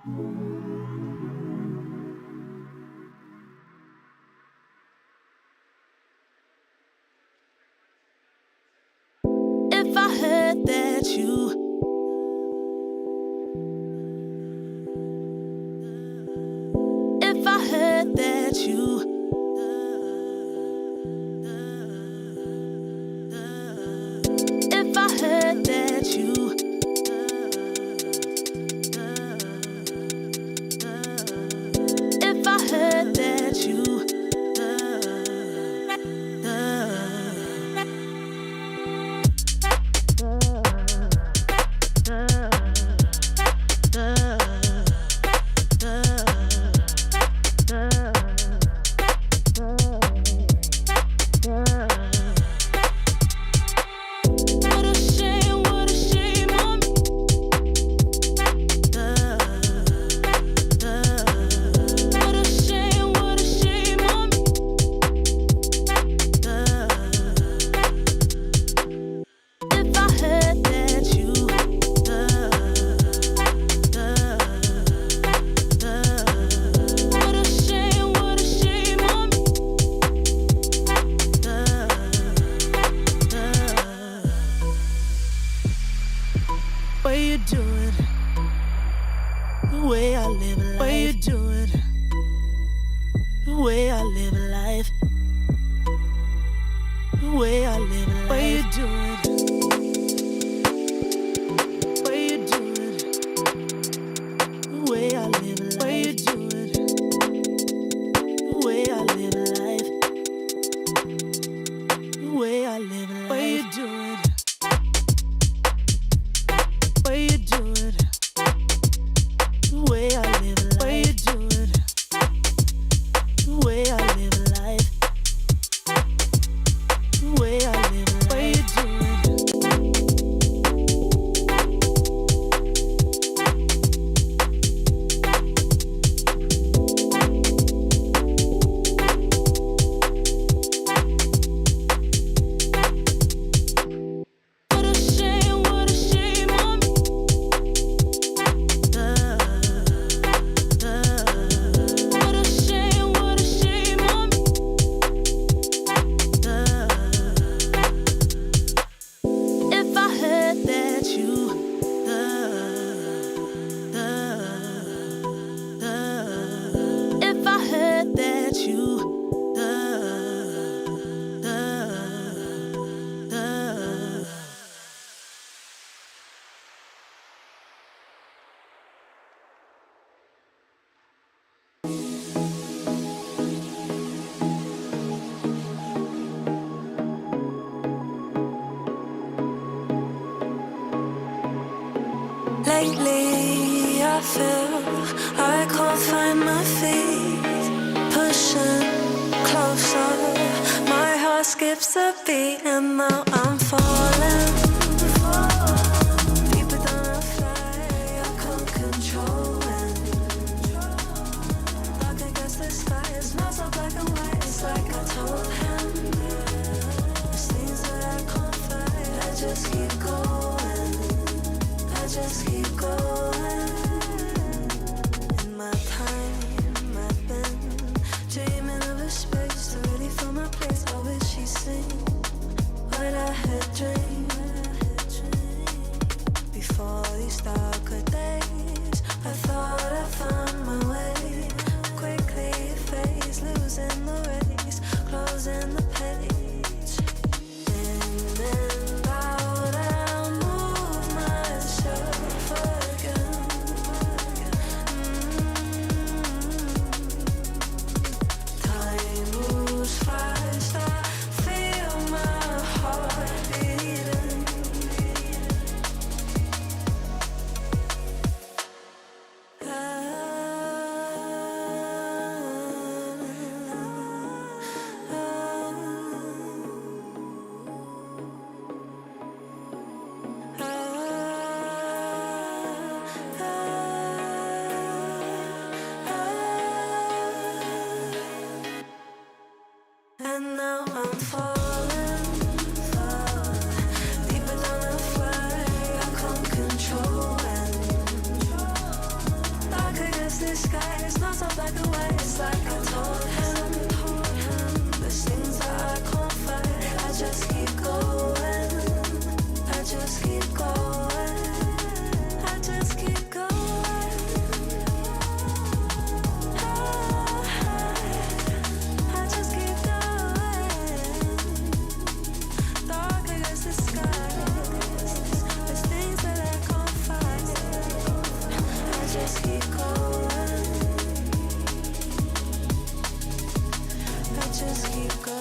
If I heard that you If I heard that you If I heard that you If I heard that you What you doing? The way I live life. What you doing? The way I live life. The way I live life. What you doing? What you doing? The way I live life. What you doing? The way I live life. The way I live life. What you doing? What you doing? The way I live life. What you doing? The way I live life. The way I live life. What you doing? What a shame on me. What a shame on me. If I heard that you If I heard that you Lately, I feel I can't find my feet. Pushing closer, my heart skips a beat, and now I'm falling. Deeper than a fly, I can't control it. Dark against the sky, it's not so black and white. It's like I told him. There's things that I can't fight. I just keep going. I just keep going. In my time, I've been dreaming of a space to really fill my place. I wish she'd sing what I the sky is not so black and white. It's like I told him, there's things that I can't fight. I just keep going. I just keep going. I just keep going. I just keep going. Dark against the sky. There's things that I can't find. I just keep going. I just keep going.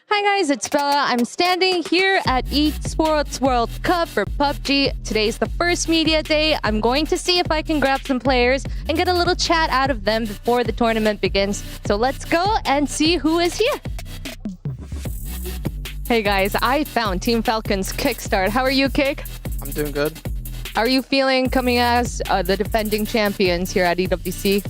Hi guys, it's Bella. I'm standing here at Esports World Cup for PUBG. Today's the first media day. I'm going to see if I can grab some players and get a little chat out of them before the tournament begins. So let's go and see who is here. Hey guys, I found Team Falcons Kickstart. How are you, Kick? I'm doing good. How are you feeling coming as the defending champions here at EWC?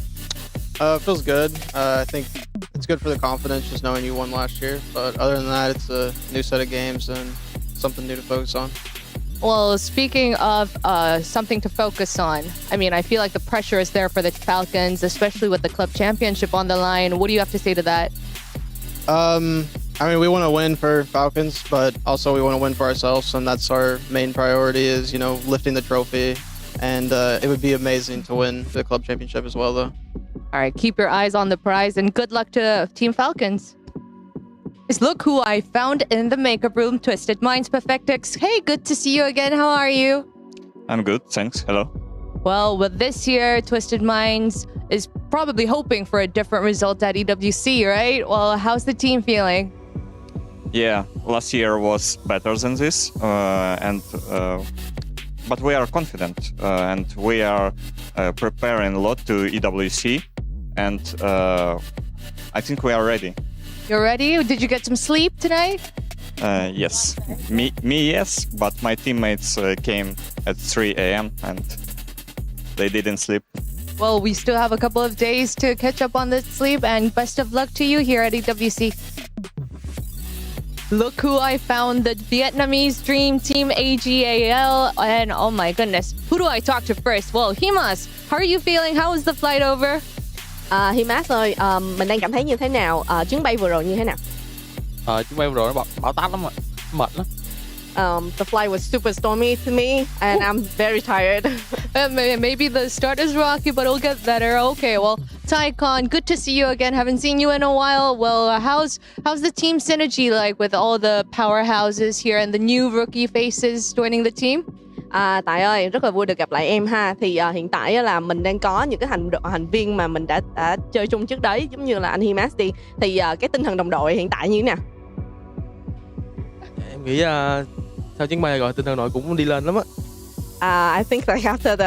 It feels good. I think it's good for the confidence just knowing you won last year. But other than that, it's a new set of games and something new to focus on. Well, speaking of something to focus on, I mean, I feel like the pressure is there for the Falcons, especially with the club championship on the line. What do you have to say to that? I mean, we want to win for Falcons, but also we want to win for ourselves, and that's our main priority is, you know, lifting the trophy. And it would be amazing to win the club championship as well, though. All right, keep your eyes on the prize and good luck to Team Falcons. Look who I found in the makeup room, Twisted Minds Perfectix. Hey, good to see you again. How are you? I'm good, thanks. Hello. Well, with this year, Twisted Minds is probably hoping for a different result at EWC, right? Well, how's the team feeling? Yeah, last year was better than this, but we are confident and we are preparing a lot to EWC, and I think we are ready. You're ready? Did you get some sleep tonight? Yes, me yes, but my teammates came at 3 a.m. and they didn't sleep. Well, we still have a couple of days to catch up on this sleep, and best of luck to you here at EWC. Look who I found, the Vietnamese Dream Team AGAL, and oh my goodness, who do I talk to first? Well, Himas, how are you feeling? How was the flight over? Himas ơi, mình đang cảm thấy như thế nào? Chuyến bay vừa rồi như thế nào? Chuyến bay vừa rồi nó bão táp lắm ạ, mệt lắm. The flight was super stormy to me, and I'm very tired. Maybe the start is rocky, but it'll get better. Okay, well, Taikon, good to see you again. Haven't seen you in a while. Well, how's the team synergy like with all the powerhouses here and the new rookie faces joining the team? Tại ơi, rất là vui được gặp lại em ha. Thì hiện tại là mình đang có những cái thành viên mà mình đã chơi chung trước đấy, giống như là anh Himas đi. Thì cái tinh thần đồng đội hiện tại như thế nào? Em nghĩ sau chuyến bay rồi tinh thần đội cũng đi lên lắm á. I think that after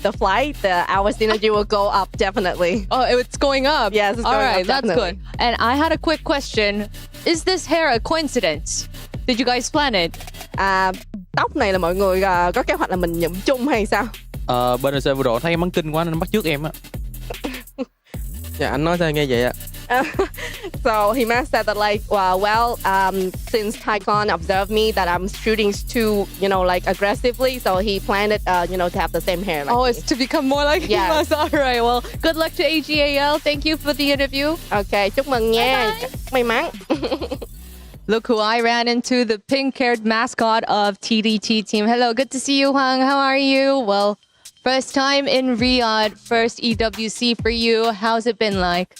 the flight, our synergy will go up definitely. Oh, it's going up. Yes, it's going all right, up, that's definitely. good. And I had a quick question. Is this hair a coincidence? Did you guys plan it? Tóc này là mọi người có kế hoạch là mình nhuộm chung hay sao? Bên RC vừa rồi thấy em bắn kinh quá nên bắt trước em á. Dạ, anh nói sao nghe vậy ạ? So he said that like, since Taikon observed me that I'm shooting too, like aggressively, so he planned it, to have the same hair. Like It's to become more like Yes. Himas. All right, well, good luck to AGAL. Thank you for the interview. Okay, chúc mừng nha. May mắn. Look who I ran into, the pink-haired mascot of TDT team. Hello, good to see you, Hwang. How are you? Well, first time in Riyadh, first EWC for you. How's it been like?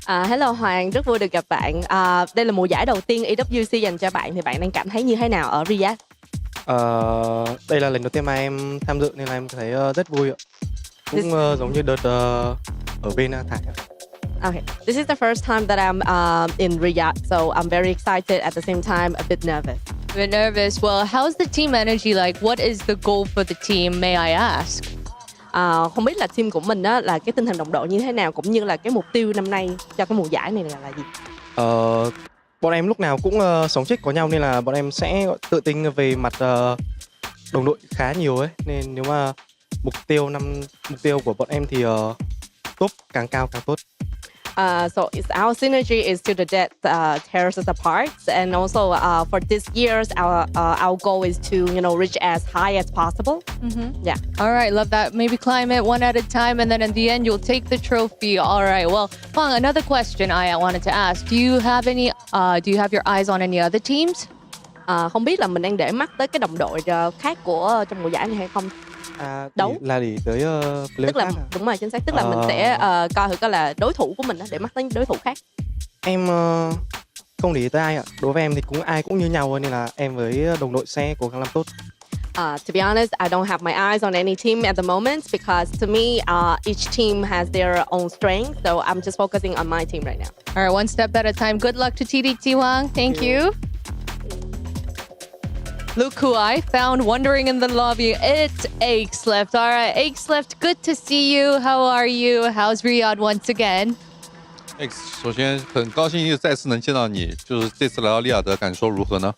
Hello Hoàng, rất vui được gặp bạn. Đây là mùa giải đầu tiên EWC dành cho bạn, thì bạn đang cảm thấy như thế nào ở Riyadh? Đây là lần đầu tiên mà em tham dự nên là em thấy rất vui ạ. Cũng giống như đợt ở bên Thái. Okay, this is the first time that I'm in Riyadh, so I'm very excited at the same time, a bit nervous. A bit nervous. Well, how's the team energy like? What is the goal for the team, may I ask? Không biết là team của mình á, là cái tinh thần đồng đội như thế nào, cũng như là cái mục tiêu năm nay cho cái mùa giải này là gì? Bọn em lúc nào cũng sống chết có nhau nên là bọn em sẽ tự tin về mặt đồng đội khá nhiều ấy, nên nếu mà mục tiêu của bọn em thì top càng cao càng tốt. So our synergy is to the death tears us apart, and also for this year's our goal is to reach as high as possible. Yeah. All right, love that. Maybe climb it one at a time, and then in the end, you'll take the trophy. All right. Well, Fang, another question I wanted to ask: Do you have your eyes on any other teams? Không biết là mình đang để mắt tới cái đồng đội khác của trong mùa giải này hay không? Đấu là để tới tức là đúng rồi, chính xác, tức là mình sẽ coi thử coi là đối thủ của mình để mắt tới đối thủ khác. Em không để ý tới ai ạ. Đối với em thì ai cũng như nhau nên là em với đồng đội sẽ cố gắng làm tốt. To be honest, I don't have my eyes on any team at the moment because to me, each team has their own strength. So I'm just focusing on my team right now. All right, one step at a time. Good luck to TDT Wang. Thank you. Look who I found wandering in the lobby. It's Aches Left. All right, Aches Left, good to see you. How are you? How's Riyadh once again? X， 首先很高兴又再次能见到你，就是这次来到利雅得，感受如何呢？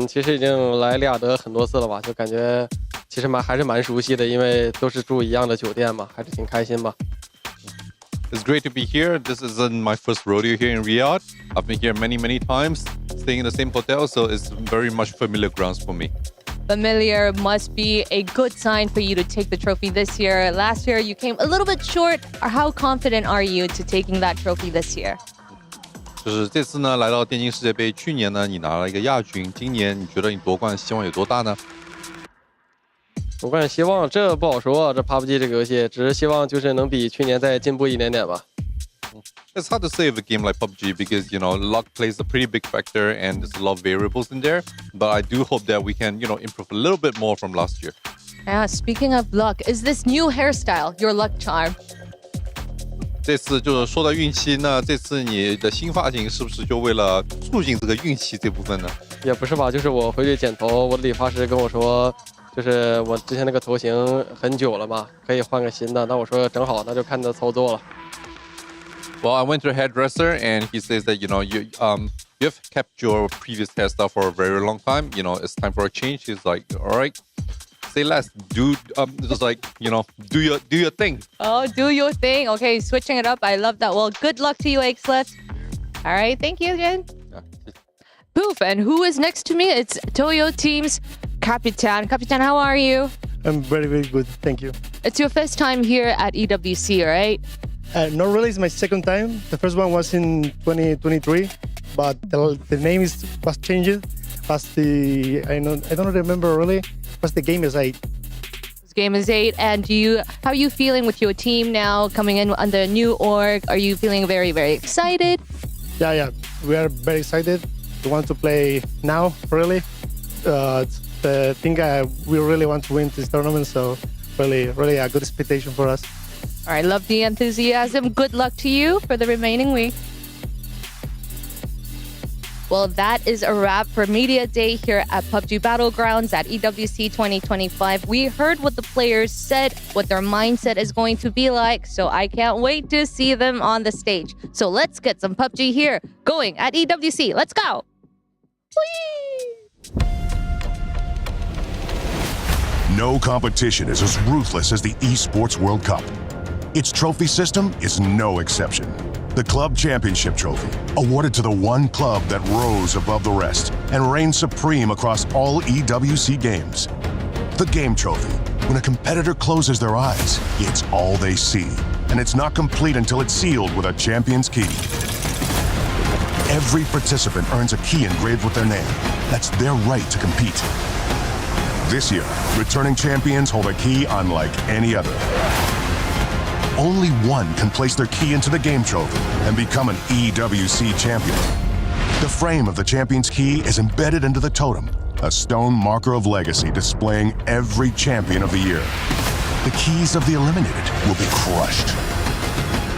其实已经来利雅得很多次了吧，就感觉其实还是蛮熟悉的，因为都是住一样的酒店嘛，还是挺开心吧。It's great to be here. This isn't my first rodeo here in Riyadh. I've been here many times, staying in the same hotel, so it's very much familiar grounds for me. Familiar must be a good sign for you to take the trophy this year. Last year, you came a little bit short. How confident are you to taking that trophy this year? 就是这次呢，来到电竞世界杯，去年呢你拿了一个亚军，今年你觉得你夺冠希望有多大呢？夺冠希望这不好说，这 PUBG 这个游戏，只是希望就是能比去年再进步一点点吧。It's hard to say of a game like PUBG because luck plays a pretty big factor and there's a lot of variables in there. But I do hope that we can improve a little bit more from last year. Yeah, speaking of luck, is this new hairstyle your luck charm? 这次就是说到运气，那这次你的新发型是不是就为了促进这个运气这部分呢？也不是吧，就是我回去剪头，我的理发师跟我说，就是我之前那个头型很久了嘛，可以换个新的。那我说正好，那就看你的操作了。Well, I went to a hairdresser and he says that you've kept your previous hairstyle for a very long time. It's time for a change. He's like, all right, say less. Do do your thing. Oh, do your thing. Okay, switching it up. I love that. Well, good luck to you, Aches Left. All right, thank you again. Poof, and who is next to me? It's Toyo Team's Capitan. Capitan, how are you? I'm very, very good. Thank you. It's your first time here at EWC, right? Not really. It's my second time. The first one was in 2023, but the name was changed. But I don't remember really. But the game is 8. This game is 8. And how are you feeling with your team now coming in under a new org? Are you feeling very, very excited? Yeah. We are very excited. We want to play now, really. I think we really want to win this tournament. So really, really a good expectation for us. All right, love the enthusiasm. Good luck to you for the remaining week. Well, that is a wrap for Media Day here at PUBG Battlegrounds at EWC 2025. We heard what the players said, what their mindset is going to be like, so I can't wait to see them on the stage. So let's get some PUBG here going at EWC. Let's go. Whee! No competition is as ruthless as the Esports World Cup. Its trophy system is no exception. The Club Championship Trophy, awarded to the one club that rose above the rest and reigned supreme across all EWC games. The Game Trophy, when a competitor closes their eyes, it's all they see, and it's not complete until it's sealed with a champion's key. Every participant earns a key engraved with their name. That's their right to compete. This year, returning champions hold a key unlike any other. Only one can place their key into the Game Trophy and become an EWC champion. The frame of the champion's key is embedded into the totem, a stone marker of legacy displaying every champion of the year. the keys of the eliminated will be crushed.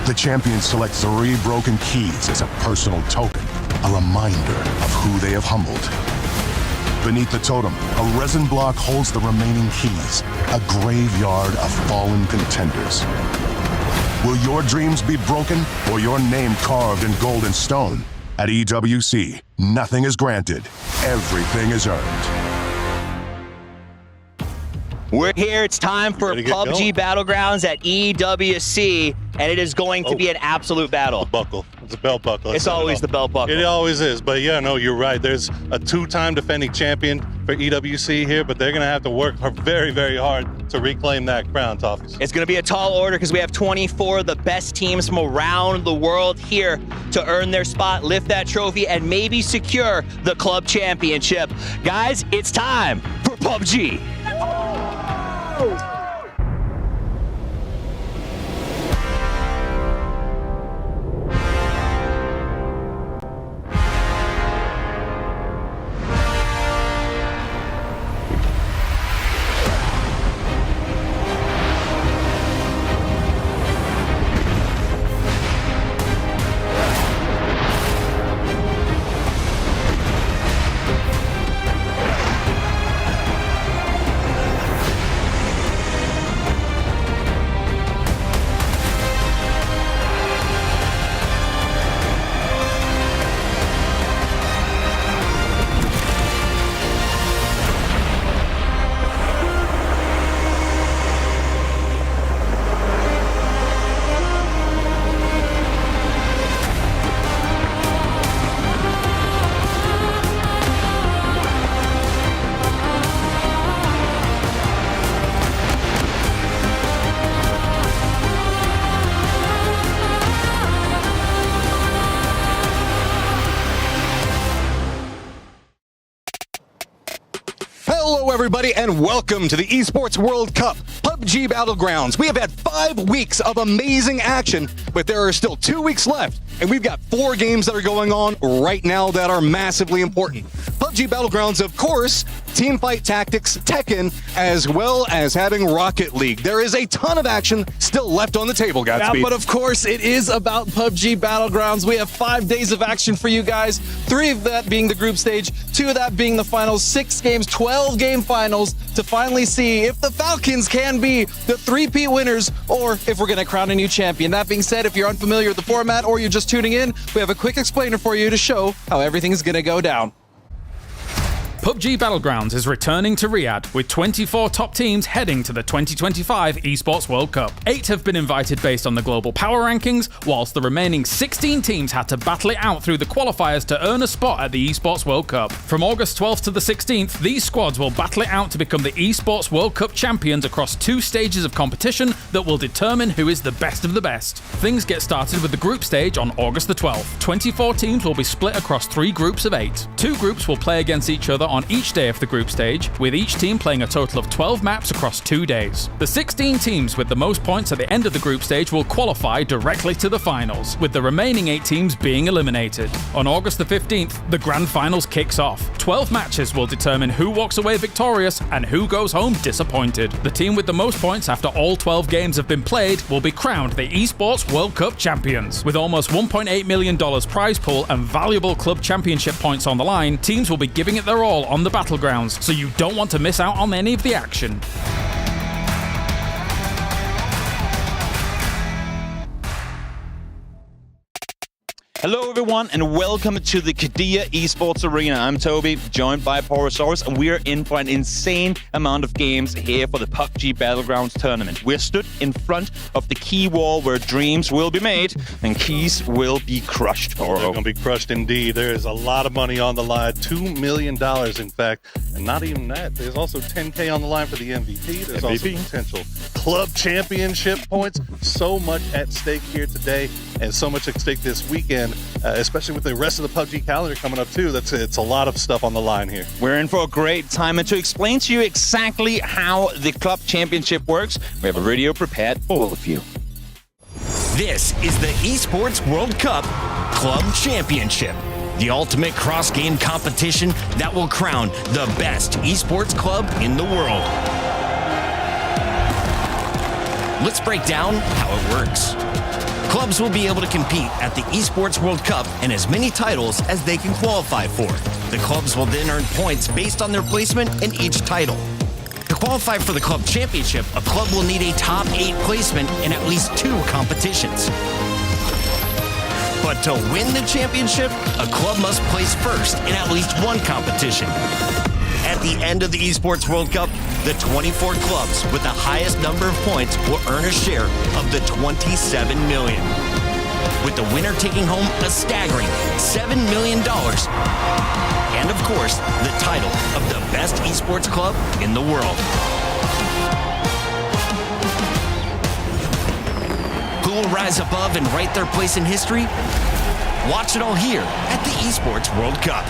The champions select 3 broken keys as a personal token, a reminder of who they have humbled. Beneath the totem, a resin block holds the remaining keys, a graveyard of fallen contenders. Will your dreams be broken or your name carved in gold and stone? At EWC, nothing is granted, everything is earned. We're here. It's time for PUBG Battlegrounds at EWC, and it is going to be an absolute battle. Buckle. It's a belt buckle. It's always the belt buckle. It always is. But yeah, no, you're right. There's a 2-time defending champion for EWC here, but they're going to have to work very, very hard to reclaim that crown, Toffees. It's going to be a tall order because we have 24 of the best teams from around the world here to earn their spot, lift that trophy, and maybe secure the club championship. Guys, it's time for PUBG. Hello, everybody, and welcome to the Esports World Cup, PUBG Battlegrounds. We have had 5 weeks of amazing action, but there are still 2 weeks left, and we've got 4 games that are going on right now that are massively important. PUBG Battlegrounds, of course, Teamfight Tactics, Tekken, as well as having Rocket League. There is a ton of action still left on the table, Godspeed. Yeah, but of course, it is about PUBG Battlegrounds. We have 5 days of action for you guys, 3 of that being the group stage, 2 of that being the finals, 6 games, 12-game finals to finally see if the Falcons can be the 3-peat winners or if we're going to crown a new champion. That being said, if you're unfamiliar with the format or you're just tuning in, we have a quick explainer for you to show how everything is going to go down. PUBG Battlegrounds is returning to Riyadh with 24 top teams heading to the 2025 Esports World Cup. 8 have been invited based on the global power rankings, whilst the remaining 16 teams had to battle it out through the qualifiers to earn a spot at the Esports World Cup. From August 12th to the 16th, these squads will battle it out to become the Esports World Cup champions across 2 stages of competition that will determine who is the best of the best. Things get started with the group stage on August the 12th. 24 teams will be split across 3 groups of 8. 2 groups will play against each other on each day of the group stage, with each team playing a total of 12 maps across 2 days. The 16 teams with the most points at the end of the group stage will qualify directly to the finals, with the remaining 8 teams being eliminated. On August the 15th, the grand finals kicks off. 12 matches will determine who walks away victorious and who goes home disappointed. The team with the most points after all 12 games have been played will be crowned the Esports World Cup champions. With almost $1.8 million prize pool and valuable club championship points on the line, teams will be giving it their all on the Battlegrounds, so you don't want to miss out on any of the action. Hello everyone and welcome to the Qiddiya Esports Arena. I'm Toby, joined by Porosaurus, and we're in for an insane amount of games here for the PUBG Battlegrounds tournament. We're stood in front of the key wall where dreams will be made and keys will be crushed. They're going to be crushed indeed. There is a lot of money on the line, $2 million in fact, and not even that. There's also $10K on the line for the MVP. There's also potential club championship points. So much at stake here today and so much at stake this weekend. Especially with the rest of the PUBG calendar coming up too. It's a lot of stuff on the line here. We're in for a great time, and to explain to you exactly how the club championship works, we have a video prepared for all of you. This is the Esports World Cup Club Championship, the ultimate cross-game competition that will crown the best esports club in the world. Let's break down how it works. Clubs will be able to compete at the Esports World Cup and as many titles as they can qualify for. The clubs will then earn points based on their placement in each title. To qualify for the club championship, a club will need a top 8 placement in at least 2 competitions. But to win the championship, a club must place first in at least 1 competition. At the end of the Esports World Cup, the 24 clubs with the highest number of points will earn a share of the $27 million, with the winner taking home a staggering $7 million, and of course, the title of the best esports club in the world. Who will rise above and write their place in history? Watch it all here at the Esports World Cup.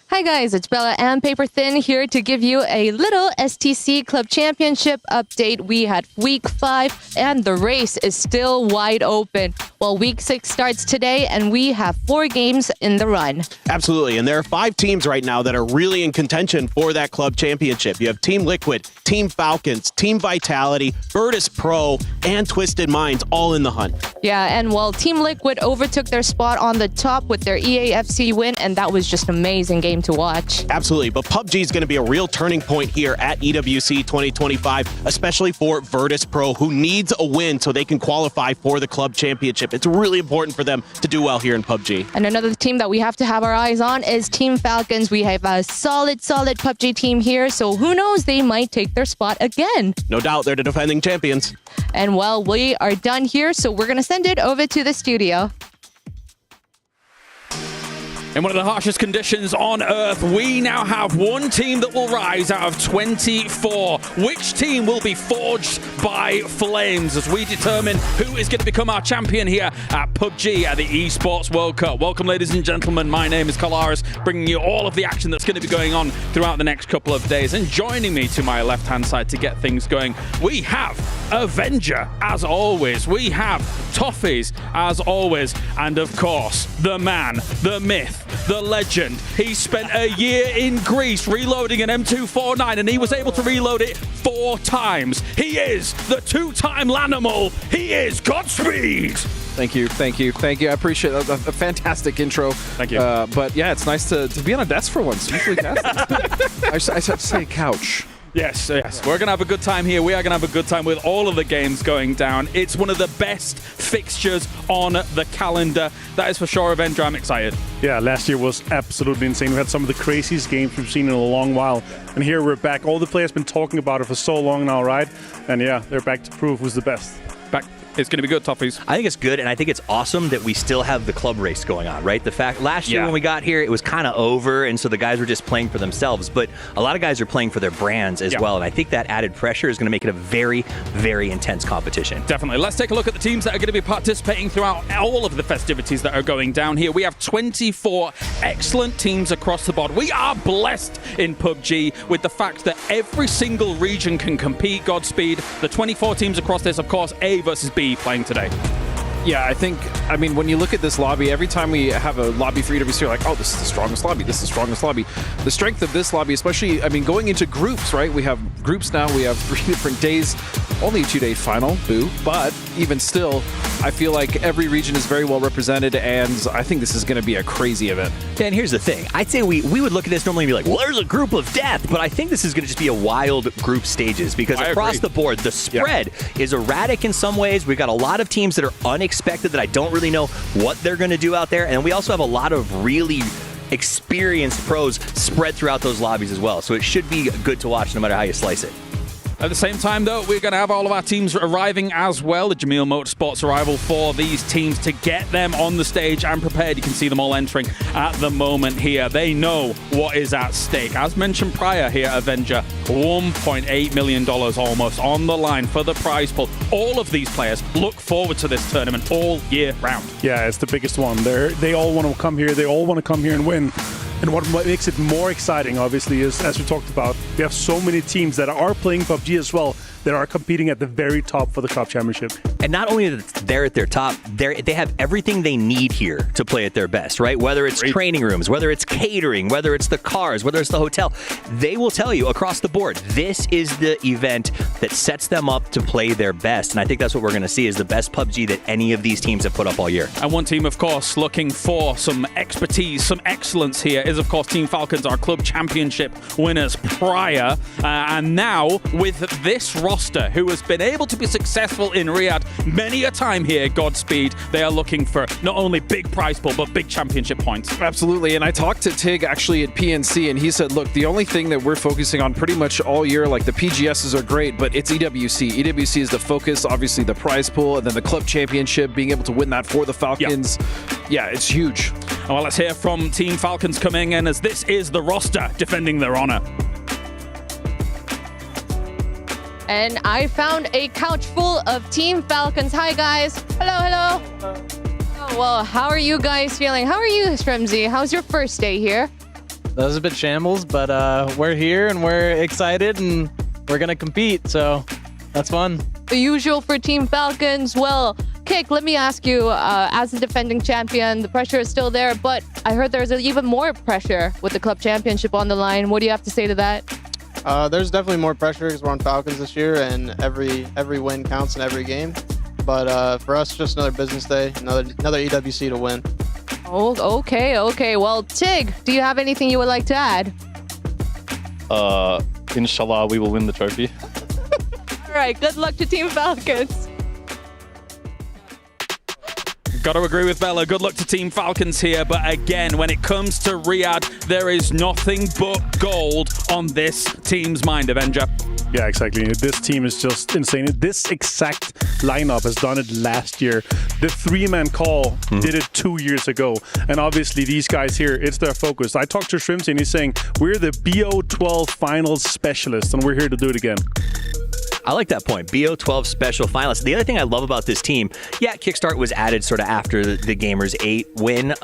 Hi guys, it's Bella and Paper Thin here to give you a little STC Club Championship update. We had week 5 and the race is still wide open. Well, week 6 starts today and we have 4 games in the run. Absolutely, and there are 5 teams right now that are really in contention for that club championship. You have Team Liquid, Team Falcons, Team Vitality, Virtus Pro, and Twisted Minds all in the hunt. Yeah, and well, Team Liquid overtook their spot on the top with their EAFC win, and that was just an amazing game to watch. Absolutely, but PUBG is going to be a real turning point here at EWC 2025, especially for Virtus Pro, who needs a win so they can qualify for the club championship. It's really important for them to do well here in PUBG. And another team that we have to have our eyes on is Team Falcons. We have a solid PUBG team here, so who knows, they might take their spot again. No doubt, they're the defending champions. And well, we are done here, so we're going to send it over to the studio. In one of the harshest conditions on Earth, we now have one team that will rise out of 24. Which team will be forged by flames as we determine who is going to become our champion here at PUBG at the Esports World Cup. Welcome, ladies and gentlemen. My name is Kalaris, bringing you all of the action that's going to be going on throughout the next couple of days. And joining me to my left-hand side to get things going, we have Avenger, as always. We have Toffees, as always. And of course, the man, the myth, the legend. He spent a year in Greece reloading an M249 and he was able to reload it 4 times. He is the 2-time Lanimal. He is Godspeed. Thank you. I appreciate a fantastic intro. Thank you. But yeah, it's nice to be on a desk for once. Usually desks. I have to say couch. Yes. We're going to have a good time here. We are going to have a good time with all of the games going down. It's one of the best fixtures on the calendar. That is for sure, Avenger. I'm excited. Yeah, last year was absolutely insane. We had some of the craziest games we've seen in a long while. And here we're back. All the players have been talking about it for so long now, right? And yeah, they're back to prove who's the best. Back. It's going to be good, Toffees. I think it's good, and I think it's awesome that we still have the club race going on, right? The fact last year when we got here, it was kind of over, and so the guys were just playing for themselves. But a lot of guys are playing for their brands as well, and I think that added pressure is going to make it a very, very intense competition. Definitely. Let's take a look at the teams that are going to be participating throughout all of the festivities that are going down here. We have 24 excellent teams across the board. We are blessed in PUBG with the fact that every single region can compete. Godspeed. The 24 teams across this, of course, A versus B playing today. Yeah, I mean, when you look at this lobby, every time we have a lobby for EWC, you're like, oh, this is the strongest lobby. This is the strongest lobby. The strength of this lobby, especially, I mean, going into groups, right? We have groups now. We have 3 different days. Only a 2-day final, boo. But even still, I feel like every region is very well represented, and I think this is going to be a crazy event. Yeah, and here's the thing. I'd say we would look at this normally and be like, well, there's a group of death. But I think this is going to just be a wild group stages because across the board, the spread is erratic in some ways. We've got a lot of teams that are unexpected that I don't really know what they're going to do out there. And we also have a lot of really experienced pros spread throughout those lobbies as well. So it should be good to watch no matter how you slice it. At the same time, though, we're going to have all of our teams arriving as well. The Jamil Motorsports arrival for these teams to get them on the stage and prepared. You can see them all entering at the moment here. They know what is at stake. As mentioned prior here, Avenger, $1.8 million almost on the line for the prize pool. All of these players look forward to this tournament all year round. Yeah, it's the biggest one. They all want to come here. They all want to come here and win. And what makes it more exciting, obviously, is, as we talked about, we have so many teams that are playing PUBG as well. that are competing at the very top for the club championship. And not only that they're at their top, they have everything they need here to play at their best, right? Whether it's training rooms, whether it's catering, whether it's the cars, whether it's the hotel, they will tell you across the board, this is the event that sets them up to play their best. And I think that's what we're going to see is the best PUBG that any of these teams have put up all year. And one team, of course, looking for some expertise, some excellence here is, of course, Team Falcons, our club championship winners prior. And now, with this roster, who has been able to be successful in Riyadh many a time here, Godspeed, they are looking for not only big prize pool, but big championship points. Absolutely. And I talked to Tig actually at PNC, and he said, look, the only thing that we're focusing on pretty much all year, like the PGSs are great, but it's EWC. EWC is the focus, obviously the prize pool, and then the club championship, being able to win that for the Falcons. Yeah, it's huge. Well, let's hear from Team Falcons coming in, as this is the roster defending their honor. And I found a couch full of Team Falcons. Hi, guys. Hello. Oh, well, how are you guys feeling? How are you, Shrimzy? How's your first day here? That was a bit shambles, but we're here and we're excited and we're going to compete, so that's fun. The usual for Team Falcons. Well, Kick, let me ask you, as the defending champion, the pressure is still there, but I heard there's even more pressure with the club championship on the line. What do you have to say to that? There's definitely more pressure because we're on Falcons this year, and every win counts in every game. But for us, just another business day, another EWC to win. Oh, okay. Well, Tig, do you have anything you would like to add? Inshallah, we will win the trophy. All right, good luck to Team Falcons. Got to agree with Bella. Good luck to Team Falcons here. But again, when it comes to Riyadh, there is nothing but gold on this team's mind, Avenger. Yeah, exactly. This team is just insane. This exact lineup has done it last year. The three-man call did it 2 years ago. And obviously these guys here, it's their focus. I talked to Shrimzy and he's saying, we're the BO12 finals specialists and we're here to do it again. I like that point. BO12 special finalists. The other thing I love about this team, Kickstart was added sort of after the Gamers 8 win,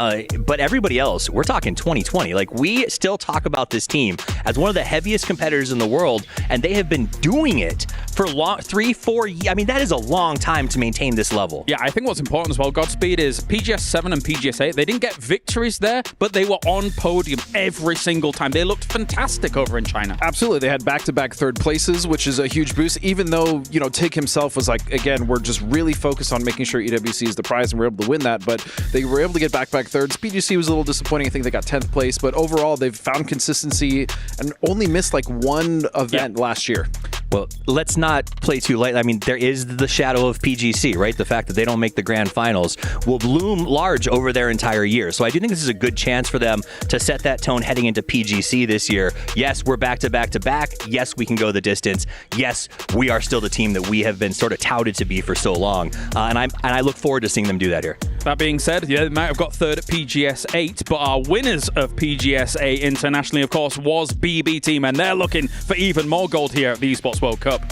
but everybody else, we're talking 2020. Like, we still talk about this team as one of the heaviest competitors in the world, and they have been doing it for 3-4 years. I mean, that is a long time to maintain this level. Yeah, I think what's important as well, Godspeed, is PGS 7 and PGS 8, they didn't get victories there, but they were on podium every single time. They looked fantastic over in China. Absolutely. They had back-to-back third places, which is a huge boost. Even though, Tig himself was like, again, we're just really focused on making sure EWC is the prize and we're able to win that, but they were able to get back thirds. PGC was a little disappointing. I think they got 10th place, but overall, they've found consistency and only missed like one event last year. Well, let's not play too light. I mean, there is the shadow of PGC, right? The fact that they don't make the grand finals will loom large over their entire year. So I do think this is a good chance for them to set that tone heading into PGC this year. Yes, we're back to back to back. Yes, we can go the distance. Yes, we are still the team that we have been sort of touted to be for so long. And I look forward to seeing them do that here. That being said, they might have got third at PGS 8, but our winners of PGS 8 internationally, of course, was BB Team, and they're looking for even more gold here at the Esports World Cup.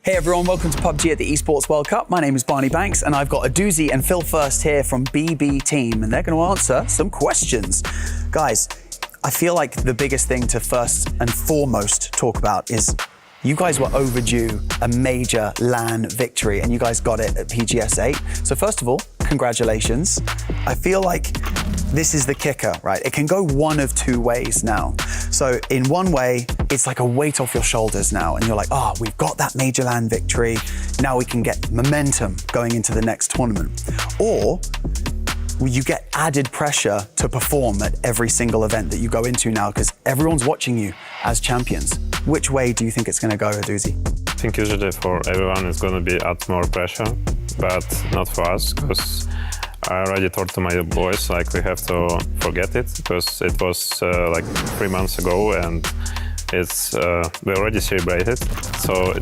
Hey everyone, welcome to PUBG at the Esports World Cup. My name is Barney Banks and I've got a doozy and Phil First here from BB Team and they're going to answer some questions. Guys, I feel like the biggest thing to first and foremost talk about is you guys were overdue a major LAN victory and you guys got it at PGS 8. So first of all, congratulations. I feel like this is the kicker, right? It can go one of two ways now. So in one way, it's like a weight off your shoulders now and you're like, oh, we've got that major LAN victory. Now we can get momentum going into the next tournament. Or you get added pressure to perform at every single event that you go into now because everyone's watching you as champions. Which way do you think it's going to go, Aduzi? I think usually for everyone it's going to be add more pressure, but not for us because I already talked to my boys, like we have to forget it because it was like 3 months ago and it's we already celebrated. So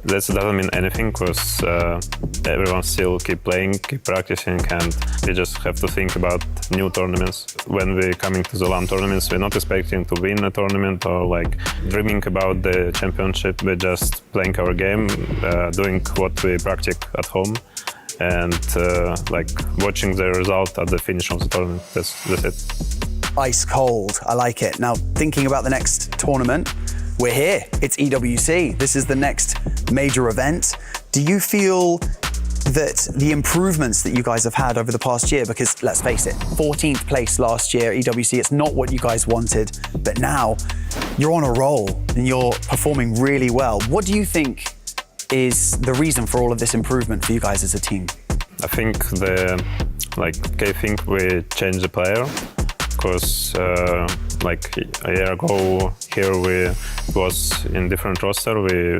that doesn't mean anything because everyone still keep playing, keep practicing, and we just have to think about new tournaments. When we're coming to the LAN tournaments, we're not expecting to win a tournament or like dreaming about the championship. We're just playing our game, doing what we practice at home, and like watching the result at the finish of the tournament. That's it. Ice cold. I like it. Now, thinking about the next tournament, we're here. It's EWC. This is the next major event. Do you feel that the improvements that you guys have had over the past year, because let's face it, 14th place last year, EWC, it's not what you guys wanted, but now you're on a roll and you're performing really well. What do you think is the reason for all of this improvement for you guys as a team? I think the key thing we changed the player, because like a year ago here we was in different roster. We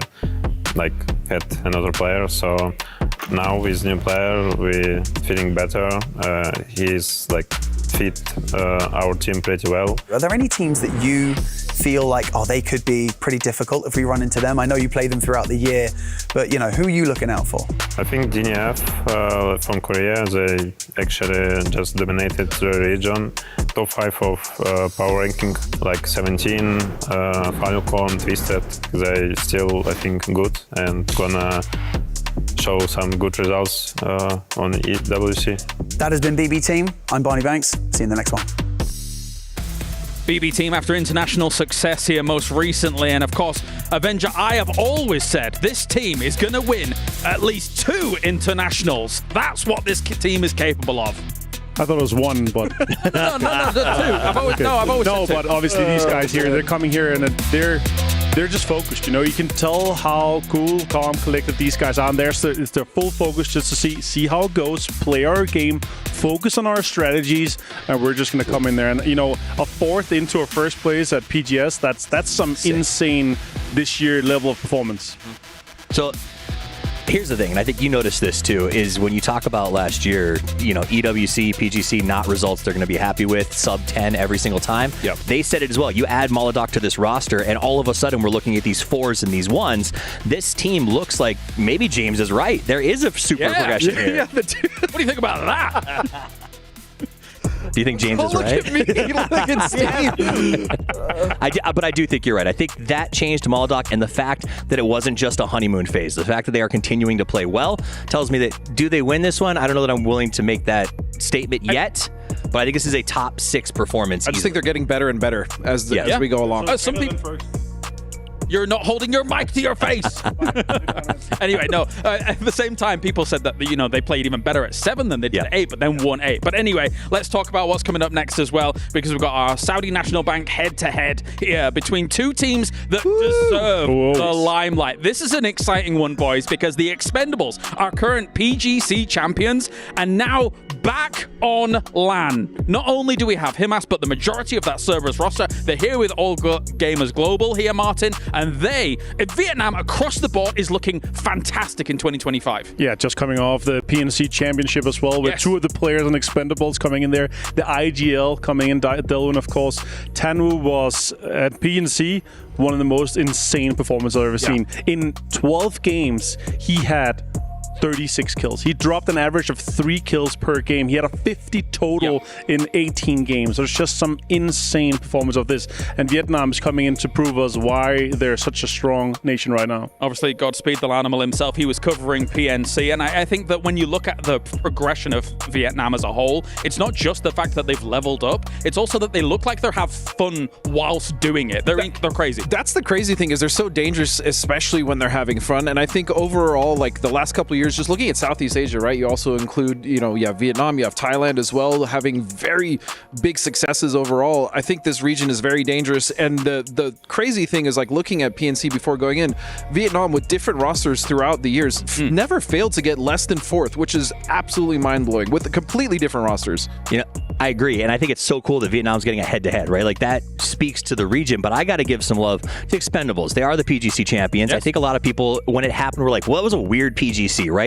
had another player, so now with new player we feeling better. He's fit our team pretty well. Are there any teams that you feel like, they could be pretty difficult if we run into them? I know you play them throughout the year, but who are you looking out for? I think DNF from Korea, they actually just dominated the region. Top 5 of power ranking, 17, Falcons, Twisted. They still, I think, good and gonna show some good results on EWC. That has been BB Team. I'm Barney Banks. See you in the next one. BB Team after international success here most recently, and of course, Avenger, I have always said this team is going to win at least 2 internationals. That's what this team is capable of. I thought it was 1, but no, 2. I've always said 2. But obviously these guys here, they're coming here and they're just focused. You can tell how cool, calm, collected these guys are. And it's their full focus just to see how it goes, play our game, focus on our strategies, and we're just going to come in there. And a 4th into a 1st place at PGS, that's some insane this year level of performance. So here's the thing, and I think you noticed this too, is when you talk about last year, EWC, PGC, not results they're going to be happy with, sub 10 every single time. Yep. They said it as well. You add Molodok to this roster, and all of a sudden we're looking at these 4s and these 1s. This team looks like maybe James is right. There is a super progression here. What do you think about that? Do you think James is right? Look at me. Look at Steve. But I do think you're right. I think that changed to Molodok, and the fact that it wasn't just a honeymoon phase, the fact that they are continuing to play well, tells me that do they win this one? I don't know that I'm willing to make that statement yet, but I think this is a top 6 performance. I just think they're getting better and better as we go along. Some people. You're not holding your mic to your face. Anyway, no. At the same time, people said that they played even better at 7 than they did at 8, but then won 8. But anyway, let's talk about what's coming up next as well, because we've got our Saudi National Bank head-to-head here between 2 teams that deserve the limelight. This is an exciting one, boys, because the Expendables are current PGC champions and now back on LAN. Not only do we have Himas, but the majority of that server's roster, they're here with All Gamers Global here, Martin. And Vietnam across the board is looking fantastic in 2025. Yeah, just coming off the PNC Championship as well, with 2 of the players on Expendables coming in there. The IGL coming in, Delwyn, of course. Tanu was at PNC, one of the most insane performances I've ever seen. In 12 games, he had 36 kills. He dropped an average of 3 kills per game. He had a 50 total in 18 games. There's just some insane performance of this. And Vietnam is coming in to prove us why they're such a strong nation right now. Obviously, Godspeed the Animal himself, he was covering PNC. And I think that when you look at the progression of Vietnam as a whole, it's not just the fact that they've leveled up. It's also that they look like they have fun whilst doing it. They're crazy. That's the crazy thing, is they're so dangerous, especially when they're having fun. And I think overall, the last couple of years, just looking at Southeast Asia, right? You also include, you have Vietnam, you have Thailand as well, having very big successes overall. I think this region is very dangerous. And the crazy thing is, looking at PNC before going in, Vietnam with different rosters throughout the years never failed to get less than 4th, which is absolutely mind-blowing with completely different rosters. I agree, and I think it's so cool that Vietnam's getting a head-to-head, right? That speaks to the region, but I got to give some love to Expendables. They are the PGC champions. Yes. I think a lot of people, when it happened, were like, well, it was a weird PGC, right?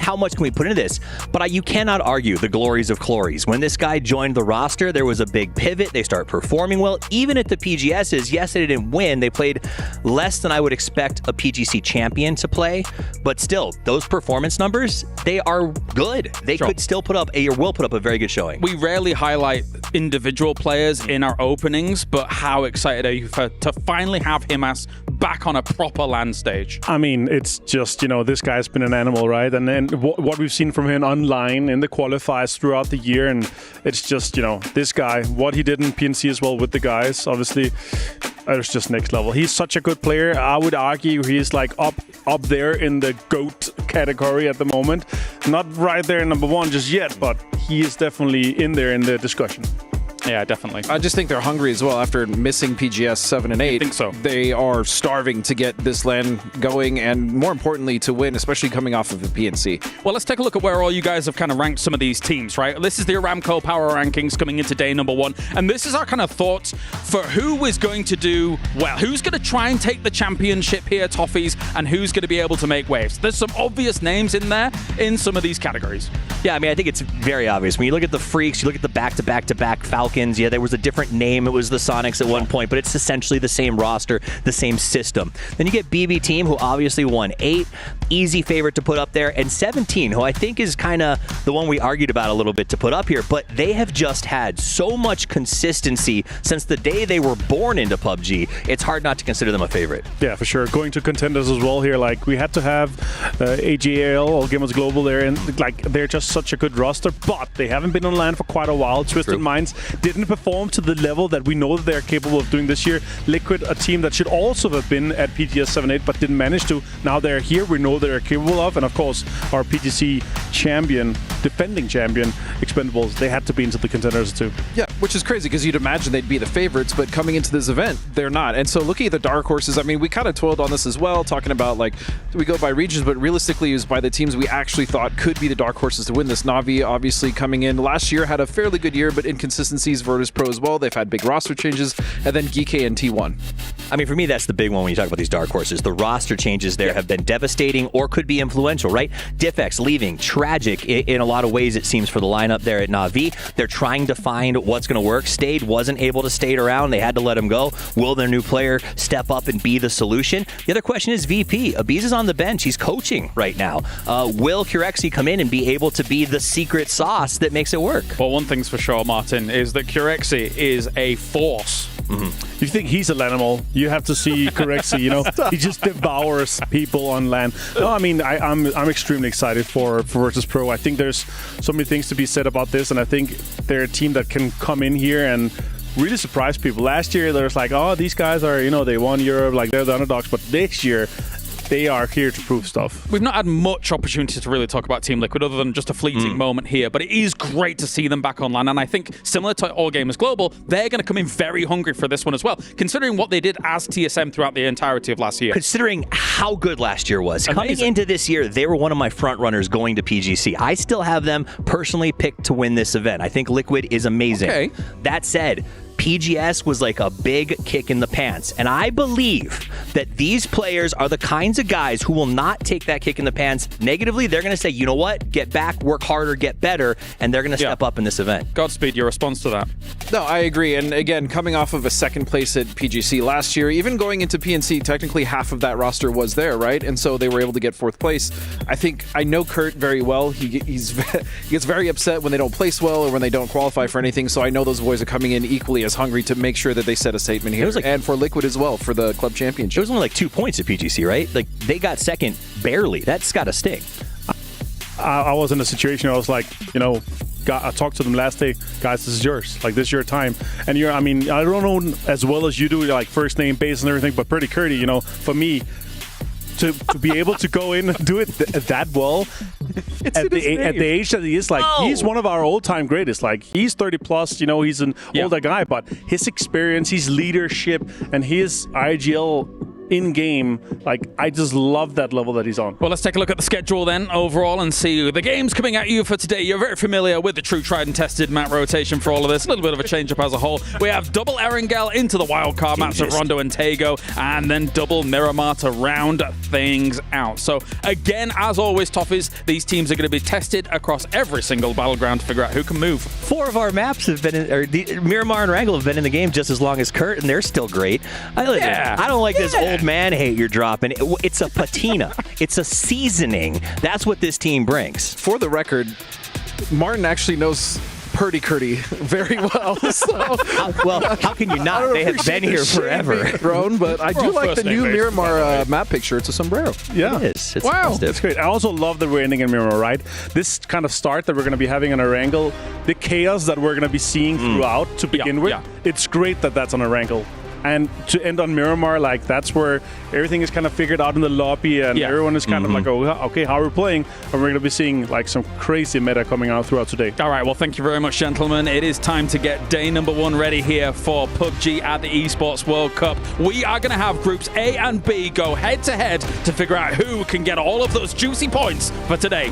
How much can we put into this? But you cannot argue the glories of Clories. When this guy joined the roster, there was a big pivot. They start performing well. Even at the PGSs, yes, they didn't win. They played less than I would expect a PGC champion to play, but still, those performance numbers, they are good. They could still put up will put up a very good showing. We rarely highlight individual players in our openings, but how excited are you to finally have Himas back on a proper land stage? I mean, it's just, this guy's been an animal, right? And then what we've seen from him online in the qualifiers throughout the year, and it's just, this guy, what he did in PNC as well with the guys, obviously, it's just next level. He's such a good player. I would argue he's like up there in the GOAT category at the moment. Not right there number one just yet, but he is definitely in there in the discussion. Yeah, definitely. I just think they're hungry as well after missing PGS 7 and 8. I think so. They are starving to get this LAN going and more importantly to win, especially coming off of the PNC. Well, let's take a look at where all you guys have kind of ranked some of these teams, right? This is the Aramco Power Rankings coming into day number 1. And this is our kind of thoughts for who is going to do well. Who's going to try and take the championship here, Toffees, and who's going to be able to make waves. There's some obvious names in there in some of these categories. Yeah, I mean, I think it's very obvious. When you look at the Freaks, you look at the back-to-back-to-back Falcons. Yeah, there was a different name. It was the Sonics at one point, but it's essentially the same roster, the same system. Then you get BB Team, who obviously won 8. Easy favorite to put up there. And 17, who I think is kind of the one we argued about a little bit to put up here. But they have just had so much consistency since the day they were born into PUBG. It's hard not to consider them a favorite. Yeah, for sure. Going to contenders as well here. Like, we had to have AGL or Gamers Global there. And, like, they're just such a good roster. But they haven't been on LAN for quite a while. Twisted Minds didn't perform to the level that we know that they're capable of doing this year. Liquid, a team that should also have been at PTS 7-8 but didn't manage to. Now they're here. We know they're capable of. And of course, our PTC champion, defending champion, Expendables, they had to be into the contenders too. Yeah, which is crazy because you'd imagine they'd be the favorites, but coming into this event, they're not. And so looking at the dark horses, I mean, we kind of toiled on this as well, talking about like, we go by regions, but realistically it was by the teams we actually thought could be the dark horses to win this. Na'Vi obviously coming in last year had a fairly good year, but inconsistencies. Virtus Pro as well. They've had big roster changes, and then Geekay and T1. I mean, for me, that's the big one when you talk about these dark horses. The roster changes there have been devastating or could be influential, right? Diffx leaving, tragic in a lot of ways, it seems, for the lineup there at Na'Vi. They're trying to find what's going to work. Stade wasn't able to stay around. They had to let him go. Will their new player step up and be the solution? The other question is VP. Abiz is on the bench. He's coaching right now. Will Curexy come in and be able to be the secret sauce that makes it work? Well, one thing's for sure, Martin, is that Curexy is a force. If you think he's an animal, you have to see Corexy, he just devours people on LAN. No, I mean, I'm extremely excited for Virtus Pro. I think there's so many things to be said about this, and I think they're a team that can come in here and really surprise people. Last year, there was like, oh, these guys are, they won Europe, like they're the underdogs, but this year, they are here to prove stuff. We've not had much opportunity to really talk about Team Liquid other than just a fleeting moment here, but it is great to see them back online. And I think similar to All Gamers Global, they're going to come in very hungry for this one as well, considering what they did as TSM throughout the entirety of last year. Considering how good last year was. Amazing. Coming into this year, they were one of my front runners going to PGC. I still have them personally picked to win this event. I think Liquid is amazing. Okay. That said, PGS was like a big kick in the pants. And I believe that these players are the kinds of guys who will not take that kick in the pants negatively. They're going to say, you know what? Get back, work harder, get better, and they're going to step up in this event. Godspeed, your response to that. No, I agree. And again, coming off of a second place at PGC last year, even going into PNC, technically half of that roster was there, right? And so they were able to get 4th place. I know Kurt very well. He gets very upset when they don't place well or when they don't qualify for anything. So I know those boys are coming in equally as hungry to make sure that they set a statement here, and for Liquid as well for the club championship. It was only like 2 points at PGC, right? Like they got second barely. That's got to sting. I was in a situation where I was like, I talked to them last day, guys, this is yours. Like, this is your time. And I don't know as well as you do, like first name, base and everything, but pretty Curdy, for me, to be able to go in and do it that well at the age that he is, like, he's one of our all-time greatest. Like, he's 30 plus, he's an older guy, but his experience, his leadership, and his IGL in-game, like, I just love that level that he's on. Well, let's take a look at the schedule then overall and see the games coming at you for today. You're very familiar with the true tried and tested map rotation for all of this. A little bit of a change-up as a whole. We have double Arangel into the wildcard maps of Rondo and Tego, and then double Miramar to round things out. So again, as always, Toffees, these teams are going to be tested across every single battleground to figure out who can move. 4 of our maps have been Miramar and Arangel have been in the game just as long as Kurt, and they're still great. I don't like this old man hate you're dropping. It's a patina. It's a seasoning. That's what this team brings. For the record, Martin actually knows hurdy-curdy very well. So, how can you not? They have been here forever. Thrown, but I do like the new Miramar map picture. It's a sombrero. Yeah. It is. It's wow. festive. It's great. I also love that we're ending in Miramar, right? This kind of start that we're going to be having on Arangel, the chaos that we're going to be seeing throughout to begin with, it's great that that's on Arangel. And to end on Miramar, like that's where everything is kind of figured out in the lobby, and everyone is kind of like, oh, okay, how are we playing? And we're going to be seeing like some crazy meta coming out throughout today. All right, well, thank you very much, gentlemen. It is time to get day number 1 ready here for PUBG at the Esports World Cup. We are going to have groups A and B go head-to-head to figure out who can get all of those juicy points for today.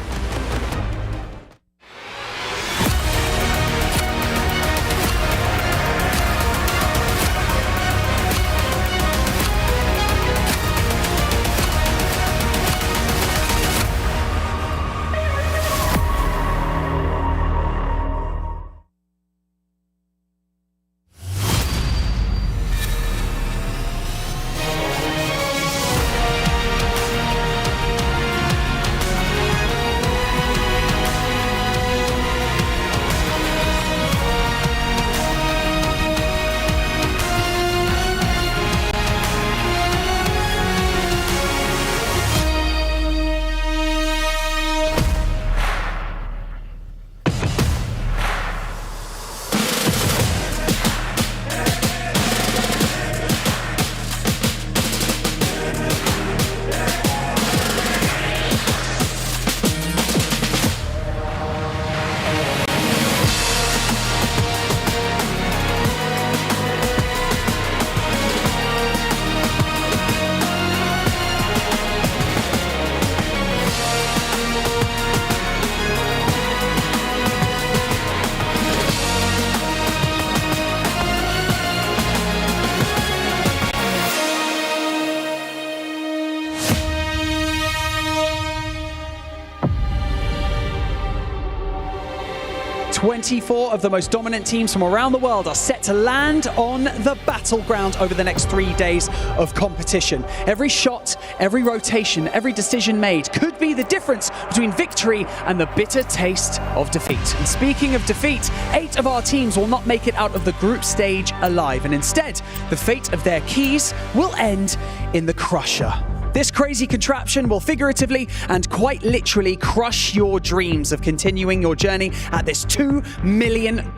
.24 of the most dominant teams from around the world are set to land on the battleground over the next 3 days of competition. Every shot, every rotation, every decision made could be the difference between victory and the bitter taste of defeat. And speaking of defeat, 8 of our teams will not make it out of the group stage alive, and instead, the fate of their keys will end in the Crusher. This crazy contraption will figuratively and quite literally crush your dreams of continuing your journey at this $2 million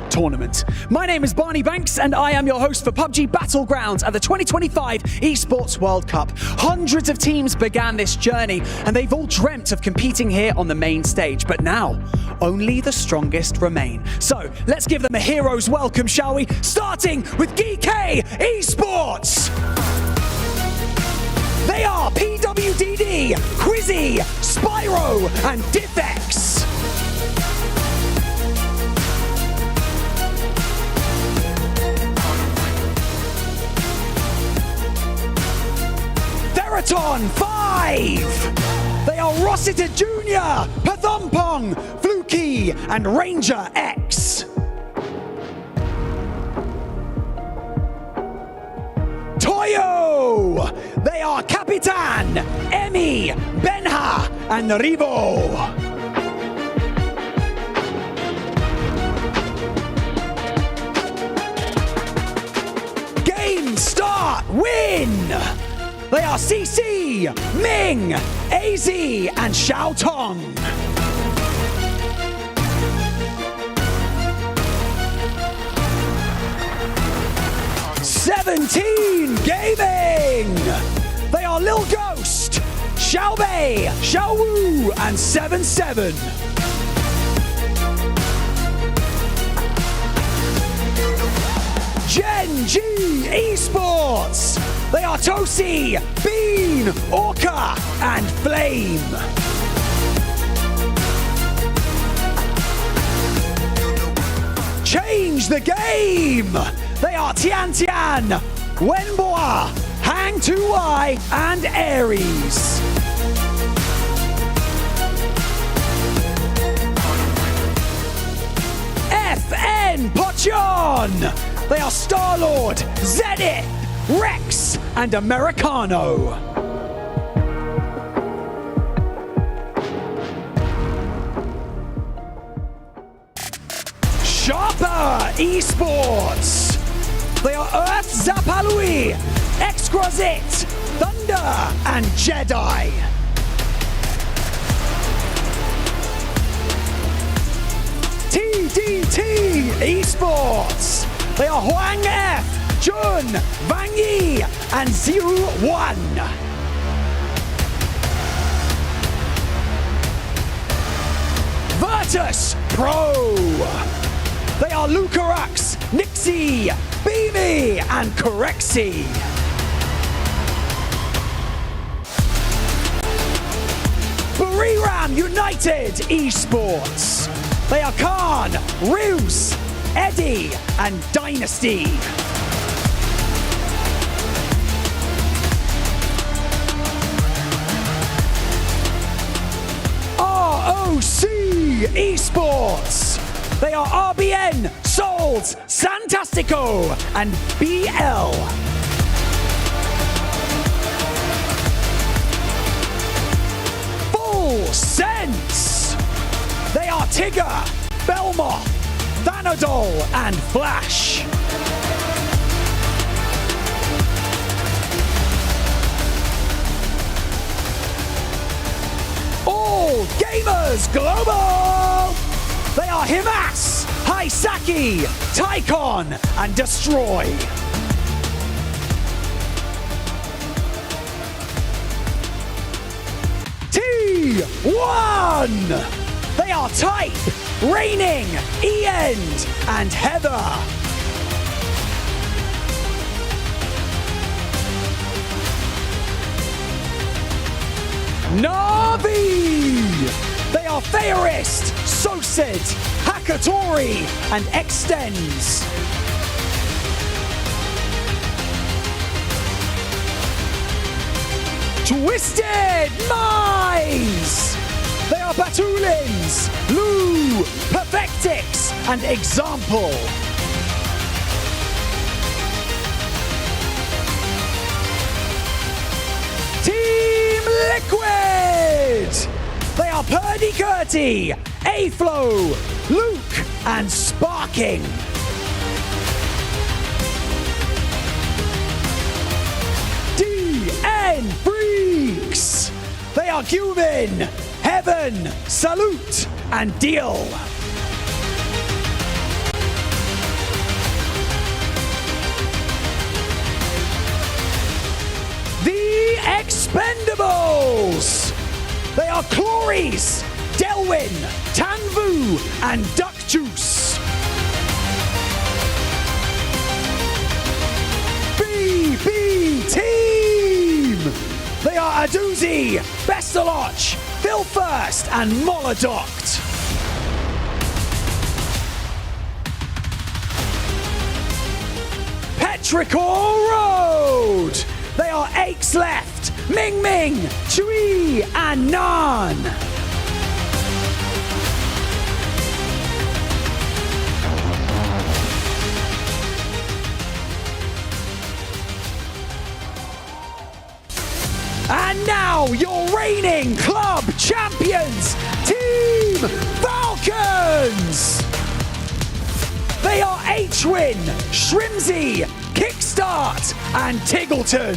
tournament. My name is Barney Banks, and I am your host for PUBG Battlegrounds at the 2025 Esports World Cup. Hundreds of teams began this journey, and they've all dreamt of competing here on the main stage. But now, only the strongest remain. So, let's give them a hero's welcome, shall we? Starting with GK Esports! They are PWDD, Quizzy, Spyro, and Diffex. Theraton 5. They are Rossiter Jr., Pathumpong, Fluky, and Ranger X. Toyo! They are Capitan, Emi, Benha, and Rivo. Game start, win! They are CC, Ming, AZ, and Xiao Tong. Gaming! They are Lil Ghost, Xiao Bei, Xiao Wu, and 77. Gen G Esports! They are Tosi, Bean, Orca, and Flame. Change the game! They are Tian Tian, Wenboa, Hang 2Y, and Aries. FN Pochon! They are Star-Lord, Zenith, Rex, and Americano. Esports. They are Earth Zapalui, Exquisite, Thunder, and Jedi. TDT Esports. They are Huang F, Jun, Wang Yi, and Ziru 1. Virtus Pro. They are Lucarux, Nixie, Beamy, and Corexi. Buriram United Esports. They are Khan, Ruse, Eddie, and Dynasty. ROC Esports. They are RBN, Souls, Santastico, and BL. Full Sense. They are Tigger, Belmoth, Thanodol, and Flash. All Gamers Global. They are Himas, Hisaki, Tycon, and Destroy. T1. They are Type, Raining, E-End, and Heather. Navi. They are Theorist, Sosid, Hakatori, and Extends. Twisted Minds. They are Batulins, Lou, Perfectix, and Example. Team Liquid. They are Purdy Curty, A-Flow, Luke, and Sparking. DN Freaks. They are Cumin, Heaven, Salute, and Deal. The Expendables. They are Clories, Delwyn, Tanvu, and Duck Juice. BB Team. They are Aduzi, Bestaloch, Phil First, and Molodoct. Petrichor Road. They are Aches Left, Ming Ming, Chui, and Nan. And now your reigning club champions, Team Falcons. They are H-Win, Shrimsy, Kickstart, and Tiggleton.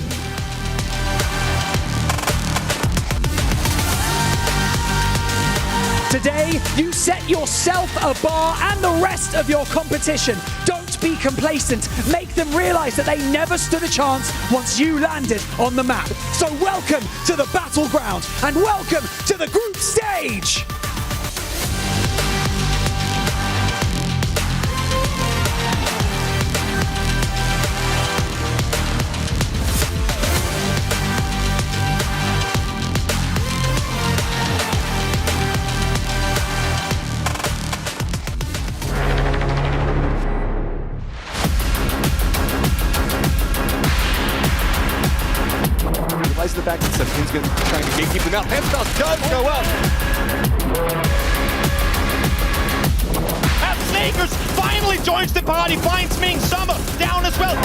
Today, you set yourself a bar and the rest of your competition. Don't be complacent. Make them realize that they never stood a chance once you landed on the map. So welcome to the Battleground and welcome to the group stage. The back and 17's going to be trying to gatekeep them out. Hemsdall's does go up. And Snakers finally joins the party, finds Ming Summer down as well.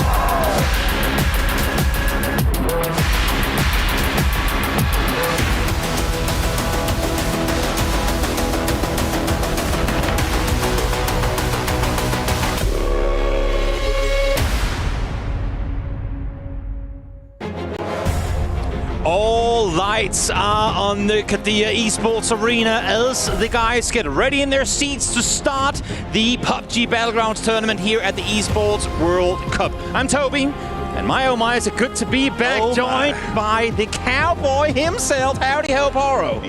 lights are on the Qiddiya Esports Arena as the guys get ready in their seats to start the PUBG Battlegrounds tournament here at the Esports World Cup. I'm Toby, and my oh my, is it good to be back, joined by the cowboy himself. Howdy ho, Poro.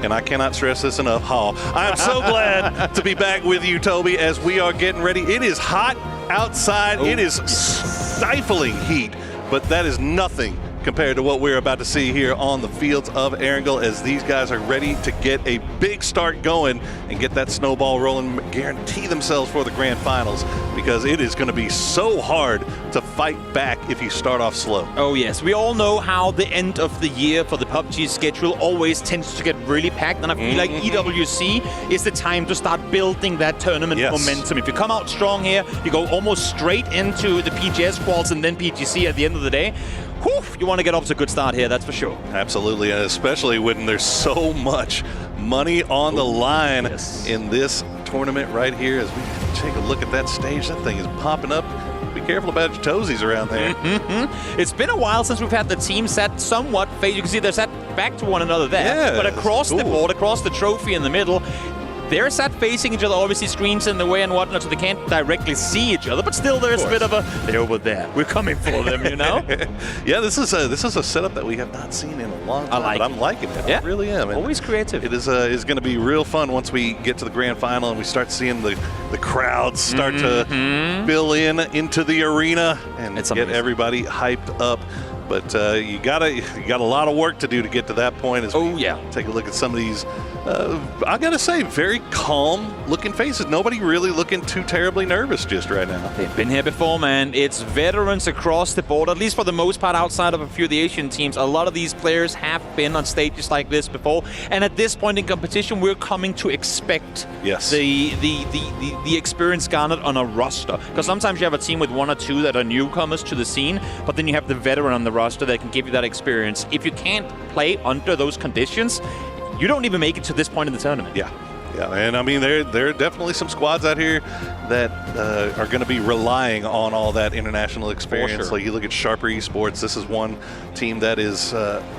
And I cannot stress this enough, Hall. I am so glad to be back with you, Toby, as we are getting ready. It is hot outside. It is stifling heat, but that is nothing compared to what we're about to see here on the fields of Arangel, as these guys are ready to get a big start going and get that snowball rolling, guarantee themselves for the grand finals, because it is going to be so hard to fight back if you start off slow. Oh yes, we all know how the end of the year for the PUBG schedule always tends to get really packed, and I feel like EWC is the time to start building that tournament momentum. If you come out strong here, you go almost straight into the PGS quals and then PGC at the end of the day. Whew, you want to get off to a good start here, that's for sure. Absolutely, and especially when there's so much money on the line in this tournament right here. As we take a look at that stage, that thing is popping up. Be careful about your toesies around there. It's been a while since we've had the team set somewhat face. You can see they're set back to one another there, but across the board, across the trophy in the middle, they're sat facing each other. Obviously, screens in the way and whatnot, so they can't directly see each other. But still, there's a bit of a they're over there. We're coming for them, you know. Yeah, this is a setup that we have not seen in a long time. I'm liking it. Yeah. I really am. And always creative. It is going to be real fun once we get to the grand final and we start seeing the crowds start to fill into the arena and get everybody hyped up. But you got a lot of work to do to get to that point. As we take a look at some of these, I gotta say, very calm looking faces. Nobody really looking too terribly nervous just right now. They've been here before, man. It's veterans across the board, at least for the most part, outside of a few of the Asian teams. A lot of these players have been on stages like this before, and at this point in competition, we're coming to expect the experience garnered on a roster. Because sometimes you have a team with one or two that are newcomers to the scene, but then you have the veteran on the roster that can give you that experience. If you can't play under those conditions, you don't even make it to this point in the tournament. Yeah, and I mean, there are definitely some squads out here that are going to be relying on all that international experience. Like you look at Sharper Esports, this is one team that is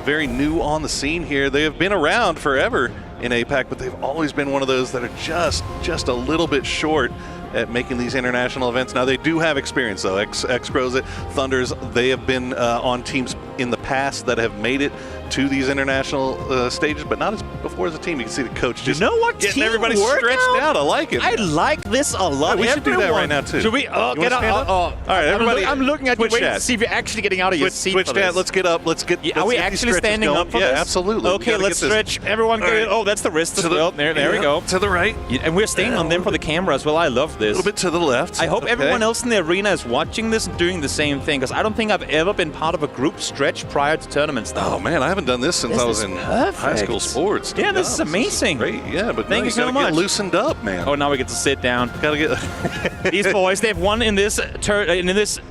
very new on the scene here. They have been around forever in APAC, but they've always been one of those that are just a little bit short at making these international events. Now, they do have experience, though. X-Pros, Thunders, they have been on teams in the past that have made it to these international stages, but not as before as a team. You can see the coach just getting everybody stretched out. I like it. I like this a lot. Yeah, we should do that right now, too. Should we? Get up. All right, everybody. I'm looking at you waiting to see if you're actually getting out of your seat. Twitch chat, let's get up. Let's get. Are we actually standing up for this? Yeah, absolutely. Okay, let's stretch. Everyone, oh, that's the wrist as well. There we go. To the right. And we're staying on them for the camera as well. I love this. A little bit to the left. I hope everyone else in the arena is watching this and doing the same thing, because I don't think I've ever been part of a group stretch prior to tournaments. Oh man, I haven't done this since I was in high school sports. Yeah, this is amazing. Great. Yeah, but thank you so much. Get loosened up, man. Oh, now we get to sit down. Gotta get these boys. They've won in this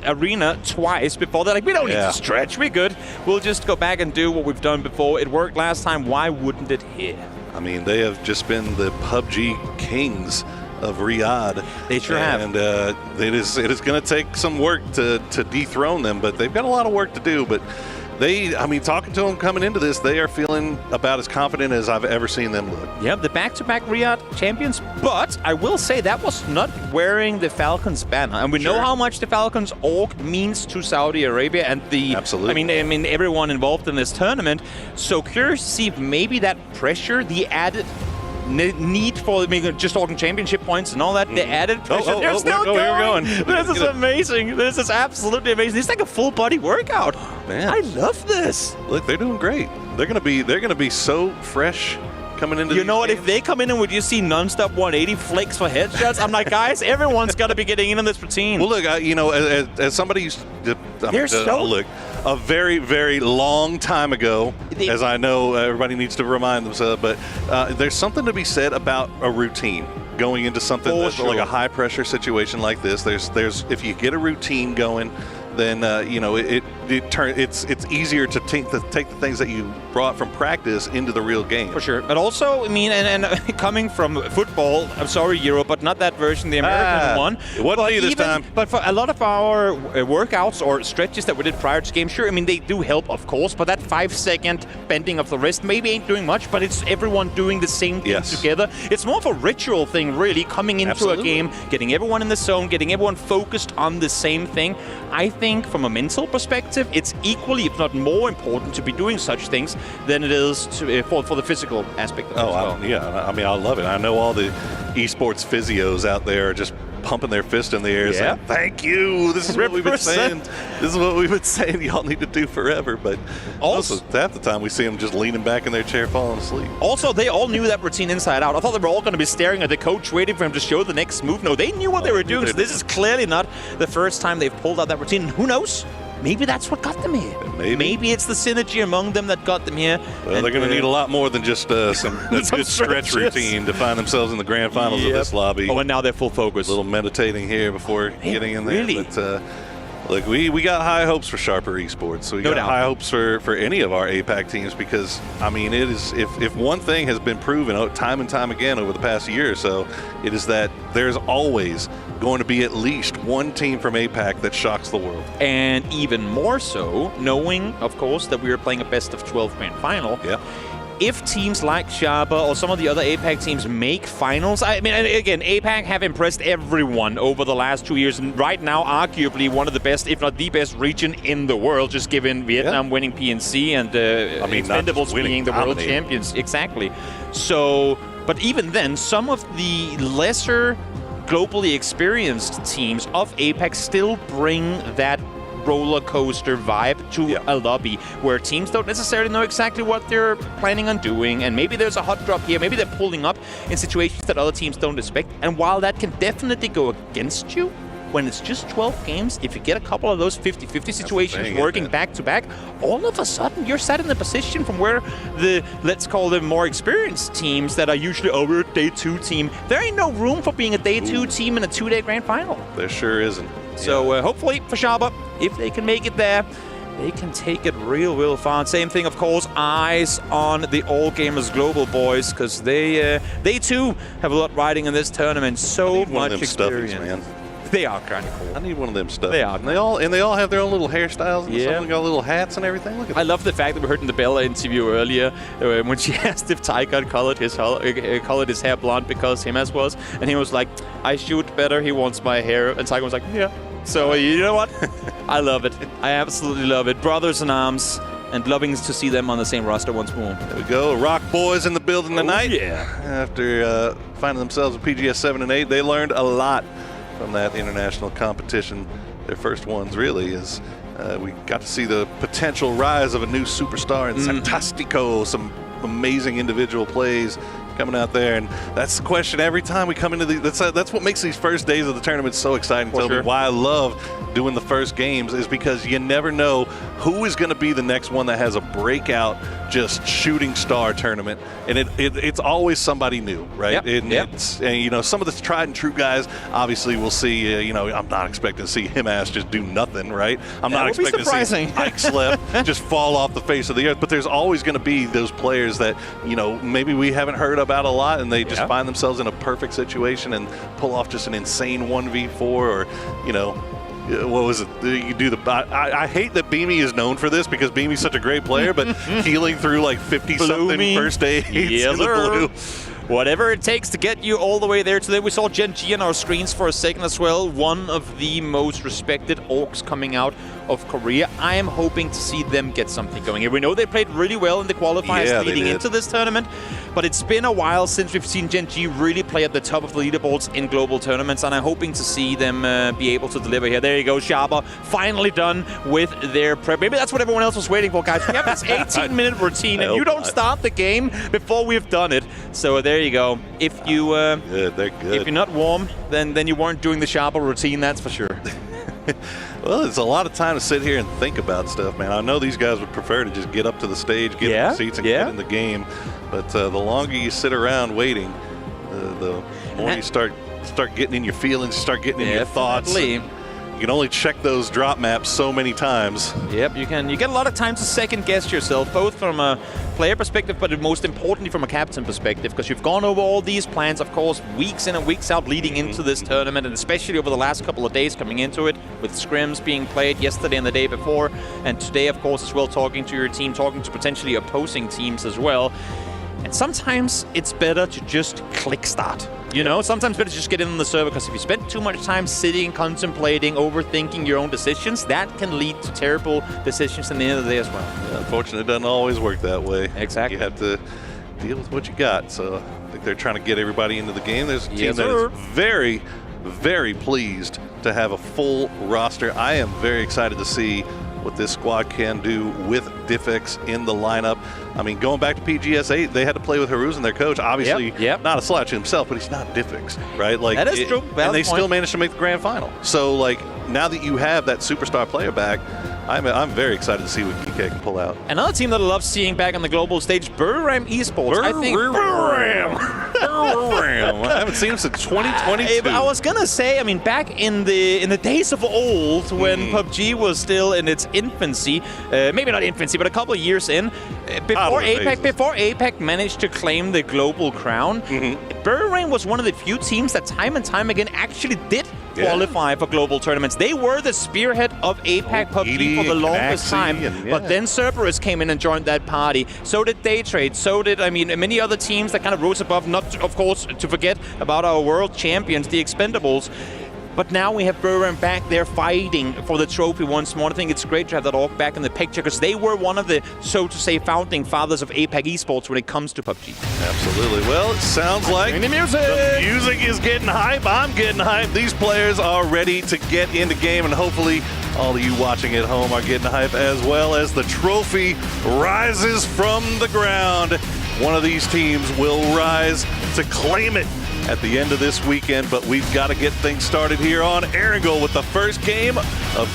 arena twice before. They're like, we don't need to stretch. We're good. We'll just go back and do what we've done before. It worked last time. Why wouldn't it here? I mean, they have just been the PUBG kings of Riyadh. They sure have. And it is going to take some work to dethrone them, but they've got a lot of work to do. But talking to them coming into this, they are feeling about as confident as I've ever seen them look. Yep, the back-to-back Riyadh champions, but I will say that was not wearing the Falcons banner. And we know how much the Falcons org means to Saudi Arabia and the... Absolutely. I mean, everyone involved in this tournament. So curious to see if maybe that pressure, the added need for just talking championship points and all that, the added pressure. They're still going. This is amazing. This is absolutely amazing. It's like a full body workout. Man, I love this. Look, they're doing great. They're gonna be so fresh coming into. You know what? If they come in and would you see non-stop 180 flicks for headshots, I'm like, guys, everyone's got to be getting in this routine. Well, look, as somebody used to, look, a very, very long time ago, as I know everybody needs to remind themselves, but there's something to be said about a routine going into something that's like a high pressure situation like this. There's if you get a routine going, then it's easier to take the things that you brought from practice into the real game. For sure. But also, I mean, and coming from football, I'm sorry, Euro, but not that version, the American one. It wasn't me this time. But for a lot of our workouts or stretches that we did prior to game, sure, I mean, they do help, of course, but that 5-second bending of the wrist maybe ain't doing much, but it's everyone doing the same thing together. It's more of a ritual thing, really, coming into a game, getting everyone in the zone, getting everyone focused on the same thing. I think from a mental perspective, it's equally, if not more important to be doing such things than it is for the physical aspect of it as well. Yeah, I mean, I love it. I know all the esports physios out there are just pumping their fist in the air saying, thank you, this is what we've been saying. This is what we've been saying y'all need to do forever. But also, half the time we see them just leaning back in their chair falling asleep. Also, they all knew that routine inside out. I thought they were all going to be staring at the coach waiting for him to show the next move. No, they knew what they were doing. So this is clearly not the first time they've pulled out that routine. And who knows? Maybe that's what got them here. Maybe it's the synergy among them that got them here. Well, they're going to need a lot more than just some good stretch routine to find themselves in the grand finals of this lobby. Oh, and now they're full focus. A little meditating here before getting in there. Really? But, look, we got high hopes for Sharper Esports. So we got high hopes for any of our APAC teams because, I mean, it is if one thing has been proven time and time again over the past year or so, it is that there's always going to be at least one team from APAC that shocks the world. And even more so, knowing, of course, that we are playing a best-of-12 grand final. Yeah. If teams like Shaba or some of the other APAC teams make finals, I mean, again, APAC have impressed everyone over the last 2 years, and right now, arguably one of the best, if not the best region in the world, just given Vietnam winning PNC and Expendables being the world champions. Exactly. So, but even then, some of the lesser globally experienced teams of APAC still bring that roller coaster vibe to a lobby where teams don't necessarily know exactly what they're planning on doing, and maybe there's a hot drop here, maybe they're pulling up in situations that other teams don't expect. And while that can definitely go against you when it's just 12 games, if you get a couple of those 50-50 situations working back to back, all of a sudden you're set in a position from where the, let's call them more experienced teams that are usually, we're a day 2 team. There ain't no room for being a day 2 team in a 2-day grand final. There sure isn't. So hopefully for Shaba, if they can make it there, they can take it real far. Same thing, of course, eyes on the All Gamers Global boys, because they too have a lot riding in this tournament. So much experience. Man. They are kind of cool. I need one of them stuff. They are. And they all have their own little hairstyles. And some of them got little hats and everything. Look at I love the fact that we heard in the Bella interview earlier when she asked if Tygon colored his hair blonde because Himas was, and he was like, "I shoot better. He wants my hair," and Tygon was like, "Yeah." So you know what? I love it. I absolutely love it. Brothers in arms. And loving to see them on the same roster once more. There we go. Rock boys in the building tonight. Yeah. After finding themselves a PGS 7 and 8, they learned a lot from that international competition. Their first ones really is we got to see the potential rise of a new superstar in Santastico. Some amazing individual plays coming out there, and that's the question every time we come into these. That's what makes these first days of the tournament so exciting. Tell me why I love doing the first games is because you never know who is going to be the next one that has a breakout, just shooting star tournament, and it's always somebody new, right? And you know, some of the tried and true guys, obviously, we'll see. You know, I'm not expecting to see Himas just do nothing, right? I'm not expecting to see Ike Slep just fall off the face of the earth. But there's always going to be those players that, you know, maybe we haven't heard about a lot, and they just find themselves in a perfect situation and pull off just an insane 1v4, or, you know, what was it? You do the. I hate that Beamy is known for this because Beamy's such a great player, but healing through like 50-something first aids in the blue. Whatever it takes to get you all the way there. Today we saw Gen G on our screens for a second as well. One of the most respected orcs coming out of Korea. I am hoping to see them get something going here. We know they played really well in the qualifiers leading into this tournament, but it's been a while since we've seen Gen G really play at the top of the leaderboards in global tournaments, and I'm hoping to see them be able to deliver here. There you go, Shaba, finally done with their prep. Maybe that's what everyone else was waiting for, guys. We have this 18-minute routine, and you don't start the game before we've done it. So there you go. If you they're good. If you're not warm, then you weren't doing the Shaba routine, that's for sure. Well, it's a lot of time to sit here and think about stuff, man. I know these guys would prefer to just get up to the stage, get in the seats, and get in the game. But the longer you sit around waiting, the more you start getting in your feelings, start getting in your thoughts. You can only check those drop maps so many times. Yep, you get a lot of time to second guess yourself, both from a player perspective, but most importantly from a captain perspective, because you've gone over all these plans, of course, weeks in and weeks out leading into this tournament, and especially over the last couple of days coming into it, with scrims being played yesterday and the day before, and today, of course, as well, talking to your team, talking to potentially opposing teams as well. And sometimes it's better to just click start. You know, sometimes better to just get in on the server, because if you spend too much time sitting, contemplating, overthinking your own decisions, that can lead to terrible decisions at the end of the day as well. Yeah, unfortunately, it doesn't always work that way. Exactly. You have to deal with what you got. So I think they're trying to get everybody into the game. There's a team that is very, very pleased to have a full roster. I am very excited to see what this squad can do with Diffx in the lineup. I mean, going back to PGS 8, they had to play with Haruz and their coach. Obviously, not a slouch himself, but he's not Diffx, right? Like, that is true. And they still managed to make the grand final. So, like, now that you have that superstar player back, I'm very excited to see what PK can pull out. Another team that I love seeing back on the global stage, Buram Esports. Buram. I haven't seen him since 2022. I was gonna say, I mean, back in the days of old, when PUBG was still in its infancy, maybe not infancy, but a couple of years in, before APAC managed to claim the global crown, Buram was one of the few teams that time and time again actually did qualify for global tournaments. They were the spearhead of APAC PUBG for the longest time, but then Cerberus came in and joined that party. So did Daytrade, so did, I mean, many other teams that kind of rose above, not, of course, to forget about our world champions, the Expendables. But now we have Buram back there fighting for the trophy once more. I think it's great to have that all back in the picture, because they were one of the, so to say, founding fathers of APAC Esports when it comes to PUBG. Absolutely. Well, it sounds like the music is getting hype. I'm getting hype. These players are ready to get into game, and hopefully all of you watching at home are getting hype as well, as the trophy rises from the ground. One of these teams will rise to claim it at the end of this weekend, but we've got to get things started here on Arangel with the first game of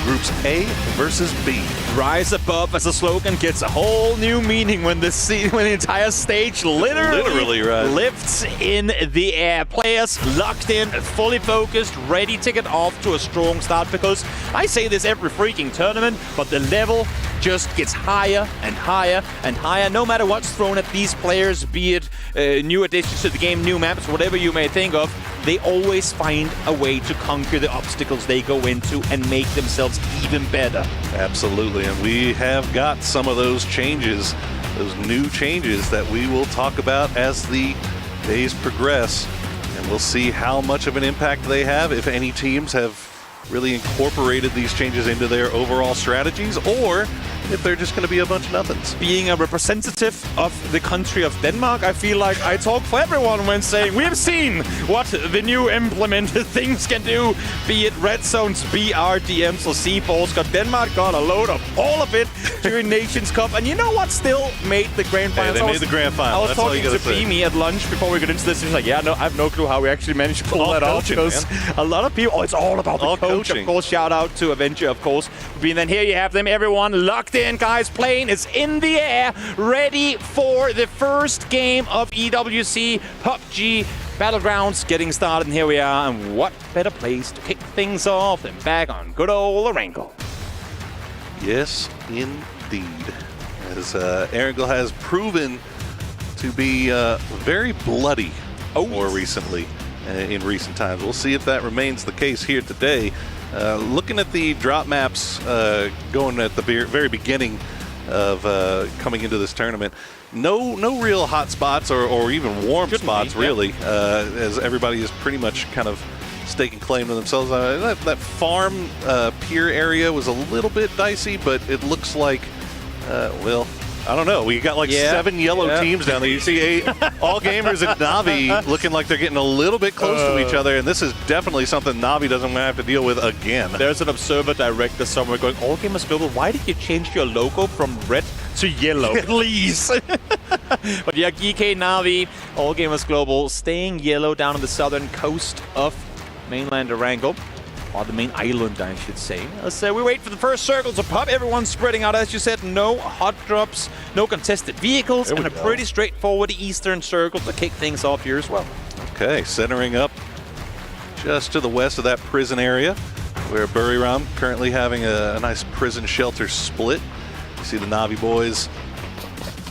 Groups A versus B. Rise above as a slogan gets a whole new meaning when the entire stage literally lifts in the air. Players locked in, fully focused, ready to get off to a strong start, because I say this every freaking tournament, but the level just gets higher and higher and higher, no matter what's thrown at these players, be it new additions to the game, new maps, whatever you may think of. They always find a way to conquer the obstacles they go into and make themselves even better. Absolutely, and we have got some of those changes, those new changes that we will talk about as the days progress, and we'll see how much of an impact they have, if any teams have really incorporated these changes into their overall strategies, or if they're just going to be a bunch of nothings. Being a representative of the country of Denmark, I feel like I talk for everyone when saying we have seen what the new implemented things can do, be it red zones, BRDMs or C4s. Got Denmark got a load of all of it during Nations Cup, and you know what still made the grand final? They made the grand final. I was talking to Beamy at lunch before we got into this, and he's like, yeah, no, I have no clue how we actually managed to pull that off, because a lot of people, it's all about the coach, of course. Shout out to Avenger, of course. And then here you have them, everyone locked in, guys. Plane is in the air, ready for the first game of EWC PUBG Battlegrounds getting started. And here we are, and what better place to kick things off than back on good old Arangel. Yes, indeed. As Arangel has proven to be very bloody more recently, in recent times. We'll see if that remains the case here today. Looking at the drop maps going at the very beginning of coming into this tournament, no real hot spots or even warm spots, really, as everybody is pretty much kind of staking claim to themselves. That farm pier area was a little bit dicey, but it looks like, well, I don't know. We got like 7 yellow teams down there. You see All Gamers and Navi looking like they're getting a little bit close to each other, and this is definitely something Navi doesn't have to deal with again. There's an observer director somewhere going, All Gamers Global, why did you change your logo from red to yellow? Please. But yeah, GK Navi, All Gamers Global, staying yellow down on the southern coast of mainland Arangel. Or the main island, I should say. As we wait for the first circle to pop, everyone's spreading out. As you said, no hot drops, no contested vehicles, and a pretty straightforward eastern circle to kick things off here as well. Okay, centering up just to the west of that prison area. We're at Buriram, currently having a nice prison shelter split. You see the Na'Vi boys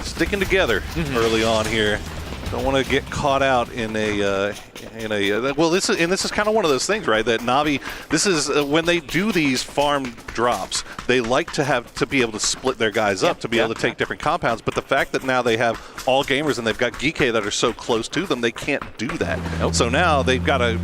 sticking together early on here. Don't want to get caught out in a well, this is kind of one of those things, right? That Na'Vi, this is when they do these farm drops, they like to be able to split their guys up, to be able to take different compounds. But the fact that now they have all gamers and they've got Geeky that are so close to them, they can't do that. So now they got to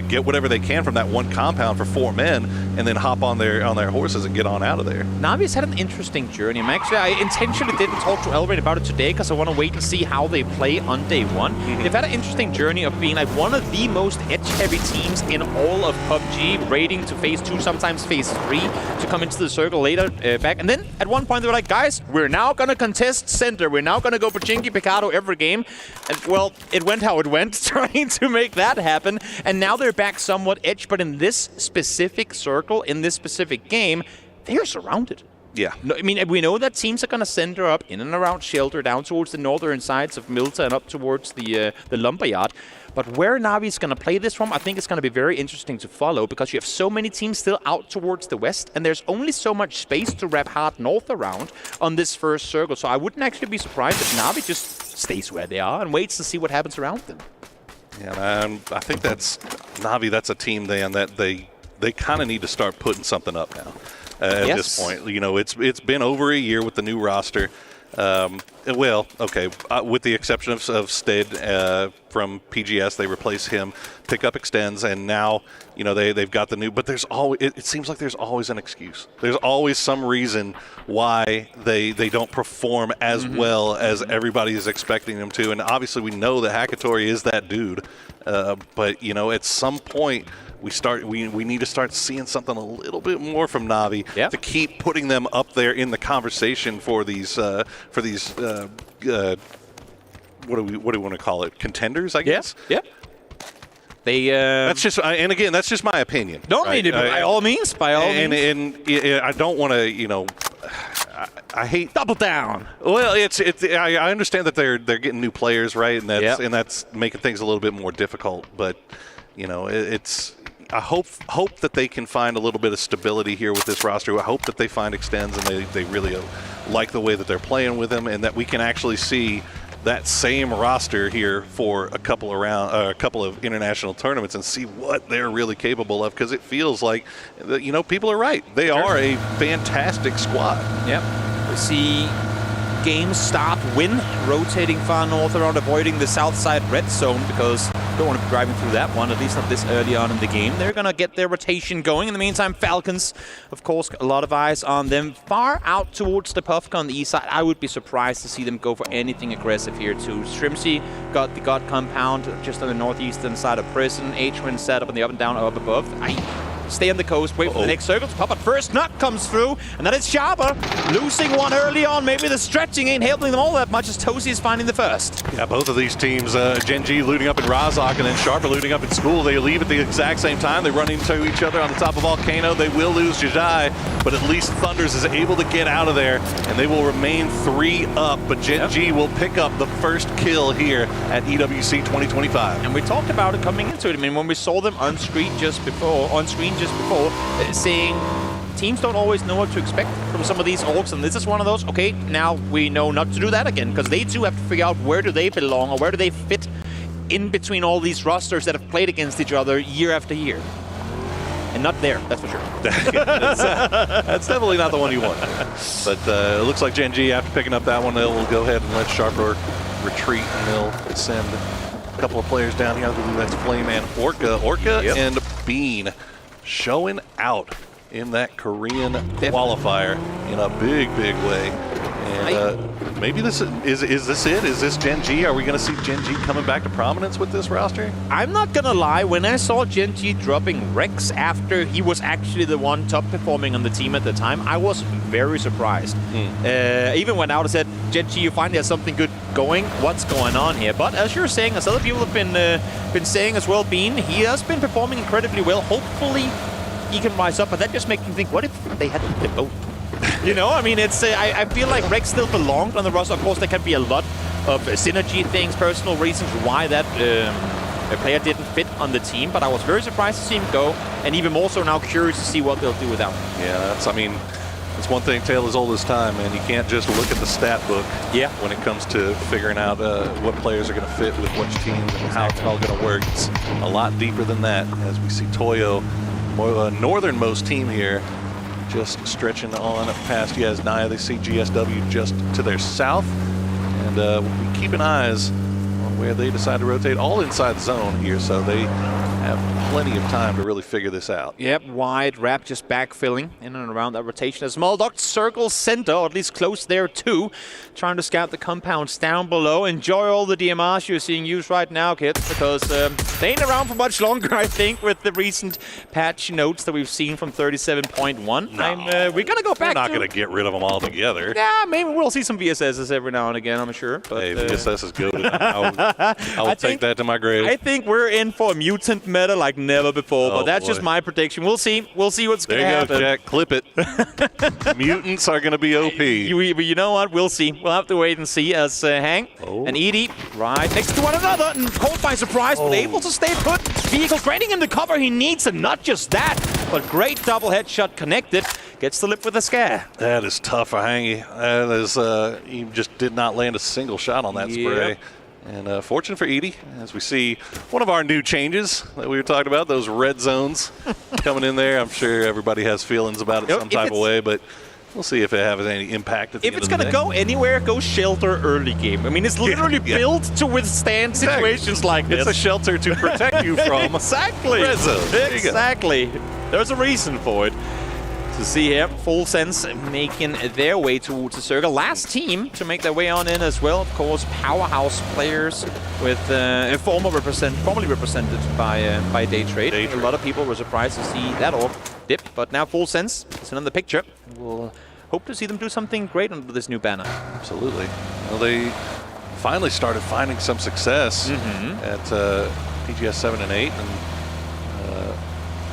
get whatever they can from that one compound for 4 men, and then hop on their horses and get on out of there. Navi's had an interesting journey. I intentionally didn't talk to Elrain about it today because I want to wait and see how they play on day one. They've had an interesting journey of being like one of the most edge-heavy teams in all of PUBG, raiding to phase 2, sometimes phase 3, to come into the circle later back. And then at one point they were like, guys, we're now going to contest center. We're now going to go Pachinki Picado every game. And well, it went how it went, trying to make that happen. And now they're back somewhat edge, but in this specific circle, in this specific game, they are surrounded. Yeah. No, I mean, we know that teams are going to center up in and around Shelter, down towards the northern sides of Milta and up towards the Lumberyard. But where Navi's going to play this from, I think it's going to be very interesting to follow, because you have so many teams still out towards the west, and there's only so much space to wrap hard north around on this first circle. So I wouldn't actually be surprised if Navi just stays where they are and waits to see what happens around them. Yeah, I think that's Na'Vi. That's a team then that they kind of need to start putting something up now. At this point, you know, it's been over a year with the new roster. Well, okay, with the exception of Stead from PGS, they replace him, pick up Extends, and now, you know, they've got the new. But there's always, it seems like there's always an excuse. There's always some reason why they don't perform as well as everybody is expecting them to. And obviously, we know that Hakatori is that dude. But you know, at some point, we need to start seeing something a little bit more from Na'Vi to keep putting them up there in the conversation for these what do we want to call it, contenders, I guess. Yeah. They that's just and again, that's just my opinion. Don't need it, by all means. And I don't want to, you know, I hate double down. Well, I understand that they're getting new players, right, and that's making things a little bit more difficult. But you know, I hope that they can find a little bit of stability here with this roster. I hope that they find Extends and they really like the way that they're playing with them, and that we can actually see that same roster here for a couple of international tournaments and see what they're really capable of, because it feels like, you know, people are right. They are a fantastic squad. Yep. We see games start, win, rotating far north around, avoiding the south side red zone, because you don't want to be driving through that one, at least not this early on in the game. They're going to get their rotation going. In the meantime, Falcons, of course, a lot of eyes on them. Far out towards the Puffka on the east side, I would be surprised to see them go for anything aggressive here too. Shrimsy got the God compound just on the northeastern side of prison. H-Win set up on the up and down up above. Stay on the coast, wait for the next circle to pop up. First knock comes through, and then it's Sharper losing one early on. Maybe the stretching ain't helping them all that much as Tosi is finding the first. Yeah, both of these teams, Gen.G looting up in Razak and then Sharper looting up in School. They leave at the exact same time. They run into each other on the top of Volcano. They will lose Jajai, but at least Thunders is able to get out of there, and they will remain 3 up. But Gen.G will pick up the first kill here at EWC 2025. And we talked about it coming into it. I mean, when we saw them on screen just before, saying teams don't always know what to expect from some of these orgs, and this is one of those. Okay, now we know not to do that again, because they too have to figure out where do they belong or where do they fit in between all these rosters that have played against each other year after year. And not there, that's for sure. That's definitely not the one you want. But it looks like Gen.G, after picking up that one, they'll go ahead and let Sharper retreat, and they'll send a couple of players down here. I believe that's Flame and Orca. And Bean showing out in that Korean qualifier in a big way. And maybe this is this it? Is this Gen.G? Are we going to see Gen.G coming back to prominence with this roster? I'm not going to lie. When I saw Gen.G dropping Rex after he was actually the one top performing on the team at the time, I was very surprised. Even went out and said, Gen.G, you finally have something good going. What's going on here? But as you're saying, as other people have been saying as well, Bean, he has been performing incredibly well. Hopefully he can rise up, but that just makes me think, what if they had to vote? You know, I mean, it's I feel like Rex still belonged on the roster. Of course, there can be a lot of synergy things, personal reasons why that A player didn't fit on the team, but I was very surprised to see him go, and even more so now curious to see what they'll do without him. Yeah, it's one thing tale as old as time, man. You can't just look at the stat book when it comes to figuring out what players are going to fit with which teams and how it's all going to work. It's a lot deeper than that, as we see Toyo, northernmost team here, just stretching on past you guys. Naya, they see GSW just to their south, and we'll be keeping eyes on where they decide to rotate, all inside the zone here, so they have plenty of time to really figure this out. Yep, wide wrap just backfilling in and around that rotation. A small dot circle center, or at least close there too. Trying to scout the compounds down below. Enjoy all the DMRs you're seeing used right now, kids, because they ain't around for much longer, I think, with the recent patch notes that we've seen from 37.1. No, we're going to go back We're not going to get rid of them altogether. Yeah, maybe we'll see some VSSs every now and again, I'm sure. But, hey, VSS is good. I'll take that to my grave. I think we're in for a mutant meta like never before, but that's just my prediction. We'll see. We'll see what's going to happen. There you go, Jack. Clip it. Mutants are going to be OP. You know what? We'll see. We'll have to wait and see as Hank and Edie right next to one another and caught by surprise, but able to stay put. Vehicle granting him the cover he needs, and not just that, but great double headshot connected. Gets the lip with a scare. That is tough for Hangy. That is, he just did not land a single shot on that spray. And fortunate for Edie, as we see one of our new changes that we were talking about, those red zones coming in there. I'm sure everybody has feelings about it some type of way, but we'll see if it has any impact at the If it's going to go anywhere, go shelter early game. I mean, it's literally built to withstand situations like this. It's a shelter to protect you from exactly. red zones. Exactly. There's a reason for it. To see here, Full Sense making their way towards the circle. Last team to make their way on in as well, of course, powerhouse players with formerly represented by Day Trade. A lot of people were surprised to see that off dip, but now Full Sense is in the picture. We'll hope to see them do something great under this new banner. Absolutely. Well, they finally started finding some success at PGS 7 and 8, and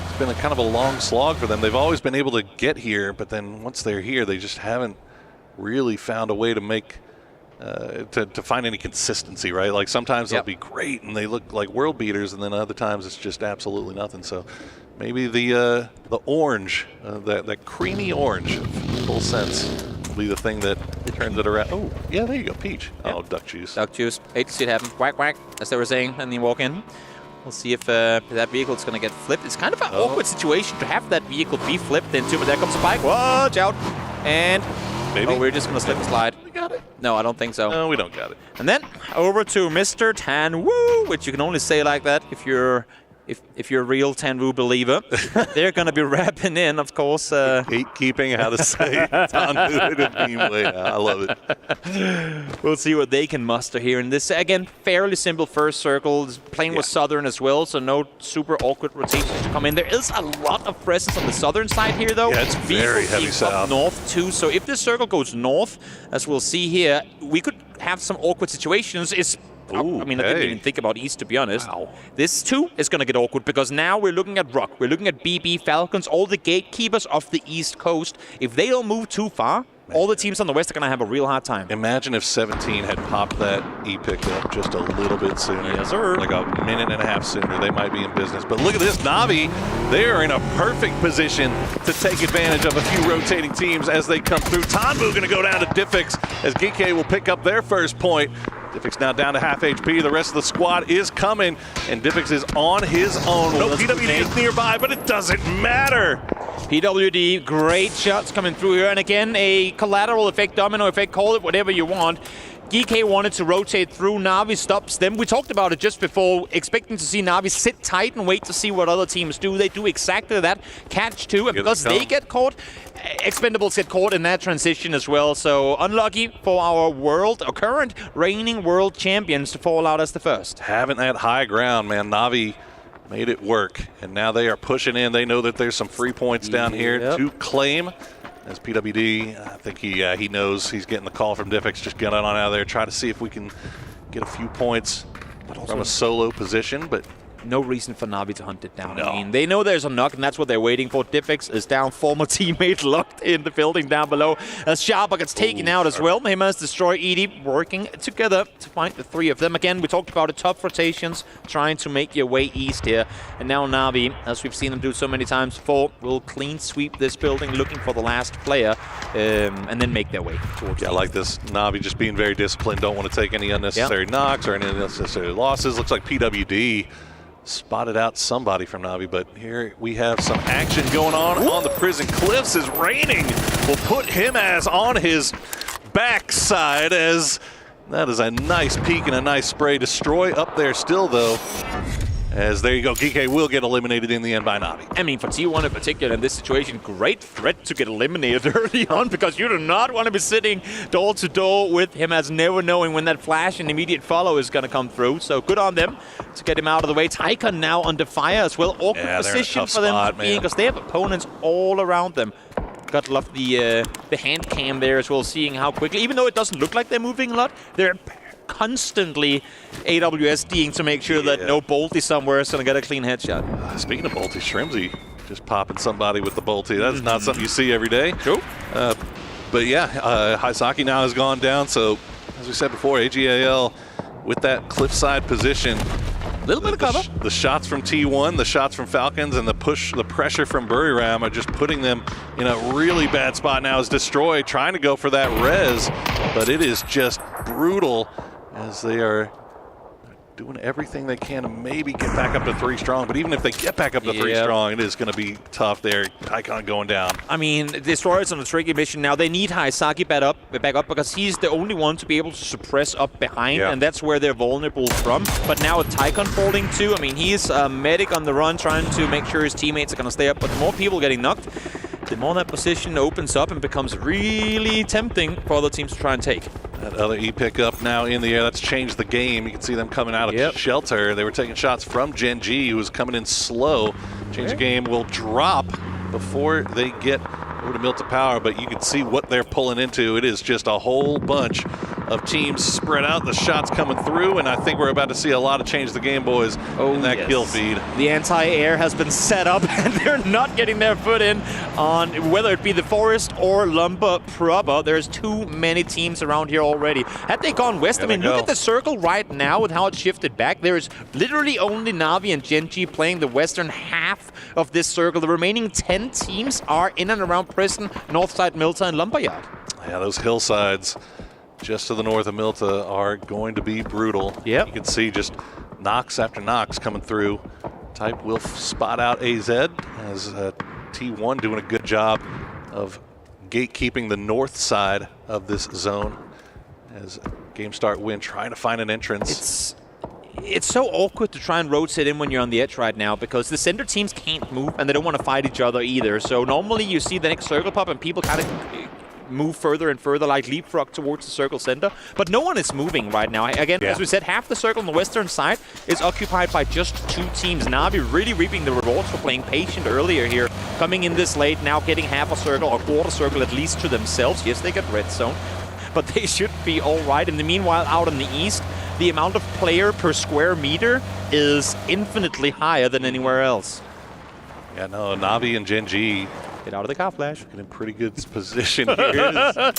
it's been a kind of a long slog for them. They've always been able to get here, but then once they're here, they just haven't really found a way to make to find any consistency, right? Like sometimes they'll be great and they look like world beaters, and then other times it's just absolutely nothing. So maybe the orange, that creamy orange of Full Sense will be the thing that turns it around. Oh, yeah, there you go, Peach. Yep. Oh, duck juice. Duck juice. Hate to see it happen. Quack, quack, as they were saying, and then walk in. We'll see if that vehicle is going to get flipped. It's kind of an awkward situation to have that vehicle be flipped into, but there comes Spike. Watch out. And we're just going to slip and slide. We got it. No, I don't think so. No, we don't got it. And then over to Mr. Tan Wu, which you can only say like that if you're a real Tan Wu believer. They're going to be wrapping in, of course. Gatekeeping, how to say Tan Wu in a team way. I love it. We'll see what they can muster here in this, again, fairly simple first circle. Playing with Southern as well, so no super awkward rotations to come in. There is a lot of presence on the Southern side here, though. Yeah, it's very heavy south. Up north, too. So if this circle goes north, as we'll see here, we could have some awkward situations. I didn't even think about East, to be honest. Wow. This, too, is going to get awkward because now we're looking at Rock. We're looking at BB, Falcons, all the gatekeepers of the East Coast. If they don't move too far, all the teams on the West are going to have a real hard time. Imagine if 17 had popped that E-pick up just a little bit sooner. Yes, sir. Like a minute and a half sooner, they might be in business. But look at this, Navi. They are in a perfect position to take advantage of a few rotating teams as they come through. Tanbu going to go down to Diffix as Geekay will pick up their first point. Diffix now down to half HP. The rest of the squad is coming, and Diffix is on his own. No PWD is nearby, but it doesn't matter. PWD, great shots coming through here. And again, a collateral effect, domino effect, call it whatever you want. GK wanted to rotate through. Na'Vi stops them. We talked about it just before, expecting to see Na'Vi sit tight and wait to see what other teams do. They do exactly that. Catch two, and because they get caught, Expendables get caught in that transition as well. So unlucky for our current reigning world champions to fall out as the first. Having that high ground, man. Na'Vi made it work, and now they are pushing in. They know that there's some free points down here to claim. As PWD, I think he knows he's getting the call from Diffix. Just get on out of there, try to see if we can get a few points from a solo position. But no reason for Na'Vi to hunt it down. I mean, they know there's a knock, and that's what they're waiting for. Diffix is down, former teammate locked in the building down below. As Sharpa gets taken out as well. Him as Destroy Edie working together to find the three of them. Again, we talked about the tough rotations, trying to make your way east here. And now Na'Vi, as we've seen them do so many times before, will clean sweep this building, looking for the last player, and then make their way towards I like this. Na'Vi just being very disciplined, don't want to take any unnecessary knocks or any unnecessary losses. Looks like PWD spotted out somebody from Na'Vi, but here we have some action going on the prison cliffs as Raining will put him as on his backside, as that is a nice peek and a nice spray. Destroy up there still, though. As there you go, GK will get eliminated in the end by Na'Vi. I mean, for T1 in particular, in this situation, great threat to get eliminated early on, because you do not want to be sitting door to door with him, as never knowing when that flash and immediate follow is going to come through. So good on them to get him out of the way. Tycon now under fire as well. Awkward position for them, because they have opponents all around them. Gotta love the hand cam there as well, seeing how quickly, even though it doesn't look like they're moving a lot, they're constantly AWSDing to make sure that no Bolty somewhere is going to get a clean headshot. Speaking of Bolty, Shrimsy just popping somebody with the Bolty. That's not something you see every day. True. But yeah, Haisaki now has gone down. So, as we said before, AGAL with that cliffside position. A little bit of cover. The shots from T1, the shots from Falcons, and the pressure from Buriram are just putting them in a really bad spot now as Destroy trying to go for that res, but it is just brutal as they are doing everything they can to maybe get back up to 3 strong. But even if they get back up to 3 strong, it is going to be tough there. Tycon going down. I mean, Destroyer's on a tricky mission now. They need Haisaki back up because he's the only one to be able to suppress up behind, and that's where they're vulnerable from. But now with Tycon falling too, I mean, he's a medic on the run trying to make sure his teammates are going to stay up. But the more people getting knocked, the more that position opens up and becomes really tempting for other teams to try and take. That other E pickup now in the air. That's changed the game. You can see them coming out of shelter. They were taking shots from Gen G, who was coming in slow. Change the game will drop before they get over to Milta Power, but you can see what they're pulling into. It is just a whole bunch of teams spread out. The shots coming through, and I think we're about to see a lot of change the game, boys, in that kill feed. The anti-air has been set up, and they're not getting their foot in on whether it be the Forest or Lumber proper. There's too many teams around here already. Had they gone west, I mean, look at the circle right now with how it shifted back. There's literally only Na'Vi and Gen G playing the western half of this circle. The remaining 10 teams are in and around Prison, Northside, Milta, and Lumberyard. Yeah, those hillsides just to the north of Milta are going to be brutal. Yep. You can see just knocks after knocks coming through. Type will spot out AZ as T1 doing a good job of gatekeeping the north side of this zone as Game Start Win trying to find an entrance. It's so awkward to try and rotate in when you're on the edge right now because the center teams can't move and they don't want to fight each other either. So normally you see the next circle pop and people kind of move further and further, like leapfrog towards the circle center. But no one is moving right now. Again, as we said, half the circle on the western side is occupied by just 2 teams. Na'Vi really reaping the rewards for playing patient earlier here. Coming in this late, now getting half a circle or quarter circle at least to themselves. Yes, they get red zone, but they should be all right. In the meanwhile, out in the east, the amount of player per square meter is infinitely higher than anywhere else. Yeah, no, Na'Vi and Gen G get out of the car flash. In pretty good position here.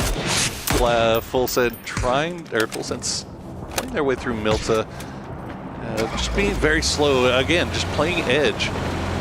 Full Send playing their way through Milta. Just being very slow. Again, just playing edge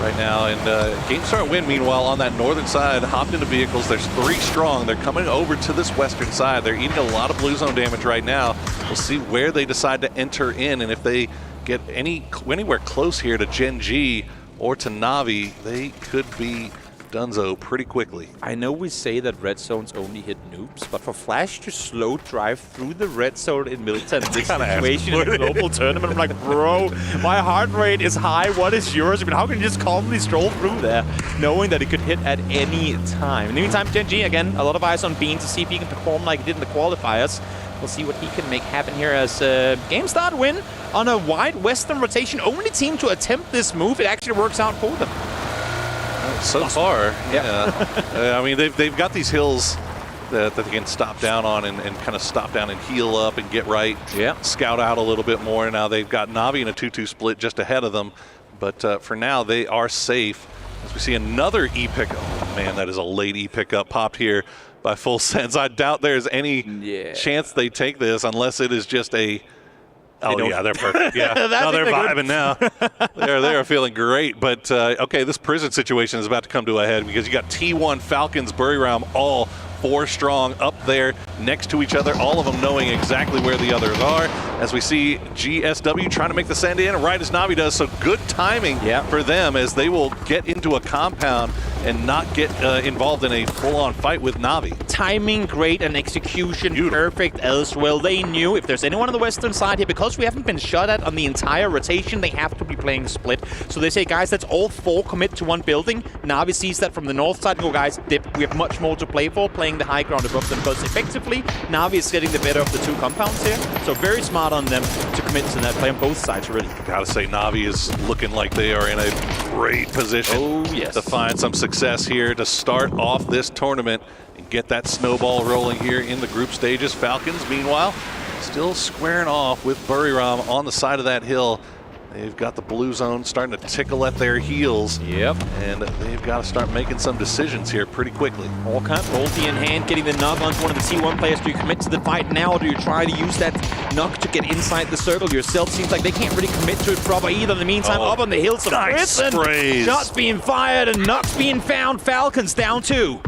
right now. And Game Start Win, meanwhile, on that northern side, hopped into vehicles. There's 3 strong. They're coming over to this western side. They're eating a lot of blue zone damage right now. We'll see where they decide to enter in. And if they get anywhere close here to Gen G or to Na'Vi, they could be Dunzo pretty quickly. I know we say that red zones only hit noobs, but for Flash to slow drive through the red zone in Milton, this situation in a global tournament, I'm like, bro, my heart rate is high. What is yours? I mean, how can you just calmly stroll through there, knowing that it could hit at any time? In the meantime, Gen G, again, a lot of eyes on Bean to see if he can perform like he did in the qualifiers. We'll see what he can make happen here as Game Start Win on a wide western rotation. Only team to attempt this move. It actually works out for them. So far, yeah. I mean, they've got these hills that they can stop down on and kind of stop down and heal up and get right. Yeah. Scout out a little bit more. Now they've got Na'Vi in a 2-2 split just ahead of them. But for now, they are safe. As we see another E-pick. Oh, man, that is a late E-pickup popped here by Full Sense. I doubt there's any chance they take this unless it is just a... Oh, yeah, they're perfect. Yeah, no, they're vibing now. They're feeling great. But, okay, this prison situation is about to come to a head because you got T1, Falcons, Buryram, all 4 strong up there next to each other, all of them knowing exactly where the others are. As we see GSW trying to make the send in right as Navi does, so good timing for them as they will get into a compound and not get involved in a full-on fight with Navi. Timing great and execution perfect as well. They knew if there's anyone on the western side here, because we haven't been shot at on the entire rotation, they have to be playing split. So they say, guys, let's all 4 commit to one building. Navi sees that from the north side and go, guys, dip. We have much more to play for, playing the high ground above them, because effectively Navi is getting the better of the 2 compounds here. So very smart on them to commit to that play on both sides, really. Gotta say, Navi is looking like they are in a great position to find some success here to start off this tournament and get that snowball rolling here in the group stages. Falcons, meanwhile, still squaring off with Buryram on the side of that hill. They've got the blue zone starting to tickle at their heels. And they've got to start making some decisions here pretty quickly. Orca, ulti in hand, getting the knock onto one of the T1 players. Do you commit to the fight now, or do you try to use that knock to get inside the circle yourself? Seems like they can't really commit to it proper either. In the meantime, up on the hills of prison, shots being fired and knocks being found. Falcons down 2.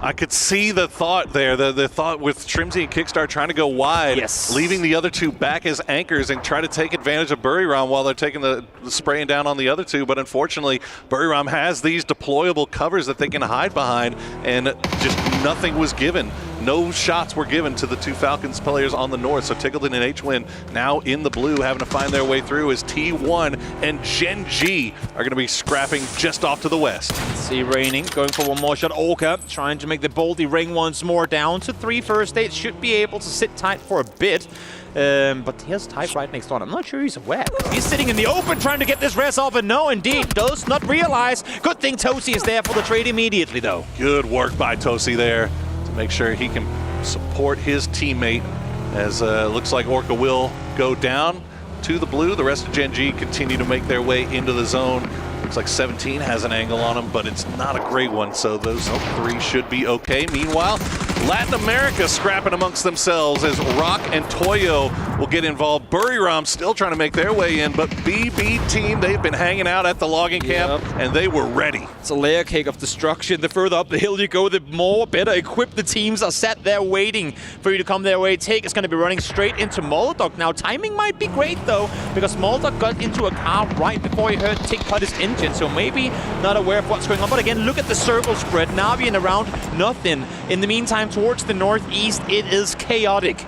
I could see the thought there, the thought with Trimsy and Kickstar trying to go wide, leaving the other 2 back as anchors and try to take advantage of Buryram while they're taking the spraying down on the other 2. But unfortunately, Buryram has these deployable covers that they can hide behind, and just nothing was given. No shots were given to the 2 Falcons players on the north. So Tickleton and H-Win now in the blue, having to find their way through as T1 and Gen G are going to be scrapping just off to the west. See Raining going for one more shot. Orca trying to make the boldy ring once more, down to 3 first aids. Should be able to sit tight for a bit. But here's Type right next door. I'm not sure he's aware. He's sitting in the open trying to get this res off, and no, indeed, does not realize. Good thing Tosi is there for the trade immediately, though. Good work by Tosi there to make sure he can support his teammate, as looks like Orca will go down to the blue. The rest of Gen G continue to make their way into the zone. Looks like 17 has an angle on him, but it's not a great one, so those 3 should be okay. Meanwhile, Latin America scrapping amongst themselves as Rock and Toyo will get involved. Buryram still trying to make their way in, but BB team, they've been hanging out at the logging camp, and they were ready. It's a layer cake of destruction. The further up the hill you go, the more better equipped the teams are sat there waiting for you to come their way. Take is going to be running straight into Molotov. Now, timing might be great, though, because Molotov got into a car right before he heard Tick cut his engine, so maybe not aware of what's going on. But again, look at the circle spread. Navi and around, nothing. In the meantime, towards the northeast, it is chaotic.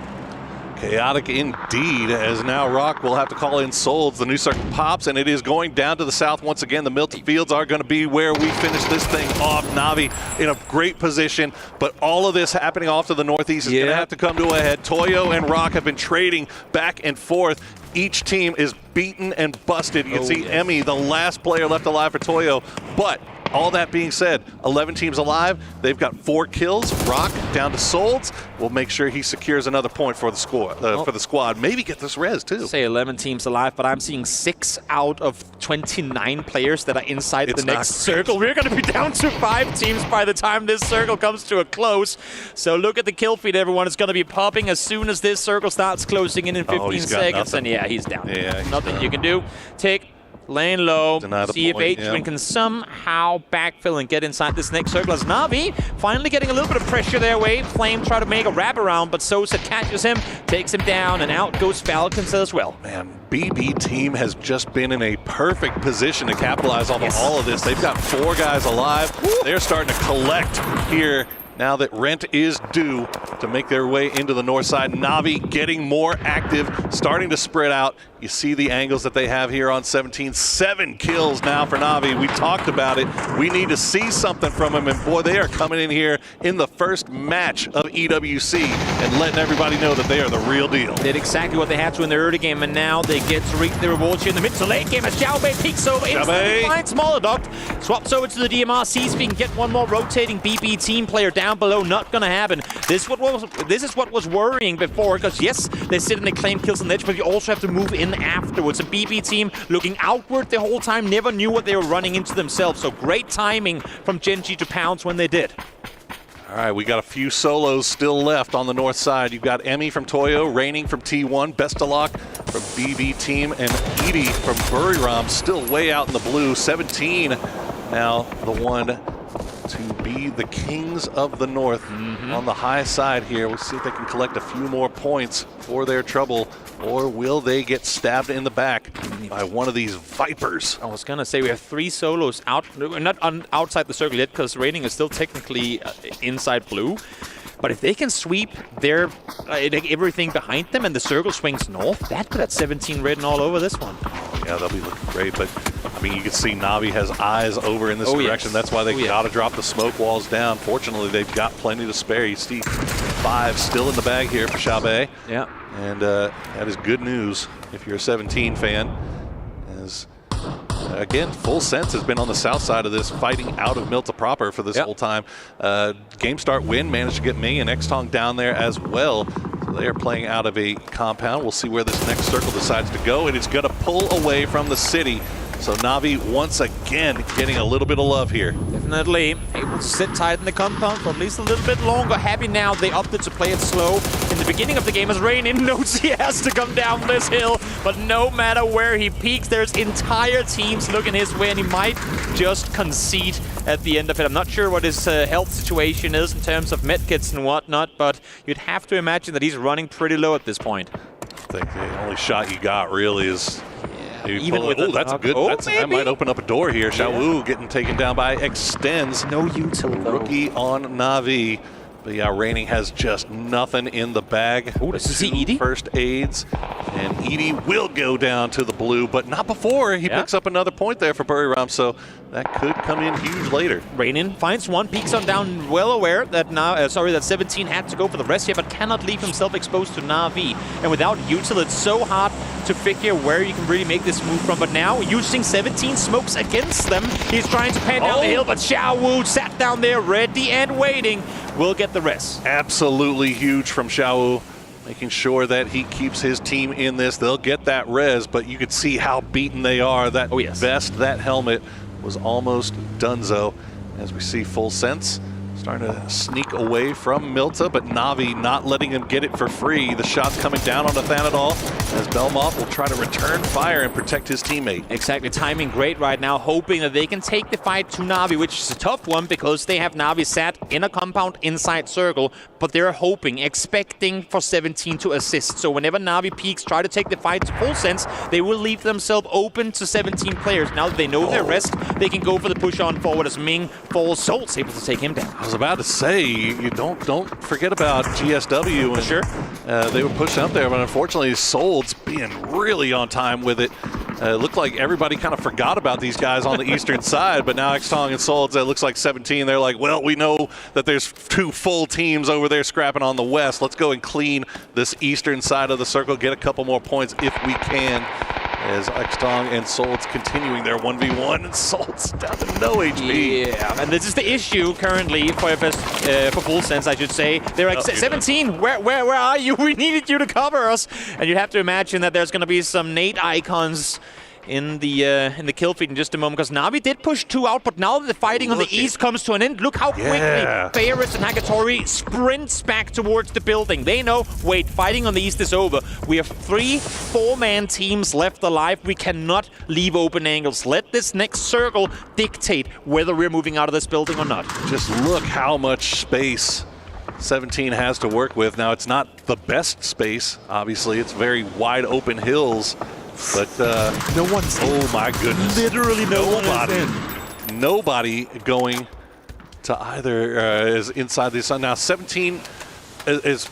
Chaotic indeed, as now Rock will have to call in Souls. The new circle pops, and it is going down to the south once again. The Milton Fields are going to be where we finish this thing off. Navi in a great position, but all of this happening off to the northeast is going to have to come to a head. Toyo and Rock have been trading back and forth. Each team is beaten and busted. You can see Emmy, the last player left alive for Toyo, but all that being said, 11 teams alive. They've got 4 kills. Rock down to Souls. We'll make sure he secures another point for the squad. Maybe get this res too. Say 11 teams alive, but I'm seeing 6 out of 29 players that are inside the next circle. We're going to be down to 5 teams by the time this circle comes to a close. So look at the kill feed, everyone. It's going to be popping as soon as this circle starts closing in 15 seconds. And yeah, he's down. Nothing you can do. Take lane low, see if H-Win can somehow backfill and get inside this next circle as Navi finally getting a little bit of pressure their way. Flame try to make a wraparound, but Sosa catches him, takes him down, and out goes Falcons as well. Man, BB team has just been in a perfect position to capitalize on all of this. They've got 4 guys alive. They're starting to collect here now that rent is due to make their way into the north side. Navi getting more active, starting to spread out. You see the angles that they have here on 17. 7 kills now for Navi. We talked about it. We need to see something from them, and boy, they are coming in here in the first match of EWC and letting everybody know that they are the real deal. Did exactly what they had to in the early game, and now they get to reap the rewards here in the mid to late game as Xiaobei peeks over, instantly finds Molotov, swaps over to the DMR, sees if he can get one more rotating BB team player down below. Not gonna happen. This is what was worrying before, because yes, they sit and they claim kills on the edge, but you also have to move in afterwards. A BB team looking outward the whole time, never knew what they were running into themselves. So great timing from Gen.G to pounce when they did. All right, we got a few solos still left on the north side. You've got Emmy from Toyo, Raining from T1, Best of Luck from BB Team, and Edie from Buriram still way out in the blue. 17 now the one to be the Kings of the North on the high side here. We'll see if they can collect a few more points for their trouble, or will they get stabbed in the back by one of these Vipers? I was going to say we have 3 solos out, not outside the circle yet because Raining is still technically inside blue. But if they can sweep their everything behind them and the circle swings north, that could have 17 written all over this one. Yeah, they'll be looking great, but I mean, you can see Navi has eyes over in this direction. That's why they got to drop the smoke walls down. Fortunately, they've got plenty to spare. You see 5 still in the bag here for Xiaobei. Yeah. And that is good news if you're a 17 fan. As again, Full Sense has been on the south side of this, fighting out of Milta proper for this whole time. Game Start Win managed to get Ming and Xtong down there as well. So they are playing out of a compound. We'll see where this next circle decides to go, and it's going to pull away from the city. So Navi once again getting a little bit of love here. Definitely able to sit tight in the compound for at least a little bit longer. Happy now they opted to play it slow. In the beginning of the game as Raining knows he has to come down this hill, but no matter where he peaks, there's entire teams looking his way, and he might just concede at the end of it. I'm not sure what his health situation is in terms of medkits and whatnot, but you'd have to imagine that he's running pretty low at this point. I think the only shot you got really is... Even with that's good. That might open up a door here. Xiaowu getting taken down by Extends. No utility. Rookie on Navi. But yeah, Raining has just nothing in the bag. Oh, does he see Edie? First aids. And Edie will go down to the blue, but not before. He picks up another point there for Buriram, so that could come in huge later. Raining finds one, peeks on down, well aware that that 17 had to go for the rest here, but cannot leave himself exposed to Navi. And without util, it's so hard to figure where you can really make this move from. But now, using 17 smokes against them, he's trying to pan down the hill, but Xiaowu sat down there ready and waiting. Will get the rest. Absolutely huge from Xiaowu, making sure that he keeps his team in this. They'll get that res, but you could see how beaten they are. That vest, that helmet was almost donezo. As we see Full Sense starting to sneak away from Milta, but Navi not letting him get it for free. The shot's coming down on Athanadol as Belmoth will try to return fire and protect his teammate. Exactly, timing great right now, hoping that they can take the fight to Navi, which is a tough one because they have Navi sat in a compound inside circle, but they're hoping, expecting for 17 to assist. So whenever Navi peaks, try to take the fight to Full Sense, they will leave themselves open to 17 players. Now that they know their rest, they can go for the push on forward as Ming falls. Sol's able to take him down. I was about to say, you don't forget about GSW. And sure, they were pushed out there, but unfortunately, Sol's being really on time with it. It looked like everybody kind of forgot about these guys on the eastern side, but now Xtong and Sol's, it looks like 17. They're like, well, we know that there's 2 full teams over there scrapping on the west. Let's go and clean this eastern side of the circle, get a couple more points if we can. As Xtong and Sol's continuing their 1v1, and Sol's down to no HP. Yeah, and this is the issue currently for Full Sense, I should say. They're like, 17, where are you? We needed you to cover us. And you have to imagine that there's going to be some nade icons in the kill feed in just a moment, because Navi did push 2 out, but now that the fighting on the east comes to an end, look how quickly Ferris and Hagatori sprints back towards the building. They know, wait, fighting on the east is over. We have 3 4-man teams left alive. We cannot leave open angles. Let this next circle dictate whether we're moving out of this building or not. Just look how much space 17 has to work with. Now, it's not the best space, obviously. It's very wide open hills. But no one's in. Oh my goodness! Literally no one is in. Nobody going to either is inside the sun. Now 17 is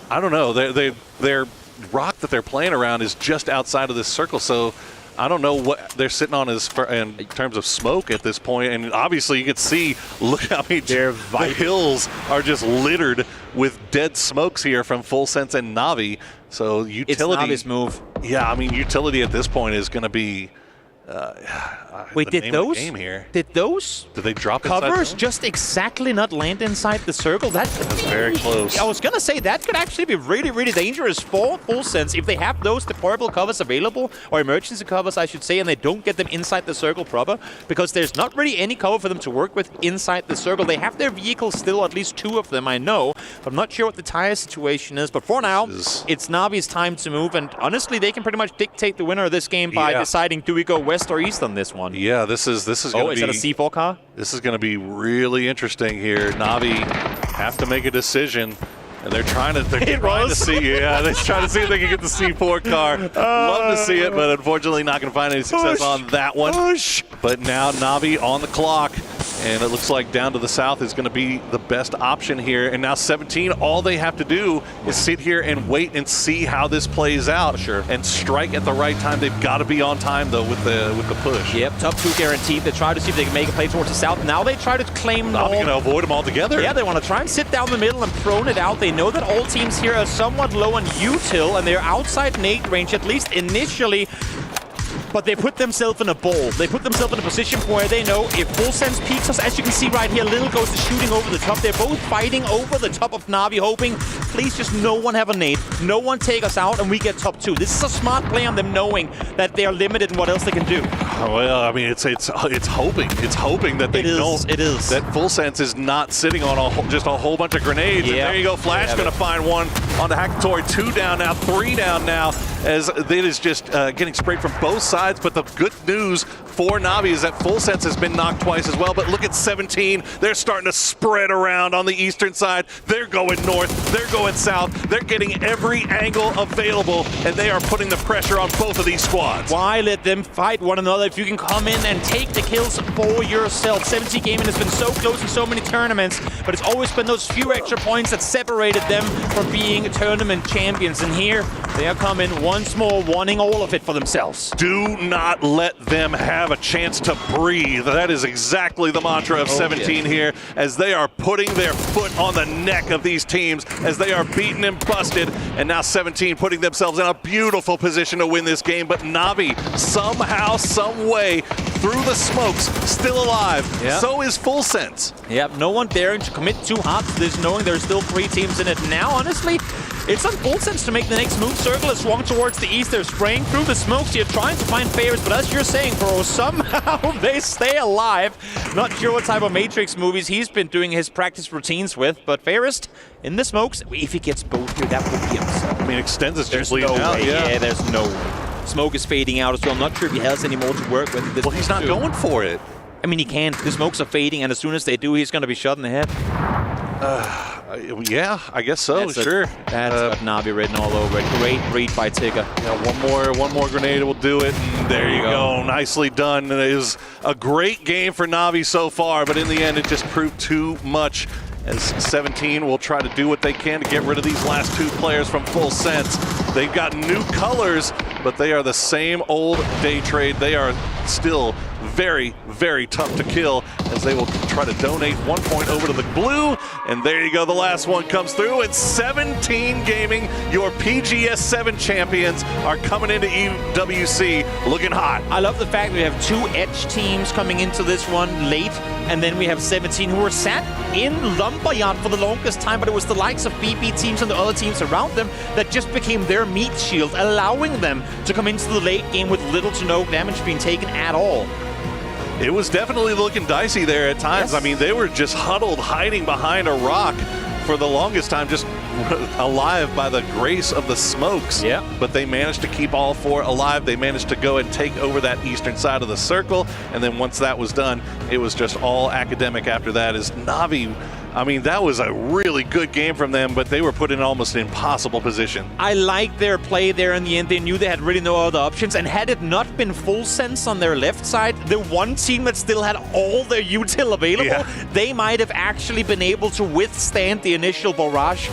I don't know. Their rock that they're playing around is just outside of this circle, so I don't know what they're sitting on in terms of smoke at this point. And obviously you can see, look, I mean, the hills are just littered with dead smokes here from Full Sense and Navi. So utility. It's Navi's move. Yeah, I mean, utility at this point is going to be Wait, did those Did they drop covers just exactly not land inside the circle? That's very close. I was gonna say that could actually be really, really dangerous for Full Sense if they have those deployable covers available, or emergency covers, I should say, and they don't get them inside the circle proper, because there's not really any cover for them to work with inside the circle. They have their vehicles still, at least 2 of them, I know. I'm not sure what the tire situation is, but for now, it's Navi's time to move, and honestly, they can pretty much dictate the winner of this game by deciding, do we go west or east on this one? Yeah, this is going to be... is that a C4 car? This is going to be really interesting here. Navi have to make a decision. And they're trying to see, they're trying to see if they can get the C4 car. Love to see it, but unfortunately not going to find any success on that one. But now Navi on the clock, and it looks like down to the south is going to be the best option here. And now 17, all they have to do is sit here and wait and see how this plays out. And strike at the right time. They've got to be on time though with the push. Yep, top 2 guaranteed. They try to see if they can make a play towards the south. Now they try to claim. Navi going to avoid them altogether. Yeah, they want to try and sit down the middle and prone it out. They know that all teams here are somewhat low on util, and they're outside nade range, at least initially. But they put themselves in a bowl. They put themselves in a position where they know if Full Sense peeks us, as you can see right here, Little Ghost is shooting over the top. They're both fighting over the top of Navi, hoping, please just no one have a nade, no one take us out, and we get top 2. This is a smart play on them, knowing that they are limited in what else they can do. Well, I mean, it's hoping that they don't. It is. That Full Sense is not sitting on just a whole bunch of grenades. And there you go. Flash going to find one on the Hackatory. 2 down now, 3 down now, as it is just getting sprayed from both sides. But the good news for Navi is that Full Sense has been knocked twice as well. But look at 17. They're starting to spread around on the eastern side. They're going north. They're going south. They're getting every angle available, and they are putting the pressure on both of these squads. Why let them fight one another if you can come in and take the kills for yourself? 17 Gaming has been so close in so many tournaments, but it's always been those few extra points that separated them from being tournament champions. And here, they are coming once more, wanting all of it for themselves. Do not let them have a chance to breathe. That is exactly the mantra of 17 here, as they are putting their foot on the neck of these teams, as they are beaten and busted. And now 17 putting themselves in a beautiful position to win this game. But Navi, somehow, some way, through the smokes, still alive. So is Full Sense. Yep, no one daring to commit too hard to this, knowing there's still 3 teams in it. Now, honestly, it's on Full Sense to make the next move. Circle is swung towards the east. They're spraying through the smokes here, trying to find favors. But as you're saying, bro, somehow they stay alive. Not sure what type of Matrix movies he's been doing his practice routines with, but Fairest in the smokes, if he gets both here, that would be upset. I mean, Extends is There's just leading no out. way. Yeah, there's no way. Smoke is fading out as well. I'm not sure if he has any more to work with. Well, he's not going for it. I mean, he can. The smokes are fading, and as soon as they do, he's going to be shot in the head. Yeah, I guess so. That's sure. That's got Navi written all over it. Great read by Tigger. Yeah, one more grenade will do it. And there you go. Nicely done. It is a great game for Navi so far, but in the end, it just proved too much. As 17 will try to do what they can to get rid of these last 2 players from Full Sense. They've got new colors, but they are the same old day trade. They are still very, very tough to kill, as they will try to donate 1 point over to the blue. And there you go, the last one comes through. And 17 Gaming, your PGS 7 champions, are coming into EWC looking hot. I love the fact we have 2 Edge teams coming into this one late, and then we have 17 who were sat in Lumberyard for the longest time, but it was the likes of BB teams and the other teams around them that just became their meat shield, allowing them to come into the late game with little to no damage being taken at all. It was definitely looking dicey there at times. I mean, they were just huddled, hiding behind a rock for the longest time, just alive by the grace of the smokes. Yeah. But they managed to keep all 4 alive. They managed to go and take over that eastern side of the circle. And then once that was done, it was just all academic after that. As Navi, I mean, that was a really good game from them, but they were put in almost an impossible position. I liked their play there in the end. They knew they had really no other options, and had it not been Full Sense on their left side, the one team that still had all their util available, they might have actually been able to withstand the initial barrage.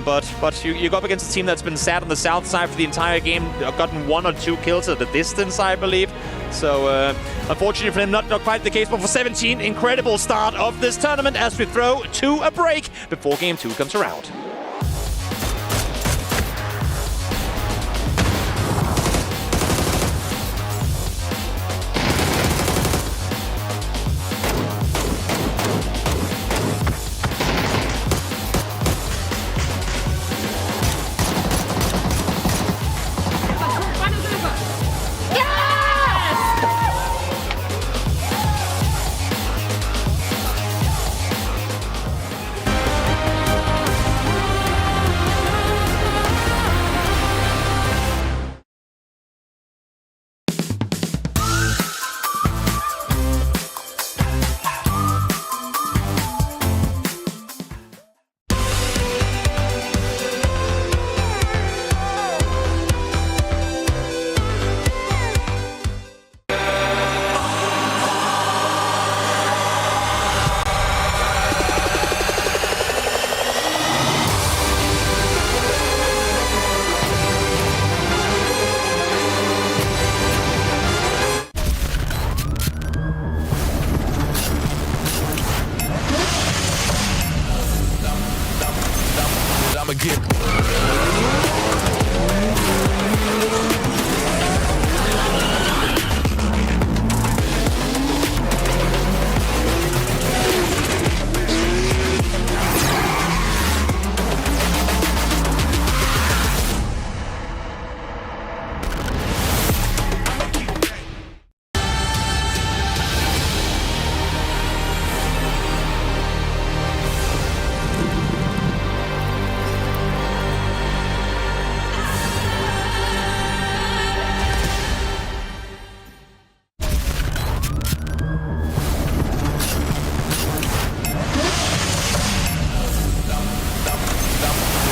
But you go up against a team that's been sat on the south side for the entire game, gotten 1 or 2 kills at the distance, I believe. So, unfortunately for them, not quite the case, but for 17, incredible start of this tournament as we throw to a break before Game 2 comes around. I'ma get.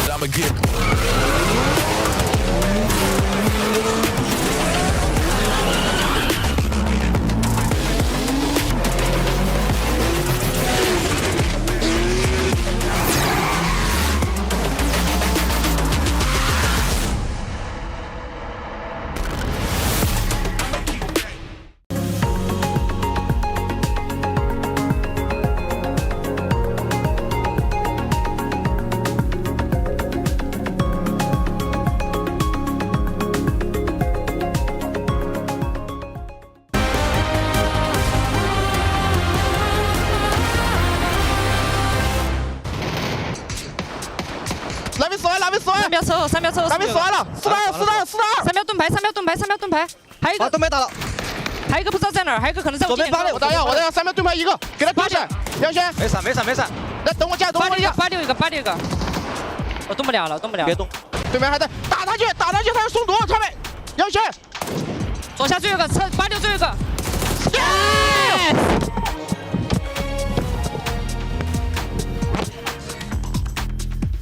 I'ma get.3秒车后，3秒车后，3秒死完了，4-2，4-2，4-2，3秒盾牌，3秒盾牌，3秒盾牌，还有一个盾牌打了，还有一个不知道在哪儿，还有一个可能在我左边8-6，我打药，3秒盾牌一个，给他丢下，杨轩，没闪，来等我架，等我架，8-6一个，我动不了了，别动，对面还在打他去，他要送毒，上面，杨轩，左下最后一个，8-6最后一个。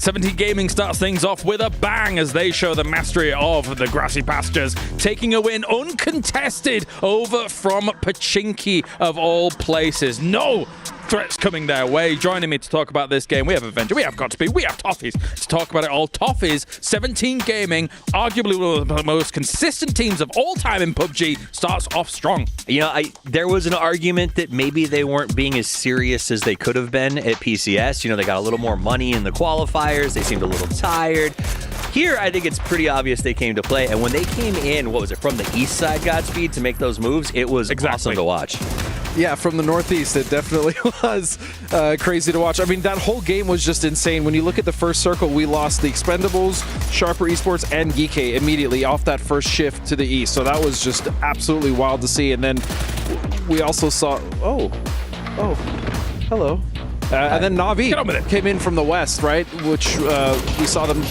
17 Gaming starts things off with a bang as they show the mastery of the grassy pastures, taking a win uncontested over from Pachinki of all places. No threats coming their way. Joining me to talk about this game, we have Avenger, we have Godspeed, we have Toffees to talk about it all. Toffees, 17 Gaming, arguably one of the most consistent teams of all time in PUBG, starts off strong. You know, there was an argument that maybe they weren't being as serious as they could have been at PCS. You know, they got a little more money in the qualifiers. They seemed a little tired. Here, I think it's pretty obvious they came to play. And when they came in, what was it, from the east side, Godspeed, to make those moves, it was awesome to watch. Yeah, from the Northeast, it definitely was crazy to watch. I mean, that whole game was just insane. When you look at the first circle, we lost the Expendables, Sharper Esports, and Geekay immediately off that first shift to the east. So that was just absolutely wild to see. And then we also saw... Oh, hello. And then Na'Vi came in from the west, right? Which we saw them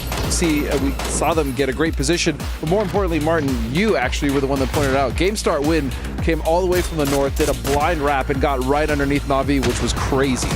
get a great position. But more importantly, Martin, you actually were the one that pointed it out. GameStart Win came all the way from the north, did a blind wrap, and got right underneath Na'Vi, which was crazy.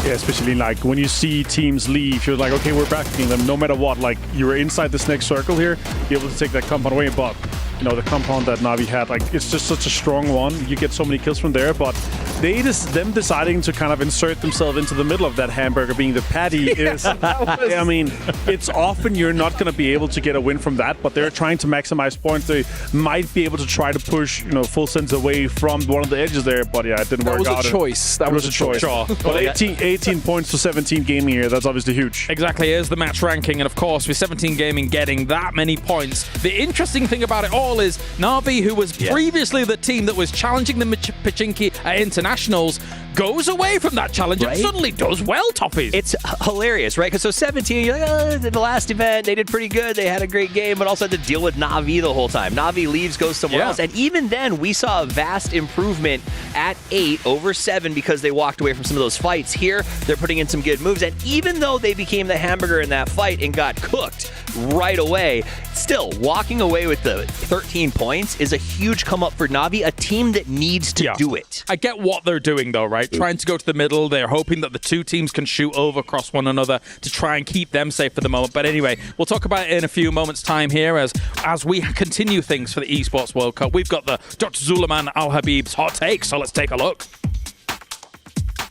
Yeah, especially like when you see teams leave, you're like, okay, we're backing them no matter what. Like, you were inside this next circle here, be able to take that compound away, but you know, the compound that Na'Vi had, like, it's just such a strong one. You get so many kills from there, but them deciding to kind of insert themselves into the middle of that hamburger being the patty is, I mean, it's often you're not going to be able to get a win from that, but they're trying to maximize points. They might be able to try to push, you know, full sense away from one of the edges there, but yeah, it didn't work out. That was a choice. That was a choice. Sure. But 18 points to 17 Gaming here, that's obviously huge. Exactly, here's the match ranking, and of course, with 17 Gaming getting that many points, the interesting thing about it all is Na'Vi, who was previously the team that was challenging the Pachinki at internationals, goes away from that challenge and suddenly does well, Toffees. It's hilarious, right? Because so 17, you're like, oh, the last event, they did pretty good. They had a great game, but also had to deal with Na'Vi the whole time. Na'Vi leaves, goes somewhere else. And even then, we saw a vast improvement at 8 over 7 because they walked away from some of those fights. Here, they're putting in some good moves. And even though they became the hamburger in that fight and got cooked right away, still, walking away with the 13 points is a huge come up for Na'Vi, a team that needs to do it. I get what they're doing, though, right? Trying to go to the middle. They're hoping that the two teams can shoot over across one another to try and keep them safe for the moment. But anyway, we'll talk about it in a few moments' time here as we continue things for the Esports World Cup. We've got the Dr. Zulaiman Al Habib's hot take, so let's take a look.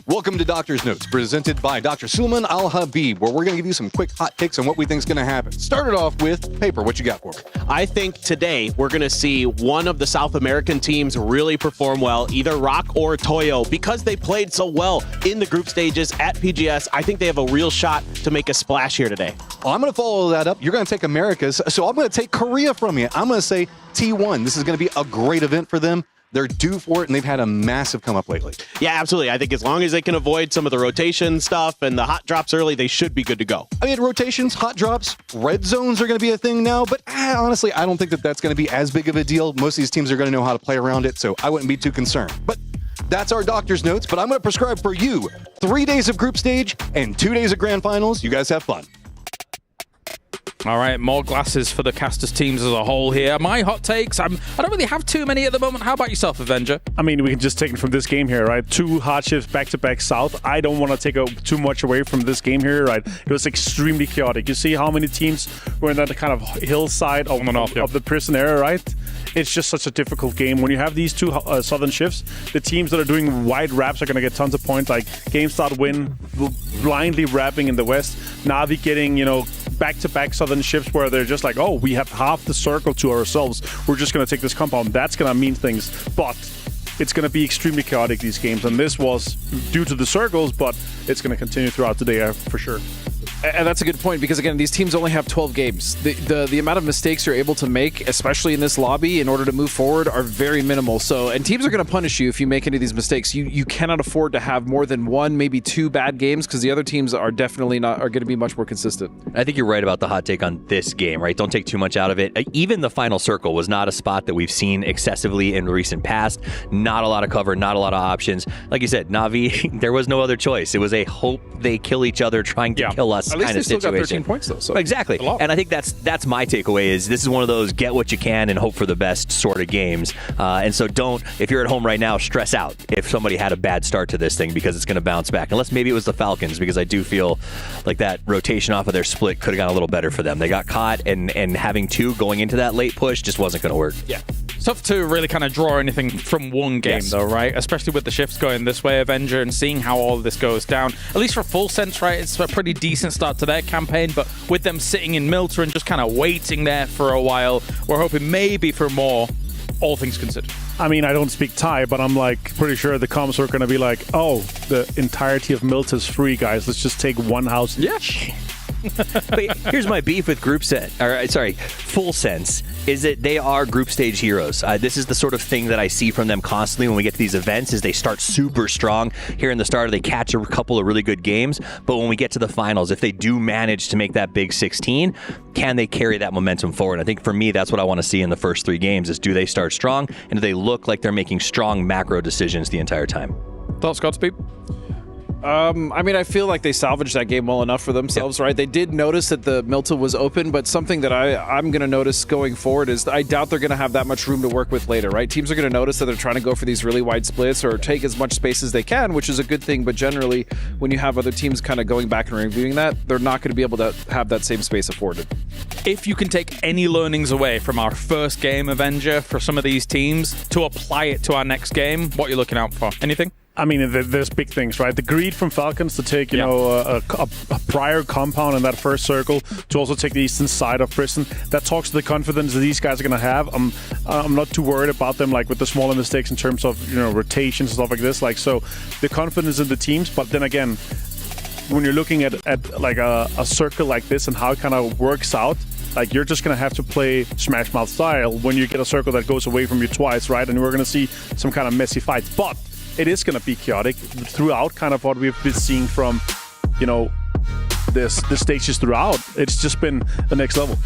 Welcome to Doctor's Notes, presented by Dr. Sulman Al-Habib, where we're going to give you some quick hot takes on what we think is going to happen. Started off with Paper. What you got for me? I think today we're going to see one of the South American teams really perform well, either Rock or Toyo, because they played so well in the group stages at PGS. I think they have a real shot to make a splash here today. Well, I'm going to follow that up. You're going to take Americas, so I'm going to take Korea from you. I'm going to say T1. This is going to be a great event for them. They're due for it, and they've had a massive come up lately. Yeah, absolutely. I think as long as they can avoid some of the rotation stuff and the hot drops early, they should be good to go. I mean, rotations, hot drops, red zones are going to be a thing now, but honestly, I don't think that that's going to be as big of a deal. Most of these teams are going to know how to play around it, so I wouldn't be too concerned. But that's our Doctor's Notes, but I'm going to prescribe for you 3 days of group stage and 2 days of grand finals. You guys have fun. All right, more glasses for the casters teams as a whole here. My hot takes, I don't really have too many at the moment. How about yourself, Avenger? I mean, we can just take it from this game here, right? 2 hardships back-to-back south. I don't want to take too much away from this game here, right? It was extremely chaotic. You see how many teams were in that kind of hillside of the prison area, right? It's just such a difficult game. When you have these 2 southern shifts, the teams that are doing wide wraps are going to get tons of points, like GameStart win, blindly wrapping in the west. Navi getting, back-to-back southern shifts where they're just like, oh, we have half the circle to ourselves. We're just going to take this compound. That's going to mean things. But it's going to be extremely chaotic, these games. And this was due to the circles, but it's going to continue throughout the day for sure. And that's a good point, because again, these teams only have 12 games. The amount of mistakes you're able to make, especially in this lobby, in order to move forward, are very minimal. And teams are going to punish you if you make any of these mistakes. You cannot afford to have more than 1, maybe 2 bad games, because the other teams are definitely going to be much more consistent. I think you're right about the hot take on this game, right? Don't take too much out of it. Even the final circle was not a spot that we've seen excessively in recent past. Not a lot of cover, not a lot of options. Like you said, Na'Vi, there was no other choice. It was a hope they kill each other trying to kill us. At least kind they of still situation. got 13 points though. So exactly. And I think that's my takeaway is this is one of those get what you can and hope for the best sort of games. And so don't, if you're at home right now, stress out if somebody had a bad start to this thing, because it's going to bounce back. Unless maybe it was the Falcons, because I do feel like that rotation off of their split could have gone a little better for them. They got caught, and having 2 going into that late push just wasn't going to work. Yeah. It's tough to really kind of draw anything from one game, though, right? Especially with the shifts going this way, Avenger, and seeing how all of this goes down. At least for Full Sense, right? It's a pretty decent start to their campaign, but with them sitting in Milter and just kind of waiting there for a while, we're hoping maybe for more, all things considered. I mean, I don't speak Thai, but I'm pretty sure the comms are going to be like, oh, the entirety of Milter is free, guys. Let's just take one house. Yeah. But here's my beef with Full Sense, is that they are group stage heroes. This is the sort of thing that I see from them constantly when we get to these events, is they start super strong here in the start, they catch a couple of really good games, but when we get to the finals, if they do manage to make that big 16, can they carry that momentum forward? I think for me, that's what I want to see in the first 3 games, is do they start strong, and do they look like they're making strong macro decisions the entire time? Thoughts, Godspeed? I mean, I feel like they salvaged that game well enough for themselves, right? They did notice that the Milta was open, but something that I'm going to notice going forward is I doubt they're going to have that much room to work with later, right? Teams are going to notice that they're trying to go for these really wide splits or take as much space as they can, which is a good thing, but generally, when you have other teams kind of going back and reviewing that, they're not going to be able to have that same space afforded. If you can take any learnings away from our first game, Avenger, for some of these teams to apply it to our next game, what are you looking out for? Anything? I mean, there's big things, right? The greed from Falcons to take, a prior compound in that first circle, to also take the eastern side of prison. That talks to the confidence that these guys are going to have. I'm not too worried about them, with the smaller mistakes in terms of, rotations and stuff like this. So the confidence in the teams, but then again, when you're looking at a circle like this and how it kind of works out, you're just going to have to play Smash Mouth style when you get a circle that goes away from you twice, right? And we're going to see some kind of messy fights. But it is going to be chaotic throughout, kind of what we've been seeing from, the stages throughout. It's just been the next level.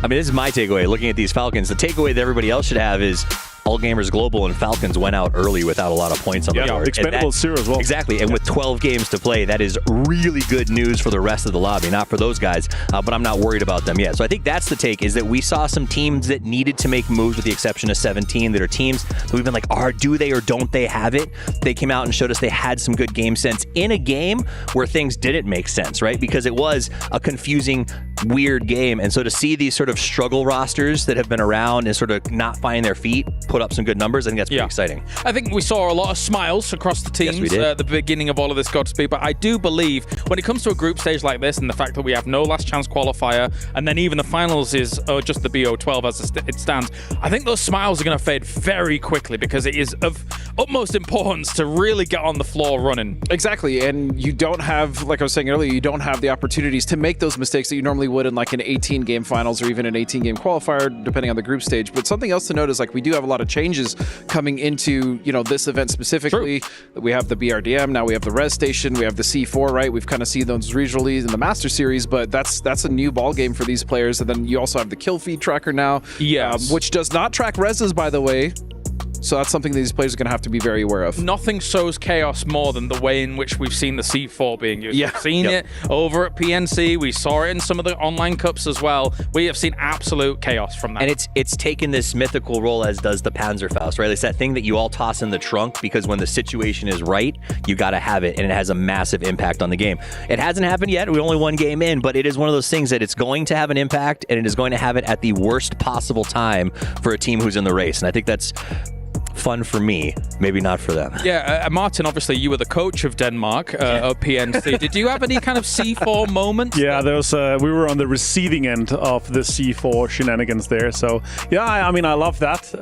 I mean, this is my takeaway. Looking at these Falcons, the takeaway that everybody else should have is All Gamers Global and Falcons went out early without a lot of points on the board. Expendables 0 as well. Exactly, and with 12 games to play, that is really good news for the rest of the lobby. Not for those guys, but I'm not worried about them yet. So I think that's the take, is that we saw some teams that needed to make moves, with the exception of 17, that are teams that we've been like, do they or don't they have it? They came out and showed us they had some good game sense in a game where things didn't make sense, right? Because it was a confusing weird game. And so to see these sort of struggle rosters that have been around and sort of not finding their feet put up some good numbers, I think that's pretty exciting. I think we saw a lot of smiles across the teams at the beginning of all of this, Godspeed. But I do believe when it comes to a group stage like this and the fact that we have no last chance qualifier and then even the finals is just the BO12 as it stands, I think those smiles are going to fade very quickly because it is of utmost importance to really get on the floor running. Exactly, and you don't have, like I was saying earlier, you don't have the opportunities to make those mistakes that you normally would in like an 18-game finals or even an 18-game qualifier, depending on the group stage. But something else to note is like we do have a lot of changes coming into this event specifically. True. We have the BRDM, now we have the Res Station, we have the C4, right? We've kind of seen those regionally in the Master Series, but that's a new ball game for these players. And then you also have the kill feed tracker now, which does not track reses, by the way. So that's something that these players are going to have to be very aware of. Nothing sows chaos more than the way in which we've seen the C4 being used. We've seen it over at PNC. We saw it in some of the online cups as well. We have seen absolute chaos from that. And it's taken this mythical role as does the Panzerfaust, right? It's that thing that you all toss in the trunk because when the situation is right, you got to have it, and it has a massive impact on the game. It hasn't happened yet. We're only one game in, but it is one of those things that it's going to have an impact, and it is going to have it at the worst possible time for a team who's in the race. And I think that's fun for me, maybe not for them. Yeah, Martin, obviously you were the coach of Denmark of PNC. Did you have any kind of C4 moments? Yeah, there was. We were on the receiving end of the C4 shenanigans there. So yeah, I mean, I love that.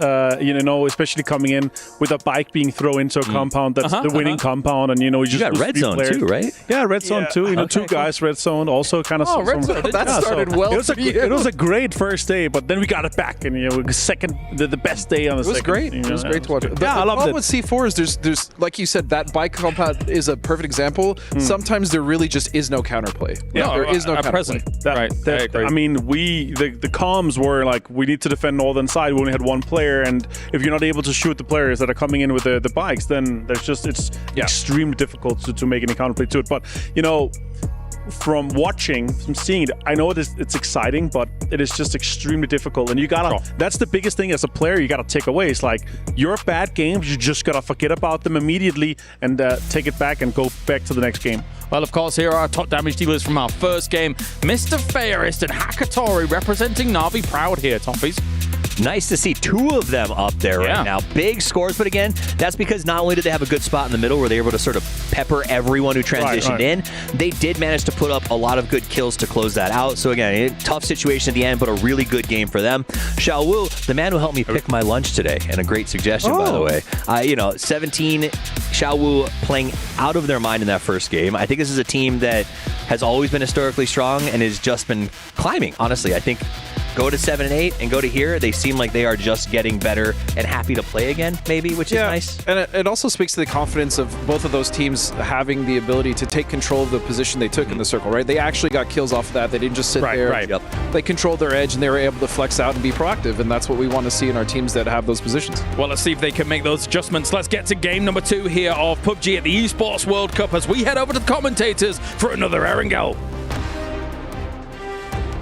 Especially coming in with a bike being thrown into a compound that's the winning compound, and you got red zone too, right? Yeah, red zone too. Two guys red zone also kind of. Oh, red zone. That started well. It was a great first day, but then we got it back, and the best day on the second. It was great. It was great to watch. I loved it. With C4 is there's like you said, that bike compound is a perfect example. Sometimes there really just is no counterplay. Yeah, there is no counterplay. Present. I mean, the comms were like, we need to defend northern side. We only had one player, and if you're not able to shoot the players that are coming in with the bikes, then it's extremely difficult to make any counterplay to it. But from seeing it, I know it's exciting, but it is just extremely difficult. And you gotta, that's the biggest thing as a player you gotta take away. It's like, your bad games, you just gotta forget about them immediately and take it back and go back to the next game. Well, of course, here are our top damage dealers from our first game. Mr. Fairest and Hakatori representing Na'Vi proud here, Toffees. Nice to see two of them up there right now. Big scores, but again, that's because not only did they have a good spot in the middle where they were able to sort of pepper everyone who transitioned in, they did manage to put up a lot of good kills to close that out. So again, tough situation at the end, but a really good game for them. Xiao Wu, the man who helped me pick my lunch today, and a great suggestion, by the way. 17, Xiao Wu playing out of their mind in that first game. I think this is a team that has always been historically strong and has just been climbing, honestly. I think go to 7 and 8 and go to here, they seem like they are just getting better and happy to play again, maybe, which is nice. And it also speaks to the confidence of both of those teams having the ability to take control of the position they took in the circle, right? They actually got kills off of that. They didn't just sit there. Right. They controlled their edge, and they were able to flex out and be proactive, and that's what we want to see in our teams that have those positions. Well, let's see if they can make those adjustments. Let's get to game number 2 here of PUBG at the Esports World Cup as we head over to the commentators for another Arangel.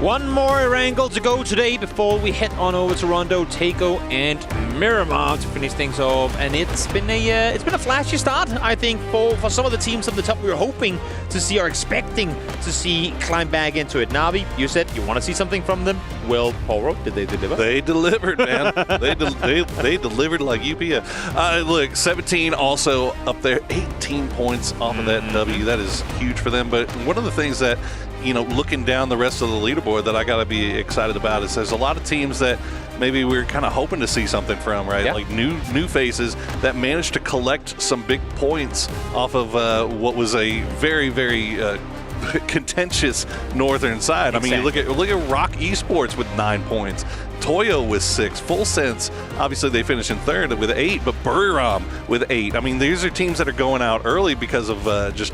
One more Arangel to go today before we head on over to Rondo, Takeo, and Miramar to finish things off. And it's been a flashy start, I think, for some of the teams up the top we were hoping to see or expecting to see climb back into it. Na'Vi, you said you want to see something from them. Well, Poro, did they deliver? They delivered, man. they delivered like UPA. Look, 17 also up there, 18 points off of that W. That is huge for them. But one of the things that, looking down the rest of the leaderboard that I got to be excited about is there's a lot of teams that maybe we're kind of hoping to see something from, right? Like new faces that managed to collect some big points off of what was a very, very contentious northern side. Exactly. I mean, you look at Rock Esports with 9 points. Toyo with 6. Full Sense, obviously they finished in third with 8, but Buriram with 8. I mean, these are teams that are going out early because of just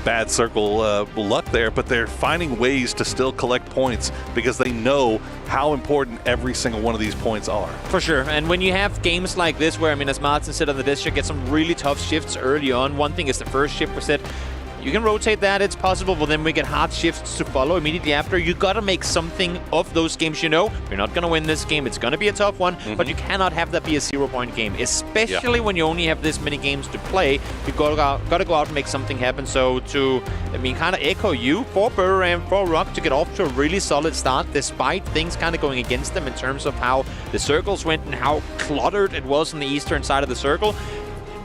bad circle luck there, but they're finding ways to still collect points because they know how important every single one of these points are. For sure, and when you have games like this where, as Martin said on the district, get some really tough shifts early on. One thing is the first shift was said, You can rotate that, it's possible, but then we get hard shifts to follow immediately after. You gotta make something of those games. You know, you're not gonna win this game. It's gonna be a tough one, but you cannot have that be a 0-point game, especially when you only have this many games to play. You gotta go out and make something happen. So to, kind of echo you, for Burr and for Rock to get off to a really solid start, despite things kind of going against them in terms of how the circles went and how cluttered it was on the eastern side of the circle.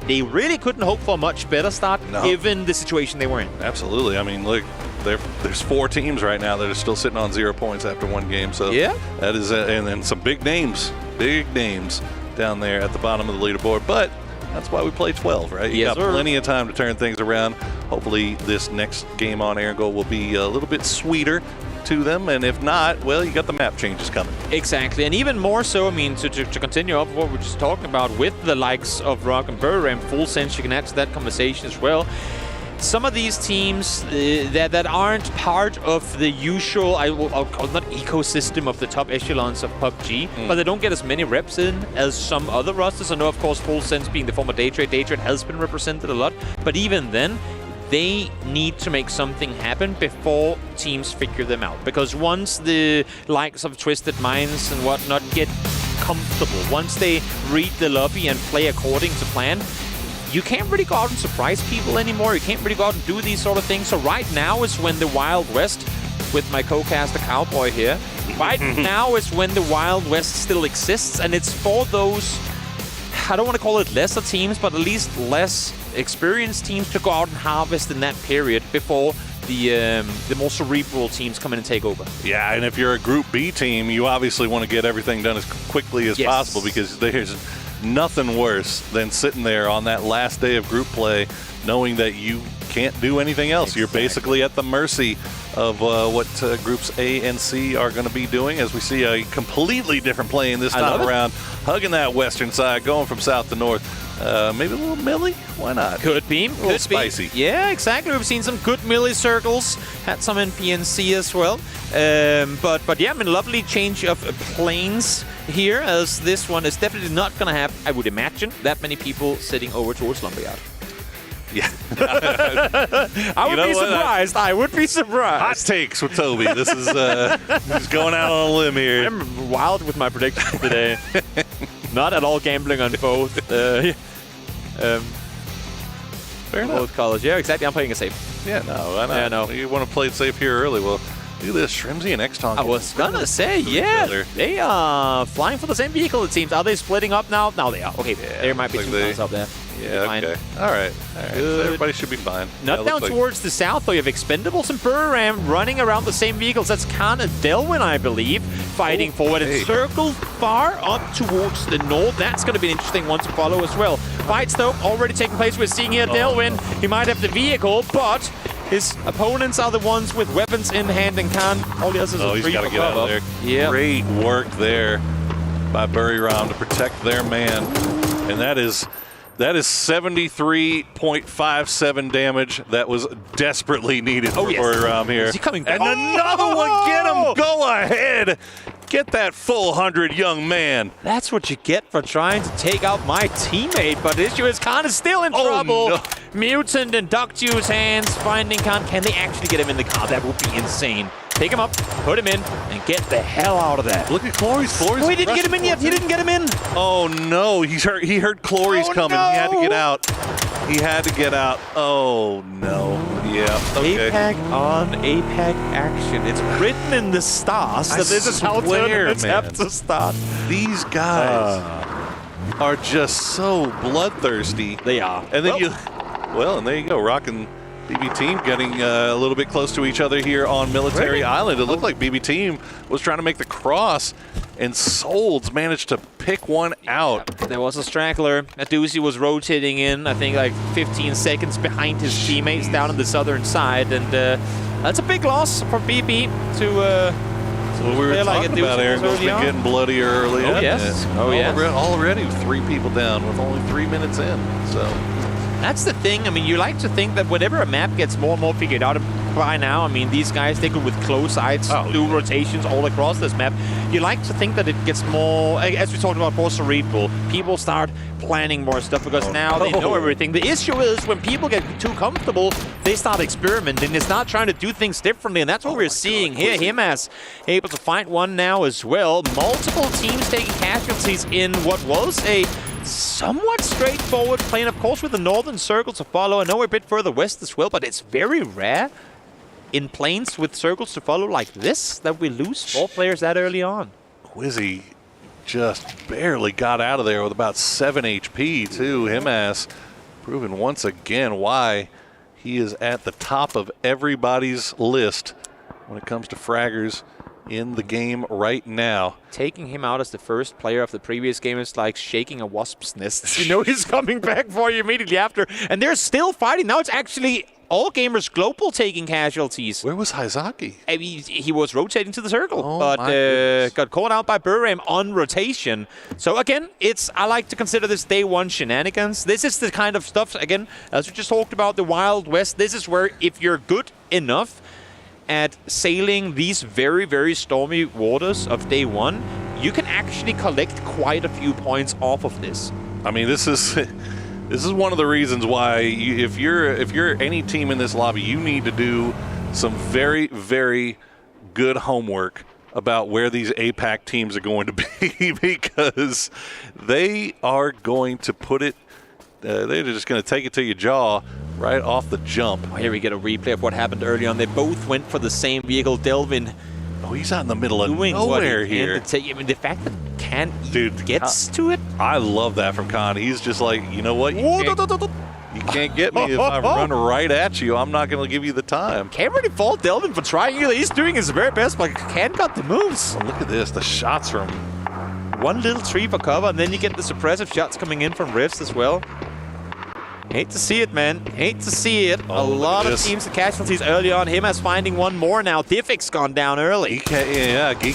They really couldn't hope for a much better start, given the situation they were in. Absolutely. I mean, look, there's 4 teams right now that are still sitting on 0 points after 1 game. So that is, and then some big names down there at the bottom of the leaderboard. But that's why we play 12, right? You got plenty of time to turn things around. Hopefully, this next game on Arangel will be a little bit sweeter to them, and if not, well, you got the map changes coming. Exactly, and even more so, to continue off what we're just talking about with the likes of Rock and Burr and Full Sense, you can add to that conversation as well. Some of these teams that aren't part of the usual, I'll call it not ecosystem of the top echelons of PUBG, but they don't get as many reps in as some other rosters. I know, of course, Full Sense being the former Daytrade has been represented a lot, but even then, they need to make something happen before teams figure them out. Because once the likes of Twisted Minds and whatnot get comfortable, once they read the lobby and play according to plan, you can't really go out and surprise people anymore. You can't really go out and do these sort of things. So right now is when the Wild West, with my co-caster Cowboy here, right now is when the Wild West still exists, and it's for those, I don't want to call it lesser teams, but at least less experienced teams to go out and harvest in that period before the more cerebral teams come in and take over. Yeah, and if you're a Group B team, you obviously want to get everything done as quickly as possible, because there's nothing worse than sitting there on that last day of group play knowing that you can't do anything else. You're basically at the mercy of what groups A and C are going to be doing, as we see a completely different play in this time around, hugging that western side, going from south to north. Maybe a little melee? Why not? Could be. A little spicy. Yeah, exactly. We've seen some good melee circles. Had some in PNC as well. But yeah, lovely change of planes here, as this one is definitely not going to have, I would imagine, that many people sitting over towards Lumberyard. Yeah. I would be surprised. I would be surprised. Hot takes with Toby. This is he's going out on a limb here. I'm wild with my predictions today. Not at all gambling on both. Fair enough. Both colors. Yeah, exactly. I'm playing it safe. Yeah, no, I know. Yeah, no. You want to play it safe here early. Well, do this. Shrimsy and X-Tonk. I was gonna say, yeah, they are flying for the same vehicle, it seems. Are they splitting up now? Now they are. Okay, there might be two cars up there. Yeah, okay. All right. So everybody should be fine. Not down towards the south, though. You have Expendables and Burram running around the same vehicles. That's Khan and Delwyn, I believe, fighting forward. And Circle far up towards the north. That's going to be an interesting one to follow as well. Fights, though, already taking place. We're seeing here Delwyn. He might have the vehicle, but his opponents are the ones with weapons in hand, and Khan, all the others are free he's got to get out of there. Yeah. Great work there by Buriram to protect their man. And that is 73.57 damage that was desperately needed for Buriram here. Is he coming back? And another one, get him, go ahead. Get that full 100, young man. That's what you get for trying to take out my teammate, but the issue is Khan is still in trouble. No. Mutant and Duckjuice hands finding Khan. Can they actually get him in the car? That would be insane. Pick him up, put him in, and get the hell out of there. Look at Clory's. Oh, he didn't get him in yet. He didn't get him in. Oh, no. He heard Clory's coming. No. He had to get out. He had to get out. Oh, no. Yeah, okay. APAC on APAC action. It's written in the stars that this is how tournaments have to start. These guys are just so bloodthirsty. They are. And then and there you go. Rock and BB Team getting a little bit close to each other here on Military Island. It looked like BB Team was trying to make the cross, and Solds managed to pick one out. There was a straggler. Aduzi was rotating in, I think, like 15 seconds behind his teammates down on the southern side, and that's a big loss for BB to. So we were talking about Arangel getting bloody early. Oh, yes. Oh, yes. Already 3 people down with only 3 minutes in. So That's the thing. I mean, you like to think that whenever a map gets more and more figured out by now, I mean, these guys, they go with close sides, do rotations all across this map. You like to think that it gets more, as we talked about for cerebral, people start planning more stuff because now they know everything. The issue is when people get too comfortable, they start experimenting. They start trying to do things differently, and that's what we're seeing here. Himas able to find one now as well. Multiple teams taking casualties in what was a somewhat straightforward plane, of course, with the northern circle to follow. I know we're a bit further west as well, but it's very rare in planes with circles to follow like this that we lose 4 players that early on. Quizzy just barely got out of there with about 7 HP, too. Himas proving once again why he is at the top of everybody's list when it comes to fraggers in the game right now. Taking him out as the first player of the previous game is like shaking a wasp's nest. You know he's coming back for you immediately after. And they're still fighting. Now it's actually All Gamers Global taking casualties. Where was Haizaki? I mean, he was rotating to the circle, but got caught out by Buram on rotation. So again, I like to consider this day one shenanigans. This is the kind of stuff, again, as we just talked about, the Wild West. This is where if you're good enough at sailing these very, very stormy waters of day one, you can actually collect quite a few points off of this. I mean, this is one of the reasons why if you're any team in this lobby, you need to do some very, very good homework about where these APAC teams are going to be because they are going to put it. They're just going to take it to your jaw right off the jump. Oh, here we get a replay of what happened early on. They both went for the same vehicle. Delvin. Oh, he's out in the middle of nowhere here. I mean, the fact that Khan gets to it. I love that from Khan. He's just like, you know what? You can't get me if I run right at you. I'm not going to give you the time. Can't really fault Delvin for trying. He's doing his very best, but Khan got the moves. Oh, look at this. The shots from one little tree for cover, and then you get the suppressive shots coming in from Rifts as well. Hate to see it, man. Hate to see it. A lot of teams and casualties early on. Himas finding one more now. Diffic's gone down early. Geek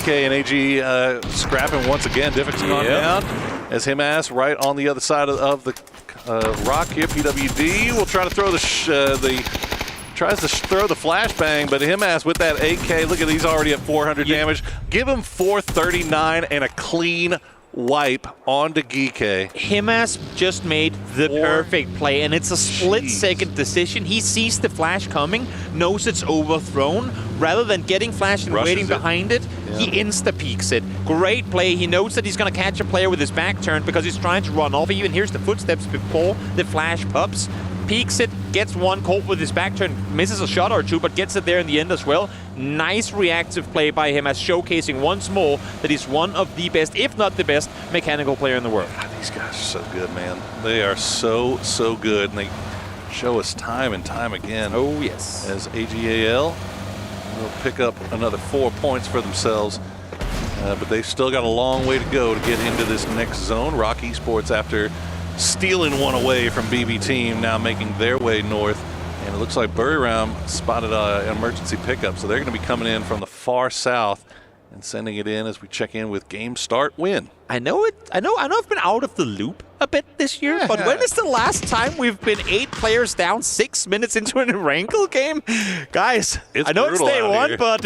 and AG scrapping once again. Diffic's gone down. As Himas right on the other side of the rock here. PWD will try to throw tries to throw the flashbang, but Himas with that AK. Look at he's already at 400 damage. Give him 439 and a clean wipe onto Geek. Himas just made the perfect play, and it's a split-second decision. He sees the flash coming, knows it's overthrown. Rather than getting flashed and waiting behind it, he insta-peeks it. Great play. He knows that he's going to catch a player with his back turned because he's trying to run off. He even hears the footsteps before the flash pops. Peeks it, gets one caught with his back turn, misses a shot or two, but gets it there in the end as well. Nice reactive play by him as showcasing once more that he's one of the best, if not the best, mechanical player in the world. God, these guys are so good, man. They are so, so good, and they show us time and time again. Oh, yes. As AGAL will pick up another 4 points for themselves, but they've still got a long way to go to get into this next zone. Rock Esports, after stealing one away from BB Team, now making their way north. And it looks like Buriram spotted an emergency pickup, so they're going to be coming in from the far south and sending it in as we check in with game start win. I know I've been out of the loop a bit this year, but when is the last time we've been 8 players down 6 minutes into an Arangel game? Guys, I know it's day one, but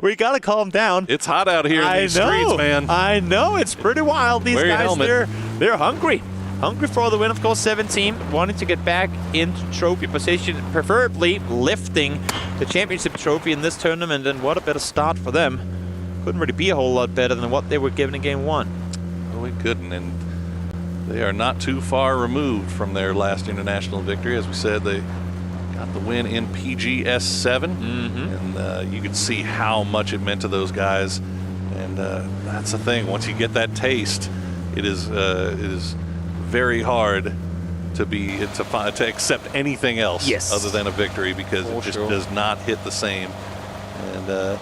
we gotta calm down. It's hot out here in these streets, man. I know, it's pretty wild. These guys, they're hungry. Hungry for the win, of course. 17 wanting to get back into trophy position, preferably lifting the championship trophy in this tournament, and what a better start for them. Couldn't really be a whole lot better than what they were given in game one. Well, we couldn't, and they are not too far removed from their last international victory. As we said, they got the win in PGS7, and you could see how much it meant to those guys. And that's the thing. Once you get that taste, it is very hard to accept anything else other than a victory, because it just does not hit the same. And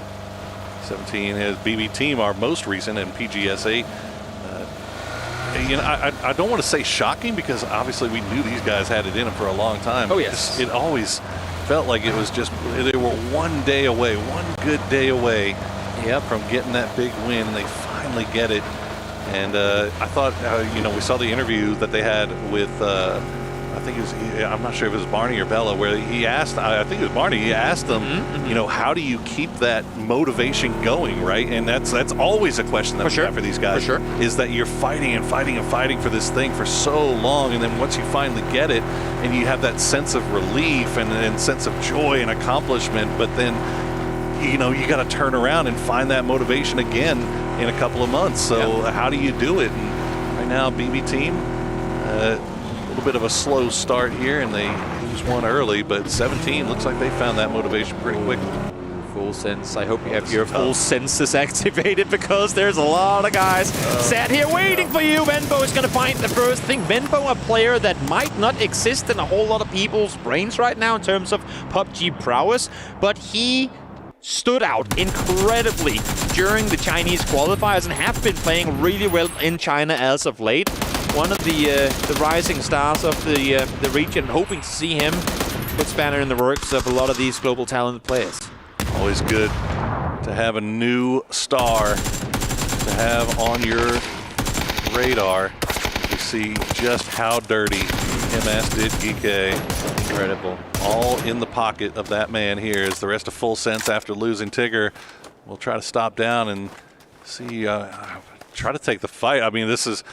17 has BB Team, our most recent, in PGS8. I don't want to say shocking, because obviously we knew these guys had it in them for a long time. Oh, yes. It always felt like it was just, they were one day away, one good day away from getting that big win, and they finally get it. And I thought, we saw the interview that they had with, I think it was, I'm not sure if it was Barney or Bella, where he asked, I think it was Barney, he asked them, you know, how do you keep that motivation going, right? And that's always a question that we have for these guys, is that you're fighting and fighting and fighting for this thing for so long, and then once you finally get it, and you have that sense of relief and sense of joy and accomplishment, but then, you know, you got to turn around and find that motivation again in a couple of months. So how do you do it? And right now, BB team, a little bit of a slow start here, and they lose one early, but 17 looks like they found that motivation pretty quickly. Full sense. I hope you have your full senses activated, because there's a lot of guys sat here waiting for you. Venbo is going to find the first thing. Venbo, a player that might not exist in a whole lot of people's brains right now in terms of PUBG prowess, but he stood out incredibly during the Chinese qualifiers and have been playing really well in China as of late. One of the rising stars of the region, hoping to see him put spanner in the works of a lot of these global talented players. Always good to have a new star to have on your radar. You see just how dirty MS did GK. Incredible. All in the pocket of that man here as the rest of Full Sense, after losing Tigger, will try to stop down and see, try to take the fight. I mean, this is,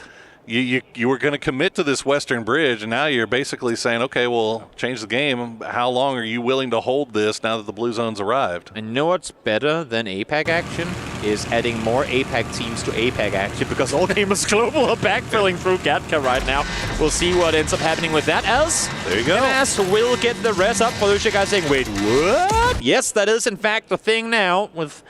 you were going to commit to this Western Bridge, and now you're basically saying, okay, well, change the game. How long are you willing to hold this now that the Blue Zone's arrived? And you know what's better than APAC action? Is adding more APAC teams to APAC action, because all gamers global are backfilling through Gatka right now. We'll see what ends up happening with that. Else, there you go. MS will get the res up. For those guys saying, wait, what? Yes, that is in fact the thing now. With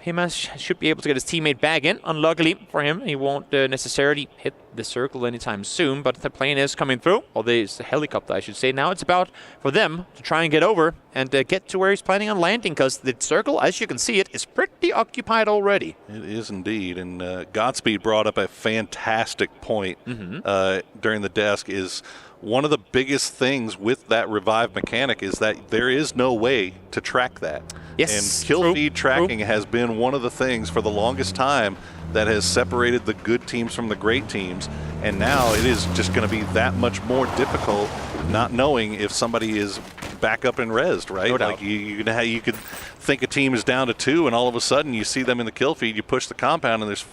Himas should be able to get his teammate back in. Unluckily for him, he won't necessarily hit the circle anytime soon, but the plane is coming through. Or the helicopter, I should say. Now it's about for them to try and get over and get to where he's planning on landing, because the circle, as you can see it, is pretty occupied already. It is indeed. And Godspeed brought up a fantastic point during the desk. Is one of the biggest things with that revive mechanic is that there is no way to track that. Yes, and kill feed tracking has been one of the things for the longest time that has separated the good teams from the great teams. And now it is just going to be that much more difficult not knowing if somebody is back up and rezzed, right? No doubt. Like you could think a team is down to 2, and all of a sudden you see them in the kill feed, you push the compound, and there's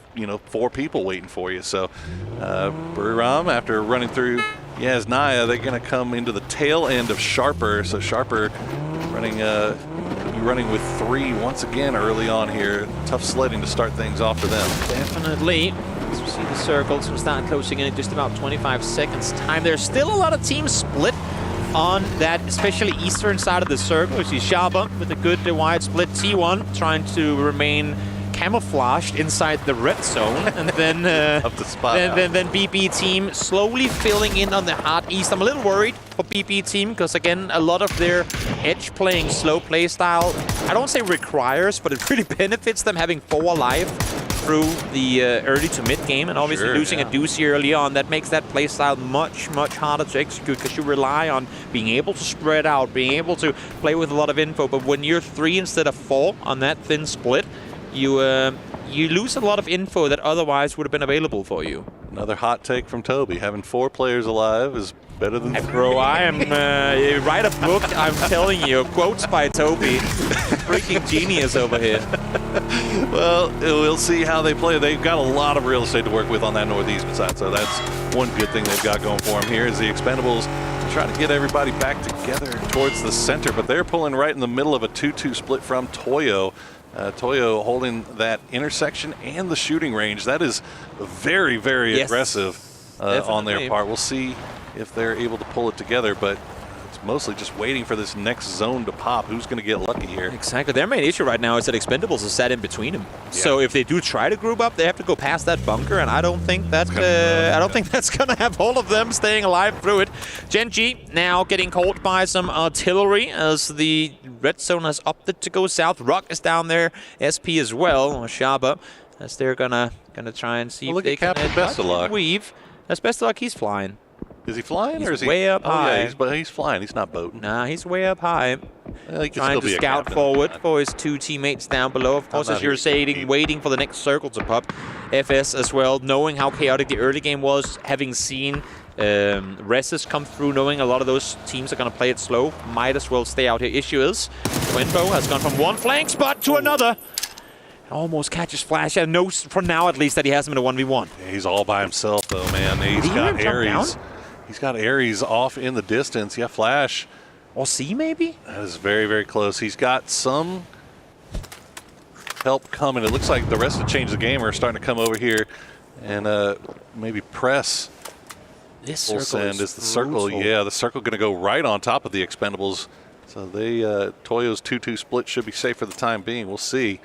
4 people waiting for you. So Buriram, after running through Naya, they're going to come into the tail end of Sharper. So Sharper running with 3 once again early on here. Tough sledding to start things off for them. Definitely. As we see the circles will start closing in just about 25 seconds time. There's still a lot of teams split on that, especially eastern side of the circle. We see Shaba with a good wide split. T1 trying to remain camouflaged inside the red zone, and then up the spot. Then BB team slowly filling in on the hard east. I'm a little worried for BB team, because again, a lot of their edge playing slow play style, I don't say requires, but it really benefits them having 4 alive through the early to mid game, and obviously losing a doozy early on, that makes that play style much harder to execute, because you rely on being able to spread out, being able to play with a lot of info. But when you're 3 instead of 4 on that thin split, you lose a lot of info that otherwise would have been available for you. Another hot take from Toby. Having 4 players alive is better than 3. Bro, I am write a book, I'm telling you. Quotes by Toby. Freaking genius over here. Well, we'll see how they play. They've got a lot of real estate to work with on that northeast side, so that's one good thing they've got going for them here. Is the Expendables trying to get everybody back together towards the center, but they're pulling right in the middle of a 2-2 split from Toyo. Toyo holding that intersection and the shooting range. That is very, very aggressive on their part. We'll see if they're able to pull it together, but it's mostly just waiting for this next zone to pop. Who's going to get lucky here? Exactly. Their main issue right now is that Expendables is sat in between them. Yeah. So if they do try to group up, they have to go past that bunker, and I don't think that that's going to have all of them staying alive through it. Genji now getting caught by some artillery as the red zone has opted to go south. Rock is down there, SP as well, or Shaba, as they're gonna try and see if they can weave. That's Best of Luck. He's flying. Is he flying, he's or is he way up high? Yeah, he's flying. He's not boating. Nah, he's way up high. He trying to scout forward for his 2 teammates down below. Of course, as you're saying, waiting for the next circle to pop. FS as well, knowing how chaotic the early game was, having seen reses come through, knowing a lot of those teams are going to play it slow. Might as well stay out here. Issue is, Winbo has gone from one flank spot to another. Almost catches Flash, and knows for now at least that he has him in a 1v1. Yeah, he's all by himself though, man. He's got Ares. He's got Ares off in the distance. Yeah, Flash. Or C maybe? That is very, very close. He's got some help coming. It looks like the rest of Change the Game are starting to come over here and maybe press. This Full circle send is the circle. brutal. Yeah, the circle going to go right on top of the Expendables. So they Toyo's 2-2 split should be safe for the time being. We'll see.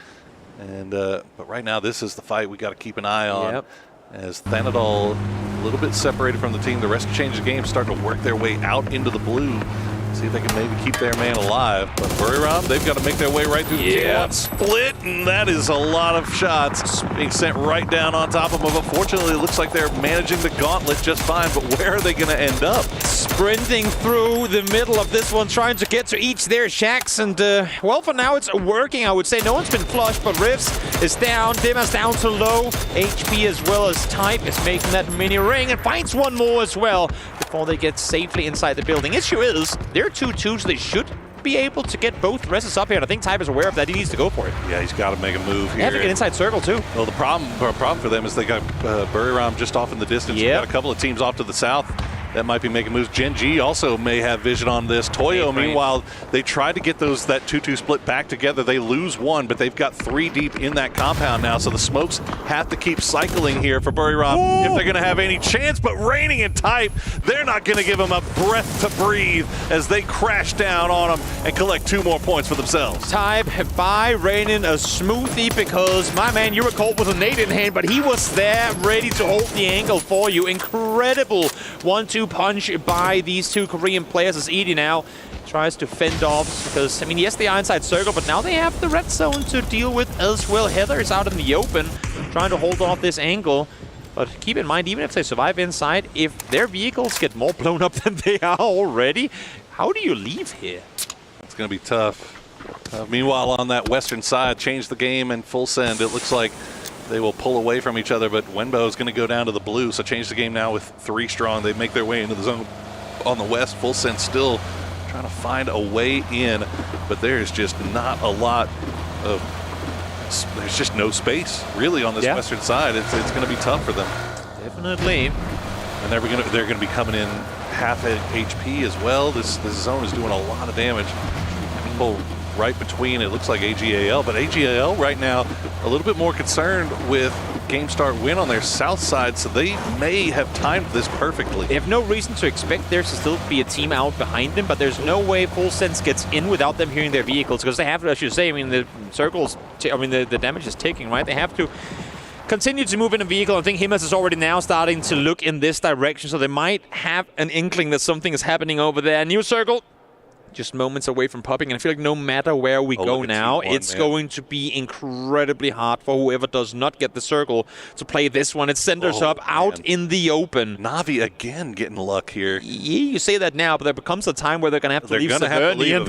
And but right now, this is the fight we got to keep an eye on. Yep. As Thanadol a little bit separated from the team, the rest of Change the Game starting to work their way out into the blue. See if they can maybe keep their man alive. But Buriram, they've got to make their way right through the T1 split, and that is a lot of shots being sent right down on top of them. Unfortunately, it looks like they're managing the gauntlet just fine, but where are they going to end up? Sprinting through the middle of this one, trying to get to each their shacks, and well, for now it's working, I would say. No one's been flushed, but Rivs is down, Dima's down to low, HP as well as Type is making that mini ring, and finds one more as well before they get safely inside the building. Issue is, they're 2-2, so they should be able to get both reses up here, and I think Type is aware of that. He needs to go for it. Yeah, he's got to make a move here. They have to get inside circle, too. Well, the problem for them is they got Buriram just off in the distance. Yep. Got a couple of teams off to the south that might be making moves. Gen G also may have vision on this. Toyo, meanwhile, they tried to get that 2-2 split back together. They lose one, but they've got 3 deep in that compound now, so the smokes have to keep cycling here for Buriram if they're going to have any chance. But Raining and Type, they're not going to give them a breath to breathe as they crash down on them and collect 2 more points for themselves. Type by Raining a smoothie, because my man, you were caught with a nade in hand, but he was there ready to hold the angle for you. Incredible 1-2 punch by these 2 Korean players as Edie now tries to fend off, because, I mean, yes, they are inside circle, but now they have the red zone to deal with as well. Heather is out in the open, trying to hold off this angle. But keep in mind, even if they survive inside, if their vehicles get more blown up than they are already, how do you leave here? It's going to be tough. Meanwhile, on that western side, Change the Game and Full Send, it looks like they will pull away from each other, but Wenbo is going to go down to the blue, so Change the Game now with 3 strong. They make their way into the zone on the west. Full Send still trying to find a way in, but there's just not a lot of, there's just no space really on this western side. It's going to be tough for them. Definitely. And they're going to be coming in half HP as well. This zone is doing a lot of damage. People right between, it looks like AGAL, but AGAL right now a little bit more concerned with game start win on their south side, so they may have timed this perfectly. They have no reason to expect there to still be a team out behind them, but there's no way Full Sense gets in without them hearing their vehicles, because they have to, I should say, I mean, the circles, I mean, the damage is ticking, right? They have to continue to move in a vehicle. I think Himas is already now starting to look in this direction, so they might have an inkling that something is happening over there. New circle, just moments away from popping, and I feel like no matter where we go now, it's going to be incredibly hard for whoever does not get the circle to play this one. It centers up out in the open. Navi again getting luck here. Yeah, you say that now, but there becomes a time where they're going to have to leave Severny, and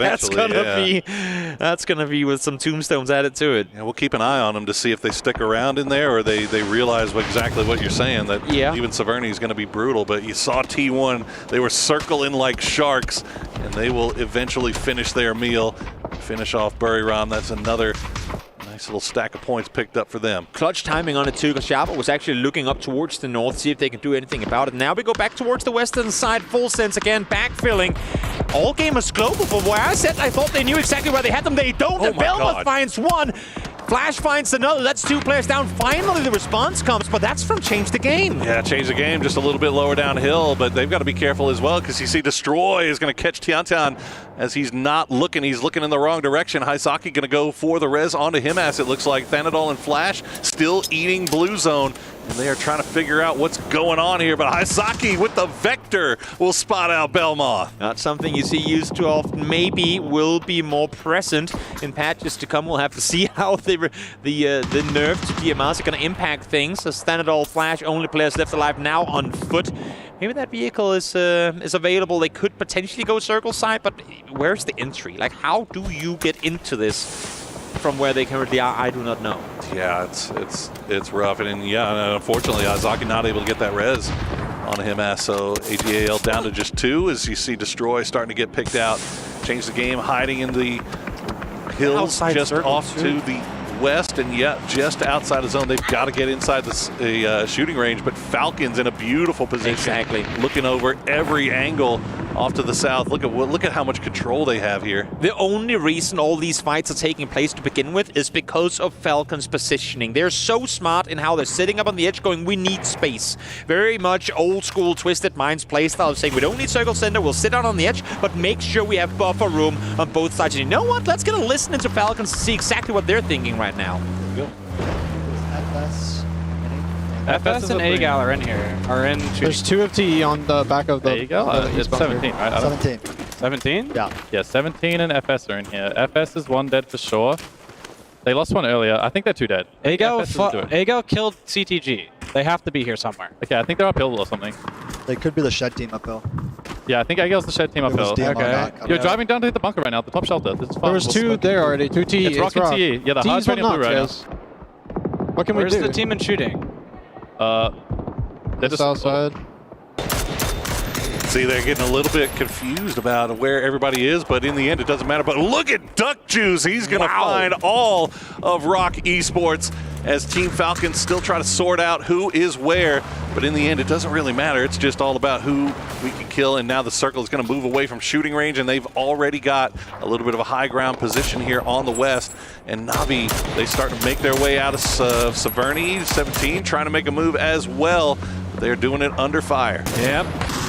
that's going to be with some tombstones added to it. Yeah, we'll keep an eye on them to see if they stick around in there, or they realize exactly what you're saying, that even Severny is going to be brutal. But you saw T1, they were circling like sharks, and they will eventually finish their meal, finish off Buriram. That's another nice little stack of points picked up for them. Clutch timing on it too, because Shabba was actually looking up towards the north, see if they can do anything about it. Now we go back towards the western side. Full Sense again, backfilling. All gamers global, but where I said I thought they knew exactly where they had them, they don't. And Belmont finds one. Flash finds another. That's 2 players down. Finally, the response comes, but that's from Change the Game. Yeah, Change the Game just a little bit lower downhill, but they've got to be careful as well, because you see Destroy is going to catch Tiantian as he's not looking. He's looking in the wrong direction. Haisaki going to go for the res onto him, as it looks like. Thanadol and Flash still eating blue zone, and they are trying to figure out what's going on here, but Haisaki with the Vector will spot out Belmont. Not something you see used too often. Maybe will be more present in patches to come. We'll have to see how the nerf to DMRs are going to impact things. As Thanadol, Flash, only players left alive now on foot. Maybe that vehicle is available. They could potentially go circle side, but where's the entry? Like, how do you get into this from where they currently are? I do not know. Yeah, it's rough, and unfortunately, Azaki not able to get that res on him. So AGAL down to just 2 as you see Destroy starting to get picked out. Change the game, hiding in the hills just off to the west, and just outside the zone. They've got to get inside the shooting range, but Falcons in a beautiful position. Exactly. Looking over every angle off to the south. Look at how much control they have here. The only reason all these fights are taking place to begin with is because of Falcons' positioning. They're so smart in how they're sitting up on the edge going, we need space. Very much old school Twisted Minds playstyle of saying we don't need circle center, we'll sit down on the edge, but make sure we have buffer room on both sides. And you know what? Let's get a listen into Falcons to see exactly what they're thinking right now. FS and AGAL are in here. There's 2 of TE on the back of the. There you go. It's 17, right? 17. 17? Yeah. Yeah, 17 and FS are in here. FS is 1 dead for sure. They lost 1 earlier. I think they're 2 dead. AGAL killed CTG. They have to be here somewhere. Okay, I think they're uphill or something. They could be the shed team uphill. Yeah, I think AGAL's the shed team uphill. Okay. You're driving down to hit the bunker right now, the top shelter. This is fun. There was 2 there already, 2 TE. It's Rock and TE. Yeah, the hard's ready blue right now. What can we do? Where's the team in shooting? They're just outside. See, they're getting a little bit confused about where everybody is, but in the end, it doesn't matter. But look at Duck Juice. He's going to find all of Rock Esports as Team Falcons still try to sort out who is where. But in the end, it doesn't really matter. It's just all about who we can kill. And now the circle is going to move away from shooting range, and they've already got a little bit of a high ground position here on the west. And Navi, they start to make their way out of Severny, 17, trying to make a move as well. They're doing it under fire. Yep.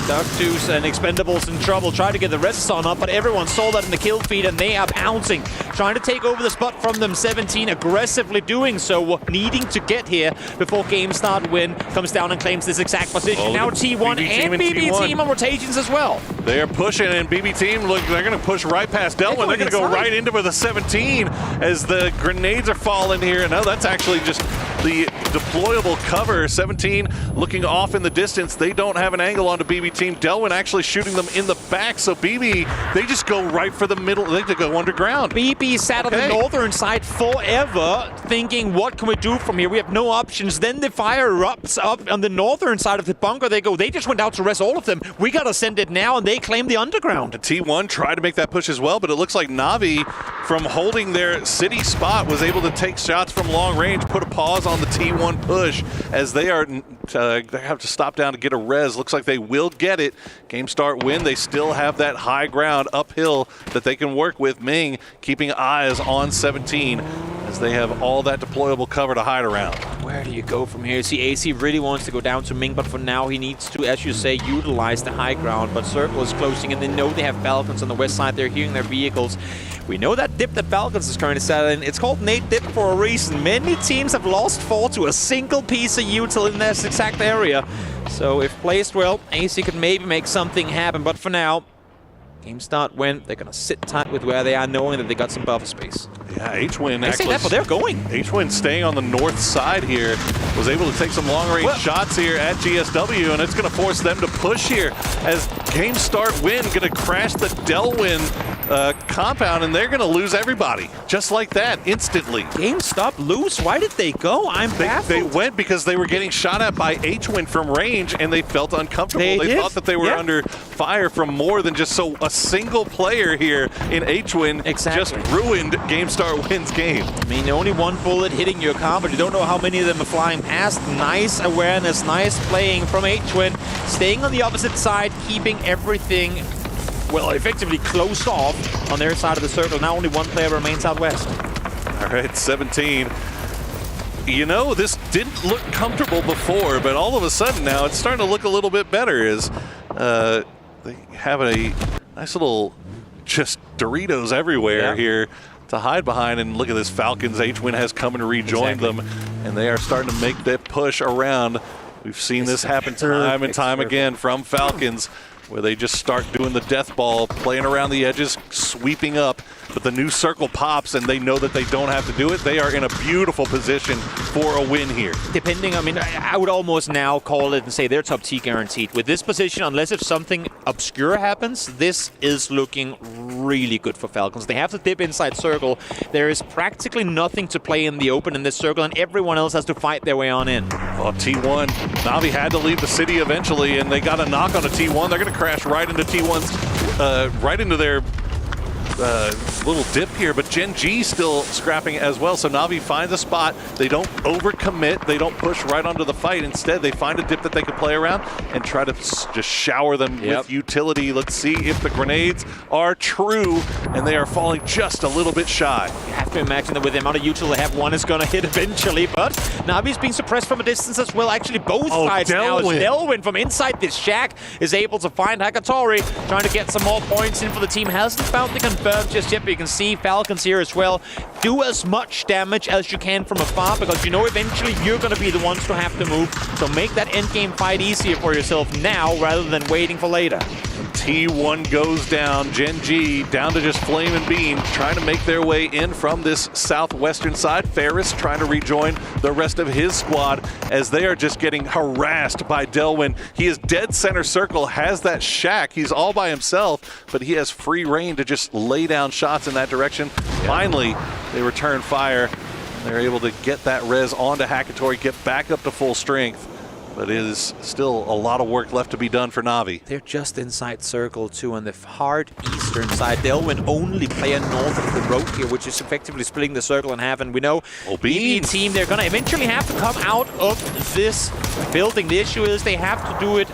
Duck Juice and Expendables in trouble. Trying to get the rests on up, but everyone saw that in the kill feed, and they are pouncing. Trying to take over the spot from them. 17 aggressively doing so, needing to get here before game start. Win comes down and claims this exact position. Now T1 and BB team on rotations as well. They're pushing, and BB team, look, they're going to push right past Delwyn. They're going to go right into the 17 as the grenades are falling here. No, that's actually just the deployable cover. 17 looking off in the distance. They don't have an angle onto BB team. Delwyn actually shooting them in the back, so BB, they just go right for the middle. They go underground. BB sat on the northern side forever, thinking, what can we do from here? We have no options. Then the fire erupts up on the northern side of the bunker. They just went out to rest all of them. We got to send it now, and they claim the underground. T1 tried to make that push as well, but it looks like Navi, from holding their city spot, was able to take shots from long range, put a pause on the T1 push as they have to stop down to get a res. Looks like they will get it. Game start win. They still have that high ground uphill that they can work with. Ming keeping eyes on 17 as they have all that deployable cover to hide around. Where do you go from here? See, AC really wants to go down to Ming, but for now he needs to, as you say, utilize the high ground. But Circle is closing, and they know they have Falcons on the west side. They're hearing their vehicles. We know that dip that Falcons is currently set in. It's called Nate Dip for a reason. Many teams have lost 4 to a single piece of util in this exact area. So if placed well, AC could maybe make something happen. But for now, game start win. They're going to sit tight with where they are, knowing that they got some buffer space. Yeah, H-Win actually. They say that, but they're going. H-Win staying on the north side here, was able to take some long-range shots here at GSW, and it's going to force them to push here as game start win, going to crash the Delwyn compound, and they're going to lose everybody just like that instantly. Game stop lose? Why did they go? I'm baffled. They went because they were getting shot at by H-Win from range, and they felt uncomfortable. They thought that they were under fire from more than just a single player here in H-Win just ruined Game Start Win's game. I mean, only one bullet hitting your car, but you don't know how many of them are flying past. Nice awareness, nice playing from H-Win, staying on the opposite side, keeping everything, well, effectively closed off on their side of the circle. Now only one player remains out west. All right, 17. You know, this didn't look comfortable before, but all of a sudden now it's starting to look a little bit better as they have a nice little just Doritos everywhere here to hide behind. And look at this, Falcons. H-Win has come and rejoined them, and they are starting to make that push around. We've seen this happen time and time again from Falcons, where they just start doing the death ball, playing around the edges, sweeping up. But the new circle pops, and they know that they don't have to do it. They are in a beautiful position for a win here. Depending, I mean, I would almost now call it and say they're top T guaranteed. With this position, unless if something obscure happens, this is looking really good for Falcons. They have to dip inside circle. There is practically nothing to play in the open in this circle, and everyone else has to fight their way on in. Well, T1, Na'Vi had to leave the city eventually, and they got a knock on a T1. They're going to crash right into T1's, right into their little dip here, but Gen G still scrapping as well. So Na'Vi finds a spot. They don't overcommit. They don't push right onto the fight. Instead, they find a dip that they can play around and try to just shower them with utility. Let's see if the grenades are true, and they are falling just a little bit shy. You have to imagine that with the amount of util they have, one is going to hit eventually, but Na'Vi's being suppressed from a distance as well. Actually, both sides now. As Delwyn from inside this shack is able to find Hakatori, trying to get some more points in for the team. Hasn't found the confirmed just yet, but you can see Falcons here as well. Do as much damage as you can from afar, because you know eventually you're going to be the ones to have to move. So make that endgame fight easier for yourself now rather than waiting for later. T1 goes down. Gen G down to just Flame and Bean, trying to make their way in from this southwestern side. Ferris trying to rejoin the rest of his squad as they are just getting harassed by Delwyn. He is dead center circle, has that shack. He's all by himself, but he has free reign to just lay down shots in that direction. Finally, they return fire. They're able to get that res onto Hakatori, get back up to full strength. But it is still a lot of work left to be done for Na'Vi. They're just inside circle too, on the hard eastern side. Delwyn only player north of the road here, which is effectively splitting the circle in half. And we know BB team, they're going to eventually have to come out of this building. The issue is they have to do it.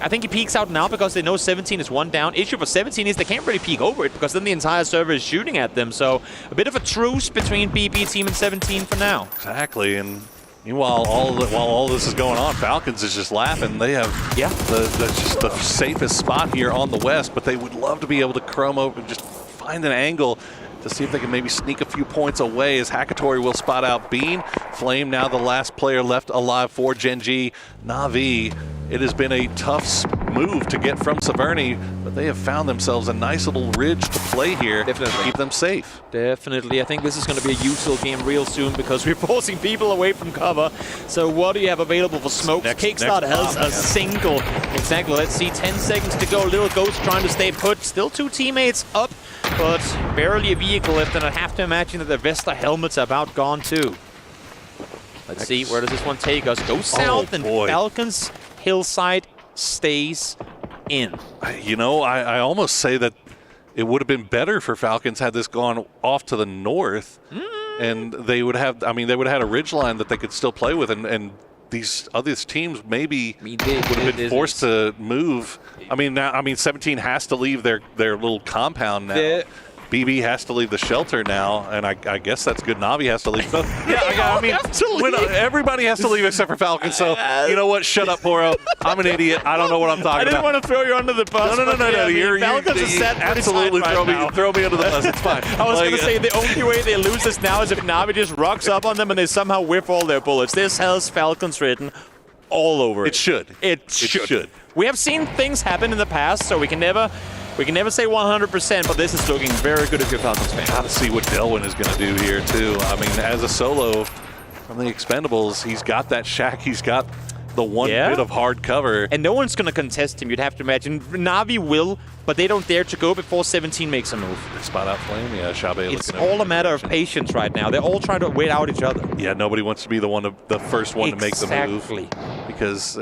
I think he peeks out now because they know 17 is one down. Issue for 17 is they can't really peek over it because then the entire server is shooting at them. So a bit of a truce between BB team and 17 for now. Exactly, and meanwhile, while all this is going on, Falcons is just laughing. They have just the safest spot here on the west, but they would love to be able to chrome over and just find an angle to see if they can maybe sneak a few points away, as Hakatori will spot out Bean. Flame now the last player left alive for Gen G. Na'Vi, it has been a tough move to get from Severny, but they have found themselves a nice little ridge to play here to keep them safe. Definitely. I think this is going to be a useful game real soon because we're forcing people away from cover. So what do you have available for smokes? Kickstart has a single. Exactly. Let's see. 10 seconds to go. Little Ghost trying to stay put. Still 2 teammates up, but barely a vehicle left. And I have to imagine that the Vesta helmets are about gone too. Let's see. Where does this one take us? Go south and Falcons Hillside stays in. You know, I almost say that it would have been better for Falcons had this gone off to the north, and they would have. I mean, they would have had a ridge line that they could still play with, and these other teams maybe would have been forced to move. I mean, now 17 has to leave their little compound now. BB has to leave the shelter now, and I guess that's good. Na'Vi has to leave. So, everybody has to leave except for Falcons. So you know what? Shut up, Poro. I'm an idiot. I don't know what I'm talking about. I didn't want to throw you under the bus. No. Falcons are set absolutely throw me under the bus. It's fine. I was going to say the only way they lose this now is if Na'Vi just rocks up on them and they somehow whiff all their bullets. This has Falcons written all over it. It should. We have seen things happen in the past, so we can never say 100%, but this is looking very good if you're a Falcons fan. Got to see what Delwyn is going to do here, too. I mean, as a solo from the Expendables, he's got that shack. He's got the one bit of hard cover. And no one's going to contest him, you'd have to imagine. Na'Vi will, but they don't dare to go before 17 makes a move. They spot out Flame, Shabe. It's all a matter of patience right now. They're all trying to wait out each other. Yeah, nobody wants to be the first one to make the move. Because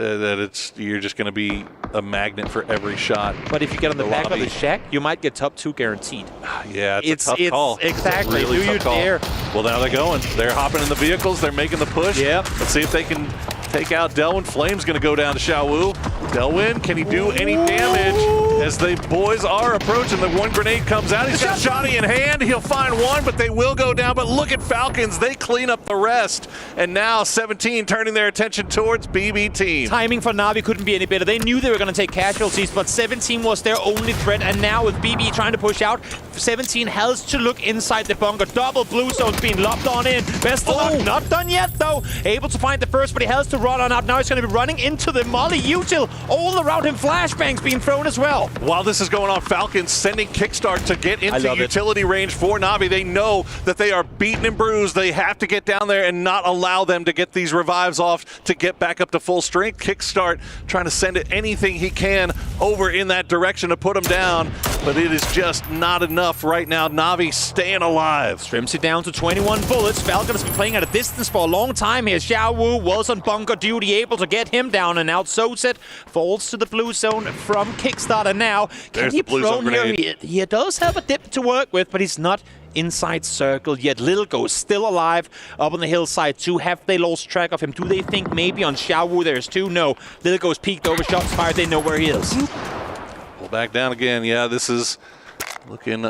you're just going to be a magnet for every shot. But if you get on the back of the shack, you might get top 2 guaranteed. Yeah, it's a tough call. Exactly. Really Do you dare? Well, now they're going. They're hopping in the vehicles. They're making the push. Yeah. Let's see if they can take out Delwyn. Flame's going to go down to Xiaowu. Delwyn, can he do any damage? As the boys are approaching, the one grenade comes out. He's got Shotty in hand. He'll find one, but they will go down. But look at Falcons. They clean up the rest. And now 17 turning their attention towards BB team. Timing for Na'Vi couldn't be any better. They knew they were going to take casualties, but 17 was their only threat. And now with BB trying to push out, 17 has to look inside the bunker. Double blue zones being lobbed on in. Best of luck. Not done yet, though. Able to find the first, but he has to run on out. Now he's going to be running into the Molly Util. All around him, flashbangs being thrown as well. While this is going on, Falcons sending Kickstart to get into utility range for Na'Vi. They know that they are beaten and bruised. They have to get down there and not allow them to get these revives off to get back up to full strength. Kickstart trying to send it anything he can over in that direction to put them down. but it is just not enough right now. Na'Vi staying alive. Shrimsy down to 21 bullets. Falcons been playing at a distance for a long time here. Xiaowu was on bunker duty, able to get him down and out. Soset falls to the blue zone from Kickstarter now. Can he prone here? He does have a dip to work with, but he's not inside circle yet. Little Ghost still alive up on the hillside too. Have they lost track of him? Do they think maybe on Xiaowu there's two? No. Little Ghost peeked over, shots fired. They know where he is. Pull back down again. Yeah, this is looking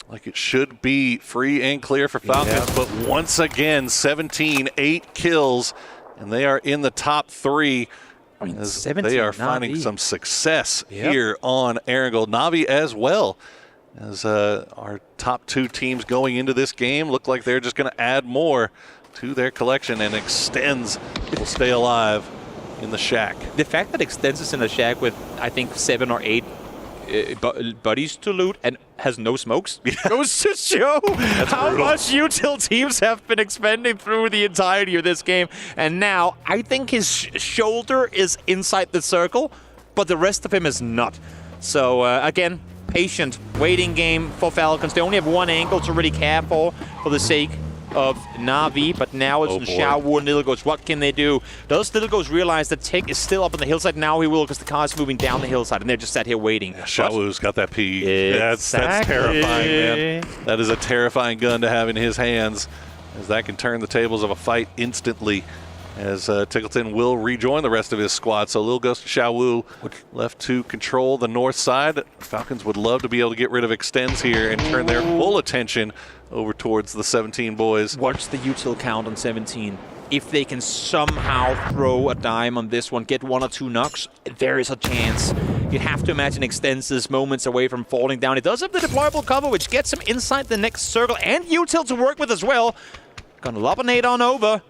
like it should be free and clear for Falcons, but once again, 17, 8 kills, and they are in the top 3. As they are finding some success here on Arangel. Na'Vi as well, as our top 2 teams going into this game look like they're just going to add more to their collection, and Extends will stay alive in the shack. The fact that Extends is in a shack with, I think, 7 or 8 buddies to loot and has no smokes goes to show how much util teams have been expending through the entirety of this game. And now I think his shoulder is inside the circle, but the rest of him is not. So again, patient waiting game for Falcons. They only have one angle to really care for the sake of Na'Vi, but now it's Xiaowu and Little Ghost. What can they do? Does Little Ghost realize that Tick is still up on the hillside? Now he will, because the car is moving down the hillside, and they're just sat here waiting. Xiaowu's got that P. That's terrifying, man. That is a terrifying gun to have in his hands, as that can turn the tables of a fight instantly, as Tickleton will rejoin the rest of his squad. So Little Ghost and Xiaowu left to control the north side. Falcons would love to be able to get rid of Extends here and turn their full attention over towards the 17 boys. Watch the util count on 17. If they can somehow throw a dime on this one, get 1 or 2 knocks, there is a chance. You have to imagine Extends is moments away from falling down. It does have the deployable cover, which gets him inside the next circle, and util to work with as well. Gonna lob a nade on over.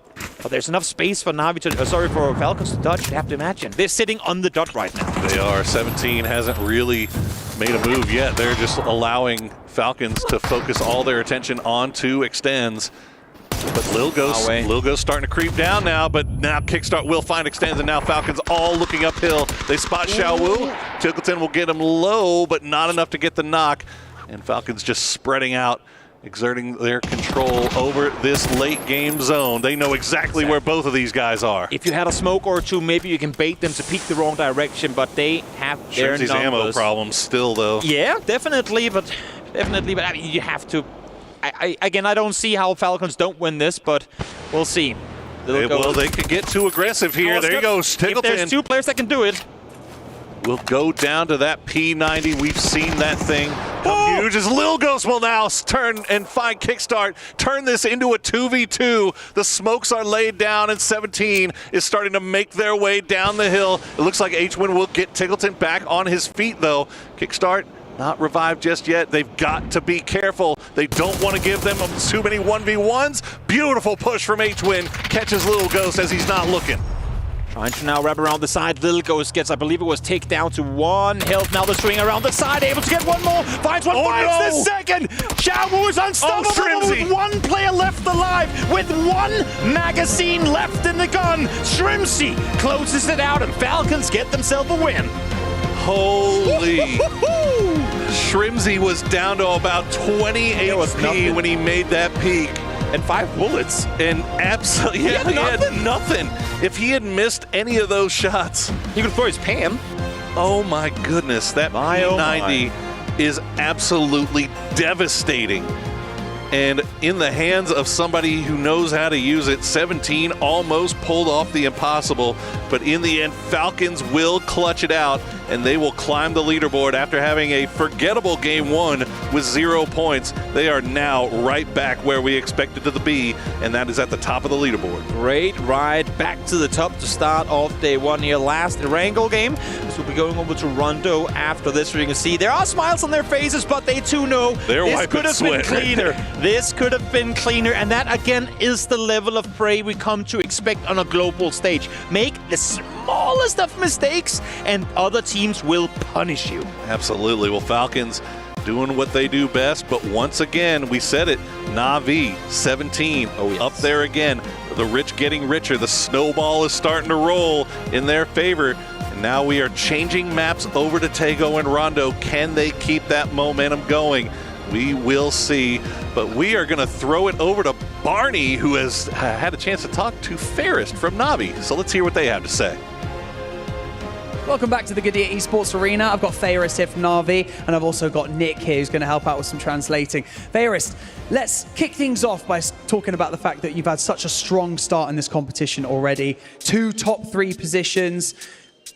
But there's enough space for Na'Vi to, for Falcons to dodge, you have to imagine. They're sitting on the dot right now. They are. 17 hasn't really made a move yet. They're just allowing Falcons to focus all their attention onto Extends. But Lil Ghost starting to creep down now, but now Kickstart will find Extends, and now Falcons all looking uphill. They spot Xiaowu. Tickleton will get him low, but not enough to get the knock. And Falcons just spreading out, exerting their control over this late game zone. They know exactly where both of these guys are. If you had a smoke or 2, maybe you can bait them to peek the wrong direction, but they have their numbers. Ammo problems still, though. Yeah, definitely, but I mean, you have to. Again, I don't see how Falcons don't win this, but we'll see. They could get too aggressive here. There you go, Tickleton. If there's 2 players that can do it. We'll go down to that P90. We've seen that thing come huge, as Lil Ghost will now turn and find Kickstart, turn this into a 2v2. The smokes are laid down, and 17 is starting to make their way down the hill. It looks like H-Win will get Tickleton back on his feet, though. Kickstart not revived just yet. They've got to be careful. They don't want to give them too many 1v1s. Beautiful push from H-Win. Catches Lil Ghost as he's not looking. Trying to now wrap around the side. Little Ghost gets, I believe it was, take down to 1 health. Now the swing around the side, able to get 1 more. Finds one, finds the second. Xiaowu is unstoppable with 1 player left alive, with 1 magazine left in the gun. Shrimsy closes it out, and Falcons get themselves a win. Holy. Shrimsy was down to about 20 HP when he made that peak. And 5 bullets. And absolutely, he had nothing. If he had missed any of those shots, he could throw his Pam. Oh my goodness, that P90 is absolutely devastating. And in the hands of somebody who knows how to use it, 17 almost pulled off the impossible. But in the end, Falcons will clutch it out, and they will climb the leaderboard after having a forgettable game 1 with 0 points. They are now right back where we expected to be, and that is at the top of the leaderboard. Great ride back to the top to start off day 1 here. Last Arangel game. This will be going over to Rondo after this. You can see there are smiles on their faces, but they too know this could have been cleaner. This could have been cleaner, and that again is the level of prey we come to expect on a global stage. Make the smallest of mistakes, and other teams will punish you. Absolutely. Well, Falcons doing what they do best, but once again, we said it, Na'Vi, 17, up there again. The rich getting richer. The snowball is starting to roll in their favor. Now we are changing maps over to Tego and Rondo. Can they keep that momentum going? We will see, but we are going to throw it over to Barney, who has had a chance to talk to Fairest from Navi. So let's hear what they have to say. Welcome back to the Qiddiya Esports Arena. I've got Fairest here from Navi, and I've also got Nick here who's going to help out with some translating. Fairest, let's kick things off by talking about the fact that you've had such a strong start in this competition already. 2 top 3 positions.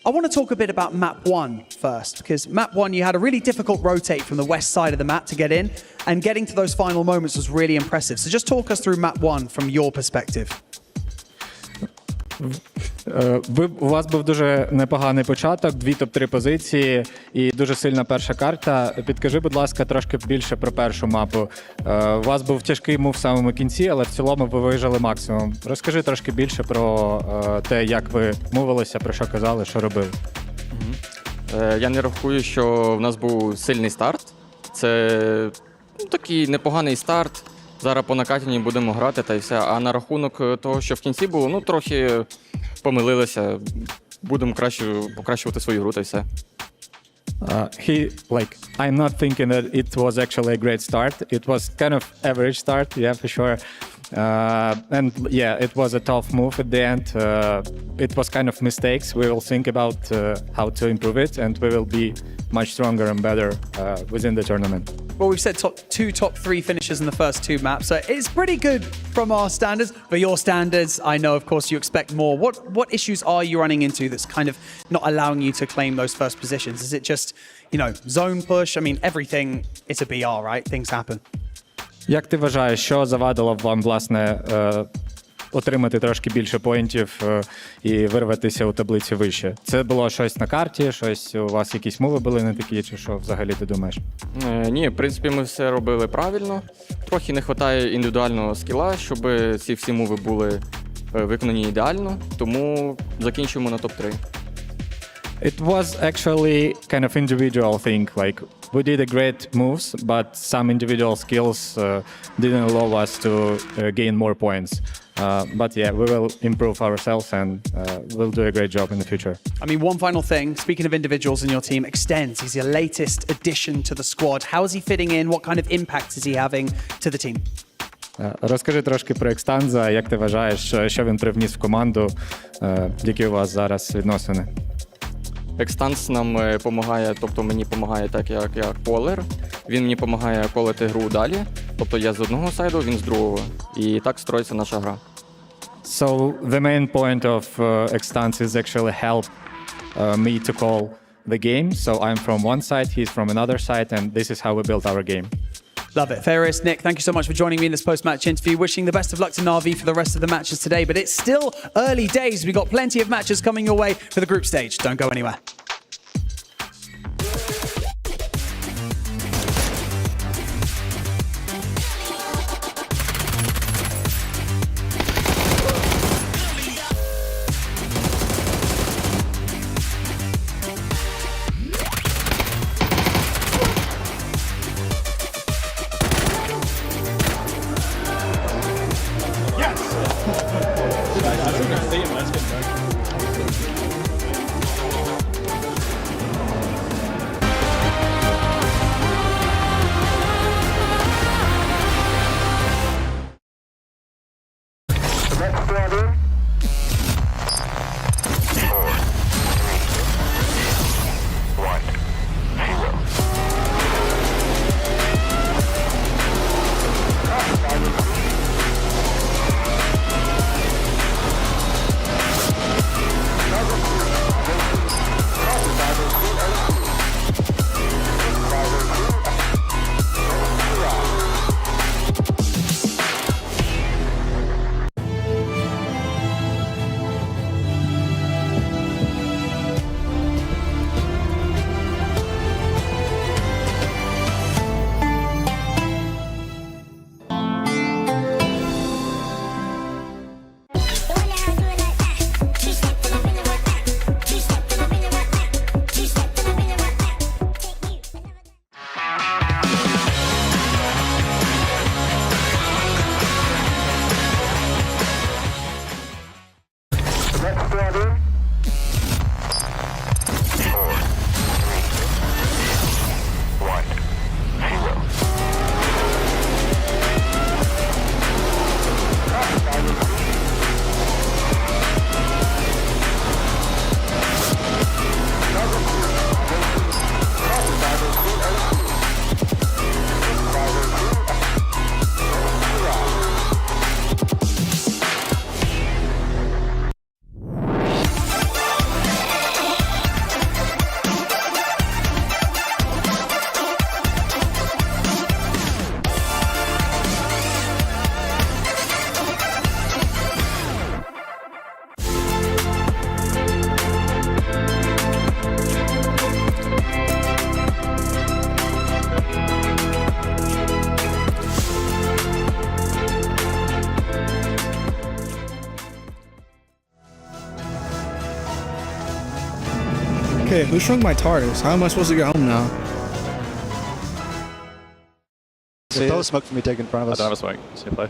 I want to talk a bit about map 1 first, because map 1, you had a really difficult rotate from the west side of the map to get in, and getting to those final moments was really impressive. So just talk us through map 1 from your perspective. У вас був дуже непоганий початок, 2 топ-3 позиції і дуже сильна перша карта. Підкажи, будь ласка, трошки більше про першу мапу. У вас був тяжкий мув в самому кінці, але в цілому ви вижили максимум. Розкажи трошки більше про те, як ви мувилися, про що казали, що робили. Я не рахую, що в нас був сильний старт. Це такий непоганий старт. Зараз по накатанні будемо грати та й все. А на рахунок того, що в кінці було, трохи помилилися. Будемо покращувати свою гру та й все. I'm not thinking that it was actually a great start. It was kind of average start, yeah, for sure. And yeah, it was a tough move at the end. It was kind of mistakes. We will think about how to improve it, and we will be much stronger and better within the tournament. Well, we've said 2 top 3 finishes in the first 2 maps, so it's pretty good from our standards. For your standards, I know, of course, you expect more. What issues are you running into that's kind of not allowing you to claim those first positions? Is it just, zone push? I mean, everything, it's a BR, right? Things happen. Як ти вважаєш, що завадило вам, власне, отримати трошки більше поінтів і вирватися у таблиці вище? Це було щось на карті, щось у вас якісь мови були не такі, чи що взагалі ти думаєш? Ні, в принципі, ми все робили правильно. Трохи не вистачає індивідуального скіла, щоб ці всі мови були виконані ідеально, тому закінчуємо на топ-3. It was actually kind of individual thing. Like we did a great moves, but some individual skills didn't allow us to gain more points. But yeah, we will improve ourselves and we'll do a great job in the future. I mean, one final thing. Speaking of individuals in your team, Extends. He's your latest addition to the squad. How is he fitting in? What kind of impact is he having to the team? Розкажи трошки про Екстанза. Як ти вважаєш, що він привніс в команду? Які у вас зараз відносини? Екстанс нам допомагає, тобто мені допомагає так, як полер. Він мені допомагає колити гру далі. Тобто я з одного сайду, він з другого. І так строїться наша гра. So the main point of Extans is actually help me to call the game. So I'm from one side, he's from another side, and this is how we built our game. Love it. Fairest, Nick, thank you so much for joining me in this post-match interview. Wishing the best of luck to Na'Vi for the rest of the matches today, but it's still early days. We've got plenty of matches coming your way for the group stage. Don't go anywhere. Okay, who shrunk my TARDIS? How am I supposed to get home now? Throw a smoke for me, take in front of us. I don't have a smoke. See you play.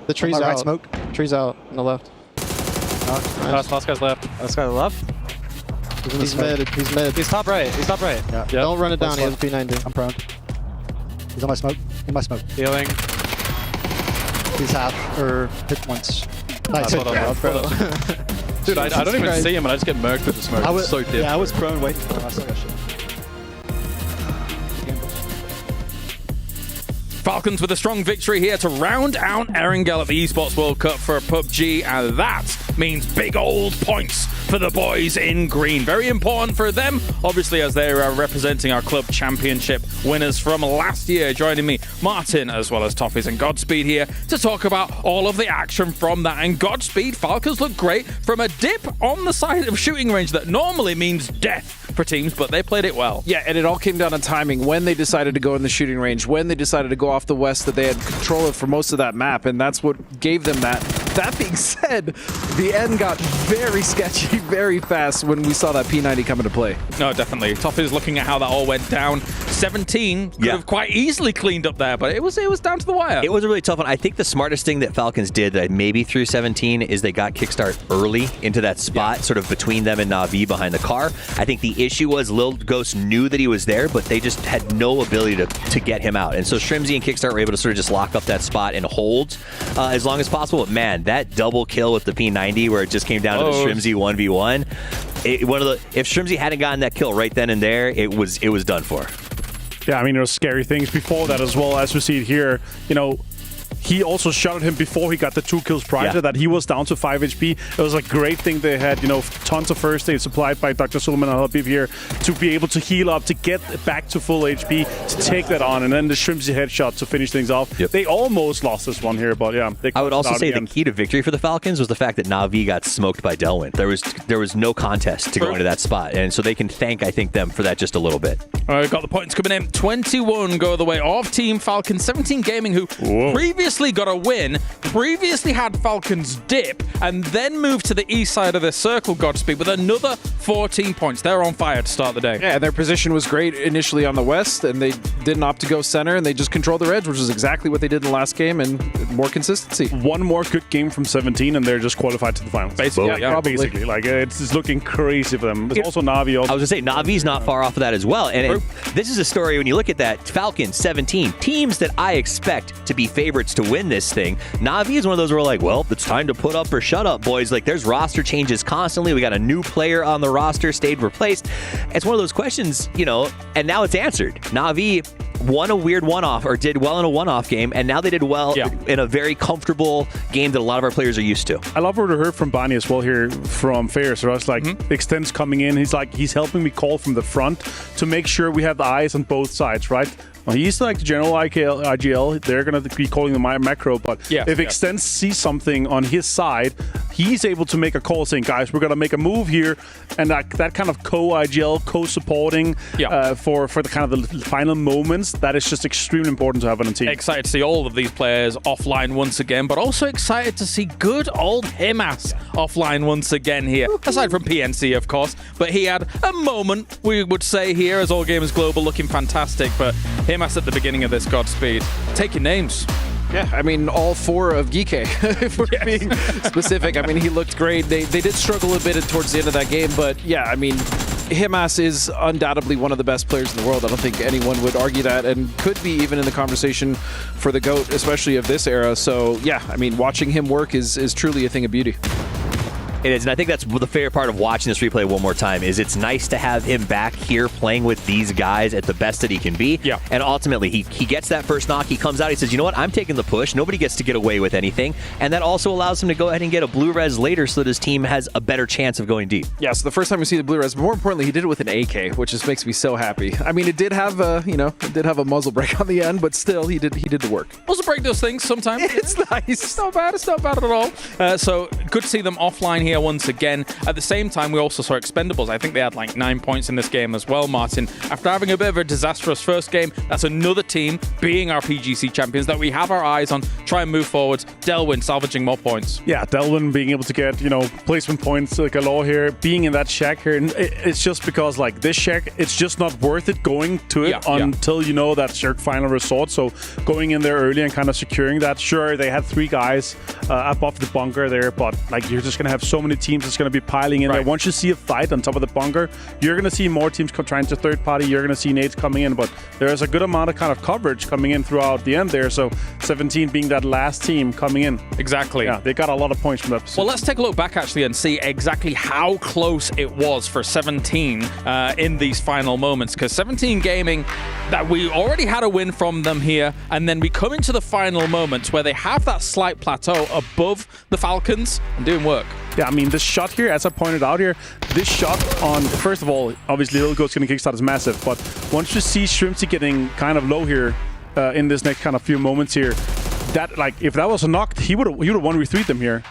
The tree's On my out. right, smoke. Tree's out on the left. Last guy's left. Last guy left. He's mid. He's mid. He's top right. He's top right. Yeah. Don't run it down. He has a P90. I'm prone. He's on my smoke. In my smoke. Healing. He's half or hit once. Nice. Well done, bro. Dude, I don't even see him and I just get murked with the smoke. I was It's so diff. Yeah, I was prone waiting for him. I saw that shit. Falcons with a strong victory here to round out Arangel at the Esports World Cup for PUBG, and that means big old points for the boys in green. Very important for them, obviously, as they are representing our club championship winners from last year. Joining me, Martin, as well as Toffees and Godspeed here to talk about all of the action from that. And Godspeed, Falcons look great from a dip on the side of shooting range that normally means death for teams, but they played it well. Yeah, and it all came down to timing. When they decided to go in the shooting range, when they decided to go off the west, that they had control of for most of that map, and that's what gave them that. That being said, the end got very sketchy very fast when we saw that P90 come into play. No, definitely. Toffee's looking at how that all went down. 17 could have quite easily cleaned up there, but it was down to the wire. It was a really tough one. I think the smartest thing that Falcons did that maybe through 17 is they got Kickstart early into that spot, sort of between them and Na'Vi behind the car. I think the issue was Lil Ghost knew that he was there, but they just had no ability to get him out. And so Shrimzy and Kickstart were able to sort of just lock up that spot and hold as long as possible. But man, that double kill with the P90 where it just came down to the Shrimzy 1v1. If Shrimzy hadn't gotten that kill right then and there, it was done for. Yeah, I mean, there were scary things before that as well, as we see it here. You know, he also shot at him before he got the 2 kills prior to that. He was down to 5 HP. It was a great thing they had, you know, tons of first aid supplied by Dr. Suleiman Al-Habib here to be able to heal up, to get back to full HP, to take that on, and then the Shrimzy headshot to finish things off. They almost lost this one here, but yeah. I would also say the key to victory for the Falcons was the fact that Na'Vi got smoked by Delwyn. There was no contest to go into that spot, and so they can thank, I think, them for that just a little bit. All right, got the points coming in. 21 go the way of Team Falcons. 17 Gaming, who previously got a win, previously had Falcons dip, and then moved to the east side of the circle, Godspeed, with another 14 points. They're on fire to start the day. Yeah, their position was great initially on the west, and they didn't opt to go center, and they just controlled the edge, which is exactly what they did in the last game, and more consistency. One more good game from 17, and they're just qualified to the finals. Basically, probably. Basically. Like, it's looking crazy for them. There's also Na'Vi. I was going to say, Na'Vi's not far off of that as well. And this is a story, when you look at that, Falcons, 17, teams that I expect to be favorites to win this thing. Na'Vi is one of those where we're like, well, it's time to put up or shut up, boys. Like, there's roster changes constantly. We got a new player on the roster, stayed replaced. It's one of those questions, you know, and now it's answered. Na'Vi won a weird one-off, or did well in a one-off game, and now they did well in a very comfortable game that a lot of our players are used to. I love what I heard from Bonnie as well here from Fair. So I was like, Extends coming in. He's helping me call from the front to make sure we have the eyes on both sides, right? Well, he's like the general IGL. They're going to be calling the macro, but if Extends sees something on his side, he's able to make a call saying, guys, we're going to make a move here. And that kind of co-IGL, co-supporting for the kind of the final moments, that is just extremely important to have on a team. Excited to see all of these players offline once again, but also excited to see good old Himas offline once again here. Aside from PNC, of course, but he had a moment, we would say here, as All Gamers Global, looking fantastic, but Himas at the beginning of this, Godspeed. Take your names. Yeah, I mean, all 4 of Geeke, if we're being specific. I mean, he looked great. They did struggle a bit towards the end of that game, but yeah, I mean, Himas is undoubtedly one of the best players in the world. I don't think anyone would argue that, and could be even in the conversation for the GOAT, especially of this era. So yeah, I mean, watching him work is truly a thing of beauty. It is, and I think that's the favorite part of watching this replay one more time, is it's nice to have him back here playing with these guys at the best that he can be. Yeah. And ultimately, he gets that first knock, he comes out, he says, you know what, I'm taking the push, nobody gets to get away with anything, and that also allows him to go ahead and get a blue res later so that his team has a better chance of going deep. Yeah, so the first time we see the blue res, but more importantly, he did it with an AK, which just makes me so happy. I mean, it did have a, it did have a muzzle break on the end, but still, he did the work. Also break those things sometimes. It's nice. It's not bad at all. So good to see them offline here. here once again. At the same time, we also saw Expendables. I think they had like 9 points in this game as well, Martin. After having a bit of a disastrous first game, that's another team being our PGC champions that we have our eyes on. Try and move forwards. Delwyn salvaging more points. Yeah, Delwyn being able to get, placement points galore here, being in that shack here. And it's just because, like, this shack, it's just not worth it going to it until you know that's your final resort. So going in there early and kind of securing that. Sure, they had 3 guys above the bunker there, but like you're just going to have so many teams that's going to be piling in there. Once you see a fight on top of the bunker, you're going to see more teams trying to third party. You're going to see nades coming in, but there's a good amount of kind of coverage coming in throughout the end there. So 17 being that last team coming in. Exactly. Yeah, they got a lot of points from that position. Well, let's take a look back actually and see exactly how close it was for 17 in these final moments, because 17 Gaming, that we already had a win from them here, and then we come into the final moments where they have that slight plateau above the Falcons and doing work. Yeah, I mean, this shot here, as I pointed out here, this shot on, first of all, obviously Little Goat's going to kickstart is massive, but once you see Shrimpsy getting kind of low here in this next kind of few moments here, that, like, if that was a knock, he would have 1v3'd them here.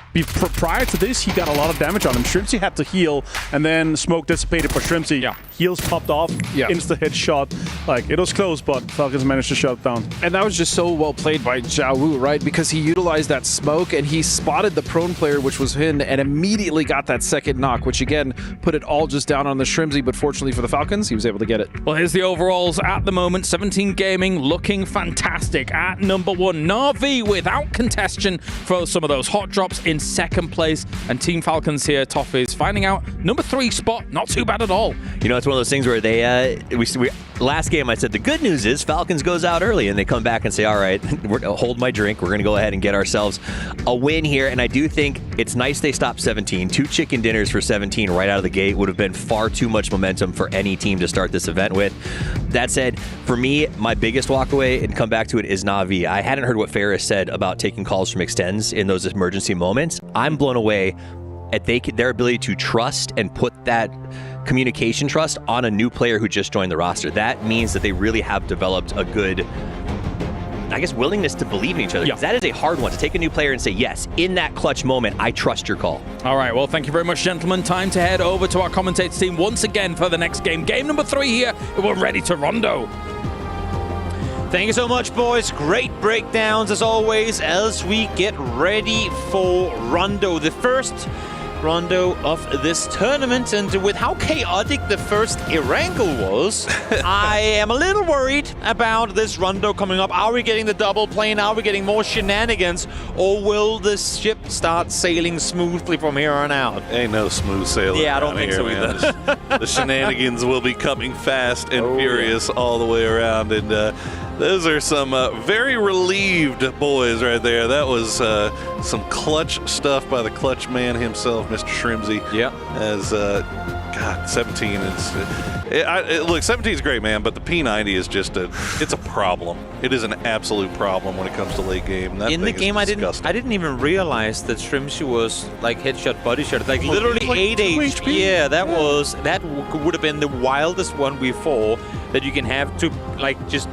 Prior to this, he got a lot of damage on him. Shrimpsy had to heal, and then smoke dissipated for Shrimpsy. Heals popped off, insta headshot. Like, it was close, but Falcons managed to shut it down. And that was just so well played by Zhao Wu, right? Because he utilized that smoke, and he spotted the prone player, which was Hin, and immediately got that second knock, which again put it all just down on the Shrimpsy, but fortunately for the Falcons, he was able to get it. Well, here's the overalls at the moment. 17 Gaming looking fantastic at number 1. Na'Vi without contention for some of those hot drops in second place, and Team Falcons here, Toffees, finding out number 3 spot, not too bad at all. It's one of those things where they, last game I said the good news is Falcons goes out early, and they come back and say, all right, hold my drink, we're going to go ahead and get ourselves a win here. And I do think it's nice they stopped 17. 2 chicken dinners for 17 right out of the gate would have been far too much momentum for any team to start this event with. That said, for me, my biggest walkaway, and come back to it, is Na'Vi. I hadn't heard what Ferris said about taking calls from extends in those emergency moments. I'm blown away at their ability to trust and put that communication trust on a new player who just joined the roster. That means that they really have developed a good, I guess, willingness to believe in each other. That is a hard one, to take a new player and say, yes, in that clutch moment, I trust your call. All right, well, thank you very much, gentlemen. Time to head over to our commentator team once again for the next game. Game number 3 here. We're ready to Rondo. Thank you so much, boys. Great breakdowns as always as we get ready for Rondo, the first Rondo of this tournament. And with how chaotic the first Arangel was, I am a little worried about this Rondo coming up. Are we getting the double plane? Are we getting more shenanigans? Or will this ship start sailing smoothly from here on out? Ain't no smooth sailing. Yeah, I don't think so either. The shenanigans will be coming fast and furious all the way around. And those are some very relieved boys right there. That was some clutch stuff by the clutch man himself, Mr. Shrimsy. Yeah. As, God, 17 is... look, 17 is great, man, but the P90 is just it's a problem. It is an absolute problem when it comes to late game. That in the game, I didn't even realize that Shrimsy was like headshot, body shot, like literally like 8 HP. Yeah, that would have been the wildest 1v4 that you can have to like just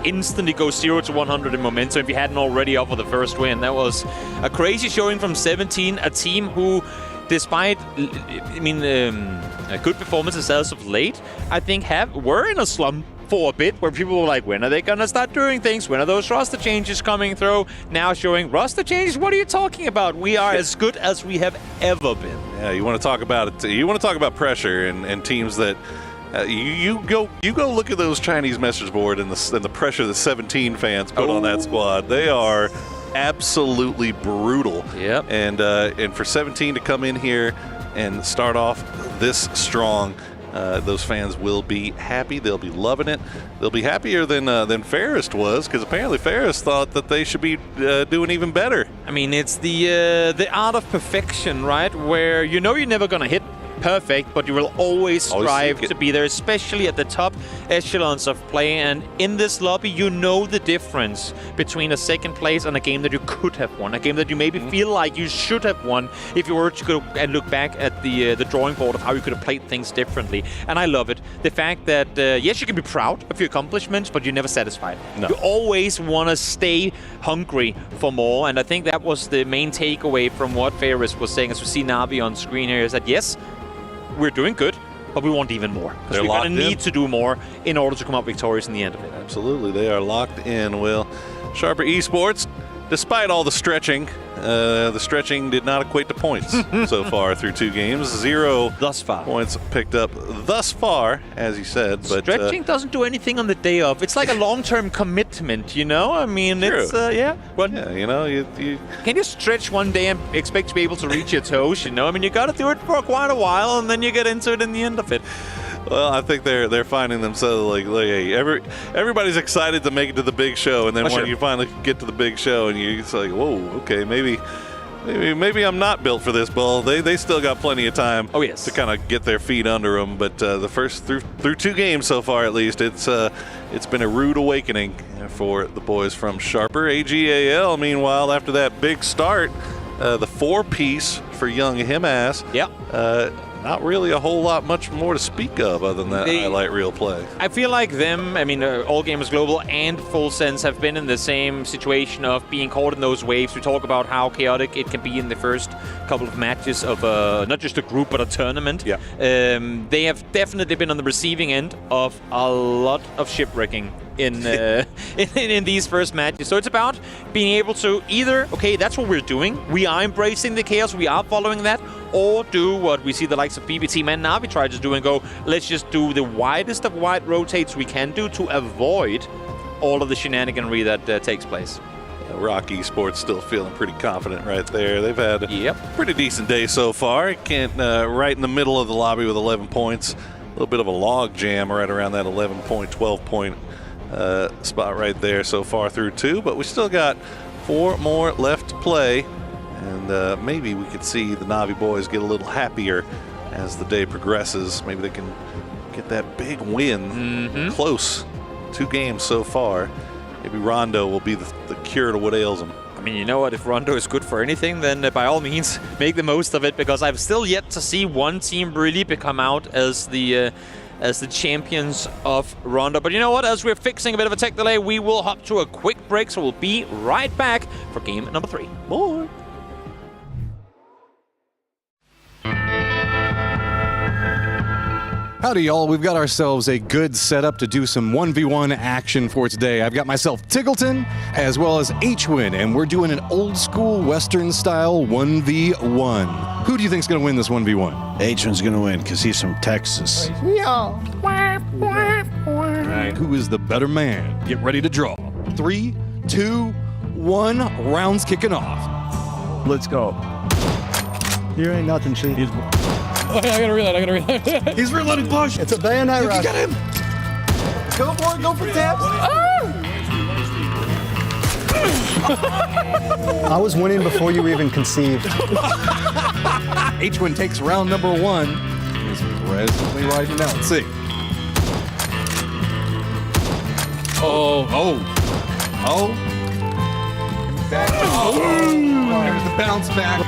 instantly go 0 to 100 in momentum if you hadn't already up for the first win. That was a crazy showing from 17, a team who, despite, good performances as of late, I think were in a slump for a bit where people were like, when are they gonna start doing things? When are those roster changes coming through? Now showing roster changes? What are you talking about? We are as good as we have ever been. Yeah, you want to talk about it. You want to talk about pressure and teams that you go look at those Chinese message board and the pressure the 17 fans put on that squad. They are absolutely brutal. Yep. And for 17 to come in here and start off this strong, those fans will be happy. They'll be loving it. They'll be happier than Ferris was, because apparently Ferris thought that they should be doing even better. I mean, it's the art of perfection, right? Where you're never gonna hit perfect, but you will always strive to be there, especially at the top echelons of play. And in this lobby, you know the difference between a second place and a game that you could have won, a game that you maybe feel like you should have won if you were to go and look back at the drawing board of how you could have played things differently. And I love it. The fact that, yes, you can be proud of your accomplishments, but you're never satisfied. No. You always want to stay hungry for more, and I think that was the main takeaway from what Ferris was saying, as we see Navi on screen here, is that yes, we're doing good, but we want even more. Because we're going to need to do more in order to come out victorious in the end of it. Absolutely, they are locked in. Well, Sharper Esports, despite all the stretching did not equate to points so far through 2 games. 0 thus far points picked up thus far, as you said. But stretching doesn't do anything on the day of. It's like a long-term commitment, you know? I mean, it's, yeah. Well, yeah, you know, you can you stretch one day and expect to be able to reach your toes, you know? I mean, you got to do it for quite a while, and then you get into it in the end of it. Well, I think they're finding themselves like hey, everybody's excited to make it to the big show, and then when you finally get to the big show, and it's like, whoa, okay, maybe I'm not built for this ball. They still got plenty of time. Oh yes, to kind of get their feet under them. But the first through 2 games so far, at least, it's been a rude awakening for the boys from Sharper. AGAL, meanwhile, after that big start, the 4-piece for young Himass. Yeah. Not really a whole lot much more to speak of other than that highlight reel play. I feel like them, I mean, All Gamers Global and Full Sense have been in the same situation of being caught in those waves. We talk about how chaotic it can be in the first couple of matches of not just a group, but a tournament. Yeah. They have definitely been on the receiving end of a lot of shipwrecking in in these first matches. So it's about being able to either, okay, that's what we're doing. We are embracing the chaos. We are following that. Or do what we see the likes of BBT and Navi try to do and go, let's just do the widest of wide rotates we can do to avoid all of the shenaniganry that takes place. Rock Esports still feeling pretty confident right there. They've had a pretty decent day so far. Can't right in the middle of the lobby with 11 points. A little bit of a log jam right around that 11-point, 12-point spot right there so far through 2. But we still got 4 more left to play. And maybe we could see the Navi boys get a little happier as the day progresses. Maybe they can get that big win close. 2 games so far. Maybe Rondo will be the cure to what ails them. I mean, you know what? If Rondo is good for anything, then by all means, make the most of it, because I've still yet to see one team really become out as the champions of Rondo. But you know what? As we're fixing a bit of a tech delay, we will hop to a quick break, so we'll be right back for game number 3. More. Howdy, y'all. We've got ourselves a good setup to do some 1v1 action for today. I've got myself Tiggleton as well as H-Win, and we're doing an old school Western style 1v1. Who do you think's going to win this 1v1? H-Win's going to win because he's from Texas. All right, who is the better man? Get ready to draw. 3, 2, 1. Rounds kicking off. Let's go. You ain't nothing, Chief. I gotta reload. He's reloading push. It's a bayonet rush. You got him. Go for it. Go for taps. I was winning before you were even conceived. H1 takes round number 1. He's presently rising now. Let's see. Oh. Back. There's the bounce back.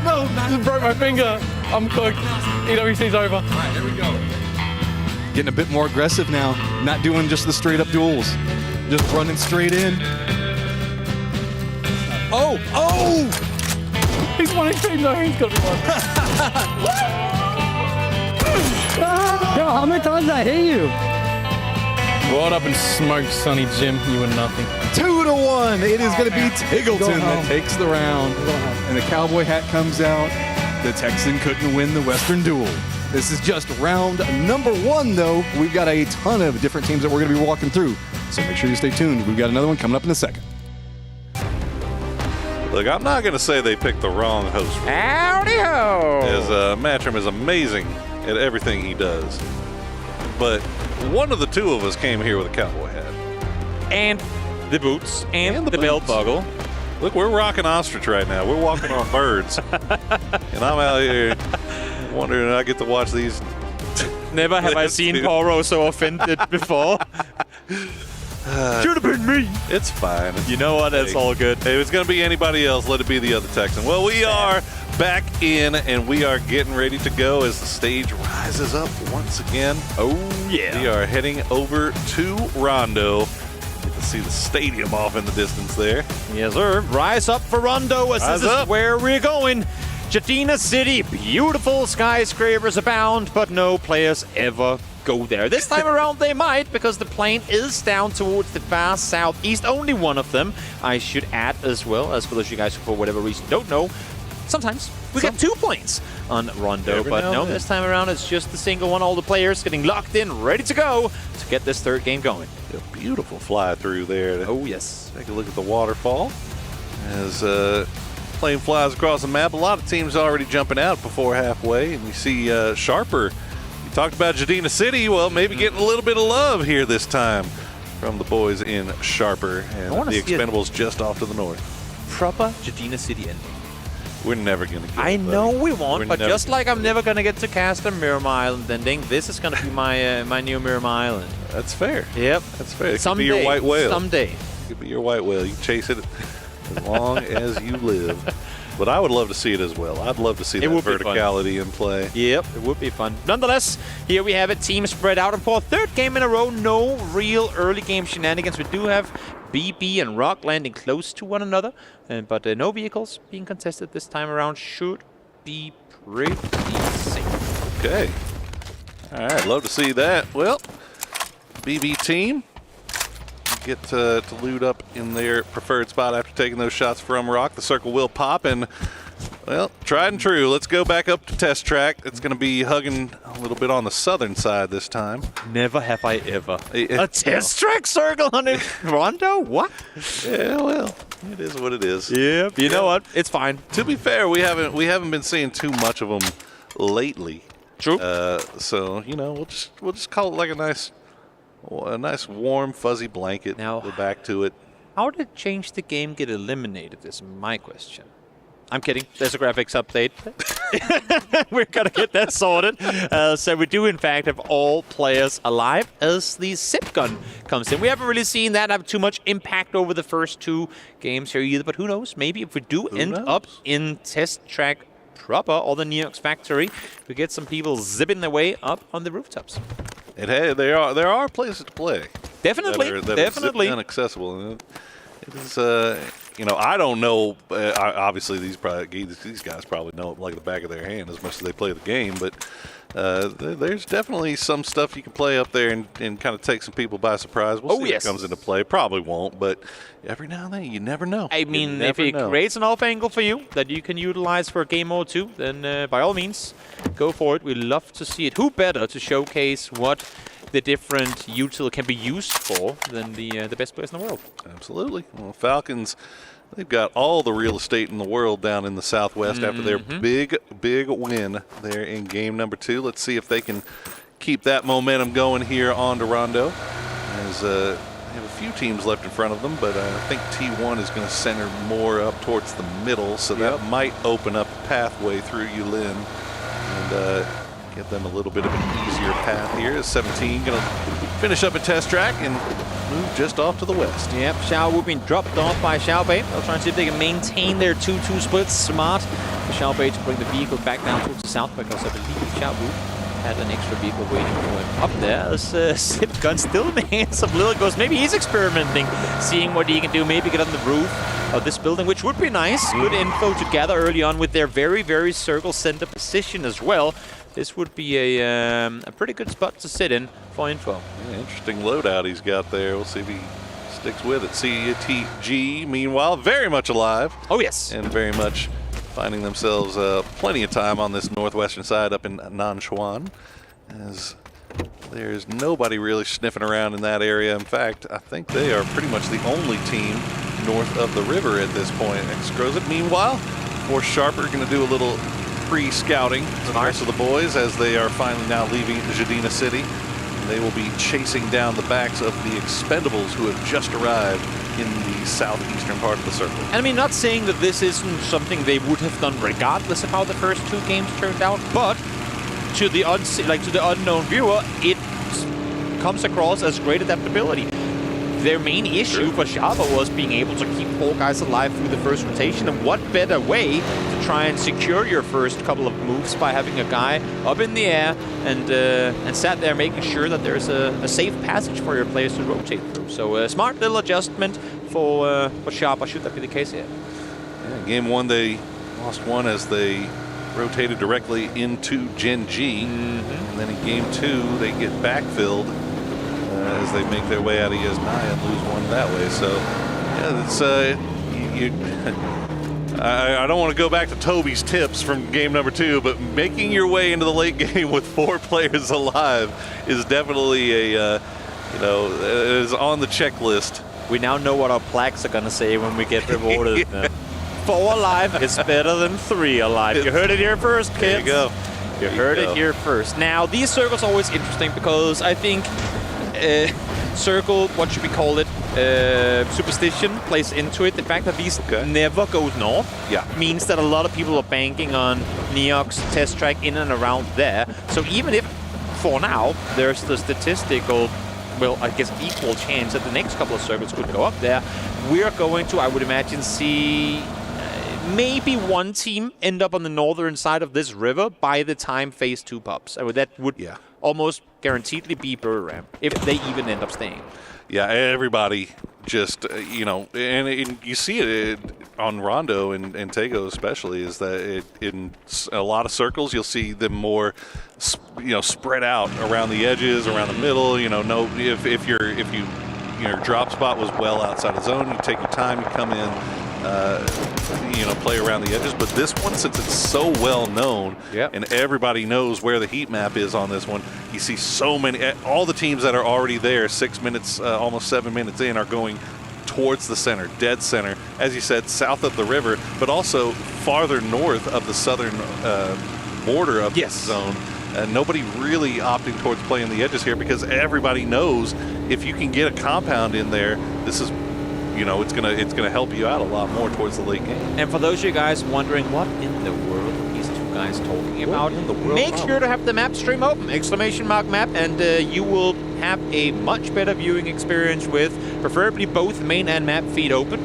No, just broke my finger. I'm cooked. EWC's over. All right, there we go. Getting a bit more aggressive now. Not doing just the straight up duels. Just running straight in. Oh! He's 1 HP. No, he's got to be 1. Yo, how many times did I hit you? Rolled up and smoked Sonny Jim. You were nothing. 2-1. It is going to be Tiggleton that takes the round. And the cowboy hat comes out. The Texan couldn't win the Western duel. This is just round number 1, though. We've got a ton of different teams that we're going to be walking through. So make sure you stay tuned. We've got another one coming up in a second. Look, I'm not going to say they picked the wrong host. Howdy-ho! As Matchroom is amazing at everything he does. But one of the 2 of us came here with a cowboy hat. And the boots, and the belt buckle. Look, we're rocking ostrich right now. We're walking on birds. And I'm out here wondering, I get to watch these. Never have I seen Poro so offended before. Should have been me. It's fine. You know what? It's all good. If it's going to be anybody else, let it be the other Texan. Well, we are back in, and we are getting ready to go as the stage rises up once again. Oh, yeah. We are heading over to Rondo. Get to see the stadium off in the distance there. Yes, sir. Rise up for Rondo as Rise this up. is where we're going. Jadina City, beautiful skyscrapers abound, but no players ever go there. This time around they might, because the plane is down towards the far southeast. Only one of them, I should add as well, as for those of you guys who for whatever reason don't know. Sometimes we get 2 planes on Rondo, Every but now no, and then. this time around it's just the single one. All the players getting locked in, ready to go to get this third game going. A beautiful fly through there. Oh, yes. Take a look at the waterfall as plane flies across the map. A lot of teams already jumping out before halfway, and you see Sharper. You talked about Jadina City. Well, maybe getting a little bit of love here this time from the boys in Sharper, and the Expendables just off to the north. Proper Jadina City ending. We're never going to get I it, know buddy. we won't, We're but never just gonna like I'm never going to get to cast a Miramar Island ending, this is going to be my my new Miramar Island. That's fair. Yep. That's fair. It Someday, could be your white whale. Someday. It could be your white whale. You can chase it as long as you live. But I would love to see it as well. I'd love to see that verticality in play. Yep, it would be fun. Nonetheless, here we have it, team spread out. And for a third game in a row, no real early game shenanigans. We do have BB and Rock landing close to one another, but no vehicles being contested this time around. Should be pretty safe. Okay. All right, love to see that. Well, BB team get to loot up in their preferred spot after taking those shots from Rock. The circle will pop, and, well, tried and true. Let's go back up to test track. It's going to be hugging a little bit on the southern side this time. Never have I ever. A test track circle on it? Rondo? What? Yeah, well, it is what it is. Yep. You know what? It's fine. To be fair, we haven't been seeing too much of them lately. True. So, you know, we'll just call it like a nice warm fuzzy blanket. Now, we're back to it. How did Change the Game get eliminated is my question. I'm kidding. There's a graphics update. We're going to get that sorted. So we do, in fact, have all players alive as the zip gun comes in. We haven't really seen that have too much impact over the first 2 games here either, but who knows? Maybe if we do end up in test track proper or the Neox factory, we get some people zipping their way up on the rooftops. There are places to play. Definitely, that definitely. are inaccessible. It is, you know, I don't know. Obviously, these guys probably know it like the back of their hand as much as they play the game. But there's definitely some stuff you can play up there and kind of take some people by surprise. We'll see if it comes into play. Probably won't, but every now and then you never know. I mean, if it creates an off angle for you that you can utilize for game mode 2, then by all means, go for it. We love to see it. Who better to showcase what the different util can be used for than the best players in the world? Absolutely. Well, Falcons, they've got all the real estate in the world down in the Southwest after their big win there in game number 2. Let's see if they can keep that momentum going here on to Rondo. As they have a few teams left in front of them, but I think T1 is going to center more up towards the middle, so that might open up a pathway through Yulin and get them a little bit of an easier path here. As 17 going to finish up a test track and move just off to the west. Yep, Xiao Wu being dropped off by Xiaobei. They'll try and see if they can maintain their 2-2 split. Smart for Xiaobei to bring the vehicle back down towards the south, because I believe Xiao Wu had an extra vehicle waiting for him up there. As zip gun still in the hands of Lil Ghost. Maybe he's experimenting, seeing what he can do. Maybe get on the roof of this building, which would be nice. Good info to gather early on with their very, very circle center position as well. This would be a pretty good spot to sit in for info. Yeah, interesting loadout he's got there. We'll see if he sticks with it. CTG, meanwhile, very much alive. Oh, yes. And very much finding themselves plenty of time on this northwestern side up in Nanchuan, as there's nobody really sniffing around in that area. In fact, I think they are pretty much the only team north of the river at this point. Excrozit, meanwhile, more Sharper going to do a little pre-scouting the rest of the boys as they are finally now leaving Jadina City. they will be chasing down the backs of the Expendables who have just arrived in the southeastern part of the circle. And I mean, not saying that this isn't something they would have done regardless of how the first 2 games turned out, but to the unknown viewer, it comes across as great adaptability. Their main issue for Shaba was being able to keep 4 guys alive through the first rotation, and what better way to try and secure your first couple of moves by having a guy up in the air and sat there making sure that there's a safe passage for your players to rotate through. So a smart little adjustment for Shaba. Should that be the case here? Yeah, game 1 they lost 1 as they rotated directly into Gen G, and then in game 2 they get backfilled as they make their way out of ES9 and lose 1 that way. So yeah, it's I don't want to go back to Toby's tips from game number 2, but making your way into the late game with 4 players alive is definitely a is on the checklist. We now know what our plaques are gonna say when we get rewarded. 4 alive is better than 3 alive. You heard it here first, kids. There you go. You heard it here first. Now, these circles are always interesting because I think circle, what should we call it? Superstition plays into it. The fact that these never go north means that a lot of people are banking on Neox test track in and around there. So even if, for now, there's the statistical, well, I guess equal chance that the next couple of circles could go up there, we're going to, I would imagine, see maybe 1 team end up on the northern side of this river by the time Phase 2 pops. I mean, that would almost guaranteedly be Buram if they even end up staying. Yeah, everybody just, and you see it on Rondo and Tego especially, is that in a lot of circles you'll see them more, spread out around the edges, around the middle. If your drop spot was well outside the zone, you take your time, you come in, play around the edges. But this one, since it's so well known and everybody knows where the heat map is on this one, you see so many, all the teams that are already there 6 minutes, almost 7 minutes in, are going towards the center, dead center, as you said, south of the river, but also farther north of the southern border of this zone. Nobody really opting towards playing the edges here because everybody knows if you can get a compound in there, this is, it's gonna help you out a lot more towards the late game. And for those of you guys wondering what in the world are these 2 guys talking about, make sure to have the map stream open, !map, and you will have a much better viewing experience with preferably both main and map feed open,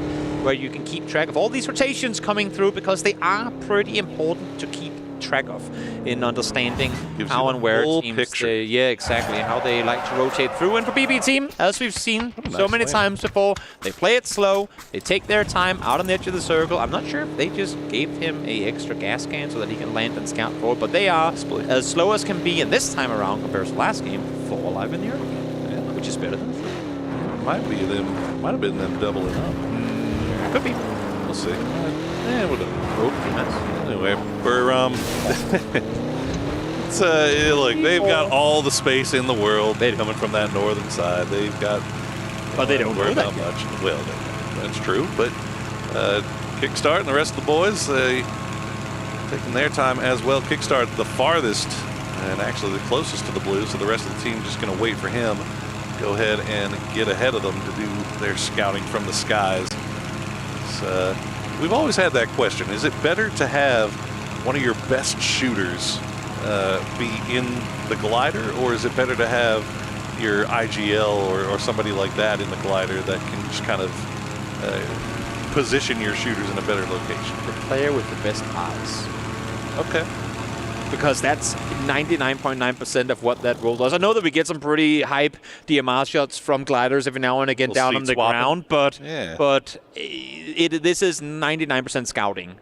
where you can keep track of all these rotations coming through because they are pretty important to keep track of in understanding how and where teams exactly how they like to rotate through. And for BB team, as we've seen so many times before, they play it slow, they take their time out on the edge of the circle. I'm not sure if they just gave him a extra gas can so that he can land and scout forward, but they are as slow as can be, and this time around compared to last game, 4 alive in the early game, which is better than 3. Might have been them doubling up. Could be. We'll see. Anyway, we're look, they've got all the space in the world. They're coming from that northern side. They've got, but they don't worry about much. Well, that's true. But Kickstart and the rest of the boys, taking their time as well. Kickstart the farthest and actually the closest to the blue. So the rest of the team just going to wait for him. Go ahead and get ahead of them to do their scouting from the skies. We've always had that question. Is it better to have one of your best shooters be in the glider, or is it better to have your IGL or somebody like that in the glider that can just kind of position your shooters in a better location? The player with the best eyes. Okay. Because that's 99.9% of what that role does. I know that we get some pretty hype DMR shots from gliders every now and again down on the ground, but this is 99% scouting.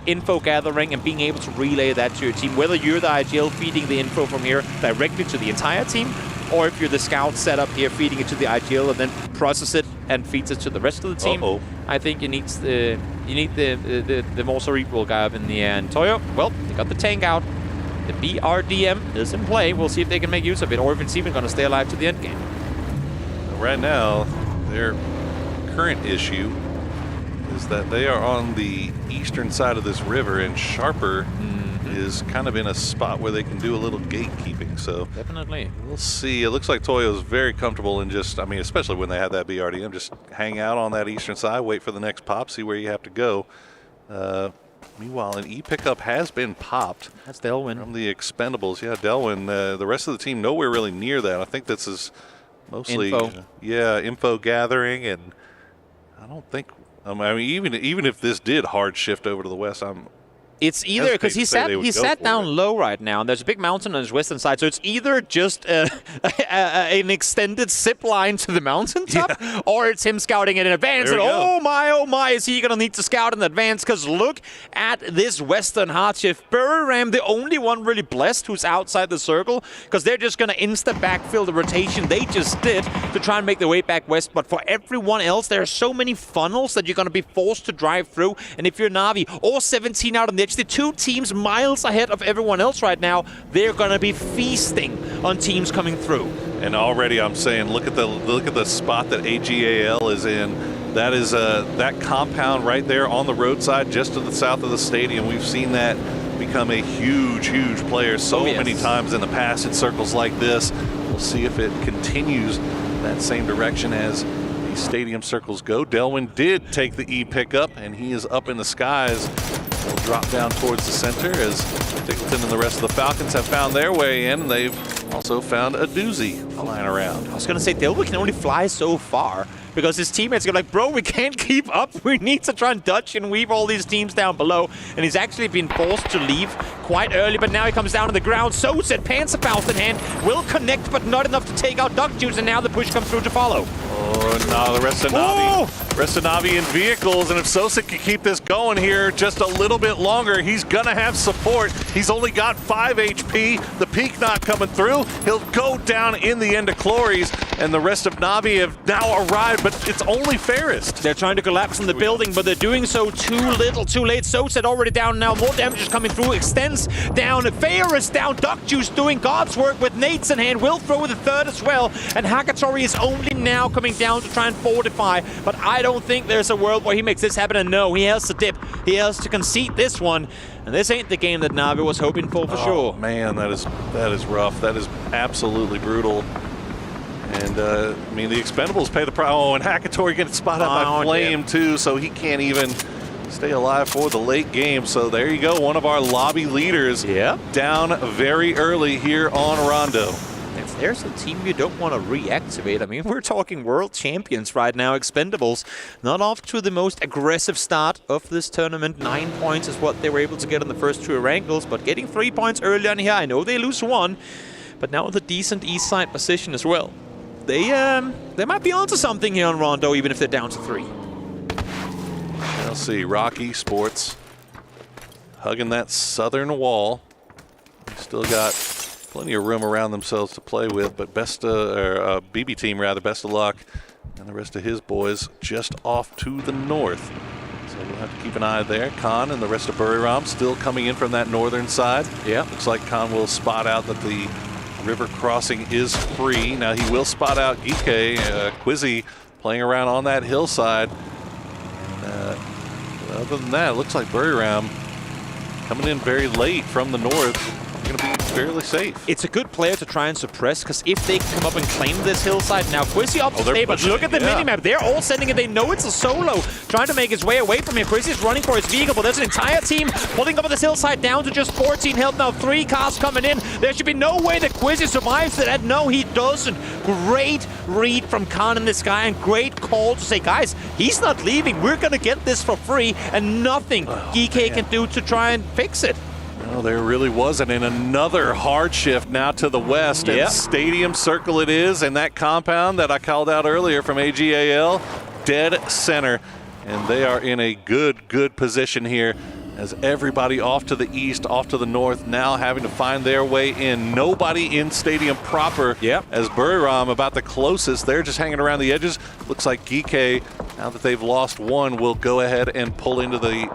Info gathering and being able to relay that to your team, whether you're the IGL feeding the info from here directly to the entire team, or if you're the scout set up here feeding it to the IGL and then process it and feeds it to the rest of the team. I think you need the more cerebral guy up in the air. And Toyo, well, they got the tank out. The BRDM is in play. We'll see if they can make use of it or if it's even going to stay alive to the end game. Right now, their current issue is that they are on the eastern side of this river, and Sharper is kind of in a spot where they can do a little gatekeeping. So definitely, we'll see. It looks like Toyo's very comfortable in just, I mean, especially when they have that BRDM, just hang out on that eastern side, wait for the next pop, see where you have to go. Meanwhile, an E pickup has been popped. That's Delwyn from the Expendables. Yeah, Delwyn. The rest of the team nowhere really near that. I think this is mostly info gathering, and I don't think. I mean, even if this did hard shift over to the west, it's either because he sat down low right now, and there's a big mountain on his western side, so it's either just an extended zip line to the mountaintop, or it's him scouting it in advance. And oh my, is he going to need to scout in advance? Because look at this western hard shift. Buryram, the only one really blessed who's outside the circle, because they're just going to insta-backfill the rotation they just did to try and make their way back west. But for everyone else, there are so many funnels that you're going to be forced to drive through. And if you're Na'Vi or 17 out on the edge, the two teams miles ahead of everyone else right now, they're going to be feasting on teams coming through. And already I'm saying, look at the spot that AGAL is in. That is that compound right there on the roadside, just to the south of the stadium. We've seen that become a huge player so many times in the past in circles like this. We'll see if it continues that same direction as the stadium circles go. Delwyn did take the E pickup, and he is up in the skies. He'll drop down towards the center as Dickleton and the rest of the Falcons have found their way in, and they've also found a doozy flying around. I was going to say, Delwyn can only fly so far because his teammates are like, bro, we can't keep up. We need to try and dodge and weave all these teams down below. And he's actually been forced to leave quite early, but now he comes down to the ground. So said Panzerfaust in hand. Will connect, but not enough to take out Duck Juice, and now the push comes through to follow. Oh, no, the rest of Na'Vi. Rest of Na'Vi in vehicles, and if Sosic can keep this going here just a little bit longer, he's going to have support. He's only got 5 HP. The peak not coming through. He'll go down in the end of Clories, and the rest of Na'Vi have now arrived, but it's only Fairest. They're trying to collapse in the building, but they're doing so too little, too late. Sosic already down now. More damage is coming through. Extends down. Fairest down. Duck Juice doing God's work with nades in hand. Will throw with the third as well, and Hakatori is only now coming down to try and fortify, but I don't think there's a world where he makes this happen, and no, he has to dip. He has to concede this one, and this ain't the game that Na'Vi was hoping for sure. Man, that is rough. That is absolutely brutal. And I mean, the Expendables pay the price. Oh, and Hakatori gets spotted by Flame too, so he can't even stay alive for the late game. So there you go, one of our lobby leaders down very early here on Rondo. If there's a team you don't want to reactivate, I mean, we're talking world champions right now, Expendables. Not off to the most aggressive start of this tournament. 9 points is what they were able to get on the first 2 Arangels, but getting 3 points early on here. I know they lose 1, but now with a decent east side position as well. They might be onto something here on Rondo, even if they're down to 3. We'll see. Rock Esports hugging that southern wall. Still got plenty of room around themselves to play with, but BB team rather, best of luck. And the rest of his boys just off to the north. So we'll have to keep an eye there. Khan and the rest of Buriram still coming in from that northern side. Yeah. Looks like Khan will spot out that the river crossing is free. Now he will spot out Gike, Quizzy playing around on that hillside. And, other than that, it looks like Buriram coming in very late from the north. Going to be fairly safe. It's a good player to try and suppress, because if they come up and claim this hillside now, Quizzy up to stay, but look at the minimap. They're all sending it. They know it's a solo, trying to make his way away from here. Quizzy's running for his vehicle, but there's an entire team pulling up on this hillside down to just 14 health now. 3 cars coming in. There should be no way that Quizzy survives that. No, he doesn't. Great read from Khan in this guy, and great call to say, guys, he's not leaving. We're going to get this for free, and nothing GK can do to try and fix it. No, there really wasn't. And another hard shift now to the west. And Stadium Circle it is, and that compound that I called out earlier from AGAL, dead center. And they are in a good position here as everybody off to the east, off to the north, now having to find their way in. Nobody in Stadium proper as Buriram about the closest. They're just hanging around the edges. Looks like Gike, now that they've lost 1, will go ahead and pull into the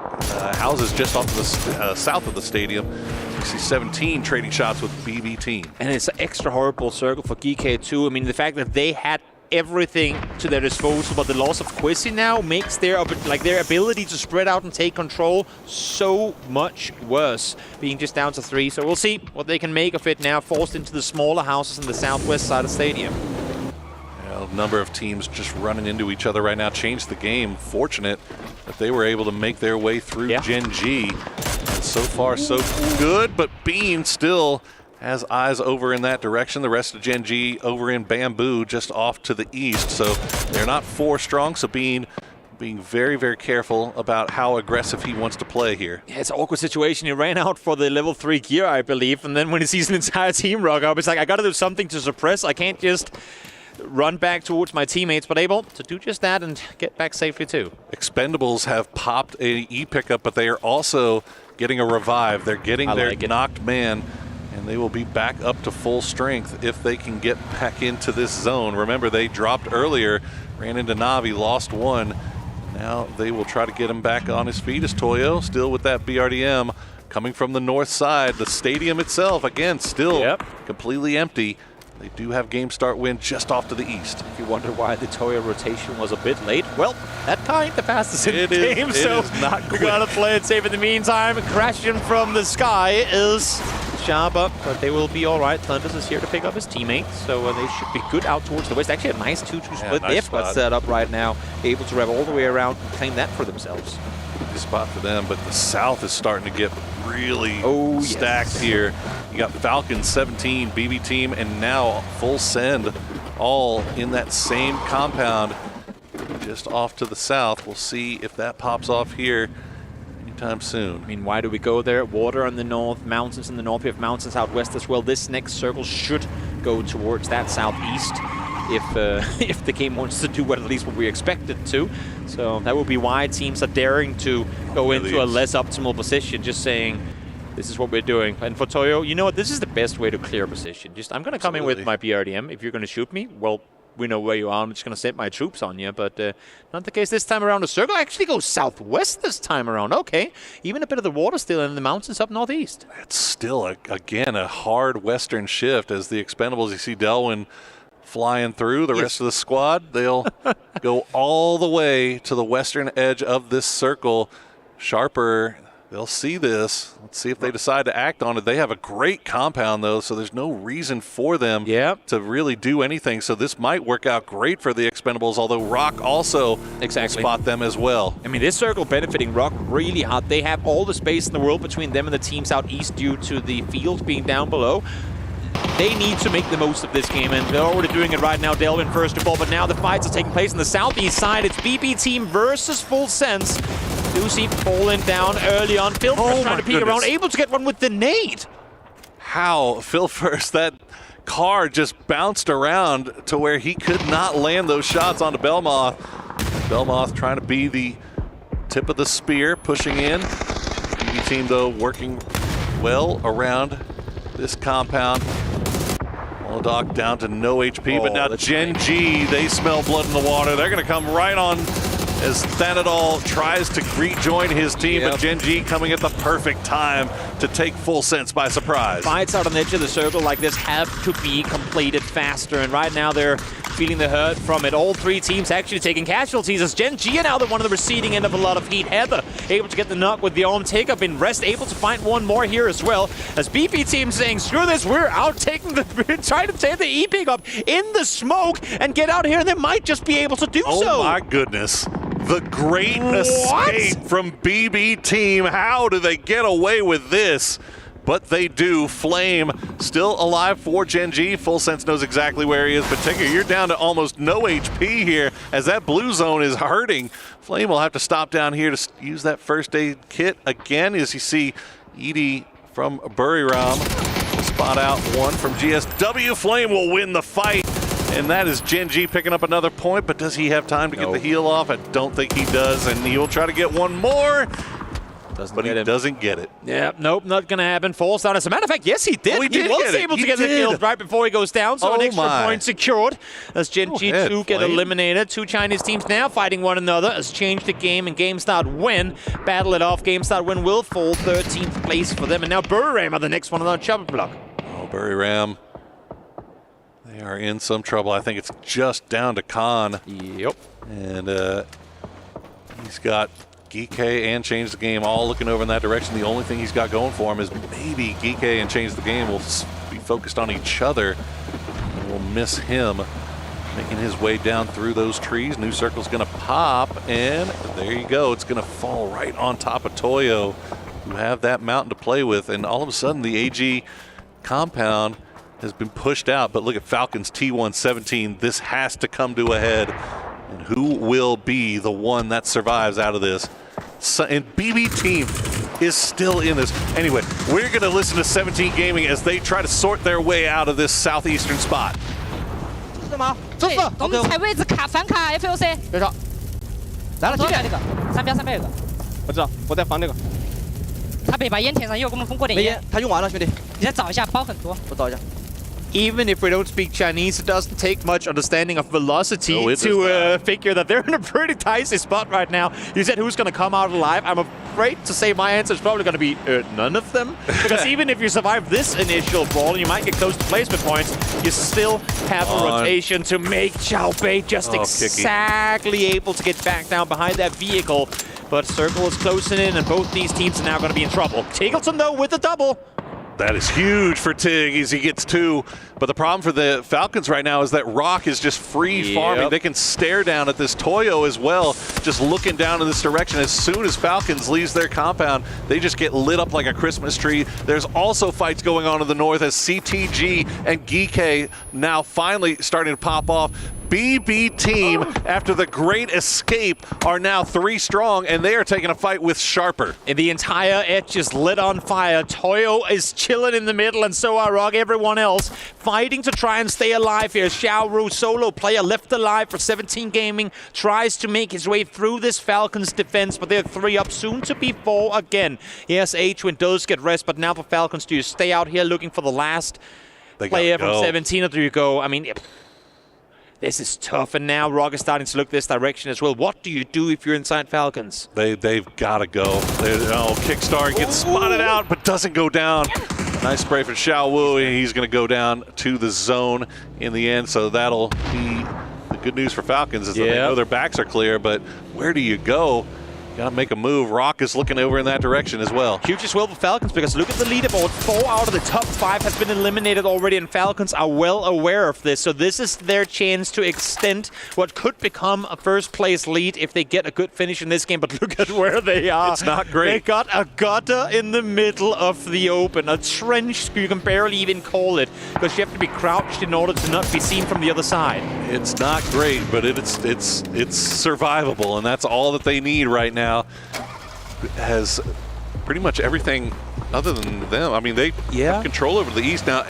houses just off to the south of the stadium. You see 17 trading shots with BB team. And it's an extra horrible circle for Gike too. I mean, the fact that they had everything to their disposal, but the loss of Quizzy now makes their ability to spread out and take control so much worse, being just down to 3. So we'll see what they can make of it now, forced into the smaller houses in the southwest side of the stadium. A number of teams just running into each other right now. Changed the game. Fortunate that they were able to make their way through Gen G. And so far, so good, but Bean still has eyes over in that direction. The rest of Gen G over in Bamboo, just off to the east. So they're not 4 strong, so Bean being very, very careful about how aggressive he wants to play here. Yeah, it's an awkward situation. He ran out for the level 3 gear, I believe, and then when he sees an entire team rock up, it's like, I gotta do something to suppress. I can't just run back towards my teammates, but able to do just that and get back safely too. Expendables have popped a E-pickup, but they are also getting a revive. They're getting their knocked man, and they will be back up to full strength if they can get back into this zone. Remember, they dropped earlier, ran into Navi, lost 1. Now they will try to get him back on his feet as Toyo, still with that BRDM, coming from the north side. The stadium itself, again, still completely empty. They do have game start win just off to the east. If you wonder why the Toyo rotation was a bit late, well, that kind of passes in the game, so we gotta play it safe in the meantime. Crashing from the sky is Sharper, but they will be all right. Thunders is here to pick up his teammates, so they should be good out towards the west. Actually, a nice 2-2 split they've got set up right now, able to rev all the way around and claim that for themselves. Good spot for them, but the south is starting to get really stacked here. You got Falcons 17, BB team, and now full send, all in that same compound just off to the south. We'll see if that pops off here anytime soon. I mean, why do we go there? Water in the north, mountains in the north. We have mountains out west as well. This next circle should go towards that southeast if the game wants to do at least what we expect it to. So that will be why teams are daring to go into a less optimal position, just saying, this is what we're doing. And for Toyo, you know what? This is the best way to clear a position. I'm going to come in with my BRDM. If you're going to shoot me, well, we know where you are. I'm just going to send my troops on you. But not the case this time around. The circle actually goes southwest this time around. Okay. Even a bit of the water still in the mountains up northeast. It's still, again, a hard western shift as the Expendables. You see Delwyn flying through. The rest of the squad, they'll go all the way to the western edge of this circle. Sharper, they'll see this. Let's see if they decide to act on it. They have a great compound, though, so there's no reason for them to really do anything. So this might work out great for the Expendables, although Rock also spot them as well. I mean, this circle benefiting Rock really hard. They have all the space in the world between them and the teams out east due to the field being down below. They need to make the most of this game, and they're already doing it right now. Delvin first of all, but now the fights are taking place on the southeast side. It's BB team versus Full Sense. Lucy falling down early on. Phil First trying to peek around, able to get one with the nade. How? Phil First, that car just bounced around to where he could not land those shots onto Belmoth. Belmoth trying to be the tip of the spear, pushing in. BB team, though, working well around this compound. Molodok down to no HP, but now Gen G, they smell blood in the water. They're going to come right on as Thanadol tries to rejoin his team, but Gen G coming at the perfect time to take Full Sense by surprise. Fights out on the edge of the circle like this have to be completed faster, and right now they're feeling the hurt from it. All three teams actually taking casualties as Gen G are now the one on the receding end of a lot of heat. Heather able to get the knock with the arm take up in rest, able to find one more here as well. As BP team saying, screw this, we're out taking trying to take the E-pick up in the smoke and get out here, and they might just be able to do so. Oh my goodness. The great escape from BB team. How do they get away with this? But they do. Flame still alive for Gen G. Full Sense knows exactly where he is. But Tigger, you're down to almost no HP here as that blue zone is hurting. Flame will have to stop down here to use that first aid kit again, as you see Edie from Buriram spot out one from GSW. Flame will win the fight. And that is Gen G picking up another point, but does he have time to get the heal off? I don't think he does, and he will try to get one more, but he doesn't get it. Yeah, nope, not going to happen. Falls down. As a matter of fact, yes, he did. He was able to get the kill right before he goes down, so an extra point secured as Gen G2 get eliminated. Two Chinese teams now fighting one another as change the game and game start win. Battle it off. Game start win will fall 13th place for them, and now Buriram are the next one on the chopper block. Oh, Buriram. They are in some trouble. I think it's just down to Khan. Yep. And he's got Geek and Change the Game all looking over in that direction. The only thing he's got going for him is maybe Geek and Change the Game will be focused on each other and will miss him. Making his way down through those trees. New circle's gonna pop, and there you go. It's gonna fall right on top of Toyo, who have that mountain to play with. And all of a sudden, the AG compound has been pushed out. But look at Falcons T117. This has to come to a head. And who will be the one that survives out of this? And BB Team is still in this. Anyway, we're gonna listen to 17 Gaming as they try to sort their way out of this southeastern spot. 对，我们踩位置卡反卡 FOC。别上，来了，左边那个3边有个。我知道，我在防这个。他被把烟填上，一会儿给我们封过点烟。他用完了，兄弟。你再找一下，包很多。我找一下。 Even if we don't speak Chinese, it doesn't take much understanding of velocity to figure that they're in a pretty dicey spot right now. You said who's going to come out alive? I'm afraid to say my answer is probably going to be none of them. Because even if you survive this initial brawl and you might get close to placement points, you still have a rotation to make Xiaobei just exactly able to get back down behind that vehicle. But Circle is closing in, and both these teams are now going to be in trouble. Tigleton, though, with a double. That is huge for Tig as he gets 2. But the problem for the Falcons right now is that Rock is just free farming. They can stare down at this Toyo as well, just looking down in this direction. As soon as Falcons leaves their compound, they just get lit up like a Christmas tree. There's also fights going on in the north as CTG and Geek now finally starting to pop off. BB Team, after the great escape, are now 3 strong, and they are taking a fight with Sharper. And the entire edge is lit on fire. Toyo is chilling in the middle, and so are Rock. Everyone else fighting to try and stay alive here. Xiaoru, solo player, left alive for 17 Gaming, tries to make his way through this Falcons defense, but they're 3 up, soon to be 4 again. Yes, H-Win does get rest, but now for Falcons, do you stay out here looking for the last player from 17, or do you go? I mean, this is tough, and now Rock is starting to look this direction as well. What do you do if you're inside Falcons? They've got to go. Kickstar gets spotted out, but doesn't go down. Nice spray from Xiao Wu, and he's going to go down to the zone in the end. So that'll be the good news for Falcons is that they know their backs are clear, but where do you go? Got to make a move. Rock is looking over in that direction as well. Huge as well for Falcons, because look at the leaderboard. 4 out of the top 5 have been eliminated already, and Falcons are well aware of this. So this is their chance to extend what could become a first-place lead if they get a good finish in this game. But look at where they are. It's not great. They got a gutter in the middle of the open. A trench, you can barely even call it, because you have to be crouched in order to not be seen from the other side. It's not great, but it's survivable, and that's all that they need right now. Has pretty much everything other than them. I mean, they have control over the east. Now,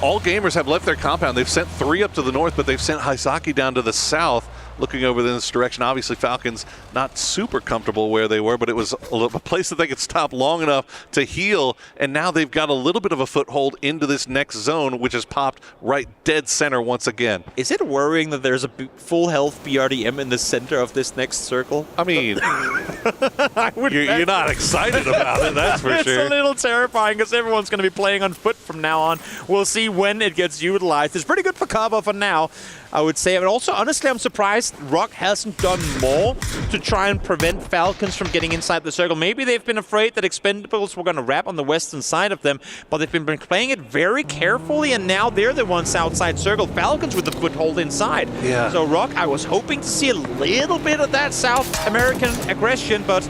all gamers have left their compound. They've sent 3 up to the north, but they've sent Haisaki down to the south, looking over in this direction. Obviously, Falcons not super comfortable where they were, but it was a place that they could stop long enough to heal, and now they've got a little bit of a foothold into this next zone, which has popped right dead center once again. Is it worrying that there's a full health BRDM in the center of this next circle? I mean, you're not excited about it, that's for sure. It's a little terrifying because everyone's going to be playing on foot from now on. We'll see when it gets utilized. It's pretty good for cover for now, I would say. But also, honestly, I'm surprised Rock hasn't done more to try and prevent Falcons from getting inside the circle. Maybe they've been afraid that Expendables were going to wrap on the western side of them, but they've been playing it very carefully, and now they're the ones outside circle. Falcons with the foothold inside. Yeah. So Rock, I was hoping to see a little bit of that South American aggression, but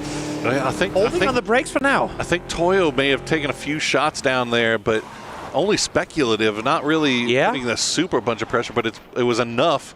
I think on the brakes for now. I think Toyo may have taken a few shots down there, but only speculative, not really putting a super bunch of pressure, but it was enough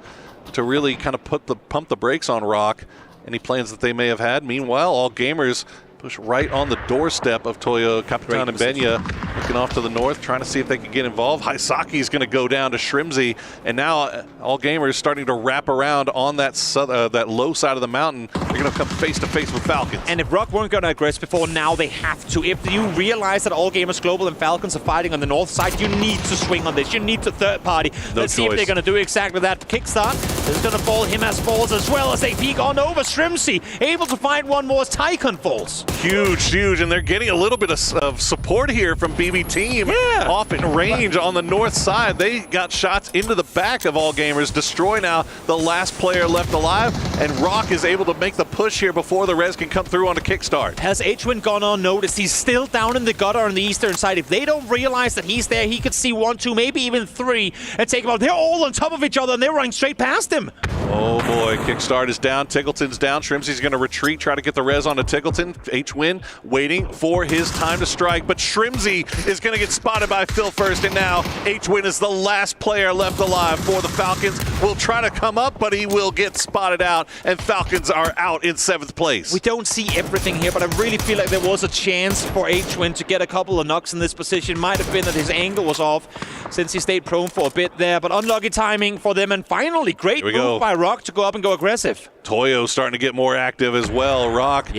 to really kind of pump the brakes on Rock. Any plans that they may have had. Meanwhile, all gamers push right on the doorstep of Toyo. Capitan and Benya looking off to the north, trying to see if they can get involved. Haisaki is going to go down to Shrimsy, and now all gamers starting to wrap around on that low side of the mountain. They're going to come face to face with Falcons. And if Rock weren't going to aggress before, now they have to. If you realize that all gamers Global and Falcons are fighting on the north side, you need to swing on this. You need to third party. Let's see if they're going to do exactly that. Kickstart This is going to fall. Him as falls as well as they peek on over. Strimsy able to find one more as Tycon falls. Huge, and they're getting a little bit of support here from BB Team. Yeah. Off in range on the north side. They got shots into the back of All Gamers. Destroy now the last player left alive, and Rock is able to make the push here before the res can come through on the kickstart. Has H-Win gone unnoticed? He's still down in the gutter on the eastern side. If they don't realize that he's there, he could see 1, 2, maybe even 3 and take him out. They're all on top of each other and they're running straight past him. Oh boy, kickstart is down, Tickleton's down. Shrimsy's going to retreat, try to get the res onto Tickleton. H-Win waiting for his time to strike, but Shrimsy is going to get spotted by Phil first, and now H-Win is the last player left alive for the Falcons. Will try to come up, but he will get spotted out, and Falcons are out in 7th place. We don't see everything here, but I really feel like there was a chance for H-Win to get a couple of knocks in this position. Might have been that his angle was off since he stayed prone for a bit there, but unlucky timing for them, and finally great move by Rock to go up and go aggressive. Toyo starting to get more active as well. Rock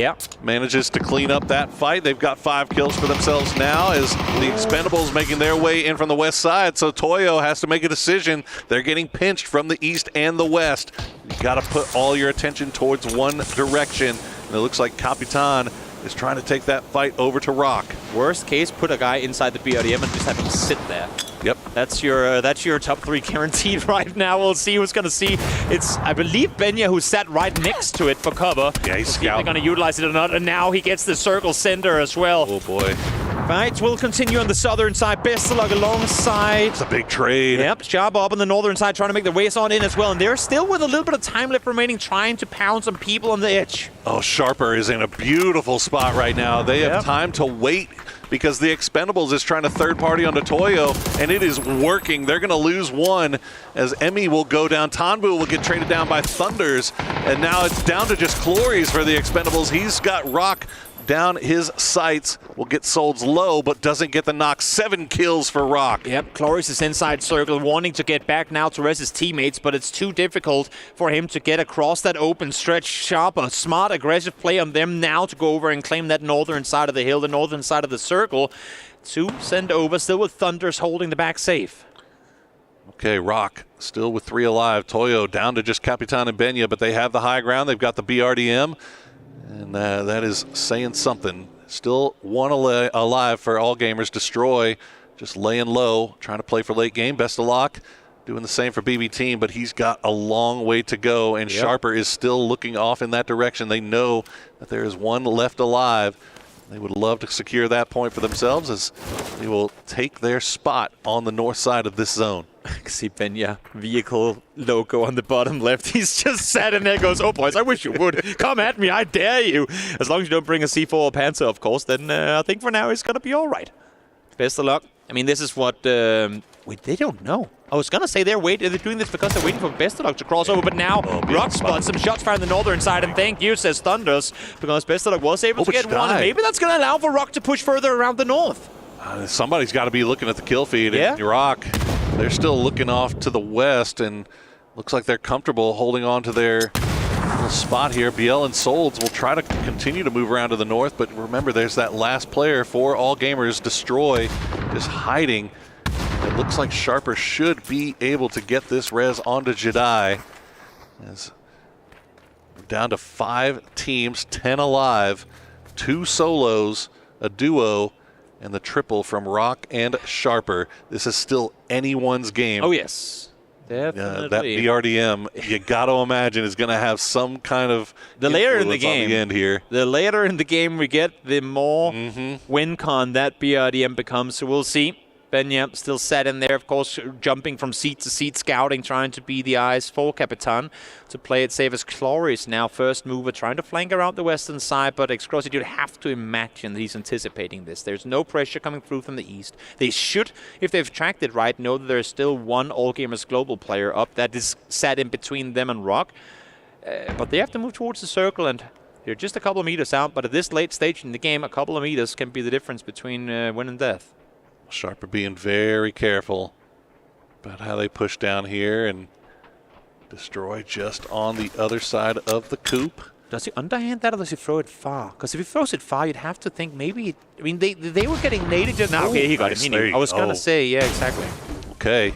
manages to clean up that fight. They've got 5 kills for themselves now as the Expendables making their way in from the west side. So Toyo has to make a decision. They're getting pinched from the east and the west. You got to put all your attention towards one direction. And it looks like Capitan is trying to take that fight over to Rock. Worst case, put a guy inside the BRDM and just have him sit there. Yep. That's your top 3 guaranteed right now. We'll see who's going to see. It's, I believe, Benya who sat right next to it for cover. Yeah, he's scouting. They're going to utilize it or not, and now he gets the circle center as well. Oh boy. Fights will continue on the southern side. Best of luck alongside. It's a big trade. Yep, Sharp up on the northern side trying to make their ways on in as well. And they're still with a little bit of time left remaining, trying to pound some people on the edge. Oh, Sharper is in a beautiful spot right now. They have time to wait because the Expendables is trying to third party onto Toyo, and it is working. They're going to lose one as Emmy will go down. Tanbu will get traded down by Thunders, and now it's down to just Clories for the Expendables. He's got Rock down his sights, will get Solds low, but doesn't get the knock. 7 kills for Rock. Yep, Cloris is inside circle, wanting to get back now to res his teammates, but it's too difficult for him to get across that open stretch. Sharp, a smart, aggressive play on them now to go over and claim that northern side of the hill, the northern side of the circle. 2 send over, still with Thunders holding the back safe. Okay, Rock still with 3 alive. Toyo down to just Capitan and Benya, but they have the high ground. They've got the BRDM. And that is saying something. Still 1 alive for All Gamers. Destroy just laying low, trying to play for late game. Best of luck. Doing the same for BB Team, but he's got a long way to go. And Sharper is still looking off in that direction. They know that there is 1 left alive. They would love to secure that point for themselves as they will take their spot on the north side of this zone. I can see Benya vehicle logo on the bottom left. He's just sat in there, goes, "Oh boys, I wish you would. Come at me, I dare you." As long as you don't bring a C4 or Panzer, of course, then I think for now it's going to be all right. Best of luck. I mean, this is what... wait, they don't know. I was going to say they're doing this because they're waiting for Best of Luck to cross over, but now Rock spots some shots fired on the northern side, and thank you, says Thunders, because Best of Luck was able to get one, and maybe that's going to allow for Rock to push further around the north. Somebody's got to be looking at the kill feed. And Rock, they're still looking off to the west, and looks like they're comfortable holding on to their little spot here. BL and Solds will try to continue to move around to the north, but remember, there's that last player for All Gamers, Destroy, just hiding. It looks like Sharper should be able to get this res onto Jedi. As we're down to 5 teams, 10 alive, 2 solos, a duo, and the triple from Rock and Sharper. This is still anyone's game. Oh, yes. Definitely. That BRDM, you got to imagine, is going to have some kind of the later in the game. On the end here. The later in the game we get, the more win con that BRDM becomes. So we'll see. Benya still sat in there, of course, jumping from seat to seat, scouting, trying to be the eyes for Capitan to play it safe as Cloris now first mover, trying to flank around the western side, but Excrosit, you'd have to imagine that he's anticipating this. There's no pressure coming through from the east. They should, if they've tracked it right, know that there's still 1 All Gamers Global player up that is sat in between them and Rock. But they have to move towards the circle, and they're just a couple of meters out, but at this late stage in the game, a couple of meters can be the difference between win and death. Sharper being very careful about how they push down here, and Destroy just on the other side of the coop. Does he underhand that, or does he throw it far? Because if he throws it far, you'd have to think maybe... I mean, they were getting naded just now. Okay, he got him. I was going to say, yeah, exactly. Okay.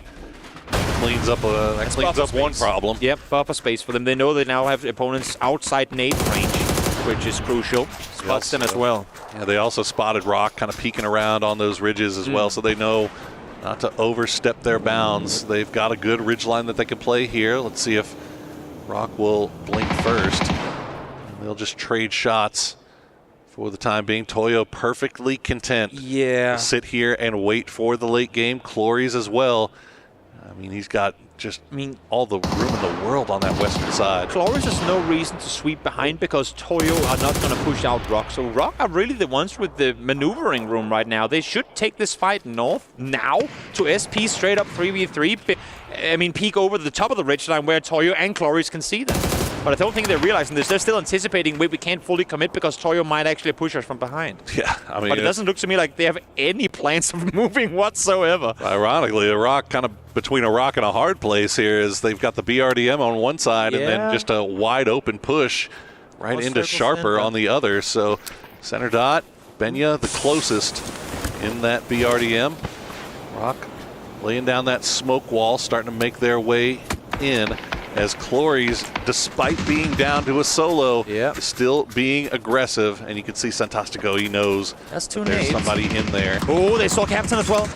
cleans up one problem. Yep, buffer space for them. They know they now have opponents outside nade range, which is crucial. Spots them as well. Yeah, they also spotted Rock kind of peeking around on those ridges as well, so they know not to overstep their bounds. They've got a good ridge line that they can play here. Let's see if Rock will blink first. And they'll just trade shots for the time being. Toyo perfectly content to sit here and wait for the late game. Clories as well. I mean, he's got just all the room in the world on that western side. Cloris has no reason to sweep behind because Toyo are not going to push out Rock. So Rock are really the ones with the maneuvering room right now. They should take this fight north now to SP straight up 3v3. I mean, peek over the top of the ridgeline where Toyo and Cloris can see them. But I don't think they're realizing this. They're still anticipating, wait, we can't fully commit because Toyo might actually push us from behind. Yeah, I mean, but it doesn't look to me like they have any plans of moving whatsoever. Ironically, a Rock kind of between a rock and a hard place here is they've got the BRDM on one side and then just a wide open push right into Sharper on the other. So center dot, Benya the closest in that BRDM. Rock laying down that smoke wall, starting to make their way in. As Clories, despite being down to a solo, is still being aggressive. And you can see Santastico, he knows there's nades. Somebody in there. Oh, they saw Capitan as well.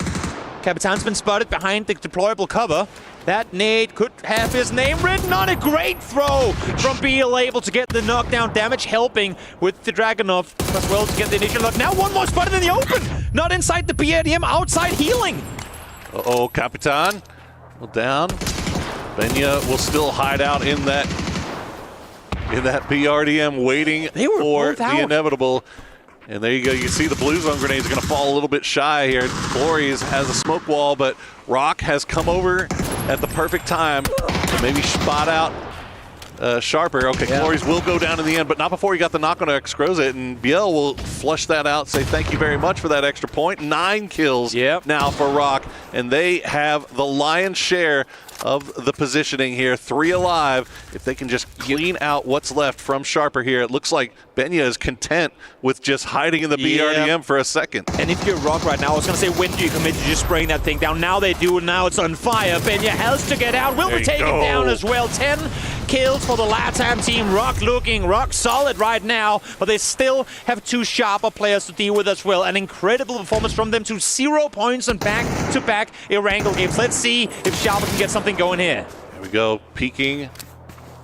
Capitan's been spotted behind the deployable cover. That nade could have his name written on it. Great throw from BL, able to get the knockdown damage, helping with the Dragunov as well to get the initial knock. Now one more spotted in the open. Not inside the BRDM, outside healing. Uh-oh, Capitan. Well, down. Benya will still hide out in that BRDM waiting for the inevitable. And there you go. You see the blue zone grenades are going to fall a little bit shy here. Glories has a smoke wall, but Rock has come over at the perfect time to maybe spot out Sharper. Okay, Glories will go down in the end, but not before he got the knock on Excrozit, and Biel will flush that out, say thank you very much for that extra point. 9 kills now for Rock, and they have the lion's share of the positioning here. 3 alive. If they can just clean out what's left from Sharper here, it looks like Benya is content with just hiding in the BRDM for a second. And if you're Rock right now, I was going to say, when do you commit to just spraying that thing down? Now they do, and now it's on fire. Benya has to get out. Will be taken down as well. 10 kills for the LATAM team. Rock looking rock solid right now, but they still have 2 sharper players to deal with as well. An incredible performance from them to 0 points and back-to-back Arangel games. Let's see if Sharper can get something going here. There we go, peeking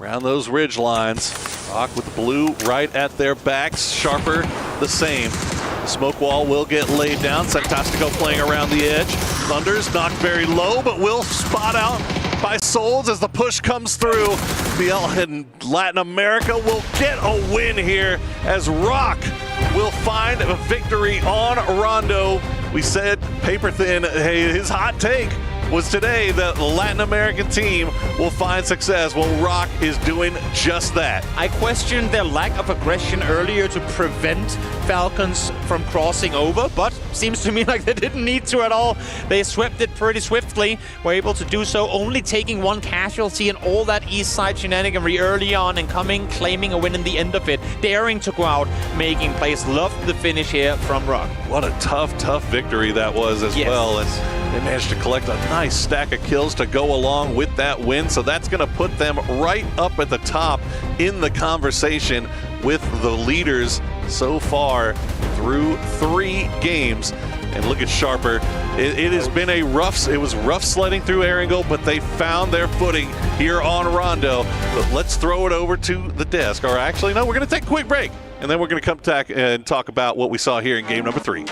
around those ridge lines. Rock with the blue right at their backs. Sharper the same. The smoke wall will get laid down. Santastico playing around the edge. Thunder's not very low, but will spot out by Souls as the push comes through. BL in Latin America will get a win here as Rock will find a victory on Rondo. We said paper thin, hey, his hot take was today that the Latin American team will find success. Well, Rock is doing just that. I questioned their lack of aggression earlier to prevent Falcons from crossing over, but seems to me like they didn't need to at all. They swept it pretty swiftly, were able to do so, only taking 1 casualty and all that east side shenaniganry early on and claiming a win in the end of it, daring to go out, making plays. Loved the finish here from Rock. What a tough victory that was as well. And they managed to collect a nice stack of kills to go along with that win. So that's going to put them right up at the top in the conversation with the leaders so far through 3 games. And look at Sharper. It has been it was rough sledding through Arangel, but they found their footing here on Rondo. But let's throw it over to the desk. Or actually, no, we're going to take a quick break. And then we're going to come back and talk about what we saw here in game number 3.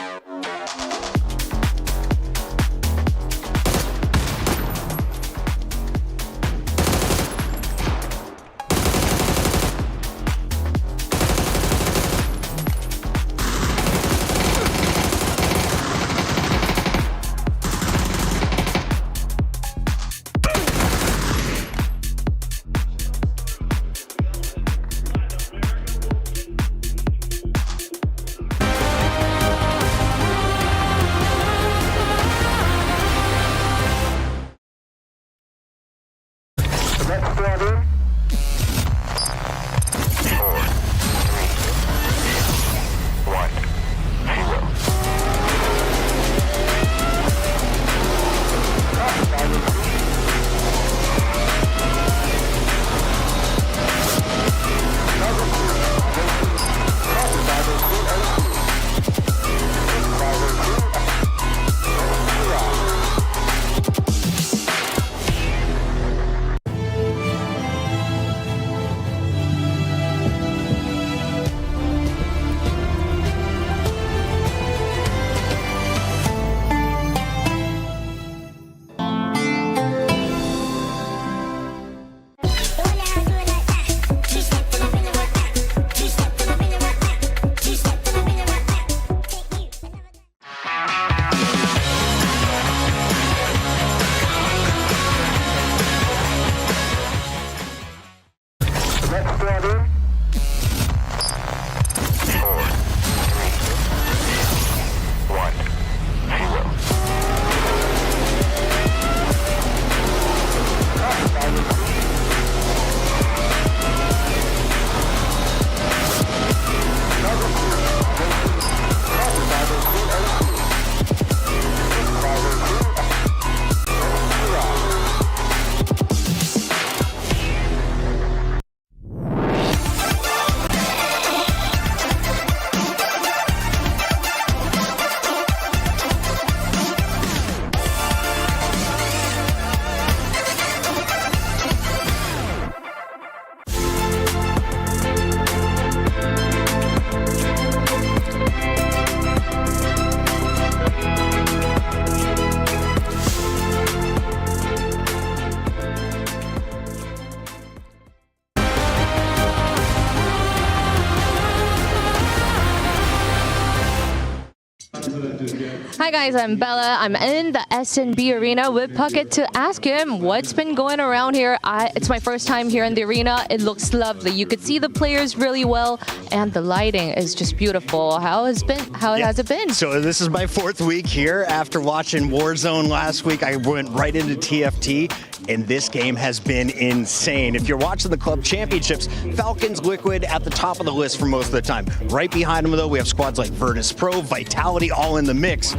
Hi guys, I'm Bella. I'm in the SNB arena with Puckett to ask him what's been going around here. It's my first time here in the arena. It looks lovely. You could see the players really well, and the lighting is just beautiful. How has it been? So this is my fourth week here. After watching Warzone last week, I went right into TFT, and this game has been insane. If you're watching the club championships, Falcons, Liquid at the top of the list for most of the time. Right behind them, though, we have squads like Virtus Pro, Vitality, all in the mix.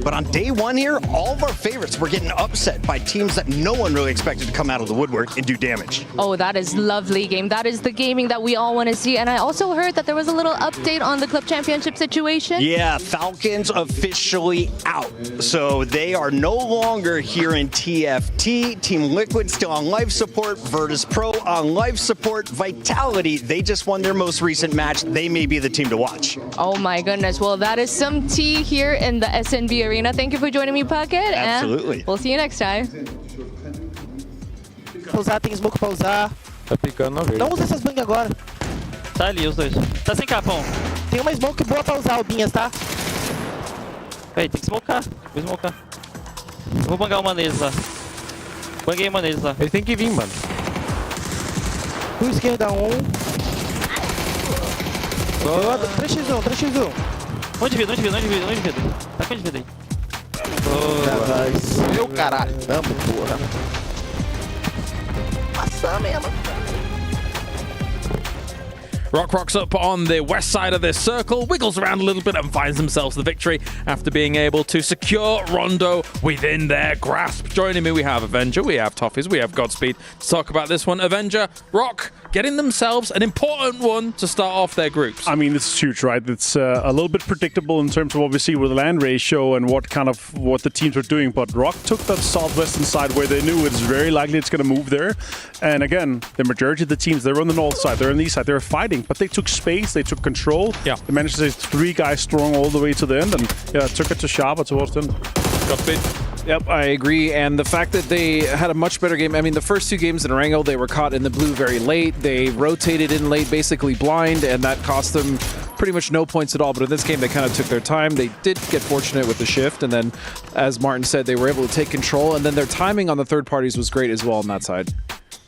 But on day one here, all of our favorites were getting upset by teams that no one really expected to come out of the woodwork and do damage. Oh, that is lovely game. That is the gaming that we all want to see. And I also heard that there was a little update on the club championship situation. Yeah, Falcons officially out. So they are no longer here in TFT. Team Liquid still on life support. Virtus Pro on life support. Vitality, they just won their most recent match. They may be the team to watch. Oh my goodness. Well, that is some tea here in the SNB arena. Thank you for joining me, Puckett. Absolutely. And we'll see you next time. Pousar, tem smoke pra usar. Tá picando na verde. Não usa essas bang agora. Tá ali os dois. Tá sem capão. Tem uma smoke boa pra usar, Albinhas, tá? Peraí, tem que smocar. Vou smocar. Eu vou bangar uma neles lá. Banguei uma neles lá. Ele tem que vir, mano. Pro esquerda 3x1, 3x1. Onde vida? Tá com onde vida aí? Meu caralho. Vamos, porra. Maçã mesmo. Rock rocks up on the west side of this circle, wiggles around a little bit and finds themselves the victory after being able to secure Rondo within their grasp. Joining me, we have Avenger, we have Toffees, we have Godspeed to talk about this one. Avenger, Rock, getting themselves an important one to start off their groups. I mean, it's huge, right? It's a little bit predictable in terms of what we see with the land ratio and what the teams are doing. But Rock took that southwestern side where they knew it's very likely it's going to move there. And again, the majority of the teams, they're on the north side, they're on the east side, they're fighting. But they took space, they took control. Yeah. They managed to stay 3 guys strong all the way to the end, and yeah, took it to Sharper towards the end. Godspeed. Yep, I agree. And the fact that they had a much better game. I mean, the first 2 games in Arangel, they were caught in the blue very late. They rotated in late, basically blind, and that cost them pretty much no points at all. But in this game, they kind of took their time. They did get fortunate with the shift. And then, as Martin said, they were able to take control. And then their timing on the third parties was great as well on that side.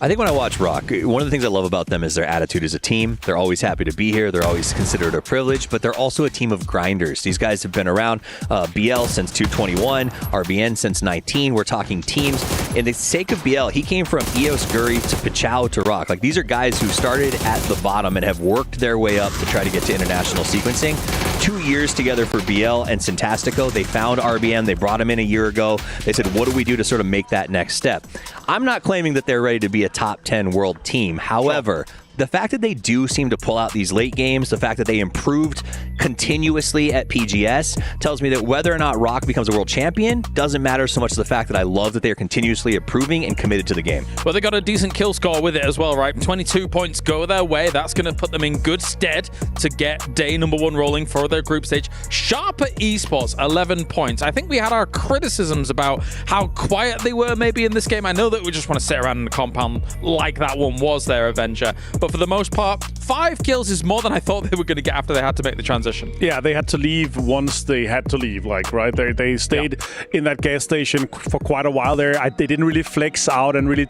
I think when I watch Rock, one of the things I love about them is their attitude as a team. They're always happy to be here. They're always considered a privilege, but they're also a team of grinders. These guys have been around BL since 221, RBN since 19. We're talking teams. In the sake of BL, he came from EOS Guri to Pachao to Rock. Like, these are guys who started at the bottom and have worked their way up to try to get to international sequencing. 2 years together for BL and Syntastico. They found RBN. They brought him in a year ago. They said, what do we do to sort of make that next step? I'm not claiming that they're ready to be a top 10 world team. However, the fact that they do seem to pull out these late games, the fact that they improved continuously at PGS tells me that whether or not Rock becomes a world champion doesn't matter so much as the fact that I love that they are continuously improving and committed to the game. Well, they got a decent kill score with it as well, right? 22 points go their way. That's going to put them in good stead to get day number 1 rolling for their group stage. Sharper Esports, 11 points. I think we had our criticisms about how quiet they were maybe in this game. I know that we just want to sit around in the compound like that one was there, Avenger. But for the most part, 5 kills is more than I thought they were going to get after they had to make the transition. position. Yeah, they had to leave once they had to leave, right? They stayed in that gas station for quite a while there. They didn't really flex out and really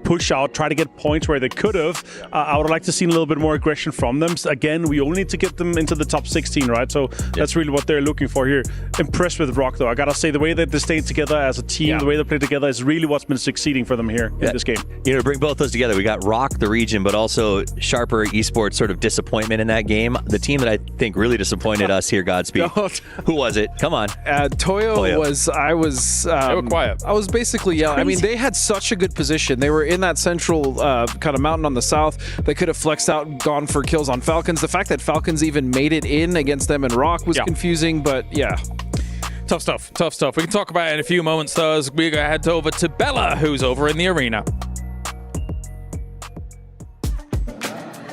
push out, try to get points where they could have. I would like to see a little bit more aggression from them. Again, we only need to get them into the top 16, right? So that's really what they're looking for here. Impressed with Rock, though. I gotta say, the way that they stayed together as a team, the way they play together is really what's been succeeding for them here in this game. To bring both those together, we got Rock, the region, but also Sharper Esports sort of disappointment in that game. The team that I think really disappointed us here, Godspeed. Who was it? Come on. Toyo was, they were quiet. I was basically yelling. I mean, they had such a good position. They were in that central kind of mountain on the south. They could have flexed out and gone for kills on Falcons. The fact that Falcons even made it in against them and Rock was confusing, but yeah. Tough stuff. We can talk about it in a few moments, though, as we head over to Bella, who's over in the arena.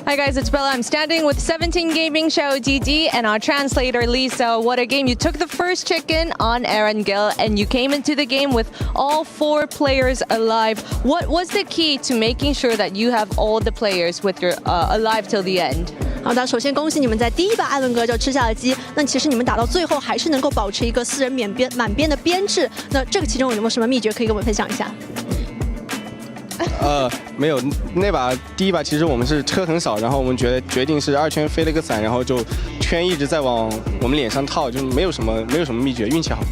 Hi guys, it's Bella. I'm standing with 17 Gaming Xiao DD and our translator Lisa. What a game. You took the first chicken on Arangel and you came into the game with all 4 players alive. What was the key to making sure that you have all the players with your alive till the end? 好的，首先恭喜你们在第一把艾伦格就吃下了鸡。那其实你们打到最后还是能够保持一个4人满编的编制。那这个其中有没有什么秘诀可以跟我们分享一下？没有，那把第一把其实我们是车很少，然后我们决定是2圈飞了个伞，然后就圈一直在往我们脸上套，就没有什么秘诀，运气好。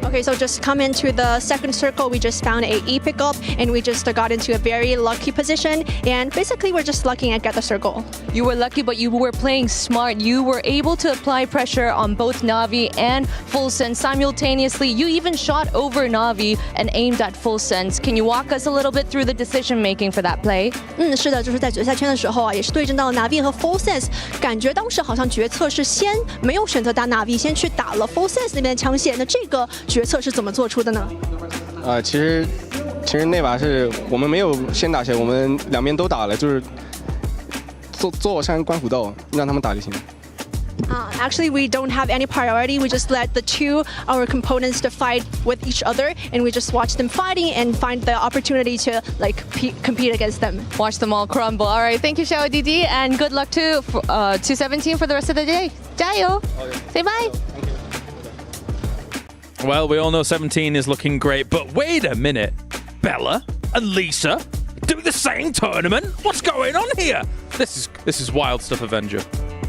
Okay, so just come into the second circle, we just found a E pickup and we just got into a very lucky position and basically we're just lucky and get the circle. You were lucky, but you were playing smart. You were able to apply pressure on both Navi and Full Sense simultaneously. You even shot over Navi and aimed at Full Sense. Can you walk us a little bit through the decision making for that play? 是的，就是在决赛圈的时候啊，也是对阵到了 Navi 和 Full Sense， 感觉当时好像决策是先没有选择打 Navi， 先去打了 Full Sense 那边的枪械。那这个决策是怎么做出的呢？其实那把是我们没有先打先，我们两边都打了，就是坐山观虎斗，让他们打就行。Actually, we don't have any priority. We just let our components to fight with each other, and we just watch them fighting and find the opportunity to compete against them. Watch them all crumble. All right, thank you, Xiao DD, and good luck to 17 for the rest of the day. 加油! Say bye. Well, we all know 17 is looking great, but wait a minute. Bella and Lisa doing the same tournament? What's going on here? This is wild stuff, Avenger.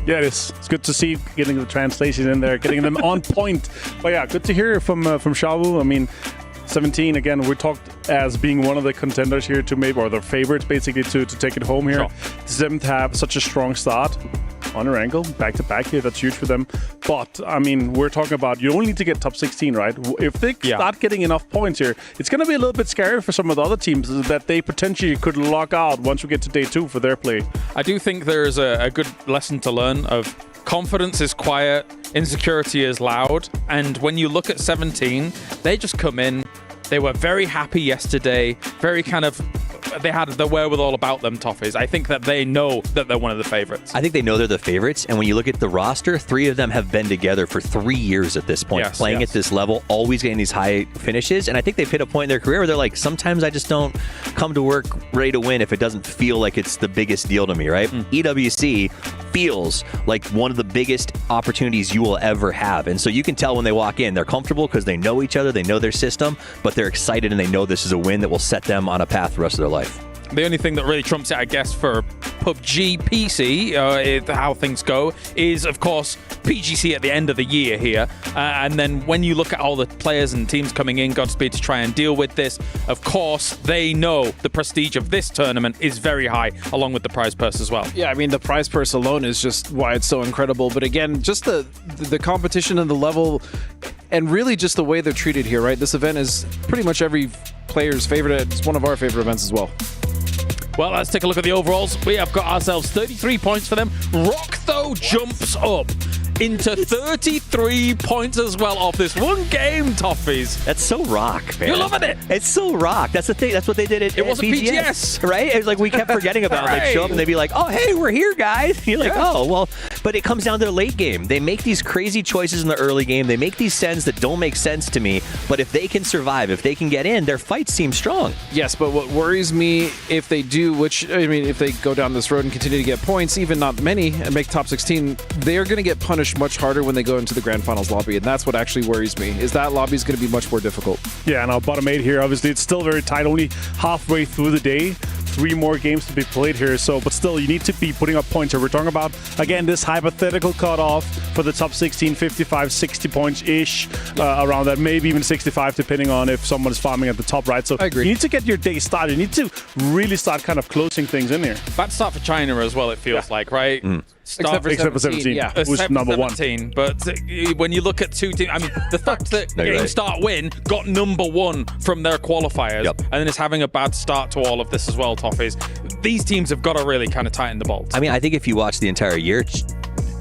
Yeah, it is. It's good to see getting the translations in there, getting them on point. But yeah, good to hear from Shawu. I mean, 17 again. We're talked as being one of the contenders here to maybe, or the favorites basically to take it home here. Sure. Them to have such a strong start on Arangel, back to back here. That's huge for them. But I mean, we're talking about you only need to get top 16, right? If they start getting enough points here, it's going to be a little bit scary for some of the other teams that they potentially could lock out once we get to day 2 for their play. I do think there's a good lesson to learn of confidence is quiet, insecurity is loud, and when you look at 17, they just come in. They were very happy yesterday, very they had the wherewithal about them, Toffees. I think that they know that they're one of the favorites. I think they know they're the favorites, and when you look at the roster, 3 of them have been together for 3 years at this point, playing at this level, always getting these high finishes, and I think they've hit a point in their career where they're like, sometimes I just don't come to work ready to win if it doesn't feel like it's the biggest deal to me, right? EWC feels like one of the biggest opportunities you will ever have, and so you can tell when they walk in, they're comfortable because they know each other, they know their system, but they're excited and they know this is a win that will set them on a path the rest of their life. The only thing that really trumps it, I guess, for PUBG PC, how things go, is, of course, PGC at the end of the year here. And then when you look at all the players and teams coming in, Godspeed, to try and deal with this, of course, they know the prestige of this tournament is very high, along with the prize purse as well. Yeah, I mean, the prize purse alone is just why it's so incredible. But again, just the competition and the level, and really just the way they're treated here, right? This event is pretty much every player's favorite. It's one of our favorite events as well. Well, let's take a look at the overalls. We have got ourselves 33 points for them. Rock, though, jumps up. into 33 points as well off this one game, Toffees. That's so rock, man. You're loving it. It's so rock. That's the thing. That's what they did at wasn't PGS. right? It was like we kept forgetting about it. They'd show up and they'd be like, oh, hey, we're here, guys. You're like, oh, well. But it comes down to the late game. They make these crazy choices in the early game. They make these sends that don't make sense to me. But if they can survive, if they can get in, their fights seem strong. Yes, but what worries me if they do, which, I mean, if they go down this road and continue to get points, even not many, and make top 16, they're going to get punished much harder when they go into the Grand Finals lobby. And that's what actually worries me, is that lobby is going to be much more difficult. Yeah, now bottom 8 here, obviously it's still very tight, only halfway through the day. 3 more games to be played here, so but still you need to be putting up points here. We're talking about, again, this hypothetical cutoff for the top 16, 55, 60 points ish, around that, maybe even 65 depending on if someone is farming at the top right. So I agree. You need to get your day started. You need to really start kind of closing things in here. Bad start for China as well, it feels like, right? Except for 17, yeah. who's number 17, but when you look at two teams, I mean, the fact that Game Start Win got number 1 from their qualifiers, and then is having a bad start to all of this as well, Toffees. These teams have got to really kind of tighten the bolts. I mean, I think if you watch the entire year,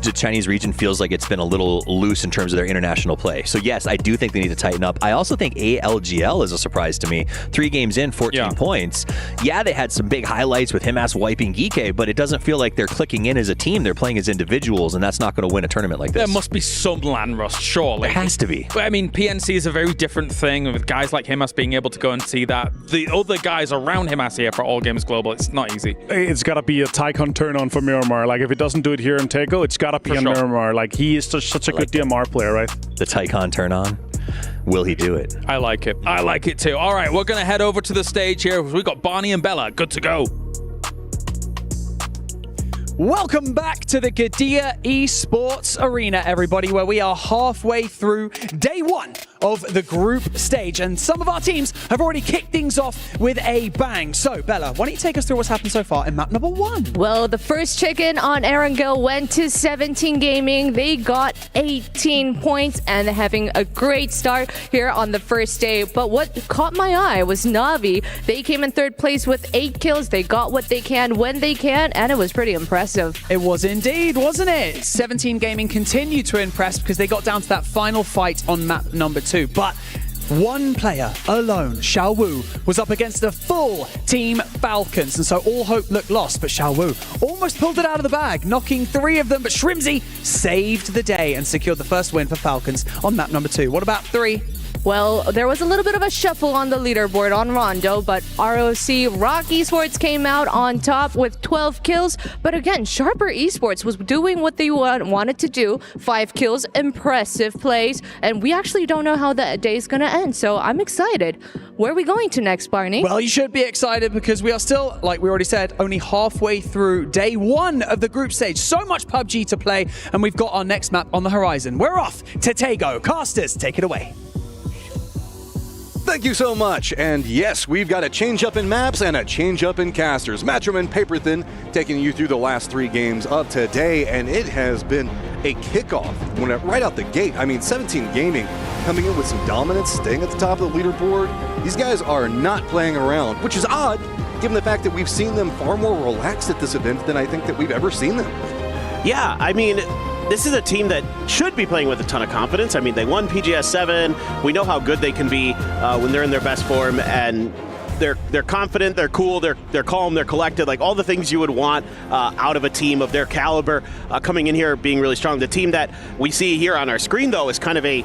the Chinese region feels like it's been a little loose in terms of their international play. So yes, I do think they need to tighten up. I also think ALGL is a surprise to me. 3 games in, 14 points. Yeah, they had some big highlights with him wiping Geeke, but it doesn't feel like they're clicking in as a team. They're playing as individuals, and that's not going to win a tournament like this. There must be some land rust, surely. There has to be. But I mean, PNC is a very different thing with guys like Himas being able to go and see that. The other guys around Himas here for All Games Global, it's not easy. It's got to be a Tycon turn on for Miramar. Like, if it doesn't do it here in Tego, it's got to be on Miramar. Like, he is such a good DMR player, right? The Tycon turn on. Will he do it? I like it. I like it too. All right, we're going to head over to the stage here. We've got Barney and Bella. Good to go. Welcome back to the Qiddiya Esports Arena, everybody, where we are halfway through day 1 of the group stage. And some of our teams have already kicked things off with a bang. So, Bella, why don't you take us through what's happened so far in map number 1? Well, the first chicken on Arangel went to 17 Gaming. They got 18 points and having a great start here on the first day. But what caught my eye was Na'Vi. They came in 3rd place with 8 kills. They got what they can when they can, and it was pretty impressive. It was indeed, wasn't it? 17 Gaming continued to impress because they got down to that final fight on map number 2. But one player alone, Xiao Wu, was up against a full team Falcons, and so all hope looked lost. But Xiao Wu almost pulled it out of the bag, knocking 3 of them. But Shrimzy saved the day and secured the first win for Falcons on map number 2. What about 3? Well, there was a little bit of a shuffle on the leaderboard on Rondo, but Rock Esports came out on top with 12 kills. But again, Sharper Esports was doing what they wanted to do. 5 kills, impressive plays, and we actually don't know how the day's going to end, so I'm excited. Where are we going to next, Barney? Well, you should be excited because we are still, like we already said, only halfway through day 1 of the group stage. So much PUBG to play, and we've got our next map on the horizon. We're off to Tego. Casters, take it away. Thank you so much. And yes, we've got a change up in maps and a change up in casters. Matchroom and Paperthin taking you through the last 3 games of today, and it has been a kickoff right out the gate. I mean, 17 Gaming coming in with some dominance, staying at the top of the leaderboard. These guys are not playing around, which is odd, given the fact that we've seen them far more relaxed at this event than I think that we've ever seen them. Yeah, I mean, this is a team that should be playing with a ton of confidence. I mean, they won PGS 7. We know how good they can be when they're in their best form, and they're confident, they're cool, they're calm, they're collected, like all the things you would want out of a team of their caliber coming in here being really strong. The team that we see here on our screen, though, is kind of a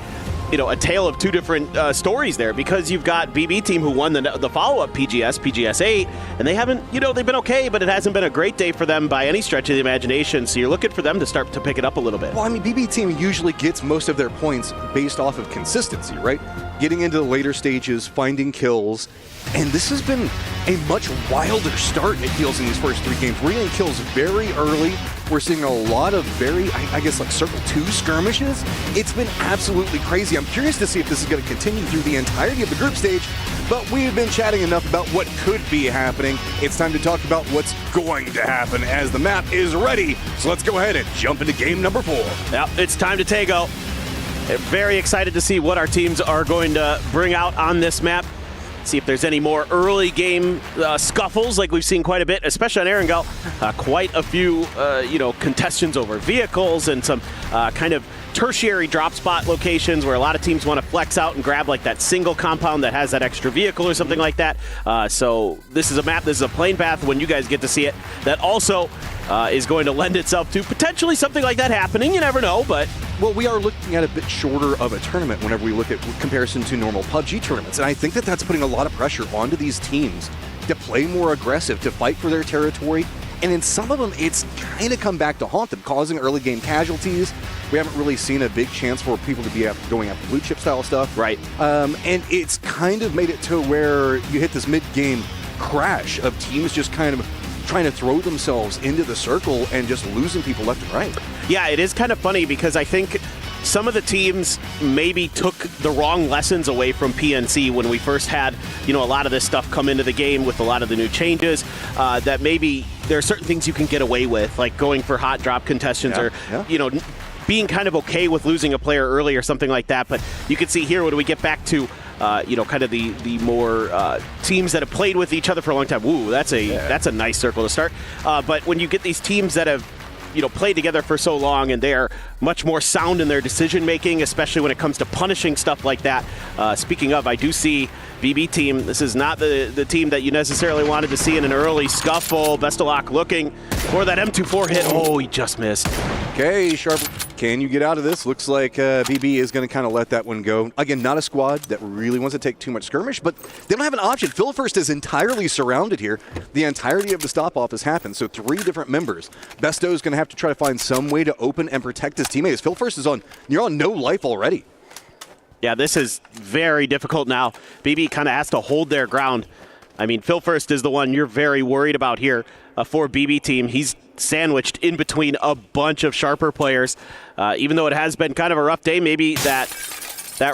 tale of 2 different stories there, because you've got BB team who won the follow-up PGS 8, and they haven't, they've been okay, but it hasn't been a great day for them by any stretch of the imagination, so you're looking for them to start to pick it up a little bit. Well, I mean, BB team usually gets most of their points based off of consistency, right? Getting into the later stages, finding kills, and this has been a much wilder start, it feels, in these first 3 games. We're getting kills very early. We're seeing a lot of very, I guess, like Circle 2 skirmishes. It's been absolutely crazy. I'm curious to see if this is going to continue through the entirety of the group stage, but we've been chatting enough about what could be happening. It's time to talk about what's going to happen as the map is ready. So let's go ahead and jump into game number 4. Yep, it's time to Tego. Very excited to see what our teams are going to bring out on this map. see if there's any more early game scuffles like we've seen quite a bit, especially on Arangel. Quite a few, contests over vehicles and some kind of tertiary drop spot locations where a lot of teams want to flex out and grab like that single compound that has that extra vehicle or something like that. So this is a map, this is a plane path when you guys get to see it, that also is going to lend itself to potentially something like that happening. You never know, but... Well, we are looking at a bit shorter of a tournament whenever we look at comparison to normal PUBG tournaments, and I think that that's putting a lot of pressure onto these teams to play more aggressive, to fight for their territory, and in some of them, it's kind of come back to haunt them, causing early game casualties. We haven't really seen a big chance for people to be going after blue chip style stuff. Right. And it's kind of made it to where you hit this mid-game crash of teams just kind of trying to throw themselves into the circle and just losing people left and right. Yeah, it is kind of funny because I think some of the teams maybe took the wrong lessons away from PNC when we first had, a lot of this stuff come into the game with a lot of the new changes, that maybe there are certain things you can get away with, like going for hot drop contestants being kind of okay with losing a player early or something like that. But you can see here when we get back to kind of the more teams that have played with each other for a long time. Ooh, that's a nice circle to start. But when you get these teams that have played together for so long and they are much more sound in their decision making, especially when it comes to punishing stuff like that. Speaking of, I do see BB team. This is not the team that you necessarily wanted to see in an early scuffle. Bestelak looking for that M24 hit. Oh, he just missed. Okay, Sharp, can you get out of this? Looks like BB is going to kind of let that one go. Again, not a squad that really wants to take too much skirmish, but they don't have an option. Philfirst is entirely surrounded here. The entirety of the stop-off has happened, so 3 different members. Besto is going to have to try to find some way to open and protect his teammates. Philfirst is you're on no life already. Yeah, this is very difficult now. BB kind of has to hold their ground. I mean, Philfirst is the one you're very worried about here for BB team. He's sandwiched in between a bunch of Sharper players. Even though it has been kind of a rough day, maybe that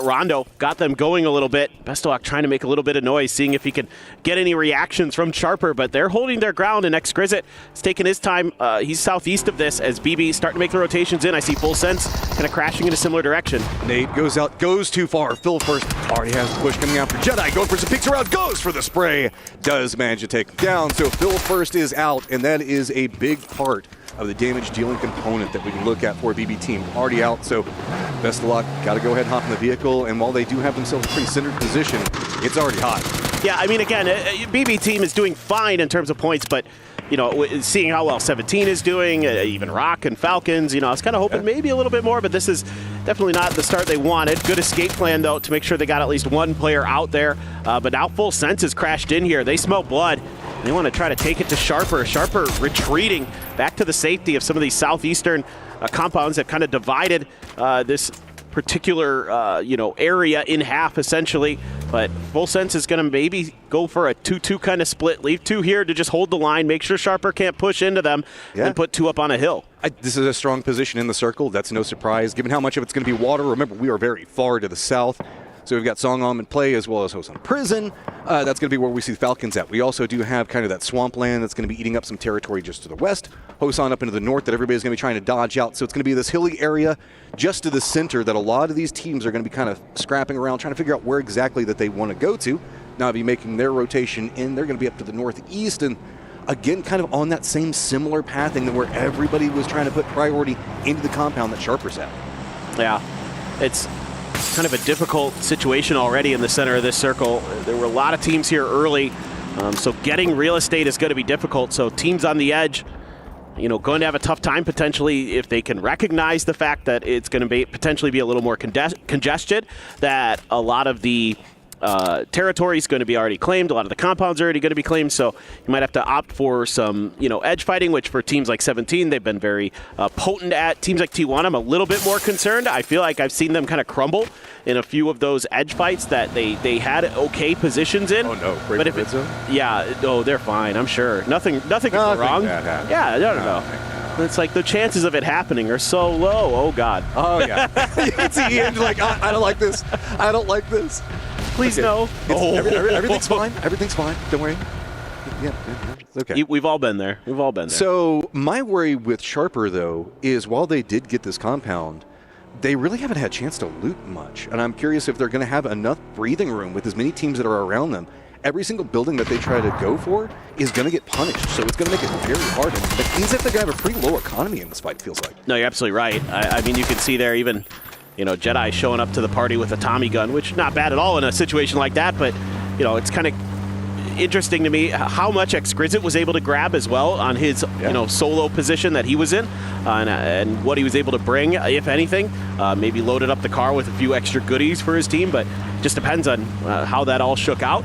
Rondo got them going a little bit. Bestelak trying to make a little bit of noise, seeing if he can get any reactions from Sharper, but they're holding their ground, and Exquisite is taking his time. He's southeast of this as BB starting to make the rotations in. I see Full Sense kind of crashing in a similar direction. Nate goes out, goes too far. Philfirst already has the push coming out for Jedi. Going for some picks around, goes for the spray. Does manage to take him down, so Philfirst is out, and that is a big part of the damage dealing component that we can look at for BB team. Already out, so best of luck. Got to go ahead and hop in the vehicle, and while they do have themselves a pretty centered position, it's already hot. Yeah, I mean, again, BB team is doing fine in terms of points, but seeing how well 17 is doing, even Rock and Falcons, I was kind of hoping maybe a little bit more, but this is definitely not the start they wanted. Good escape plan, though, to make sure they got at least one player out there. But now Full Sense has crashed in here. They smell blood. They want to try to take it to Sharper. Sharper retreating back to the safety of some of these southeastern compounds that kind of divided this particular area in half, essentially. But Full Sense is going to maybe go for a 2-2 kind of split. Leave 2 here to just hold the line, make sure Sharper can't push into them, and put 2 up on a hill. This is a strong position in the circle. That's no surprise, given how much of it's going to be water. Remember, we are very far to the south. So we've got Songam in play as well as Hosan Prison. That's going to be where we see the Falcons at. We also do have kind of that swampland that's going to be eating up some territory just to the west. Hosan up into the north that everybody's going to be trying to dodge out. So it's going to be this hilly area just to the center that a lot of these teams are going to be kind of scrapping around, trying to figure out where exactly that they want to go to. Now be making their rotation in. They're going to be up to the northeast and again kind of on that same similar pathing where everybody was trying to put priority into the compound that Sharper's at. Yeah, it's kind of a difficult situation already in the center of this circle. There were a lot of teams here early, so getting real estate is going to be difficult. So teams on the edge, going to have a tough time potentially if they can recognize the fact that it's going to potentially be a little more congested, that a lot of the territory is going to be already claimed. A lot of the compounds are already going to be claimed, so you might have to opt for some, edge fighting, which for teams like 17, they've been very potent at. Teams like T1, I'm a little bit more concerned. I feel like I've seen them kind of crumble in a few of those edge fights that they had okay positions in. Oh no, but if it's they're fine. I'm sure nothing could go wrong. Yeah, no. It's like the chances of it happening are so low. Oh God. Oh yeah. It's the end. Like I don't like this. I don't like this. Please no. Everything's fine. Everything's fine. Don't worry. Yeah, it's okay. We've all been there. So my worry with Sharper, though, is while they did get this compound, they really haven't had a chance to loot much. And I'm curious if they're going to have enough breathing room with as many teams that are around them. Every single building that they try to go for is going to get punished, so it's going to make it very hard. And it means that they're going to have a pretty low economy in this fight, it feels like. No, you're absolutely right. I mean, you can see there even, Jedi showing up to the party with a Tommy gun, which not bad at all in a situation like that, but, it's kind of interesting to me how much Exquisite was able to grab as well on his solo position that he was in, and what he was able to bring, if anything. Maybe loaded up the car with a few extra goodies for his team, but just depends on how that all shook out.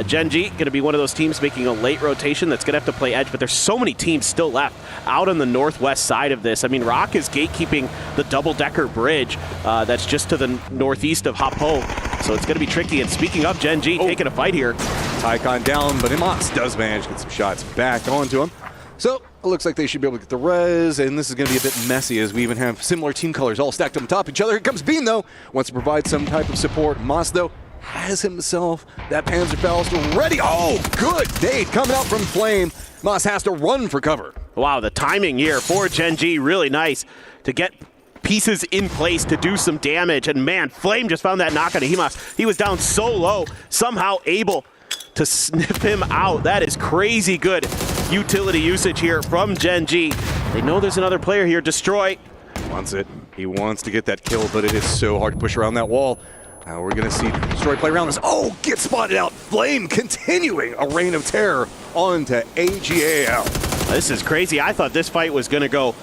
Gen G going to be one of those teams making a late rotation that's going to have to play edge, but there's so many teams still left out on the northwest side of this. I mean, Rock is gatekeeping the double-decker bridge that's just to the northeast of Hapo, so it's going to be tricky. And speaking of Gen G, taking a fight here. Tycon down, but Imas does manage to get some shots back onto him. So it looks like they should be able to get the res, and this is going to be a bit messy as we even have similar team colors all stacked on top of each other. Here comes Bean, though. Wants to provide some type of support. Moss, though, has himself that Panzerfaust ready. Oh, good nade coming out from Flame. Moss has to run for cover. Wow, the timing here for Gen G, really nice to get pieces in place to do some damage. And man, Flame just found that knock on Himas. He was down so low, somehow able to sniff him out. That is crazy good utility usage here from Gen G. They know there's another player here. Destroy. Wants it. He wants to get that kill, but it is so hard to push around that wall. Now we're going to see Destroy play around this. Oh, get spotted out. Flame continuing a reign of terror onto AGAL. This is crazy. I thought this fight was going to go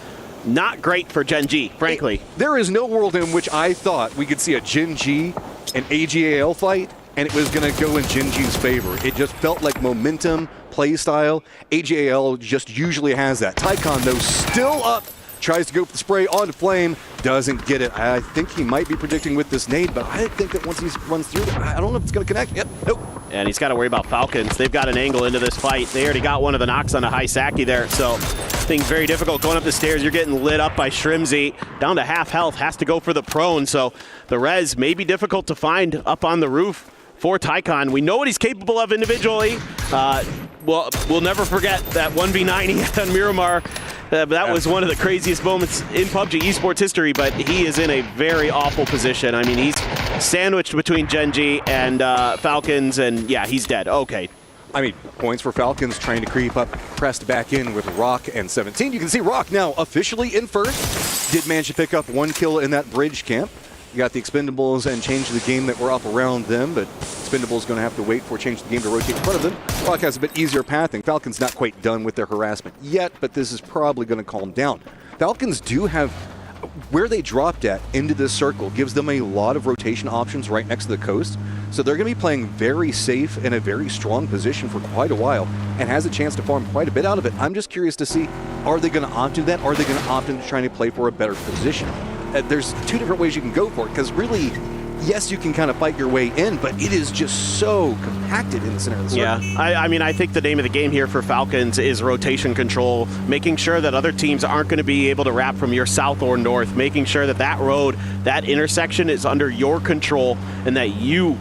not great for Gen G, frankly. There is no world in which I thought we could see a Gen G and AGAL fight and it was going to go in Gen G's favor. It just felt like momentum, play style. AGAL just usually has that. Tycon, though, still up. Tries to go for the spray on Flame. Doesn't get it. I think he might be predicting with this nade, but I think that once he runs through, I don't know if it's going to connect. Yep, nope. And he's got to worry about Falcons. They've got an angle into this fight. They already got one of the knocks on the Haisaki there, so things very difficult. Going up the stairs, you're getting lit up by Shrimzy. Down to half health, has to go for the prone, so the res may be difficult to find up on the roof for Tycon. We know what he's capable of individually. We'll never forget that 1v9 he had on Miramar. That was one of the craziest moments in PUBG esports history, but he is in a very awful position. I mean, he's sandwiched between Gen G and Falcons, and yeah, he's dead. Okay. I mean, points for Falcons trying to creep up, pressed back in with Rock and 17. You can see Rock now officially in first. Did manage to pick up one kill in that bridge camp. You got the Expendables and change the game that were up around them, but Expendables going to have to wait for change the game to rotate in front of them. Rock has a bit easier pathing. Falcons not quite done with their harassment yet, but this is probably going to calm down. Falcons do have where they dropped at into this circle gives them a lot of rotation options right next to the coast. So they're going to be playing very safe in a very strong position for quite a while and has a chance to farm quite a bit out of it. I'm just curious to see, are they going to opt into that? Are they going to opt into trying to play for a better position? There's two different ways you can go for it, because really, yes, you can kind of fight your way in, but it is just so compacted in the center of the circle. Yeah, I mean, I think the name of the game here for Falcons is rotation control, making sure that other teams aren't going to be able to wrap from your south or north, making sure that that road, that intersection is under your control, and that you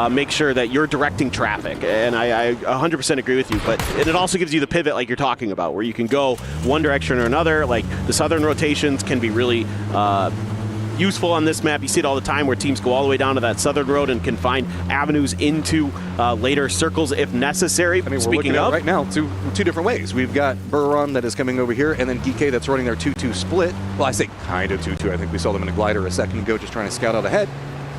make sure that you're directing traffic. And I 100% agree with you, and it also gives you the pivot like you're talking about, where you can go one direction or another. Like the southern rotations can be really useful on this map. You see it all the time where teams go all the way down to that southern road and can find avenues into later circles if necessary. I mean, we're looking at right now two different ways. We've got Buron that is coming over here, and then DK that's running their 2-2 split. Well, I say kind of 2-2. I think we saw them in a glider a second ago just trying to scout out ahead.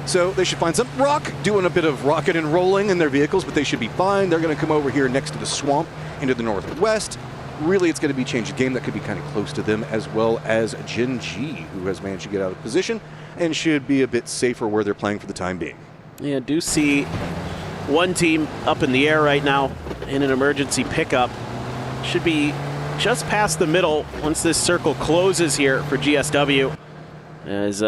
So they should find some Rock doing a bit of rocket and rolling in their vehicles, but they should be fine. They're going to come over here next to the swamp into the northwest. Really, it's going to be change the game that could be kind of close to them, as well as Gen G, who has managed to get out of position and should be a bit safer where they're playing for the time being. Yeah, do see one team up in the air right now in an emergency pickup. Should be just past the middle once this circle closes here for GSW. As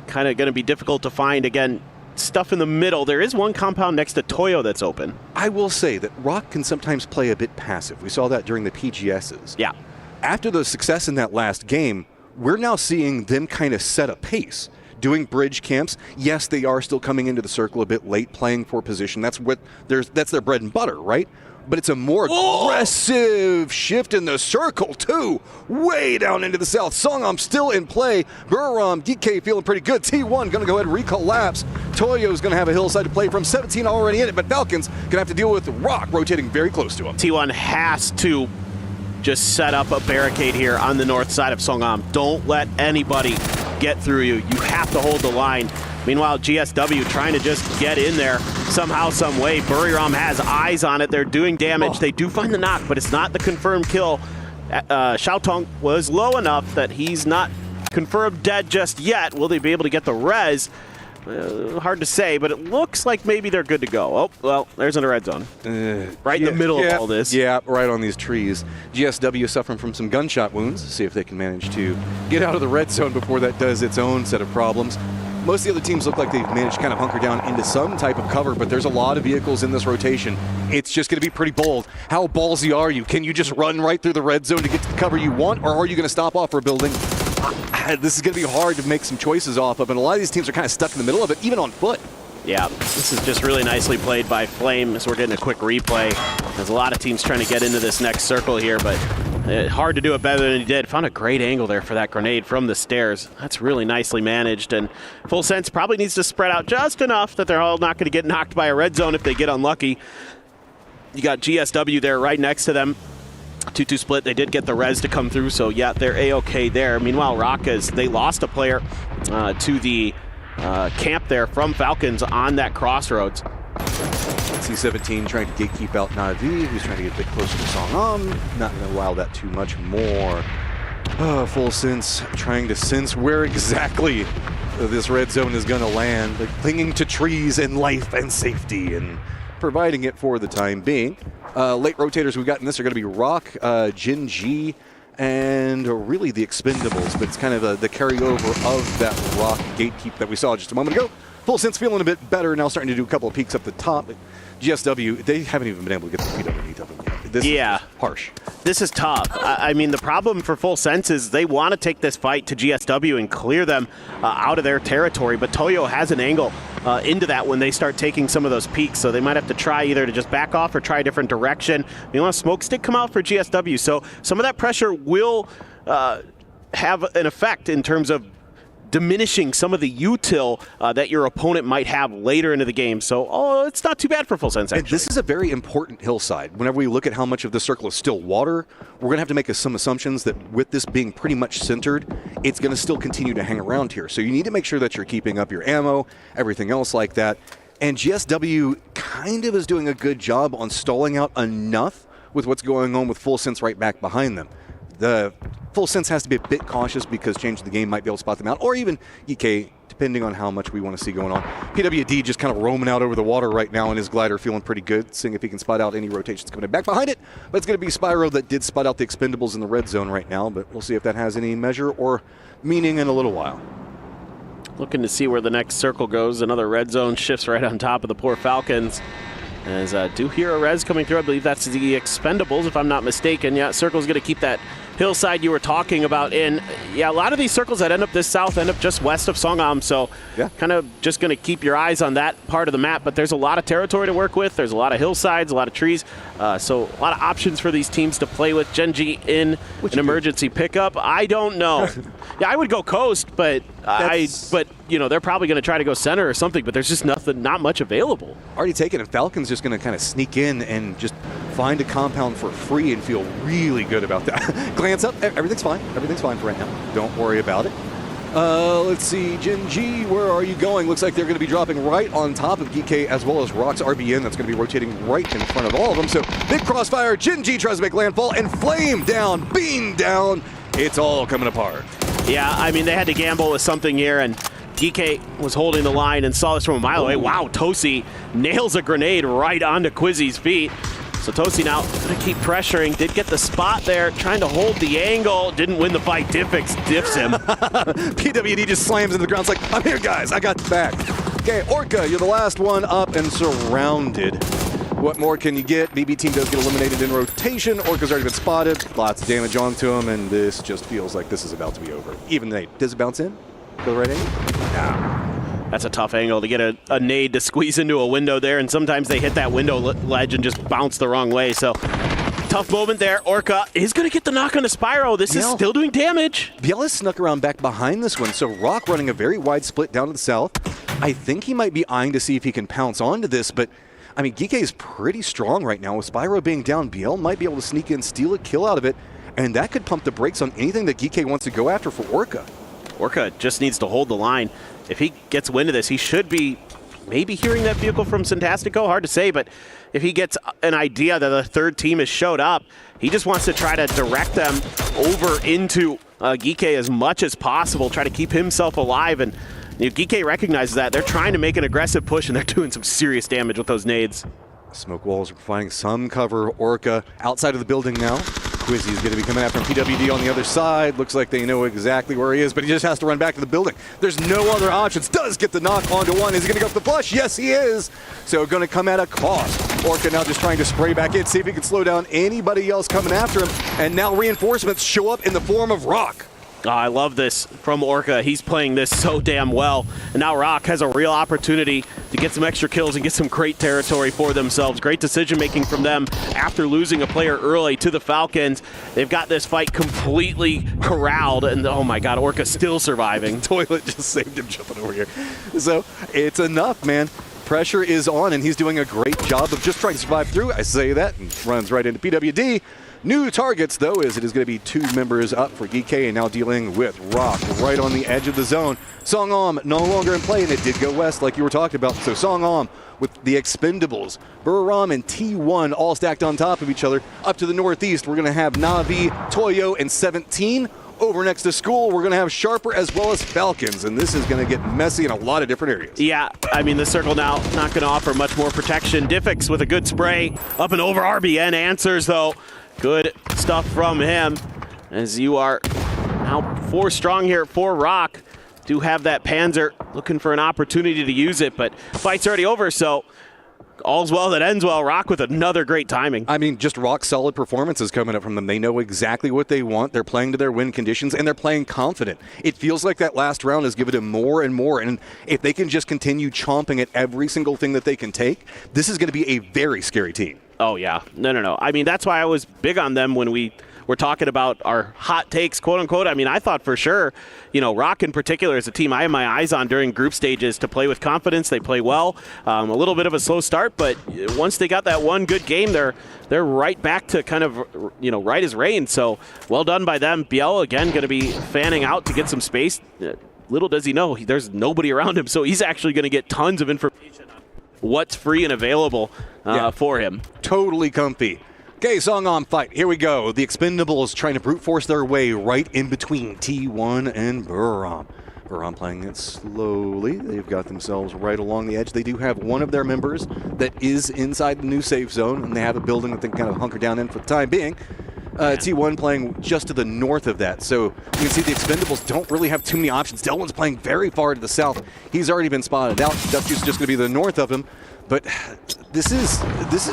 kind of going to be difficult to find. Again, stuff in the middle. There is one compound next to Toyo that's open. I will say that Rock can sometimes play a bit passive. We saw that during the PGSs. Yeah. After the success in that last game, we're now seeing them kind of set a pace. Doing bridge camps. Yes, they are still coming into the circle a bit late, playing for position. That's their bread and butter, right? but it's a more aggressive shift in the circle, too. Way down into the south. Songam still in play. Buram, DK feeling pretty good. T1 going to go ahead and recollapse. Toyo's going to have a hillside to play from. 17 already in it, but Falcons going to have to deal with Rock rotating very close to him. T1 has to just set up a barricade here on the north side of Songam. Don't let anybody get through you. You have to hold the line. Meanwhile, GSW trying to just get in there somehow, some way. Buriram has eyes on it. They're doing damage. They do find the knock, but it's not the confirmed kill. Xiaotong was low enough that he's not confirmed dead just yet. Will they be able to get the res? Hard to say, but it looks like maybe they're good to go. Oh, well, there's in the red zone. Right in the middle of all this. Yeah, right on these trees. GSW suffering from some gunshot wounds. See if they can manage to get out of the red zone before that does its own set of problems. Most of the other teams look like they've managed to kind of hunker down into some type of cover, but there's a lot of vehicles in this rotation. It's just going to be pretty bold. How ballsy are you? Can you just run right through the red zone to get to the cover you want, or are you going to stop off for a building? This is going to be hard to make some choices off of, and a lot of these teams are kind of stuck in the middle of it, even on foot. Yeah, this is just really nicely played by Flame as we're getting a quick replay. There's a lot of teams trying to get into this next circle here, but hard to do it better than he did. Found a great angle there for that grenade from the stairs. That's really nicely managed, and Full Sense probably needs to spread out just enough that they're all not going to get knocked by a red zone if they get unlucky. You got GSW there right next to them. 2-2 split. They did get the res to come through, so yeah, they're A-okay there. Meanwhile, Rockas, they lost a player to the camp there from Falcons on that crossroads. C-17 trying to gatekeep out Navi, who's trying to get a bit closer to Songam. Not going to allow that too much more. Full Sense trying to sense where exactly this red zone is going to land. Like clinging to trees and life and safety and providing it for the time being. Late rotators we've got in this are going to be Rock, Jin Ji, and really the Expendables, but it's kind of the carryover of that Rock gatekeep that we saw just a moment ago. Full Sense feeling a bit better, now starting to do a couple of peeks up the top. GSW, they haven't even been able to get the feet underneath of them yet. This is harsh. This is tough. I mean, the problem for Full Sense is they want to take this fight to GSW and clear them out of their territory, but Toyo has an angle into that when they start taking some of those peaks, so they might have to try either to just back off or try a different direction. You want a smoke stick come out for GSW, so some of that pressure will have an effect in terms of diminishing some of the util that your opponent might have later into the game. So, it's not too bad for Full Sense, actually. And this is a very important hillside. Whenever we look at how much of the circle is still water, we're going to have to make some assumptions that with this being pretty much centered, it's going to still continue to hang around here. So you need to make sure that you're keeping up your ammo, everything else like that. And GSW kind of is doing a good job on stalling out enough with what's going on with Full Sense right back behind them. The Full Sense has to be a bit cautious because changing the game might be able to spot them out, or even EK, depending on how much we want to see going on. PWD just kind of roaming out over the water right now in his glider, feeling pretty good, seeing if he can spot out any rotations coming back behind it. But it's going to be Spyro that did spot out the Expendables in the red zone right now, but we'll see if that has any measure or meaning in a little while. Looking to see where the next circle goes. Another red zone shifts right on top of the poor Falcons. As do hear a res coming through. I believe that's the Expendables, if I'm not mistaken. Yeah, circle's going to keep that hillside you were talking about in. Yeah, a lot of these circles that end up this south end up just west of Songam, so kind of just going to keep your eyes on that part of the map. But there's a lot of territory to work with. There's a lot of hillsides, a lot of trees, so a lot of options for these teams to play with. Genji in an emergency pickup. I don't know. Yeah, I would go coast, but you know, they're probably going to try to go center or something, but there's just not much available. Already taken, and Falcon's just going to kind of sneak in and just find a compound for free and feel really good about that. Glance up, everything's fine. Everything's fine for right now. Don't worry about it. Let's see, Jin G, where are you going? Looks like they're going to be dropping right on top of GK as well as Rock's RBN. That's going to be rotating right in front of all of them. So big crossfire, Jin G tries to make landfall, and Flame down, Beam down. It's all coming apart. Yeah, I mean, they had to gamble with something here, and DK was holding the line and saw this from a mile away. Wow, Tosi nails a grenade right onto Quizzy's feet. So Tosi now going to keep pressuring. Did get the spot there, trying to hold the angle. Didn't win the fight. Diffs him. PWD just slams into the ground. It's like, I'm here, guys. I got the back. Okay, Orca, you're the last one up and surrounded. What more can you get? BB team does get eliminated in rotation. Orca's already been spotted. Lots of damage onto him, and this just feels like this is about to be over. Even they, does it bounce in? Go the right angle? No. That's a tough angle to get a nade to squeeze into a window there, and sometimes they hit that window ledge and just bounce the wrong way. So tough moment there. Orca is going to get the knock on the Spyro. This is still doing damage. Biel snuck around back behind this one, so Rock running a very wide split down to the south. I think he might be eyeing to see if he can pounce onto this, but I mean, Geeke is pretty strong right now. With Spyro being down, Biel might be able to sneak in, steal a kill out of it, and that could pump the brakes on anything that Geeke wants to go after for Orca. Orca just needs to hold the line. If he gets wind of this, he should be maybe hearing that vehicle from Fantastico. Hard to say, but if he gets an idea that the third team has showed up, he just wants to try to direct them over into Geeke as much as possible, try to keep himself alive. And Geeke recognizes that. They're trying to make an aggressive push, and they're doing some serious damage with those nades. Smoke walls are providing some cover. Orca outside of the building now. Quizzy's going to be coming after PWD on the other side. Looks like they know exactly where he is, but he just has to run back to the building. There's no other options. Does get the knock onto one. Is he going to go for the flush? Yes, he is. So going to come at a cost. Orca now just trying to spray back in, see if he can slow down anybody else coming after him. And now reinforcements show up in the form of Rock. Oh, I love this from Orca. He's playing this so damn well. And now Rock has a real opportunity to get some extra kills and get some great territory for themselves. Great decision-making from them after losing a player early to the Falcons. They've got this fight completely corralled, and oh my god, Orca still surviving. Toilet just saved him jumping over here. So it's enough, man. Pressure is on, and he's doing a great job of just trying to survive through. I say that and runs right into PWD. New targets, though, is it is going to be 2 members up for Geeke, and now dealing with Rock right on the edge of the zone. Song-Om no longer in play, and it did go west like you were talking about. So Song-Om with the Expendables. Buriram and T1 all stacked on top of each other. Up to the northeast, we're going to have Na'Vi, Toyo, and 17. Over next to School, we're going to have Sharper as well as Falcons, and this is going to get messy in a lot of different areas. Yeah, I mean, the circle now not going to offer much more protection. Diffix with a good spray. Up and over, RBN answers, though. Good stuff from him, as you are now 4 strong here for Rock. Do have that Panzer, looking for an opportunity to use it, but fight's already over, so all's well that ends well. Rock with another great timing. I mean, just rock solid performances coming up from them. They know exactly what they want. They're playing to their win conditions, and they're playing confident. It feels like that last round has given them more and more, and if they can just continue chomping at every single thing that they can take, this is going to be a very scary team. Oh, yeah. No. I mean, that's why I was big on them when we were talking about our hot takes, quote unquote. I mean, I thought for sure, Rock in particular is a team I have my eyes on during group stages to play with confidence. They play well. A little bit of a slow start, but once they got that one good game, they're right back to kind of, right as rain. So well done by them. Biel, again, going to be fanning out to get some space. Little does he know, there's nobody around him, so he's actually going to get tons of information on what's free and available for him. Totally comfy. Okay, Song-Om fight. Here we go. The Expendables trying to brute force their way right in between T1 and Buriram. Buriram playing it slowly. They've got themselves right along the edge. They do have one of their members that is inside the new safe zone, and they have a building that they can kind of hunker down in for the time being. T1 playing just to the north of that. So you can see the Expendables don't really have too many options. Delwin's playing very far to the south. He's already been spotted out. Dutch's just going to be the north of him. But this is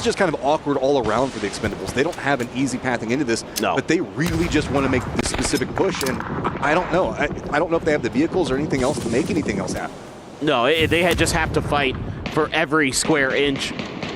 just kind of awkward all around for the Expendables. They don't have an easy pathing into this, but they really just want to make this specific push, and I don't know. I don't know if they have the vehicles or anything else to make anything else happen. No, they just have to fight for every square inch.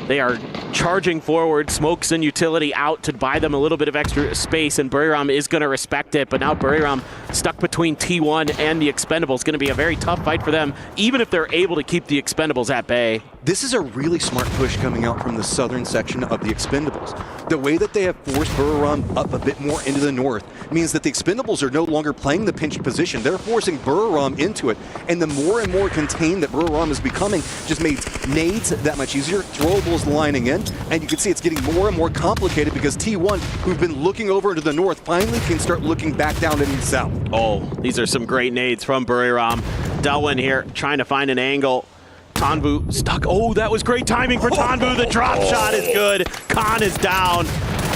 They are charging forward, Smokes and Utility out to buy them a little bit of extra space, and Buriram is going to respect it, but now Buriram stuck between T1 and the Expendables. Going to be a very tough fight for them, even if they're able to keep the Expendables at bay. This is a really smart push coming out from the southern section of the Expendables. The way that they have forced Buriram up a bit more into the north means that the Expendables are no longer playing the pinchy position. They're forcing Buriram into it, and the more and more contained that Buriram is becoming just makes nades that much easier, throwables lining in, and you can see it's getting more and more complicated because T1, who've been looking over into the north, finally can start looking back down into the south. Oh, these are some great nades from Buriram. Delwin here trying to find an angle. Tanvu stuck. Oh, that was great timing for Tanvu. The drop shot is good. Khan is down.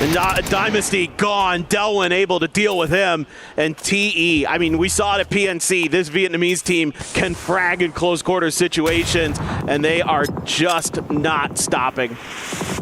And Dynasty gone. Delwin able to deal with him. And TE, I mean, we saw it at PNC. This Vietnamese team can frag in close quarter situations, and they are just not stopping.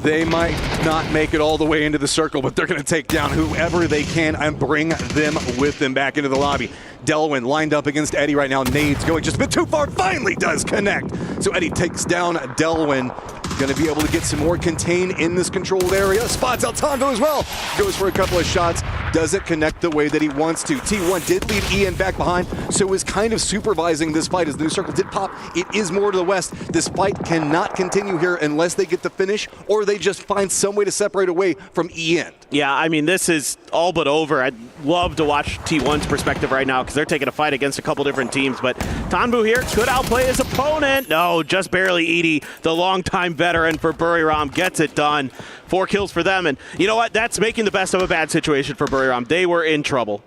They might not make it all the way into the circle, but they're going to take down whoever they can and bring them with them back into the lobby. Delwyn lined up against Eddie right now. Nades going just a bit too far, finally does connect. So Eddie takes down Delwyn. Going to be able to get some more contain in this controlled area. Spots Altango as well. Goes for a couple of shots. Doesn't connect the way that he wants to. T1 did leave Ian back behind, so is kind of supervising this fight as the new circle did pop. It is more to the west. This fight cannot continue here unless they get the finish or they just find some way to separate away from Ian. Yeah, I mean, this is all but over. I'd love to watch T1's perspective right now because they're taking a fight against a couple different teams. But Tanbu here could outplay his opponent. No, just barely. Edie, the longtime veteran for Buriram, gets it done. 4 kills for them. And you know what? That's making the best of a bad situation for Buriram. They were in trouble.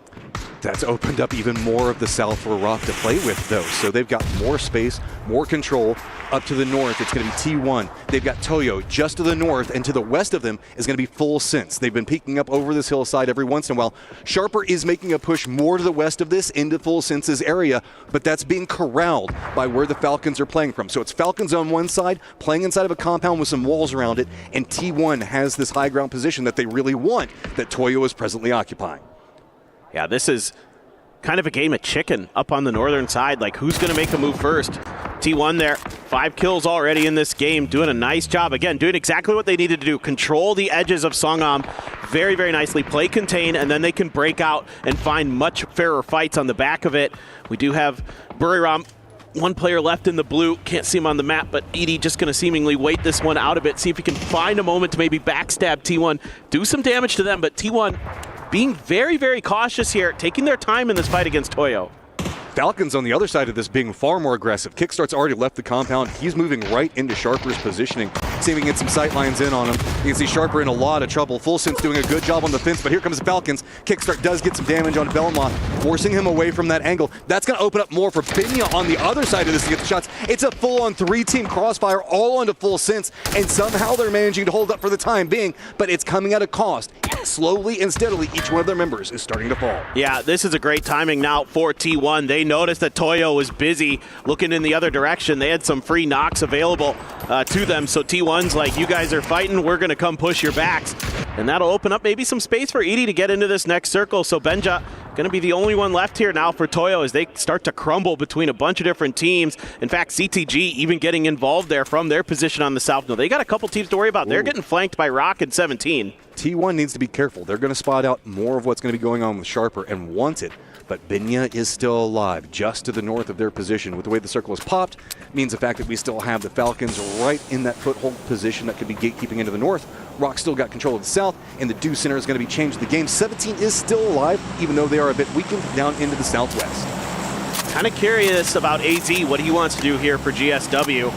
That's opened up even more of the south for Rock to play with, though. So they've got more space, more control. Up to the north, it's going to be T1. They've got Toyo just to the north, and to the west of them is going to be Full Sense. They've been peeking up over this hillside every once in a while. Sharper is making a push more to the west of this into Full Sense's area, but that's being corralled by where the Falcons are playing from. So it's Falcons on one side, playing inside of a compound with some walls around it, and T1 has this high ground position that they really want that Toyo is presently occupying. Yeah, this is kind of a game of chicken up on the northern side. Like, who's going to make a move first? T1 there, 5 kills already in this game, doing a nice job. Again, doing exactly what they needed to do. Control the edges of Songam very, very nicely. Play contain, and then they can break out and find much fairer fights on the back of it. We do have Buriram, 1 player left in the blue. Can't see him on the map, but Edie just going to seemingly wait this one out a bit, see if he can find a moment to maybe backstab T1, do some damage to them, but T1 being very, very cautious here, taking their time in this fight against Toyo. Falcons on the other side of this being far more aggressive. Kickstart's already left the compound. He's moving right into Sharper's positioning. See if we can get some sight lines in on him. You can see Sharper in a lot of trouble. Full Sense doing a good job on the fence, but here comes the Falcons. Kickstart does get some damage on Belmont, forcing him away from that angle. That's going to open up more for Binya on the other side of this to get the shots. It's a full-on 3-team crossfire all onto Full Sense, and somehow they're managing to hold up for the time being, but it's coming at a cost. Slowly and steadily, each one of their members is starting to fall. Yeah, this is a great timing now for T1. They noticed that Toyo was busy looking in the other direction. They had some free knocks available to them, so T1's like, you guys are fighting, we're going to come push your backs. And that'll open up maybe some space for Edie to get into this next circle. So Benja going to be the only one left here now for Toyo as they start to crumble between a bunch of different teams. In fact, CTG even getting involved there from their position on the south. No, they got a couple teams to worry about. They're getting flanked by Rock and 17. T1 needs to be careful. They're going to spot out more of what's going to be going on with Sharper and want it. But Binya is still alive, just to the north of their position. With the way the circle is popped, means the fact that we still have the Falcons right in that foothold position that could be gatekeeping into the north. Rock still got control of the south, and the Dew Center is going to be changed. The game 17 is still alive, even though they are a bit weakened down into the southwest. Kind of curious about AZ, what he wants to do here for GSW.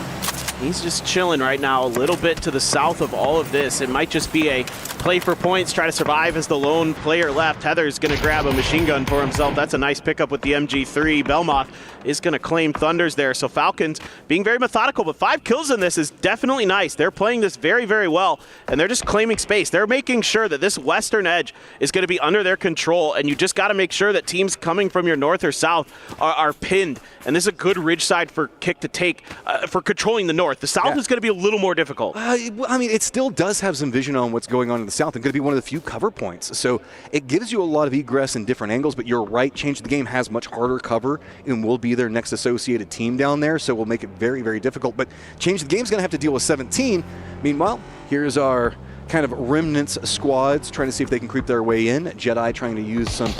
He's just chilling right now a little bit to the south of all of this. It might just be a play for points, try to survive as the lone player left. Heather's going to grab a machine gun for himself. That's a nice pickup with the MG3. Belmoth is going to claim Thunders there. So Falcons being very methodical, but 5 kills in this is definitely nice. They're playing this very, very well, and they're just claiming space. They're making sure that this western edge is going to be under their control, and you just got to make sure that teams coming from your north or south are pinned. And this is a good ridge side for Kick to take for controlling the north. The south is going to be a little more difficult. I mean, it still does have some vision on what's going on in the south and going to be one of the few cover points. So it gives you a lot of egress in different angles, but you're right, Change the Game has much harder cover and will be their next associated team down there, so we'll make it very, very difficult. But Change the Game's going to have to deal with 17. Meanwhile, here's our kind of remnants squads trying to see if they can creep their way in. Jedi trying to use some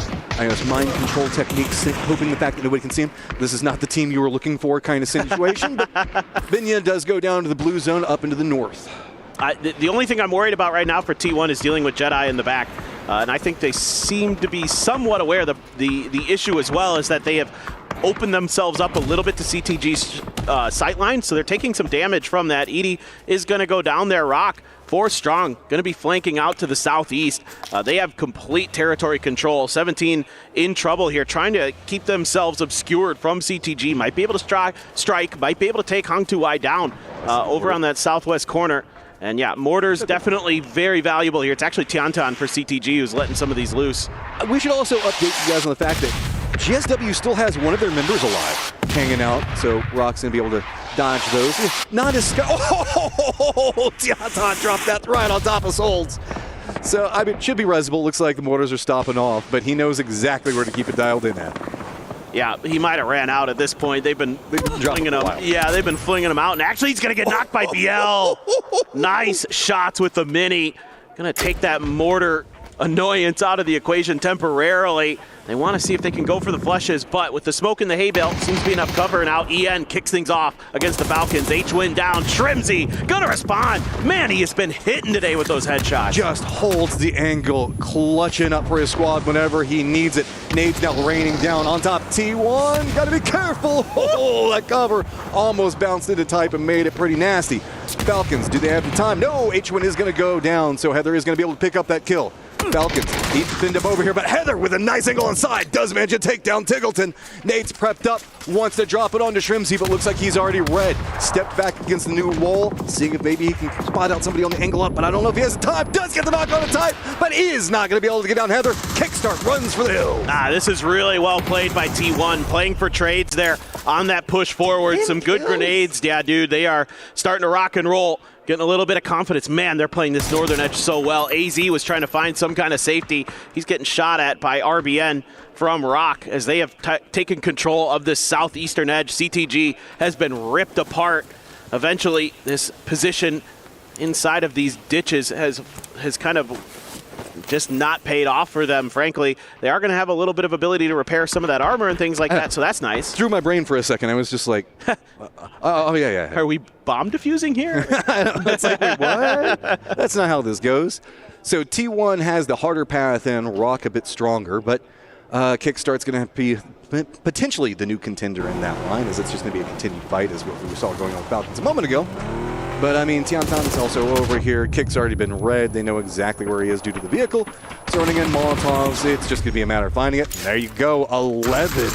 mind control techniques, hoping the fact that nobody can see him. This is not the team you were looking for kind of situation, but Binya does go down to the blue zone up into the north. The only thing I'm worried about right now for T1 is dealing with Jedi in the back. And I think they seem to be somewhat aware. The issue as well is that they have opened themselves up a little bit to CTG's sightline, so they're taking some damage from that. Edie is going to go down there. Rock, 4 strong, going to be flanking out to the southeast. They have complete territory control. 17 in trouble here, trying to keep themselves obscured from CTG. Might be able to strike, might be able to take Hang Tu-Ai down over on that southwest corner. And yeah, Mortar's definitely very valuable here. It's actually Tiantan for CTG who's letting some of these loose. We should also update you guys on the fact that GSW still has one of their members alive, hanging out. So Rock's going to be able to dodge those. Not as oh, Tiantan dropped that right on top of Souls. So, I mean, it should be resible. Looks like the mortars are stopping off, but he knows exactly where to keep it dialed in at. Yeah, he might have ran out at this point. They've been flinging him. Yeah, they've been flinging him out. And actually, he's going to get knocked by BL. Nice shots with the mini. Going to take that mortar annoyance out of the equation temporarily. They want to see if they can go for the flushes, but with the smoke in the hay bale, seems to be enough cover. Now EN kicks things off against the Falcons. H-Win down. Shrimsy gonna respond. Man, he has been hitting today with those headshots. Just holds the angle, clutching up for his squad whenever he needs it. Nades now raining down on top. T1, gotta be careful. Oh, that cover almost bounced into Type and made it pretty nasty. Falcons, do they have the time? No, H-Win is gonna go down, so Heather is gonna be able to pick up that kill. Falcons need to fend him over here, but Heather with a nice angle inside does manage to take down Tiggleton. Nate's prepped up, wants to drop it onto Shrimsy, but looks like he's already red. Stepped back against the new wall, seeing if maybe he can spot out somebody on the angle up, but I don't know if he has the time. Does get the knock on the Type, but is not going to be able to get down Heather. Kickstart runs for the hill. This is really well played by T1, playing for trades there on that push forward. Some good grenades. Yeah, dude, they are starting to rock and roll. Getting a little bit of confidence. Man, they're playing this northern edge so well. AZ was trying to find some kind of safety. He's getting shot at by RBN from Rock as they have taken control of this southeastern edge. CTG has been ripped apart. Eventually, this position inside of these ditches has kind of just not paid off for them, frankly. They are going to have a little bit of ability to repair some of that armor and things like that, so that's nice. Threw my brain for a second. I was just like, yeah. Are we bomb defusing here? That's like, wait, what? That's not how this goes. So T1 has the harder path and Rock a bit stronger, but Kickstart's going to be potentially the new contender in that line, as it's just going to be a continued fight, as what we saw going on with Falcons a moment ago. But, I mean, Tiantan's also over here. Kick's already been red. They know exactly where he is due to the vehicle. Throwing in Molotovs. It's just going to be a matter of finding it. There you go. 11.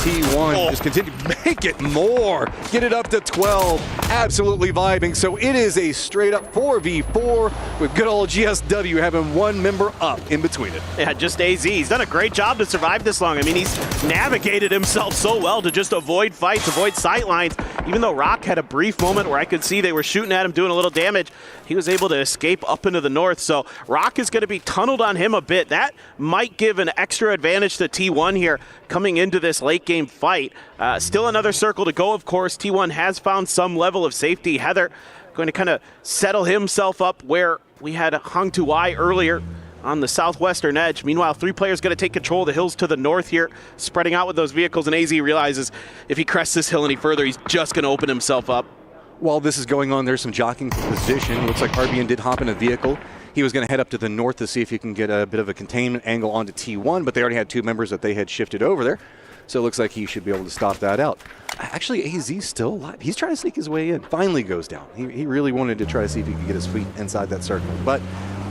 T1 just continue. Make it more. Get it up to 12. Absolutely vibing. So it is a straight-up 4v4 with good old GSW having one member up in between it. Yeah, just AZ. He's done a great job to survive this long. I mean, he's navigated himself so well to just avoid fights, avoid sight lines. Even though Rock had a brief moment where I could see they were shooting at him, doing a little damage, he was able to escape up into the north. So Rock is going to be tunneled on him a bit. That might give an extra advantage to T1 here coming into this late game fight. Still another circle to go, of course. T1 has found some level of safety. Heather going to kind of settle himself up where we had Hung to Y earlier on the southwestern edge. Meanwhile, 3 players going to take control of the hills to the north here, spreading out with those vehicles, and AZ realizes if he crests this hill any further, he's just going to open himself up. While this is going on, there's some jockeying for position. Looks like RBN did hop in a vehicle. He was going to head up to the north to see if he can get a bit of a containment angle onto T1, but they already had 2 members that they had shifted over there. So it looks like he should be able to stop that out. Actually, AZ's still alive. He's trying to sneak his way in. Finally goes down. He really wanted to try to see if he could get his feet inside that circle. But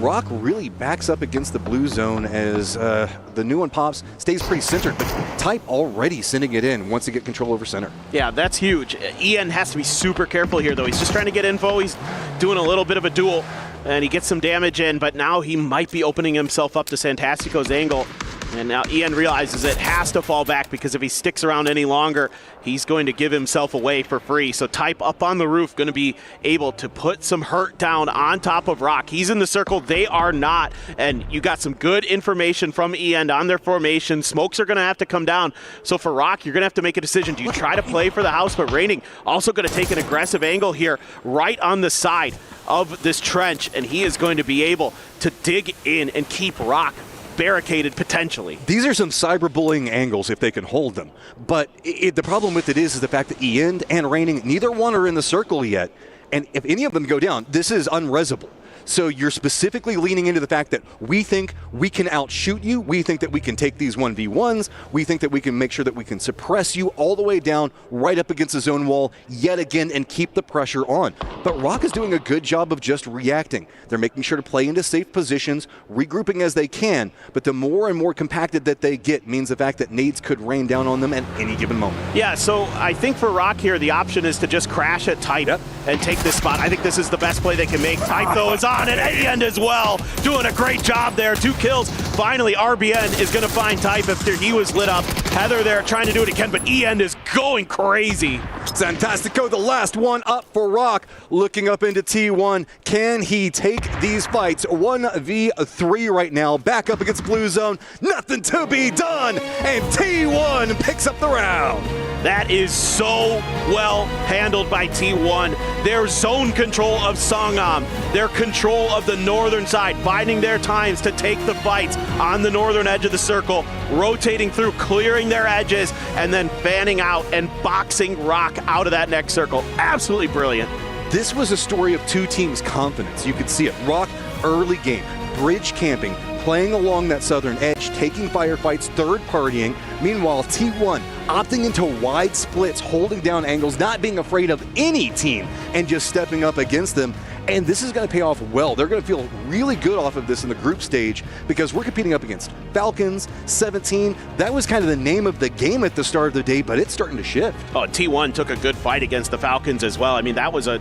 Rock really backs up against the blue zone as the new one pops, stays pretty centered, but Type already sending it in once to get control over center. Yeah, that's huge. Ian has to be super careful here, though. He's just trying to get info. He's doing a little bit of a duel, and he gets some damage in, but now he might be opening himself up to Santastico's angle. And now Ian realizes it has to fall back because if he sticks around any longer, he's going to give himself away for free. So Type up on the roof, going to be able to put some hurt down on top of Rock. He's in the circle, they are not. And you got some good information from Ian on their formation. Smokes are going to have to come down. So for Rock, you're going to have to make a decision. Do you try to play for the house? But Raining also going to take an aggressive angle here right on the side of this trench. And he is going to be able to dig in and keep Rock barricaded potentially. These are some cyberbullying angles if they can hold them. But the problem with it is the fact that Ian and Raining, neither one are in the circle yet. And if any of them go down, this is unresable. So you're specifically leaning into the fact that we think we can outshoot you. We think that we can take these 1v1s. We think that we can make sure that we can suppress you all the way down right up against the zone wall yet again and keep the pressure on. But Rock is doing a good job of just reacting. They're making sure to play into safe positions, regrouping as they can. But the more and more compacted that they get means the fact that nades could rain down on them at any given moment. Yeah, so I think for Rock here, the option is to just crash at Type and take this spot. I think this is the best play they can make. Type, though, is on it at the end as well. Doing a great job there. 2 kills. Finally, RBN is going to find Type after he was lit up. Heather there trying to do it again, but Ian is going crazy. Fantastico, the last one up for Rock. Looking up into T1. Can he take these fights? 1v3 right now. Back up against Blue Zone. Nothing to be done. And T1 picks up the round. That is so well handled by T1. Their zone control of Songam, their control of the northern side, biding their times to take the fights on the northern edge of the circle, rotating through, clearing their edges, and then fanning out and boxing Rock out of that next circle. Absolutely brilliant. This was a story of two teams' confidence. You could see it. Rock, early game, bridge camping, playing along that southern edge, taking firefights, third partying. Meanwhile, T1 opting into wide splits, holding down angles, not being afraid of any team, and just stepping up against them. And this is going to pay off well. They're going to feel really good off of this in the group stage because we're competing up against Falcons, 17. That was kind of the name of the game at the start of the day, but it's starting to shift. Oh, T1 took a good fight against the Falcons as well. I mean, that was a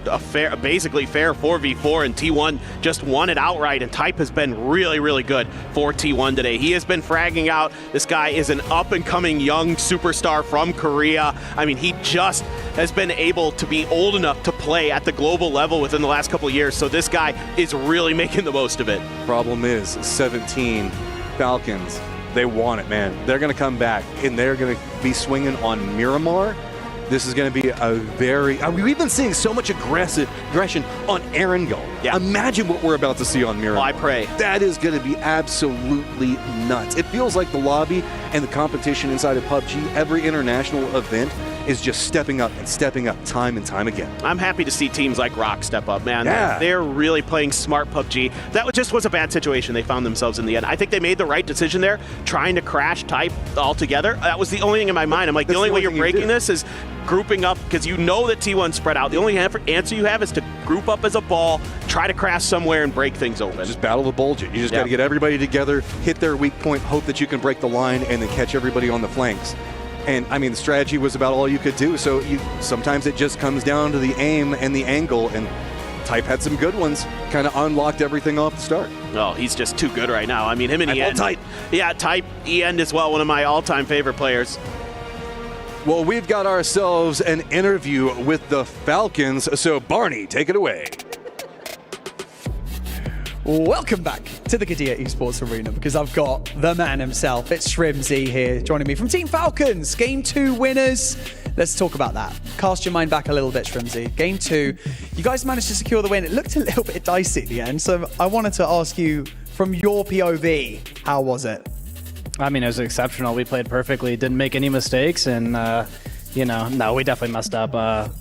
basically fair 4v4, and T1 just won it outright, and Type has been really, really good for T1 today. He has been fragging out. This guy is an up-and-coming young superstar from Korea. I mean, he just has been able to be old enough to play at the global level within the last couple of years, so this guy is really making the most of it. Problem is, 17 Falcons, they want it, man. They're going to come back, and they're going to be swinging on Miramar. This is going to be a very... we've been seeing so much aggression on Arangel. Yeah. Imagine what we're about to see on Miramar. Oh, I pray. That is going to be absolutely nuts. It feels like the lobby and the competition inside of PUBG, every international event, is just stepping up time and time again. I'm happy to see teams like Rock step up, man. Yeah. They're really playing smart PUBG. That just was a bad situation they found themselves in the end. I think they made the right decision there, trying to crash Type altogether. That was the only thing in my mind. I'm like, the only way you're breaking this is grouping up, because you know that T1 spread out. The only answer you have is to group up as a ball, try to crash somewhere and break things open. Just battle the bullshit. You just got to get everybody together, hit their weak point, hope that you can break the line, and then catch everybody on the flanks. And I mean, the strategy was about all you could do. So sometimes it just comes down to the aim and the angle, and Type had some good ones, kind of unlocked everything off the start. Oh, he's just too good right now. I mean, him and Ian. Type. Yeah, Type, Ian as well, one of my all-time favorite players. Well, we've got ourselves an interview with the Falcons, so Barney, take it away. Welcome back to the Qiddiya Esports Arena, because I've got the man himself. It's Shrimzy here, joining me from Team Falcons. Game 2 winners. Let's talk about that. Cast your mind back a little bit, Shrimzy. Game 2, you guys managed to secure the win. It looked a little bit dicey at the end, so I wanted to ask you, from your POV, how was it? I mean, it was exceptional. We played perfectly, didn't make any mistakes, and no, we definitely messed up.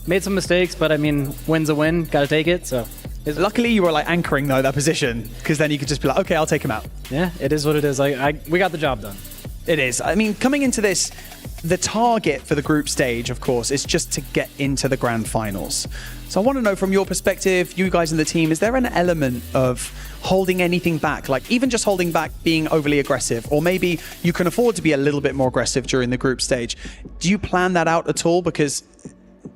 Made some mistakes, but I mean, win's a win. Got to take it. So. Luckily, you were like anchoring though that position, because then you could just be like, okay, I'll take him out. Yeah, it is what it is. We got the job done. It is. I mean, coming into this, the target for the group stage, of course, is just to get into the grand finals. So I want to know, from your perspective, you guys in the team, is there an element of holding anything back, like even just holding back being overly aggressive, or maybe you can afford to be a little bit more aggressive during the group stage? Do you plan that out at all? Because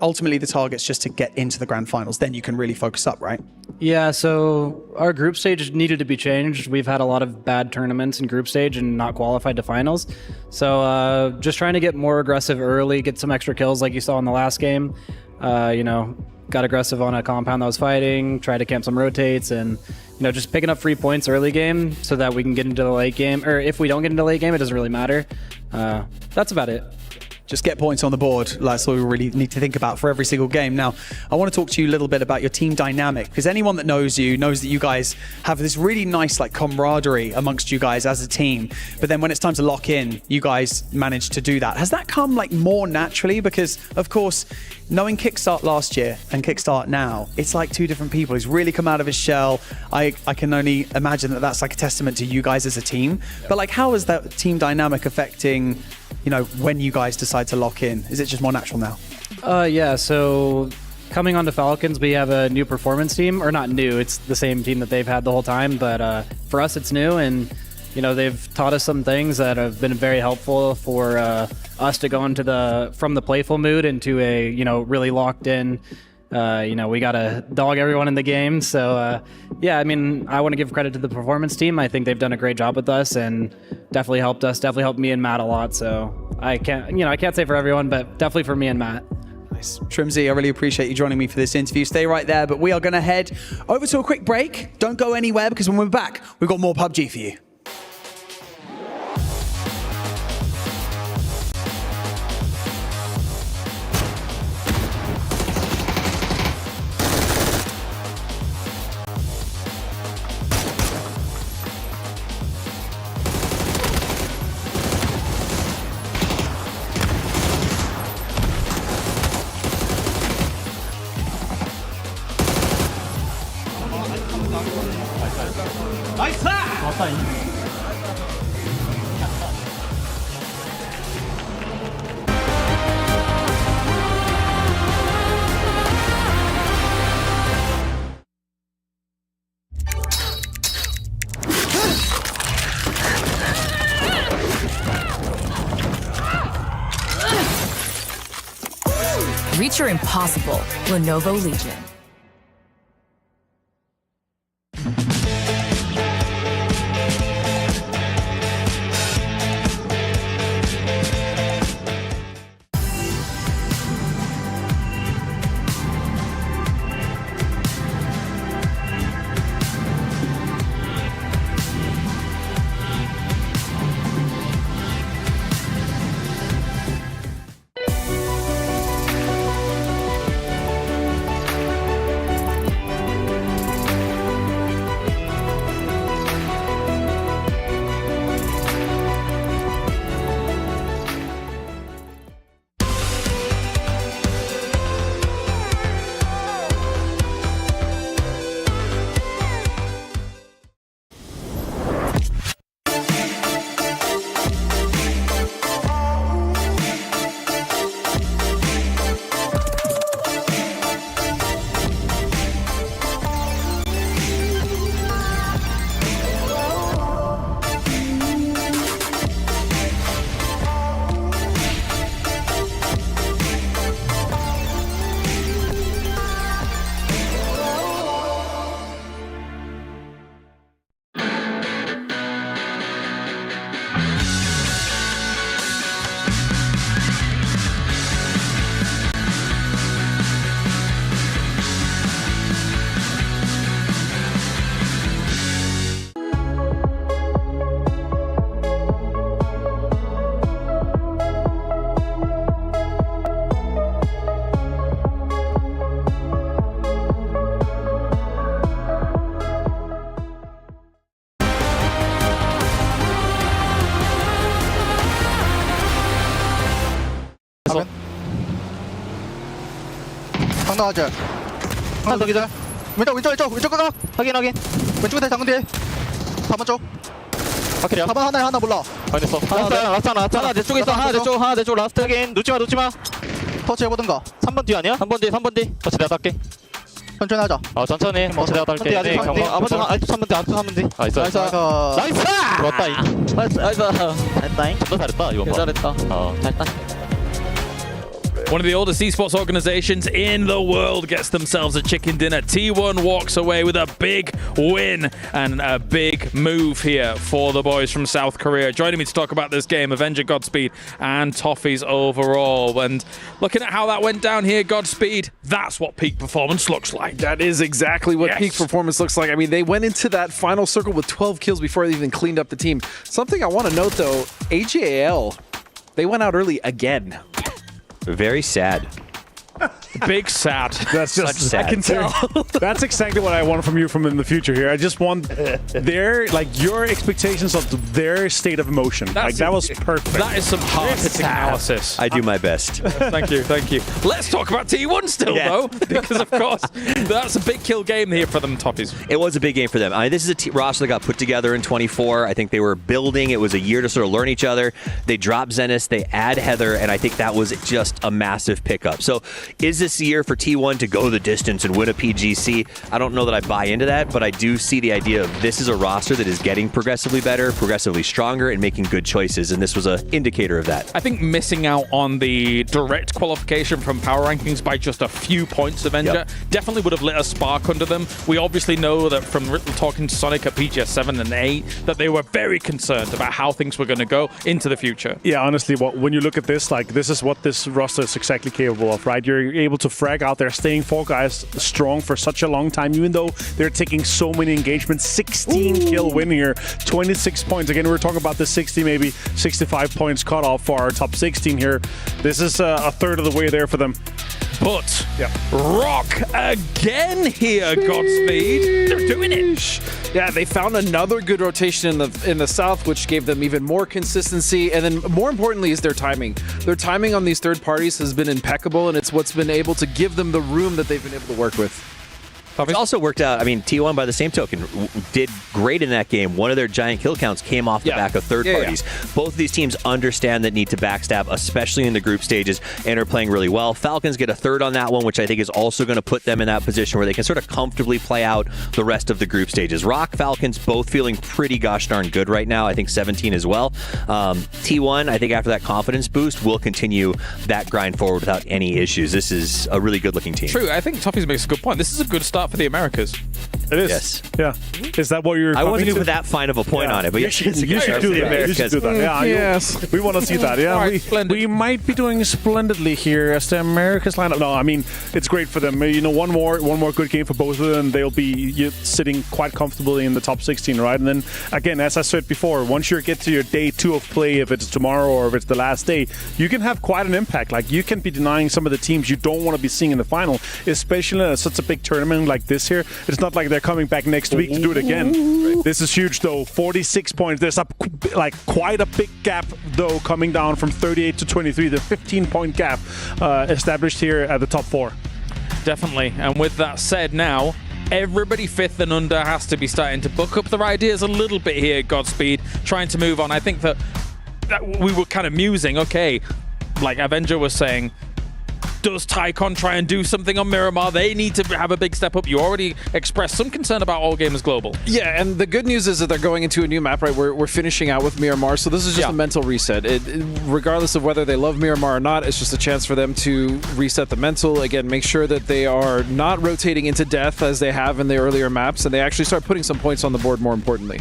ultimately the target's just to get into the grand finals, then you can really focus up, right? Yeah, so our group stage needed to be changed. We've had a lot of bad tournaments in group stage and not qualified to finals. So just trying to get more aggressive early, get some extra kills like you saw in the last game. Got aggressive on a compound that was fighting, tried to camp some rotates, and just picking up free points early game so that we can get into the late game. Or if we don't get into the late game, it doesn't really matter. That's about it. Just get points on the board. That's what we really need to think about for every single game. Now, I want to talk to you a little bit about your team dynamic, because anyone that knows you knows that you guys have this really nice camaraderie amongst you guys as a team. But then when it's time to lock in, you guys manage to do that. Has that come more naturally? Because, of course, knowing Kickstart last year and Kickstart now, it's like two different people. He's really come out of his shell. I can only imagine that that's like a testament to you guys as a team. But how is that team dynamic affecting when you guys decide to lock in? Is it just more natural now? Yeah, so coming onto Falcons, we have a new performance team. Or not new, it's the same team that they've had the whole time, but for us it's new, and they've taught us some things that have been very helpful for us to go into from the playful mood into a really locked in we got to dog everyone in the game. So, yeah, I mean, I want to give credit to the performance team. I think they've done a great job with us and definitely helped me and Matt a lot. So I can't say for everyone, but definitely for me and Matt. Nice. Trimsy, I really appreciate you joining me for this interview. Stay right there, but we are going to head over to a quick break. Don't go anywhere, because when we're back, we've got more PUBG for you. Reach your impossible, Lenovo Legion. 강도 하자. 하나 더 기절. 왼쪽 각. 확인. 왼쪽에 다시 장군 뒤에. 4번 쪽. 확실이야. 4번 하나 몰라. 확인했어. 하나 내 쪽에 있어. 하나 내 쪽 라스트 확인. 놓지마. 터치 해보든가. 3번 뒤 아니야? 3번 뒤. 터치 내가 딸게. 천천히 하자. 천천히. 터치 내가 딸게. 아직 3번 뒤. 나이스. 잘했다잉. 잘했다. 이번 봐. 잘했다. 잘했다. One of the oldest esports organizations in the world gets themselves a chicken dinner. T1 walks away with a big win and a big move here for the boys from South Korea. Joining me to talk about this game, Avenger, Godspeed, and Toffees overall. And looking at how that went down here, Godspeed, that's what peak performance looks like. That is exactly what peak performance looks like. I mean, they went into that final circle with 12 kills before they even cleaned up the team. Something I want to note, though, AJL, they went out early again. Very sad. Big sad. That's just sad. I can tell. That's exactly what I want from you from in the future here. I just want your expectations of their state of emotion. That was perfect. That is some hard-hitting analysis. I do my best. Thank you. Let's talk about T1 still, though, because of course that's a big kill game here for them, Toffees. It was a big game for them. I mean, this is a roster that got put together in 24. I think they were building. It was a year to sort of learn each other. They dropped Zenith, they add Heather, and I think that was just a massive pickup. So Is this the year for T1 to go the distance and win a PGC? I don't know that I buy into that, but I do see the idea of this is a roster that is getting progressively better, progressively stronger, and making good choices, and this was an indicator of that. I think missing out on the direct qualification from power rankings by just a few points, Avenger, definitely would have lit a spark under them. We obviously know that from talking to Sonic at PGS 7 and 8 that they were very concerned about how things were going to go into the future. Yeah, honestly, when you look at this, like, this is what this roster is exactly capable of, right? You're able to frag out there, staying 4 guys strong for such a long time, even though they're taking so many engagements. 16 kill win here, 26 points. Again, we're talking about the 60, maybe 65 points cutoff for our top 16 here. This is a third of the way there for them. But Rock again here, Godspeed. They're doing it. Yeah, they found another good rotation in the south, which gave them even more consistency. And then more importantly is their timing. Their timing on these third parties has been impeccable, and it's what's been able to give them the room that they've been able to work with. It's also worked out. I mean, T1, by the same token, did great in that game. One of their giant kill counts came off the back of third parties. Both of these teams understand that need to backstab, especially in the group stages, and are playing really well. Falcons get a third on that one, which I think is also going to put them in that position where they can sort of comfortably play out the rest of the group stages. Rock, Falcons, both feeling pretty gosh darn good right now. I think 17 as well. T1, I think after that confidence boost, will continue that grind forward without any issues. This is a really good-looking team. True. I think Toffees makes a good point. This is a good start for the Americas. It is. Yes. Yeah. Is that what you're? I wasn't even that fine of a point on it, but you should do that. You should do that. Yeah. Yes. We want to see that. Yeah. Right, we might be doing splendidly here as the Americas lineup. No, I mean it's great for them. You know, one more good game for both of them, they'll be sitting quite comfortably in the top 16, right? And then again, as I said before, once you get to your day 2 of play, if it's tomorrow or if it's the last day, you can have quite an impact. Like you can be denying some of the teams you don't want to be seeing in the final, especially in such a big tournament like this here. It's not like they're coming back next week to do it again. Right. This is huge, though. 46 points. There's quite a big gap, though, coming down from 38 to 23. The 15-point gap established here at the top 4. Definitely. And with that said, now everybody 5th and under has to be starting to book up their ideas a little bit here. Godspeed, trying to move on. I think that we were kind of musing. Okay, like Avenger was saying, does Tycon try and do something on Miramar? They need to have a big step up. You already expressed some concern about All Gamers Global. Yeah, and the good news is that they're going into a new map, right? We're finishing out with Miramar, so this is just a mental reset. Regardless of whether they love Miramar or not, it's just a chance for them to reset the mental. Again, make sure that they are not rotating into death as they have in the earlier maps, and they actually start putting some points on the board, more importantly.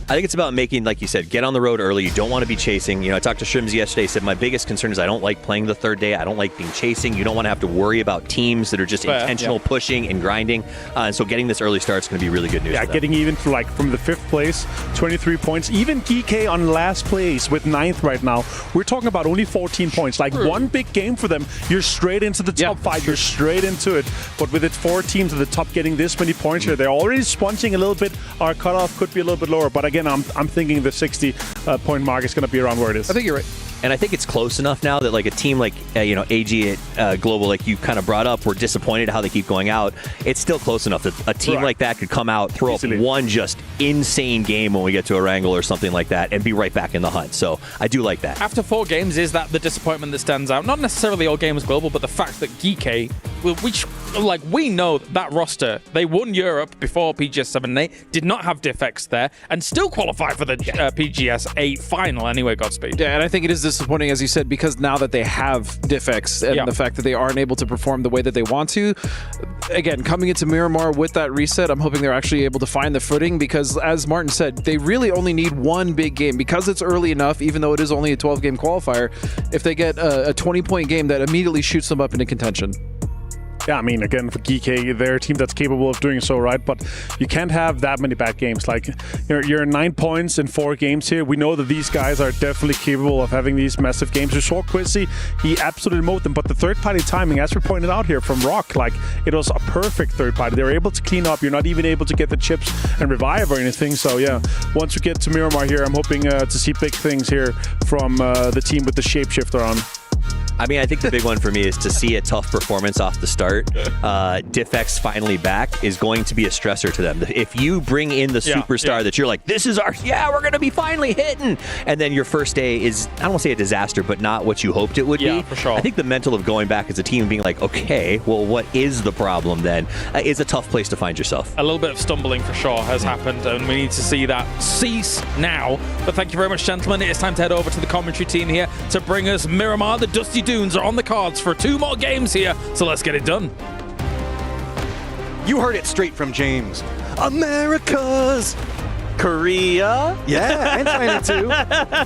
I think it's about making, like you said, get on the road early. You don't want to be chasing. You know, I talked to Shrims yesterday. He said, my biggest concern is I don't like playing the third day. I don't like being chasing. You don't want to have to worry about teams that are just intentional pushing and grinding. And so getting this early start is going to be really good news. Yeah, getting even to from the 5th place, 23 points. Even GK on last place with 9th right now. We're talking about only 14 points. One big game for them. You're straight into the top 5. You're straight into it. But with it 4 teams at the top getting this many points here, they're already sponging a little bit. Our cutoff could be a little bit lower. But again, I'm thinking the 60-point mark is going to be around where it is. I think you're right. And I think it's close enough now that like a team like AG at Global, like you kind of brought up, we're disappointed how they keep going out. It's still close enough that a team like that could come out, throw up one just insane game when we get to Arangel or something like that, and be right back in the hunt. So I do like that. After 4 games, is that the disappointment that stands out? Not necessarily All Gamers Global, but the fact that GK, which we know that roster, they won Europe before PGS 7 and 8, did not have DiffX there, and still qualify for the PGS 8 final anyway, Godspeed. Yeah, and I think it is disappointing, as you said, because now that they have DiffX and the fact that they aren't able to perform the way that they want to, again, coming into Miramar with that reset, I'm hoping they're actually able to find the footing, because as Martin said, they really only need one big game. Because it's early enough, even though it is only a 12-game qualifier, if they get a 20-point game, that immediately shoots them up into contention. Yeah, I mean, again, for GK, they're a team that's capable of doing so, right? But you can't have that many bad games. Like, you're 9 points in 4 games here. We know that these guys are definitely capable of having these massive games. We saw Quizzy, he absolutely mowed them. But the third-party timing, as we pointed out here from Rock, like, it was a perfect third-party. They were able to clean up. You're not even able to get the chips and revive or anything. So, yeah, once we get to Miramar here, I'm hoping to see big things here from the team with the shapeshifter on. I mean, I think the big one for me is to see a tough performance off the start. Diffx finally back is going to be a stressor to them. If you bring in the superstar that you're like, this is our, we're going to be finally hitting, and then your first day is, I don't want to say a disaster, but not what you hoped it would be. For sure. I think the mental of going back as a team and being like, okay, well, what is the problem then, is a tough place to find yourself. A little bit of stumbling for sure has happened, and we need to see that cease now. But thank you very much, gentlemen. It's time to head over to the commentary team here to bring us Miramar. The Dusty Dunes are on the cards for 2 more games here, so let's get it done. You heard it straight from James. America's Korea. Yeah, and China too.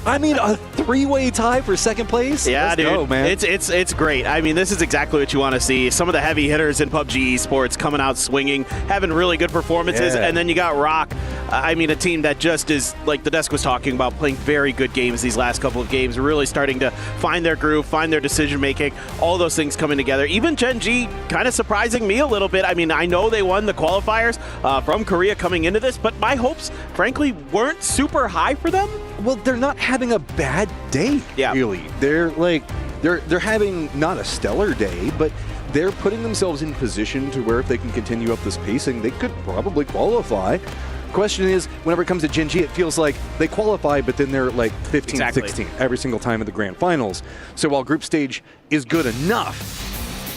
I mean, a 3-way tie for second place. Yeah, Let's dude. go, man. It's great. I mean, this is exactly what you want to see. Some of the heavy hitters in PUBG Esports coming out swinging, having really good performances, and then you got Rock. I mean, a team that just is, like the desk was talking about, playing very good games these last couple of games, really starting to find their groove, find their decision-making, all those things coming together. Even Gen G kind of surprising me a little bit. I mean, I know they won the qualifiers from Korea coming into this, but my hopes, frankly, weren't super high for them. Well, they're not having a bad day, really. They're like, they're having not a stellar day, but they're putting themselves in position to where if they can continue up this pacing, they could probably qualify. Question is, whenever it comes to Gen G, it feels like they qualify, but then they're like 15, 16 every single time in the grand finals. So while group stage is good enough,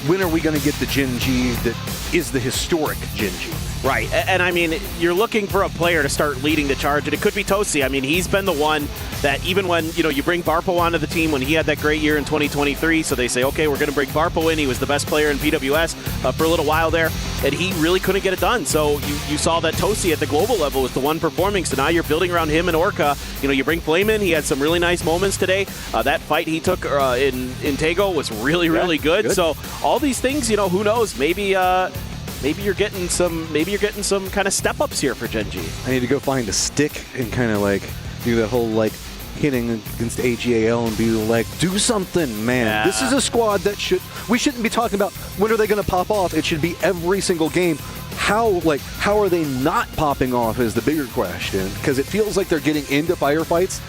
when are we going to get the Gen G that is the historic Gen G? Right, and I mean, you're looking for a player to start leading the charge, and it could be Tosi. I mean, he's been the one that even when, you bring Barpo onto the team when he had that great year in 2023, so they say, okay, we're going to bring Barpo in. He was the best player in PWS for a little while there, and he really couldn't get it done. So you saw that Tosi at the global level was the one performing, so now you're building around him and Orca. You bring Flame in. He had some really nice moments today. That fight he took in Tego was really, really good. So all these things, who knows, maybe you're getting some kind of step ups here for Gen G. I need to go find a stick and kind of like do that whole like hitting against AGAL and be like, do something, man. Yeah. This is a squad that we shouldn't be talking about when are they going to pop off. It should be every single game. How are they not popping off is the bigger question, because it feels like they're getting into firefights.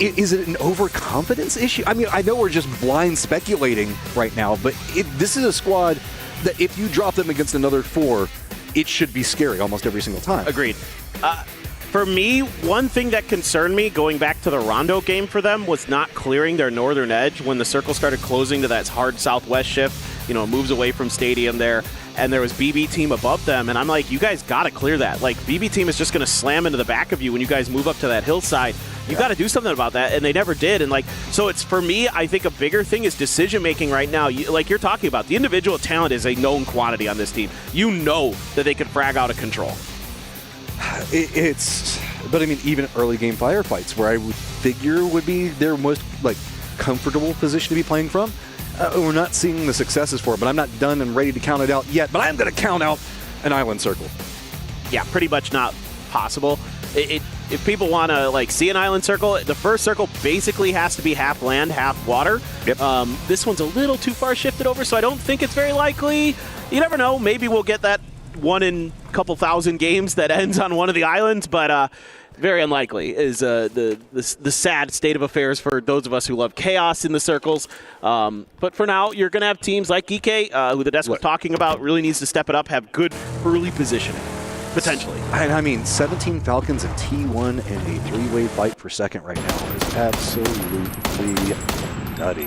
Is it an overconfidence issue? I mean, I know we're just blind speculating right now, but this is a squad that if you drop them against another 4, it should be scary almost every single time. Agreed. For me, one thing that concerned me going back to the Rondo game for them was not clearing their northern edge when the circle started closing to that hard southwest shift, moves away from stadium there, and there was BB team above them, and I'm like, you guys got to clear that. Like, BB team is just going to slam into the back of you when you guys move up to that hillside. You got to do something about that, and they never did. And so it's, for me, I think a bigger thing is decision making right now. Like you're talking about, the individual talent is a known quantity on this team. You know that they could frag out of control. But I mean, even early game firefights, where I would figure would be their most comfortable position to be playing from, we're not seeing the successes for it. But I'm not done and ready to count it out yet. But I'm going to count out an island circle. Yeah, pretty much not possible. If people want to see an island circle, the first circle basically has to be half land, half water. Yep. This one's a little too far shifted over, so I don't think it's very likely. You never know. Maybe we'll get that one in a couple thousand games that ends on one of the islands, but very unlikely is the sad state of affairs for those of us who love chaos in the circles. But for now, you're going to have teams like EK, who the desk was talking about, really needs to step it up, have good early positioning. Potentially. I mean, 17 Falcons and T1 and a 3-way fight for second right now is absolutely nutty.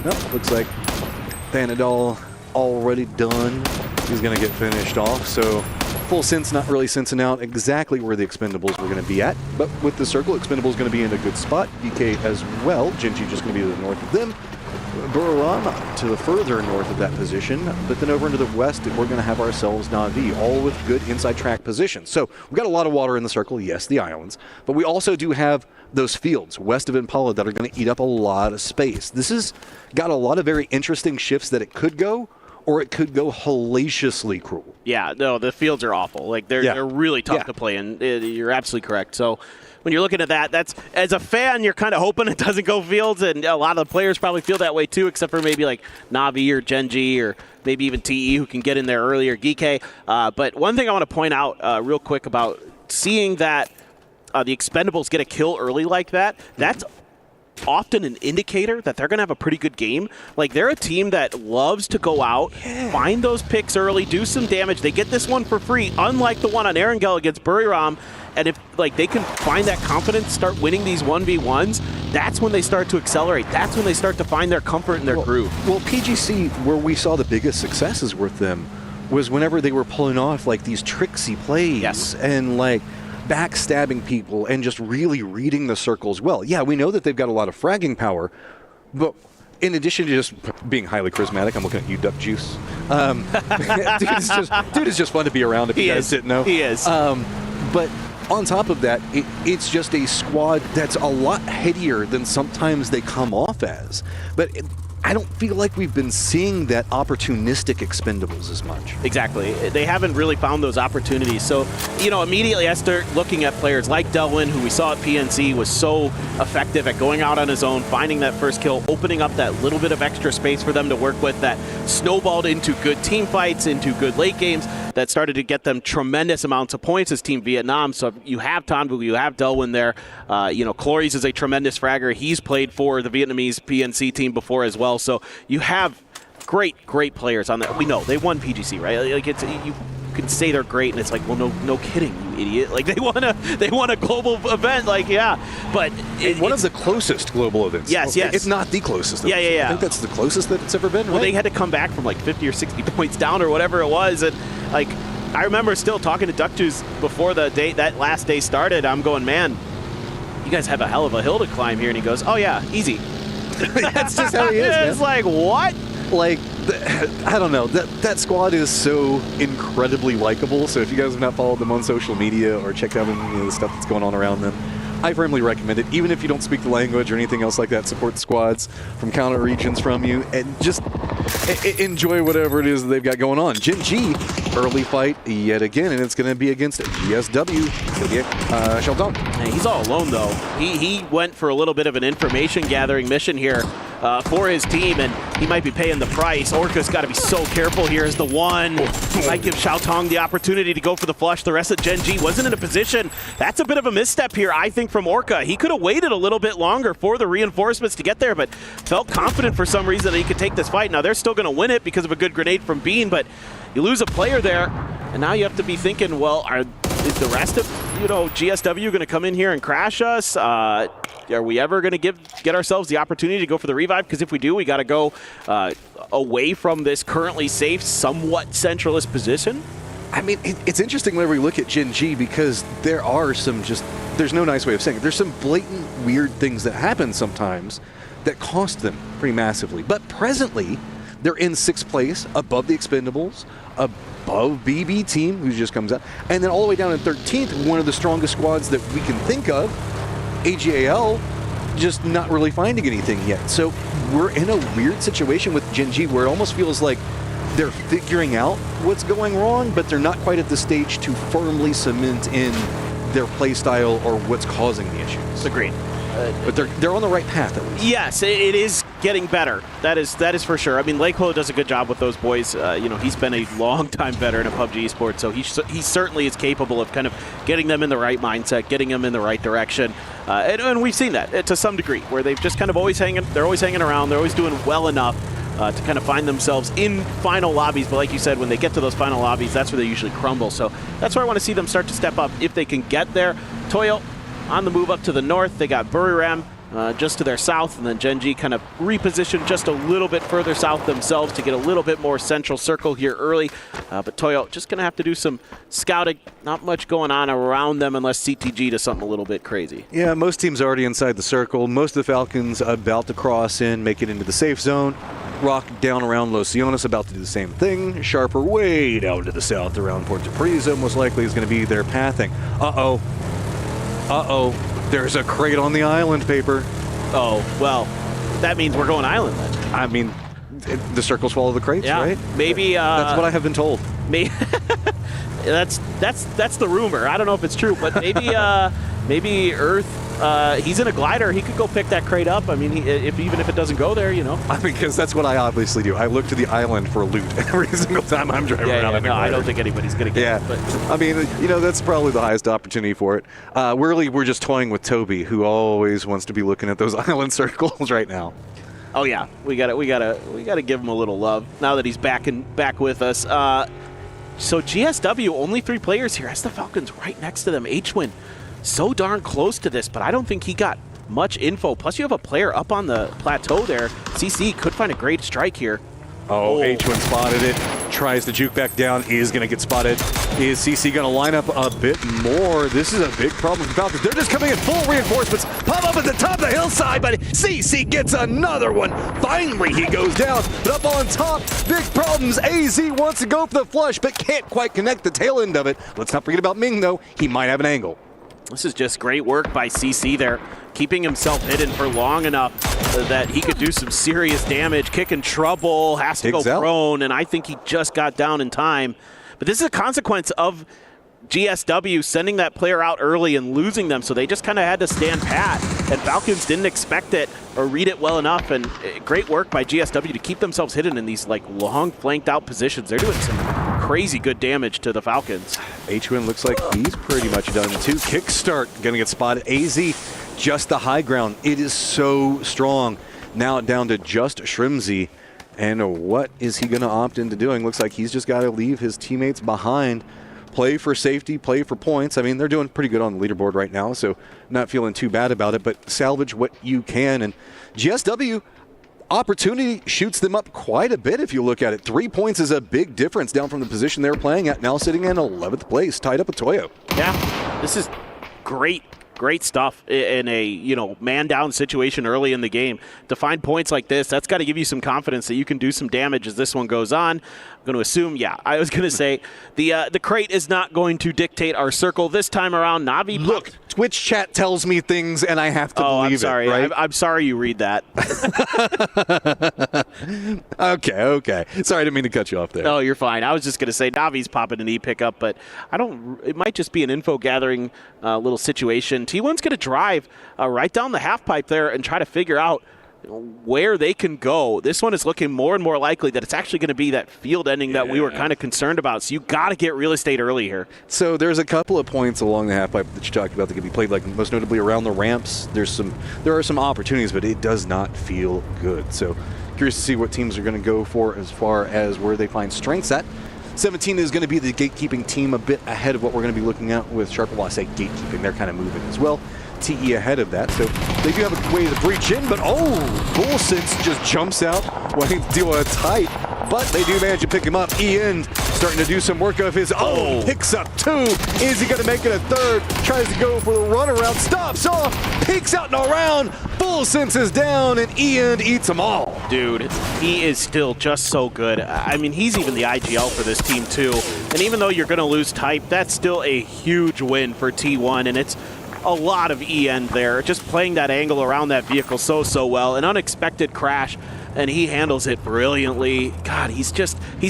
Nope, looks like Panadol already done. He's going to get finished off, so full sense, not really sensing out exactly where the Expendables were going to be at. But with the circle, Expendables going to be in a good spot. DK as well. Gen G just going to be to the north of them. Burlama to the further north of that position, but then over into the west, we're going to have ourselves Na'Vi, all with good inside track positions. So we've got a lot of water in the circle, yes, the islands, but we also do have those fields west of Impala that are going to eat up a lot of space. This has got a lot of very interesting shifts that it could go, or it could go hellaciously cruel. Yeah, no, the fields are awful. They're really tough to play in. You're absolutely correct. So when you're looking at that, that's, as a fan, you're kind of hoping it doesn't go fields, and a lot of the players probably feel that way too, except for maybe like Na'Vi or Gen G or maybe even TE who can get in there earlier, Geeke. But one thing I want to point out real quick about seeing that the Expendables get a kill early like that, that's often an indicator that they're going to have a pretty good game. Like, they're a team that loves to go out, find those picks early, do some damage. They get this one for free, unlike the one on Arangel against Buriram. And if like they can find that confidence, start winning these 1v1s, that's when they start to accelerate. That's when they start to find their comfort in their groove. Well, PGC, where we saw the biggest successes with them, was whenever they were pulling off like these tricksy plays and like backstabbing people and just really reading the circles well. Yeah, we know that they've got a lot of fragging power, but in addition to just being highly charismatic, I'm looking at you, Duck Juice. Dude is just fun to be around if you guys didn't know. He is. But on top of that, it's just a squad that's a lot headier than sometimes they come off as. But I don't feel like we've been seeing that opportunistic expendables as much. Exactly. They haven't really found those opportunities. So, you know, immediately I start looking at players like Delwyn, who we saw at PNC was so effective at going out on his own, finding that first kill, opening up that little bit of extra space for them to work with, that snowballed into good team fights, into good late games, that started to get them tremendous amounts of points as Team Vietnam. So you have Tanvu, you have Delwyn there. You know, Clories is a tremendous fragger. He's played for the Vietnamese PNC team before as well. So you have great players on that. We know they won PGC, right? Like you can say they're great, and it's like, well, no kidding, you idiot. Like they won a global event, like but one of the closest global events. Yes. If not the closest. Yeah. I think that's the closest that it's ever been. Right? Well, they had to come back from like 50 or 60 points down or whatever it was, and like I remember still talking to Duck Juice before that last day started. I'm going, man, you guys have a hell of a hill to climb here, and he goes, oh yeah, easy. That's just how he is, man. It's like, what? Like, I don't know. That squad is so incredibly likable. So if you guys have not followed them on social media or checked out the stuff that's going on around them, I firmly recommend it. Even if you don't speak the language or anything else like that, support the squads from counter regions from you and just enjoy whatever it is that they've got going on. Gen G, early fight yet again, and it's going to be against GSW. It's going to be Sheldon. He's all alone, though. He went for a little bit of an information gathering mission here for his team, and he might be paying the price. Orca's got to be so careful here as the one. Might give Xiaotong the opportunity to go for the flush. The rest of Gen G wasn't in a position. That's a bit of a misstep here, I think, from Orca. He could have waited a little bit longer for the reinforcements to get there, but felt confident for some reason that he could take this fight. Now, they're still going to win it because of a good grenade from Bean, but you lose a player there, and now you have to be thinking, well, is the rest of GSW going to come in here and crash us? Are we ever going to get ourselves the opportunity to go for the revive? Because if we do, we got to go away from this currently safe, somewhat centralist position. I mean, it's interesting whenever we look at Gen G because there are some there's no nice way of saying it. There's some blatant weird things that happen sometimes that cost them pretty massively. But presently, they're in 6th place, above the Expendables, above BB Team, who just comes out, and then all the way down in 13th, one of the strongest squads that we can think of, AGAL, just not really finding anything yet. So we're in a weird situation with Gen G where it almost feels like they're figuring out what's going wrong, but they're not quite at the stage to firmly cement in their play style or what's causing the issues. Agreed. But they're on the right path at least. Yes, it is getting better. That is for sure. I mean, Lakelo does a good job with those boys. He's been a long-time veteran of PUBG Esports, so he certainly is capable of kind of getting them in the right mindset, getting them in the right direction. And we've seen that to some degree, where they've just kind of they're always hanging around, they're always doing well enough to kind of find themselves in final lobbies. But like you said, when they get to those final lobbies, that's where they usually crumble. So that's where I want to see them start to step up if they can get there. Toyo on the move up to the north. They got Buriram just to their south, and then Gen G kind of repositioned just a little bit further south themselves to get a little bit more central circle here early. But Toyo just going to have to do some scouting. Not much going on around them unless CTG does something a little bit crazy. Yeah, most teams are already inside the circle. Most of the Falcons about to cross in, make it into the safe zone. Rock down around Los Siones about to do the same thing. Sharper way down to the south around Puerto Priso most likely is going to be their pathing. There's a crate on the island, Paper. Oh, well, that means we're going island then. I mean, the circles follow the crates, right? Maybe that's what I have been told. Maybe that's the rumor. I don't know if it's true, but maybe maybe Earth, he's in a glider. He could go pick that crate up. I mean, even if it doesn't go there, you know. I mean, because that's what I obviously do. I look to the island for loot every single time I'm driving around in a glider. I don't think anybody's going to get it. But I mean, you know, that's probably the highest opportunity for it. We're just toying with Toby, who always wants to be looking at those island circles right now. Oh yeah, we gotta give him a little love now that he's back with us. So GSW, only 3 players here. Has the Falcons right next to them. H-Win, so darn close to this, but I don't think he got much info. Plus, you have a player up on the plateau there. CC could find a great strike here. Oh, H-Win spotted it. Tries to juke back down. Is going to get spotted. Is CC going to line up a bit more? This is a big problem for Falcons. They're just coming in full reinforcements. Pop up at the top of the hillside, but CC gets another one. Finally, he goes down. But up on top, big problems. AZ wants to go for the flush, but can't quite connect the tail end of it. Let's not forget about Ming, though. He might have an angle. This is just great work by CC there, keeping himself hidden for long enough that he could do some serious damage. Kick in trouble, has to go prone, and I think he just got down in time. But this is a consequence of GSW sending that player out early and losing them, so they just kind of had to stand pat, and Falcons didn't expect it or read it well enough, and great work by GSW to keep themselves hidden in these like long flanked out positions. They're doing some crazy good damage to the Falcons. H-Win looks like he's pretty much done too. Kickstart gonna get spotted. AZ, just the high ground. It is so strong. Now down to just Shrimzy. And what is he gonna opt into doing? Looks like he's just gotta leave his teammates behind. Play for safety, play for points. I mean, they're doing pretty good on the leaderboard right now, so not feeling too bad about it, but salvage what you can. And GSW, opportunity shoots them up quite a bit if you look at it. 3 points is a big difference down from the position they were playing at, now sitting in 11th place, tied up with Toyo. Yeah, this is great stuff in a, you know, man down situation early in the game. To find points like this, that's got to give you some confidence that you can do some damage as this one goes on. I'm going to assume, yeah, I was going to say the crate is not going to dictate our circle this time around. Navi, look, Twitch chat tells me things and I have to believe I'm sorry. it, right? I'm sorry you read that. Okay. Sorry, I didn't mean to cut you off there. No, you're fine. I was just going to say Navi's popping an E-pickup, but it might just be an info gathering little situation. T1's going to drive right down the half pipe there and try to figure out where they can go. This one is looking more and more likely that it's actually going to be that field ending that we were kind of concerned about. So you got to get real estate early here. So there's a couple of points along the half pipe that you talked about that can be played, like most notably around the ramps. There are some opportunities, but it does not feel good. So curious to see what teams are going to go for as far as where they find strengths at. 17 is going to be the gatekeeping team, a bit ahead of what we're going to be looking at with Sharper. Well, I say gatekeeping, they're kind of moving as well. TE ahead of that, so they do have a way to breach in, but Bullsense just jumps out wanting to do a tight, but they do manage to pick him up. Ian starting to do some work of his own, picks up 2. Is he going to make it a 3rd? Tries to go for the runaround, stops off, peeks out and around. Bullsense is down, and Ian eats them all. Dude, he is still just so good. I mean, he's even the IGL for this team too, and even though you're going to lose type, that's still a huge win for T1, and it's a lot of E-end there, just playing that angle around that vehicle so well. An unexpected crash, and he handles it brilliantly. God, he's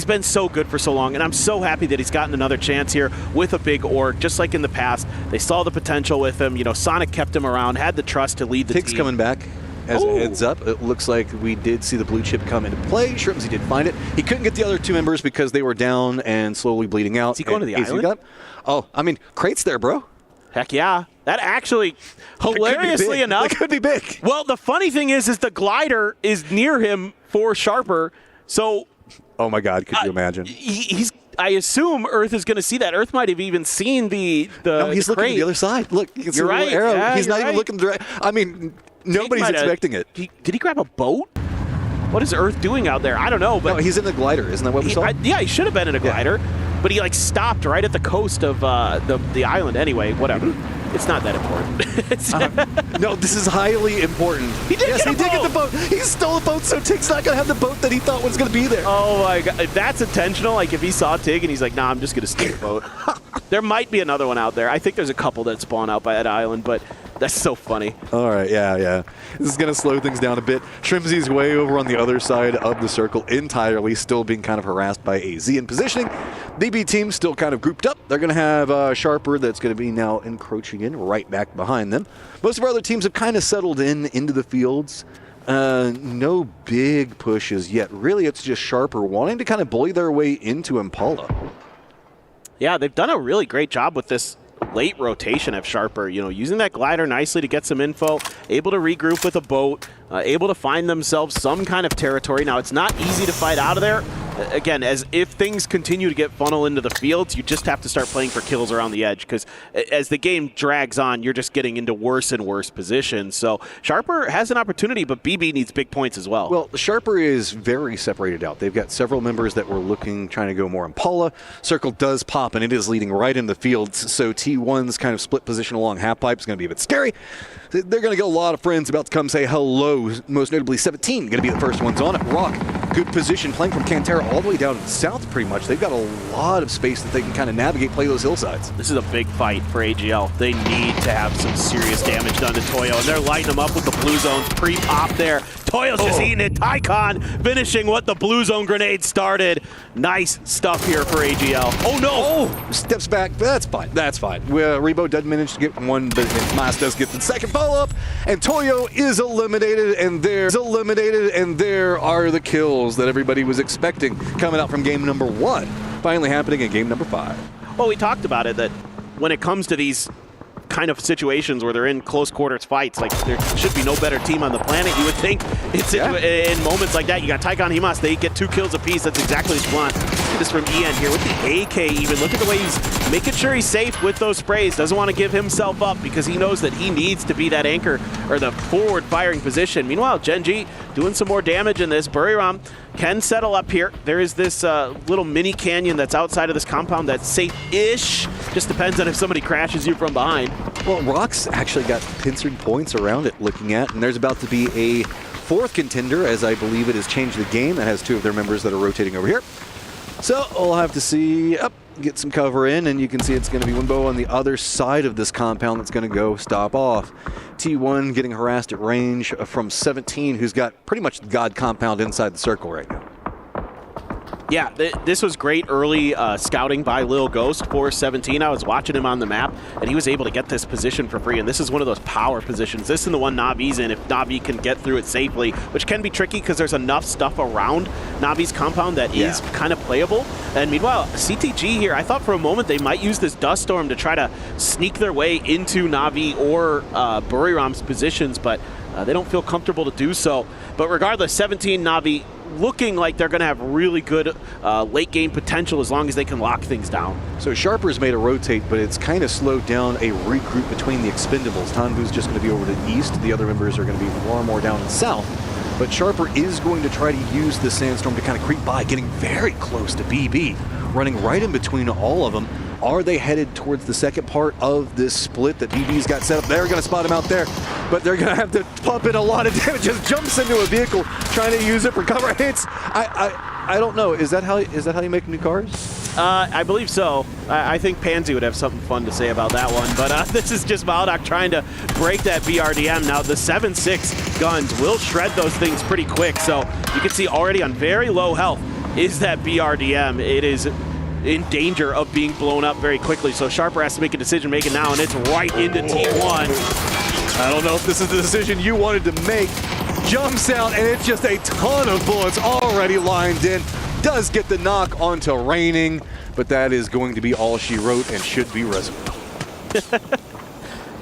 been so good for so long, and I'm so happy that he's gotten another chance here with a big org, just like in the past. They saw the potential with him. You know, Sonic kept him around, had the trust to lead the Pig's team. coming back. As a heads up, it looks like we did see the blue chip come into play. Shrimzy did find it. He couldn't get the other 2 members because they were down and slowly bleeding out. Is he going to the island? I mean, crate's there, bro. Heck yeah. That actually, hilariously enough. It could be big. Well, the funny thing is the glider is near him for Sharper. So. Oh my God, could you imagine? I assume Earth is going to see that. Earth might have even seen the No, he's the looking crate. at the other side. Look, you can see You're the right. little arrow. Yeah, he's not you're even right. looking direct. I mean, nobody's expecting it. Did he grab a boat? What is Earth doing out there? I don't know. But no, he's in the glider. Isn't that what we saw? Yeah, he should have been in a glider. Yeah. But he like stopped right at the coast of the island. Anyway, whatever. It's not that important. No, this is highly important. He did get the boat. He stole the boat, so Tig's not going to have the boat that he thought was going to be there. Oh my God. If that's intentional, like if he saw Tig and he's like, nah, I'm just going to steal the boat. There might be another one out there. I think there's a couple that spawn out by that island, but that's so funny. All right, yeah. This is going to slow things down a bit. Shrimzy's way over on the other side of the circle entirely, still being kind of harassed by AZ in positioning. BB team still kind of grouped up. They're going to have Sharper that's going to be now encroaching in right back behind them. Most of our other teams have kind of settled into the fields. No big pushes yet. Really, it's just Sharper wanting to kind of bully their way into Impala. Yeah, they've done a really great job with this late rotation of Sharper, using that glider nicely to get some info, able to regroup with a boat, able to find themselves some kind of territory. Now, it's not easy to fight out of there. Again, as if things continue to get funneled into the fields, you just have to start playing for kills around the edge, because as the game drags on, you're just getting into worse and worse positions. So Sharper has an opportunity, but BB needs big points as well. Well, Sharper is very separated out. They've got several members that were trying to go more Impala. Circle does pop, and it is leading right in the fields. So T1's kind of split position along half pipe is going to be a bit scary. They're going to get a lot of friends about to come say hello, most notably 17, going to be the first ones on it. Rock, good position, playing from Cantera all the way down to the south pretty much. They've got a lot of space that they can kind of navigate, play those hillsides. This is a big fight for AGL. They need to have some serious damage done to Toyo, and they're lighting them up with the blue zones pre-pop there. Toyo's just eating it. Tycon finishing what the blue zone grenade started. Nice stuff here for AGL. Oh no! Oh, steps back. That's fine. That's fine. Rebo doesn't manage to get one, but Mas does get the second follow-up, and Toyo is eliminated, and there are the kills that everybody was expecting coming out from game number 1, finally happening in game number 5. Well, we talked about it, that when it comes to these kind of situations where they're in close quarters fights, like, there should be no better team on the planet. You would think it's in moments like that. You got Tycon, Himas, they get 2 kills apiece. That's exactly what you want. See this from EN here with the AK even. Look at the way he's making sure he's safe with those sprays. Doesn't want to give himself up because he knows that he needs to be that anchor or the forward firing position. Meanwhile, Genji doing some more damage in this. Buriram can settle up here. There is this little mini canyon that's outside of this compound that's safe-ish. Just depends on if somebody crashes you from behind. Well, Rock's actually got pincered points around it looking at, and there's about to be a 4th contender, as I believe it has changed the game. That has 2 of their members that are rotating over here. So we'll have to see, get some cover in, and you can see it's going to be Wimbo on the other side of this compound that's going to go stop off. T1 getting harassed at range from 17, who's got pretty much the God compound inside the circle right now. Yeah, this was great early scouting by Lil Ghost for 17. I was watching him on the map, and he was able to get this position for free, and this is one of those power positions. This is the one Navi's in, if Navi can get through it safely, which can be tricky because there's enough stuff around Navi's compound that is kind of playable. And meanwhile, CTG here, I thought for a moment they might use this dust storm to try to sneak their way into Navi or Buriram's positions, but they don't feel comfortable to do so. But regardless, 17 Navi looking like they're going to have really good late game potential as long as they can lock things down. So Sharper's made a rotate, but it's kind of slowed down a regroup between the Expendables. Tanvu's just going to be over to the east. The other members are going to be more down in south. But Sharper is going to try to use the sandstorm to kind of creep by, getting very close to BB, running right in between all of them. Are they headed towards the second part of this split that BB's got set up? They're going to spot him out there, but they're going to have to pump in a lot of damage. Just jumps into a vehicle, trying to use it for cover hits. I don't know. Is that how you make new cars? I believe so. I think Pansy would have something fun to say about that one. But this is just Maldoc trying to break that BRDM. Now, the 7.6 guns will shred those things pretty quick. So you can see already on very low health is that BRDM. It is in danger of being blown up very quickly. So Sharper has to make a decision making now, and it's right into T1. I don't know if this is the decision you wanted to make. Jumps out, and it's just a ton of bullets already lined in. Does get the knock onto Raining, but that is going to be all she wrote and should be reserved.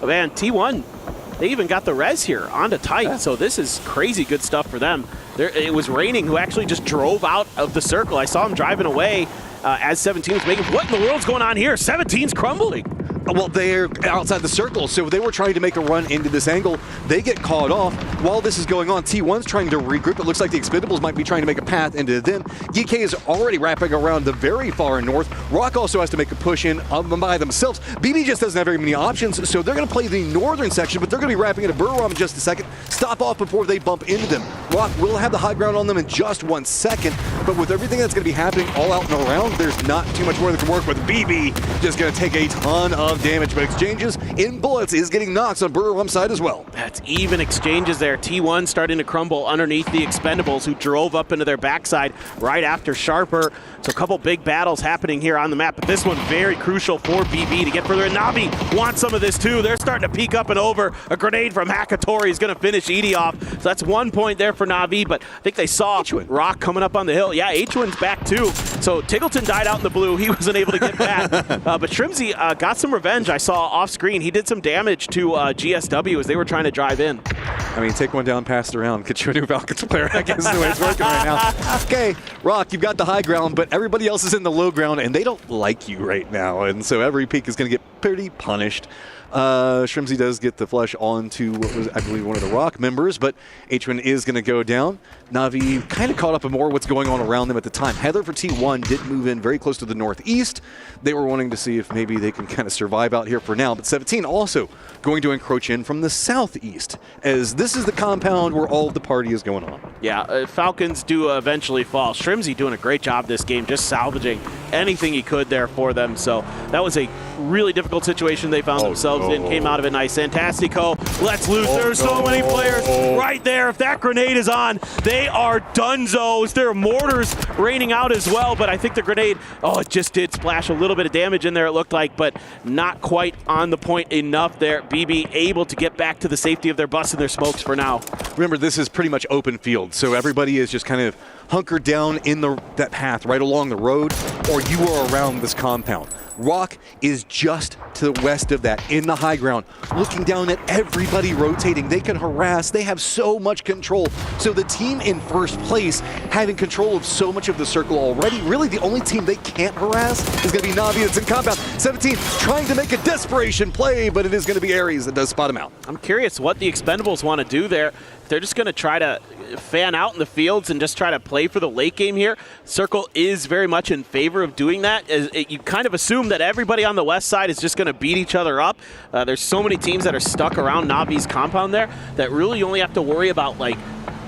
Oh, man, T1, they even got the res here onto tight, so this is crazy good stuff for them. It was Raining who actually just drove out of the circle. I saw him driving away as 17 was making, what in the world's going on here? 17's crumbling. Well, they're outside the circle, so they were trying to make a run into this angle. They get caught off. While this is going on, T1's trying to regroup. It looks like the Expendables might be trying to make a path into them. DK is already wrapping around the very far north. Rock also has to make a push in by themselves. BB just doesn't have very many options, so they're going to play the northern section, but they're going to be wrapping into Buriram in just a second. Stop off before they bump into them. Rock will have the high ground on them in just 1 second, but but with everything that's going to be happening all out and around, there's not too much more that can work with. BB just going to take a ton of damage, but exchanges in bullets is getting knocks on Brewer Rum's side as well. That's even exchanges there. T1 starting to crumble underneath the Expendables, who drove up into their backside right after Sharper. So a couple big battles happening here on the map, but this one very crucial for BB to get further. And Navi wants some of this too. They're starting to peek up and over. A grenade from Hakatori is going to finish Edie off. So that's 1 point there for Navi, but I think they saw Rock coming up on the hill. Yeah, H1's back too. So Tiggleton died out in the blue. He wasn't able to get back. But Shrimsy got some revenge. I saw off screen. He did some damage to GSW as they were trying to drive in. I mean, take one down, pass it around, get you a new Falcons player. I guess is the way it's working right now. Okay, Rock, you've got the high ground, but everybody else is in the low ground, and they don't like you right now. And so every peak is going to get pretty punished. Shrimsy does get the flush onto what was, I believe, one of the Rock members, but H1 is going to go down. Navi kind of caught up with more what's going on around them at the time. Heather for T1 did move in very close to the northeast. They were wanting to see if maybe they can kind of survive out here for now, but 17 also going to encroach in from the southeast, as this is the compound where all of the party is going on. Yeah, Falcons do eventually fall. Shrimsy doing a great job this game, just salvaging anything he could there for them. So that was a really difficult situation they found themselves in, came out of it nice. Fantastico, let's lose. There's so many players right there. If that grenade is on, they are dunzos. There are mortars raining out as well, but I think the grenade, it just did splash a little bit of damage in there, it looked like, but not quite on the point enough there. BB able to get back to the safety of their bus and their smokes for now. Remember, this is pretty much open field, so everybody is just kind of hunkered down in that path right along the road, or you are around this compound. Rock is just to the west of that, in the high ground, looking down at everybody rotating. They can harass. They have so much control. So the team in first place, having control of so much of the circle already, really the only team they can't harass is going to be Navi that's in compound. 17 trying to make a desperation play, but it is going to be Aries that does spot him out. I'm curious what the Expendables want to do there. They're just going to try to fan out in the fields and just try to play for the late game here. Circle is very much in favor of doing that. You kind of assume that everybody on the west side is just going to beat each other up. There's so many teams that are stuck around Navi's compound there that really you only have to worry about like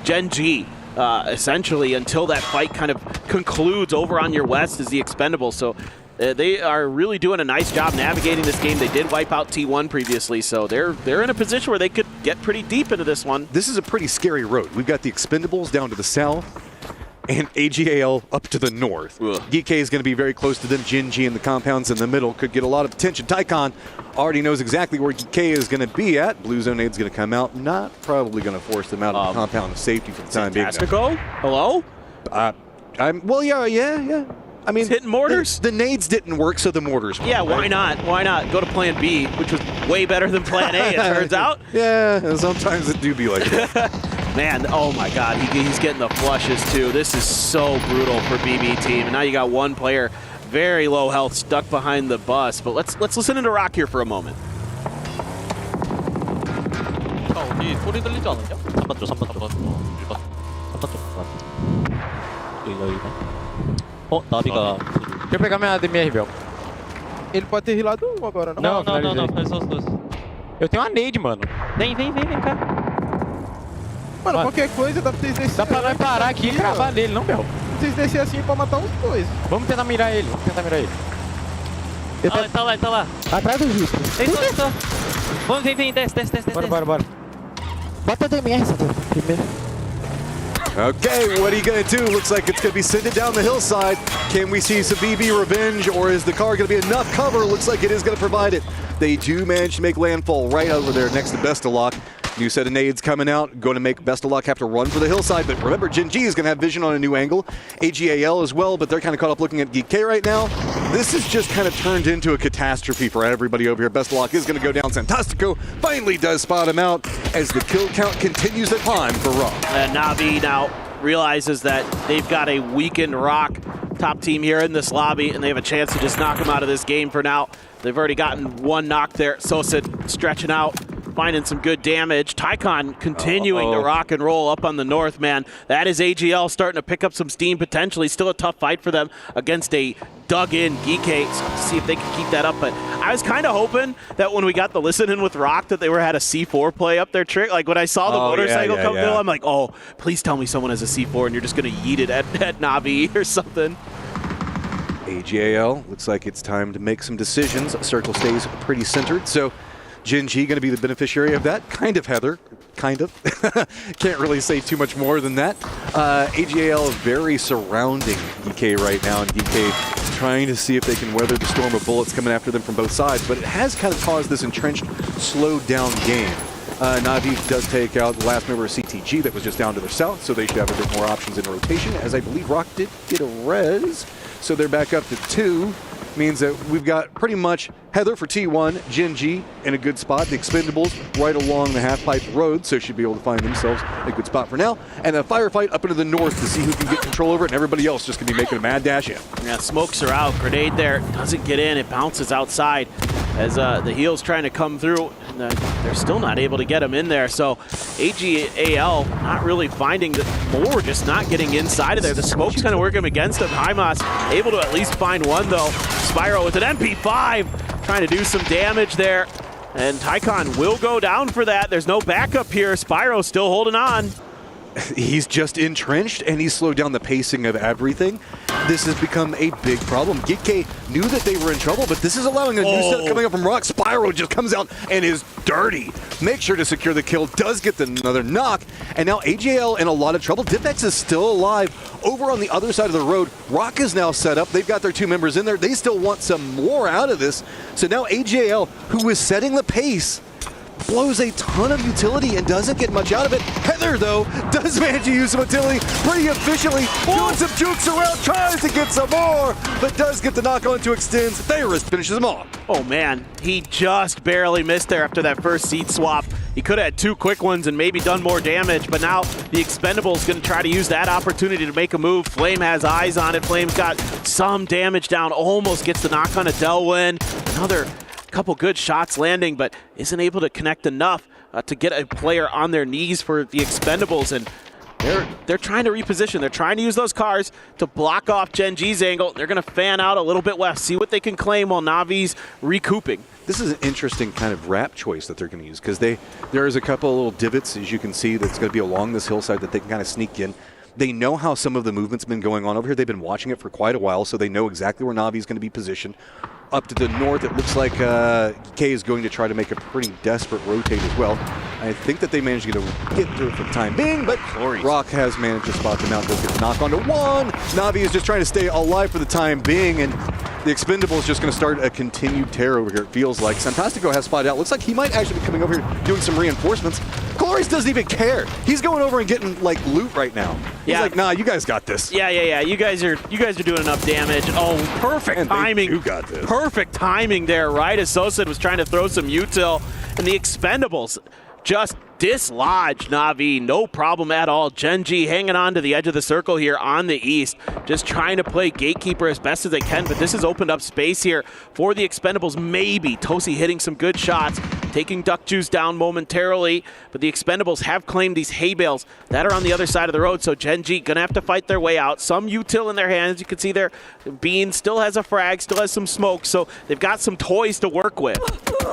Gen G. Essentially, until that fight kind of concludes over on your west is the Expendables. So they are really doing a nice job navigating this game. They did wipe out T1 previously, so they're in a position where they could get pretty deep into this one. This is a pretty scary road. We've got the Expendables down to the south and AGAL up to the north. DK is going to be very close to them. Gen G and the compounds in the middle could get a lot of attention. Tycon already knows exactly where DK is going to be at. Blue Zone Aid's going to come out. Not probably going to force them out of the compound of safety for the time being. Fantastico? Hello? Well, yeah. I mean, hitting mortars? The nades didn't work, so the mortars worked. Yeah, why not? Why not? Go to plan B, which was way better than plan A, it turns out. Yeah, sometimes it do be like that. Man, oh my God, he's getting the flushes too. This is so brutal for BB team. And now you got one player, very low health, stuck behind the bus. But let's listen into Rock here for a moment. 어디 소리 들리지 않았냐? 3번 쪽, 3번 1번 쪽 여기가 나비가 Quer pegar minha DMR, Ele pode ter rilado um agora, não? Não, faz só. Eu tenho uma nade, mano. Vem cá. Mano, qualquer coisa dá pra vocês descer. Dá pra nós parar aqui e cravar nele, não, Bel? Vocês descer assim pra matar os dois. Vamos tentar mirar ele, Tá lá. Atrás do Justo. Vamos, vem, desce. Bora. Bota a DMR, primeiro. Okay, what are you going to do? Looks like it's going to be sent it down the hillside. Can we see some BB revenge, or is the car going to be enough cover? Looks like it is going to provide it. They do manage to make landfall right over there next to Bestalock. New set of nades coming out, going to make Bestalock have to run for the hillside. But remember, Gen G is going to have vision on a new angle. AGAL as well, but they're kind of caught up looking at GK right now. This is just kind of turned into a catastrophe for everybody over here. Bestalock is going to go down. Fantastico finally does spot him out as the kill count continues to climb for Rock. And Navi now realizes that they've got a weakened Rock top team here in this lobby, and they have a chance to just knock him out of this game for now. They've already gotten one knock there. Sosa stretching out. finding some good damage. Tycon continuing to rock and roll up on the north, man. That is AGL starting to pick up some steam potentially. Still a tough fight for them against a dug-in Geekay. So see if they can keep that up. But I was kind of hoping that when we got the listen in with Rock that they had a C4 play up their trick. Like when I saw the motorcycle come through, I'm like, oh, please tell me someone has a C4 and you're just going to yeet it at Na'Vi or something. AGAL, looks like it's time to make some decisions. Circle stays pretty centered, so Gen G going to be the beneficiary of that. Kind of, Heather. Kind of. Can't really say too much more than that. AGAL very surrounding DK right now, and DK trying to see if they can weather the storm of bullets coming after them from both sides, but it has kind of caused this entrenched, slowed down game. Na'Vi does take out the last member of CTG that was just down to their south, so they should have a bit more options in rotation, as I believe Rock did get a res. So they're back up to 2. Means that we've got pretty much Heather for T1, Gen G in a good spot, the Expendables right along the half-pipe road, so should be able to find themselves a good spot for now. And a firefight up into the north to see who can get control over it, and everybody else just going to be making a mad dash in. Yeah, smokes are out. Grenade there. Doesn't get in. It bounces outside as the heel's trying to come through. And they're still not able to get him in there. So AGAL not really finding the more, just not getting inside of there. The smoke's kind of working against him. Hymas able to at least find one, though. Spyro with an MP5 trying to do some damage there. And Tycon will go down for that. There's no backup here. Spyro still holding on. He's just entrenched, and he's slowed down the pacing of everything. This has become a big problem. Geekay knew that they were in trouble, but this is allowing a new set coming up from Rock. Spyro just comes out and is dirty. Make sure to secure the kill, does get another knock, and now AGL in a lot of trouble. Dipex is still alive over on the other side of the road. Rock is now set up. They've got their 2 members in there. They still want some more out of this. So now AGL, who is setting the pace, blows a ton of utility and doesn't get much out of it. Heather, though, does manage to use some utility pretty efficiently, doing some jukes around, tries to get some more, but does get the knock on to extends. Theorist finishes him off. Oh, man, he just barely missed there after that first seat swap. He could have had 2 quick ones and maybe done more damage, but now the Expendable is going to try to use that opportunity to make a move. Flame has eyes on it. Flame's got some damage down, almost gets the knock on a Delwyn. Another couple good shots landing, but isn't able to connect enough to get a player on their knees for the Expendables, and they're trying to reposition. They're trying to use those cars to block off Gen G's angle. They're going to fan out a little bit west, see what they can claim while Navi's recouping. This is an interesting kind of wrap choice that they're going to use, because there is a couple of little divots, as you can see, that's going to be along this hillside that they can kind of sneak in. They know how some of the movement's been going on over here. They've been watching it for quite a while, so they know exactly where Navi's going to be positioned. Up to the north, it looks like K is going to try to make a pretty desperate rotate as well. I think that they managed to get through it for the time being, but Rock has managed to spot them out. Does get a knock onto one. Na'Vi is just trying to stay alive for the time being, and the Expendable is just going to start a continued tear over here, it feels like. Santastico has spotted out. Looks like he might actually be coming over here doing some reinforcements. Glorious doesn't even care. He's going over and getting, like, loot right now. He's like, nah, you guys got this. Yeah. You guys are doing enough damage. Oh, perfect timing. You got this. Perfect timing there, right? As Sosa was trying to throw some util, and the Expendables just dislodge Na'Vi, no problem at all. Gen G hanging on to the edge of the circle here on the east, just trying to play gatekeeper as best as they can, but this has opened up space here for the Expendables. Maybe Tosi hitting some good shots, taking Duck Juice down momentarily, but the Expendables have claimed these hay bales that are on the other side of the road, so Gen G gonna have to fight their way out. Some util in their hands. You can see there, Bean still has a frag, still has some smoke, so they've got some toys to work with.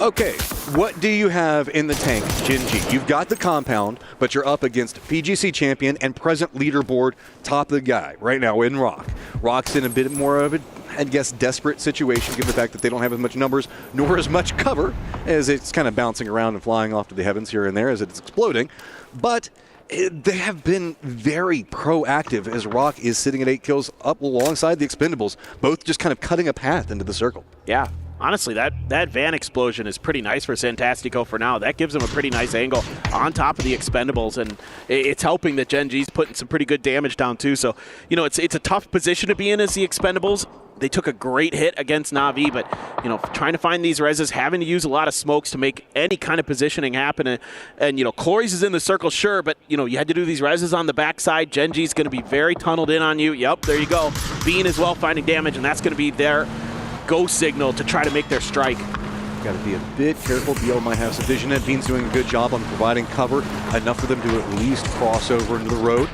Okay, what do you have in the tank, Gen G? You've got the compound, but you're up against PGC champion and present leaderboard top of the guy right now in Rock. Rock's in a bit more of a, I guess, desperate situation given the fact that they don't have as much numbers nor as much cover, as it's kind of bouncing around and flying off to the heavens here and there as it's exploding. But they have been very proactive as Rock is sitting at 8 kills up alongside the Expendables, both just kind of cutting a path into the circle. Yeah. Honestly, that van explosion is pretty nice for Santastico for now. That gives them a pretty nice angle on top of the Expendables, and it's helping that Gen G's putting some pretty good damage down too. So, you know, it's a tough position to be in as the Expendables. They took a great hit against Na'Vi, but, you know, trying to find these reses, having to use a lot of smokes to make any kind of positioning happen. And you know, Cloris is in the circle, sure, but, you know, you had to do these reses on the backside. Gen G's going to be very tunneled in on you. Yep, there you go. Bean as well finding damage, and that's going to be their go signal to try to make their strike. Got to be a bit careful. BL might have some vision. And Bean's doing a good job on providing cover, enough for them to at least cross over into the road.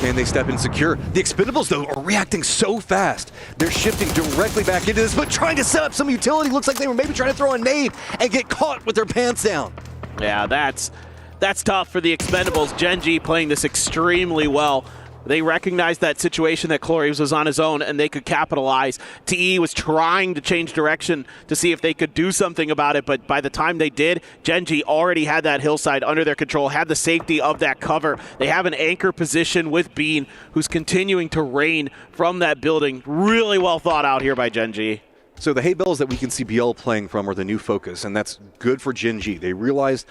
Can they step in secure? The Expendables, though, are reacting so fast. They're shifting directly back into this, but trying to set up some utility. Looks like they were maybe trying to throw a nade and get caught with their pants down. Yeah, that's tough for the Expendables. Gen.G playing this extremely well. They recognized that situation that Clorives was on his own and they could capitalize. TE was trying to change direction to see if they could do something about it, but by the time they did, Gen.G already had that hillside under their control, had the safety of that cover. They have an anchor position with Bean, who's continuing to rain from that building. Really well thought out here by Gen.G. So the hay bales that we can see BL playing from are the new focus, and that's good for Gen.G. They realize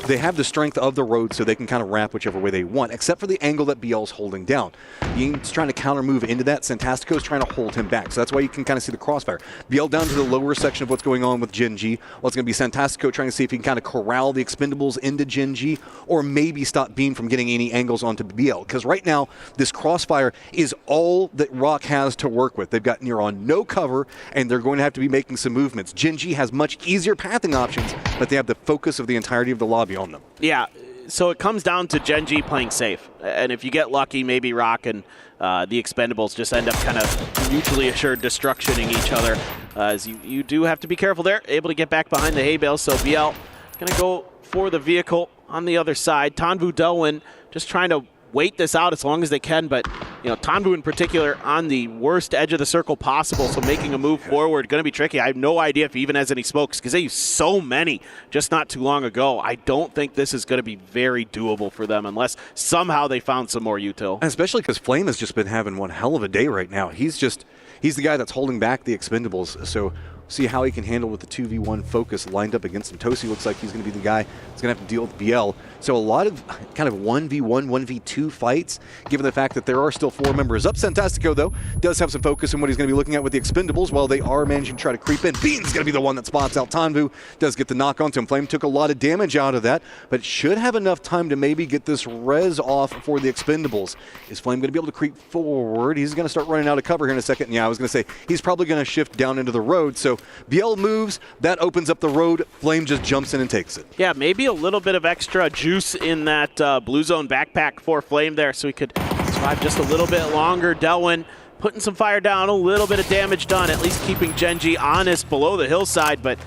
they have the strength of the road, so they can kind of wrap whichever way they want, except for the angle that BL's holding down. Bean's trying to counter move into that. Santastico's trying to hold him back, so that's why you can kind of see the crossfire. BL down to the lower section of what's going on with Gen.G. Well, it's going to be Santastico trying to see if he can kind of corral the Expendables into Gen.G, or maybe stop Bean from getting any angles onto BL, because right now, this crossfire is all that Rock has to work with. They've got near on no cover, and they're going to have to be making some movements. Gen.G has much easier pathing options, but they have the focus of the entirety of the lobby on them. Yeah, so it comes down to Gen.G playing safe. And if you get lucky, maybe Rock and the Expendables just end up kind of mutually assured destructioning each other. As you do have to be careful there, able to get back behind the hay bales. So BL going to go for the vehicle on the other side. Tanvu Delwyn just trying to wait this out as long as they can, but Tanvu in particular on the worst edge of the circle possible, so making a move forward going to be tricky. I have no idea if he even has any smokes because they used so many just not too long ago. I don't think this is going to be very doable for them unless somehow they found some more util. Especially because Flame has just been having one hell of a day right now. He's the guy that's holding back the Expendables, so see how he can handle with the 2v1 focus lined up against him. Tosi looks like he's going to be the guy that's going to have to deal with BL. So a lot of kind of 1v1, 1v2 fights, given the fact that there are still 4 members up. Santastico, though, does have some focus on what he's going to be looking at with the Expendables while they are managing to try to creep in. Bean's going to be the one that spots out Tanvu, does get the knock onto him. Flame took a lot of damage out of that, but should have enough time to maybe get this res off for the Expendables. Is Flame going to be able to creep forward? He's going to start running out of cover here in a second. Yeah, I was going to say, he's probably going to shift down into the road, so BL moves, that opens up the road, Flame just jumps in and takes it. Yeah, maybe a little bit of extra juice in that blue zone backpack for Flame there so he could survive just a little bit longer. Delwyn putting some fire down, a little bit of damage done, at least keeping Gen.G honest below the hillside, but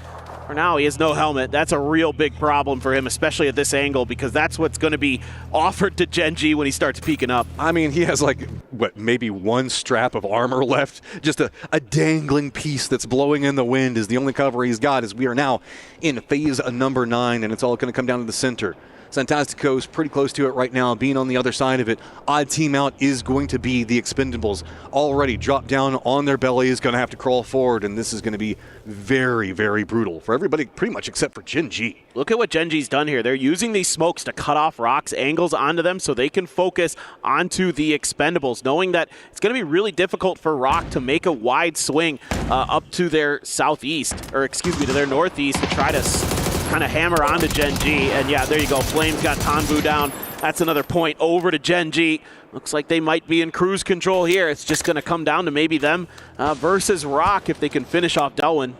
for now he has no helmet. That's a real big problem for him, especially at this angle, because that's what's going to be offered to Gen.G when he starts peeking up. I mean, he has like, what, maybe one strap of armor left? Just a dangling piece that's blowing in the wind is the only cover he's got, as we are now in phase number 9, and it's all going to come down to the center. Santastico's pretty close to it right now, being on the other side of it. Odd team out is going to be the Expendables. Already dropped down on their bellies, going to have to crawl forward, and this is going to be very, very brutal for everybody, pretty much except for Gen.G. Look at what Gen.G's done here. They're using these smokes to cut off Rock's angles onto them so they can focus onto the Expendables, knowing that it's going to be really difficult for Rock to make a wide swing up to their southeast, or excuse me, to their northeast to try to kind of hammer onto Gen.G. And yeah, there you go. Flame's got Tanvu down. That's another point over to Gen.G. Looks like they might be in cruise control here. It's just going to come down to maybe them versus Rock if they can finish off Delwyn.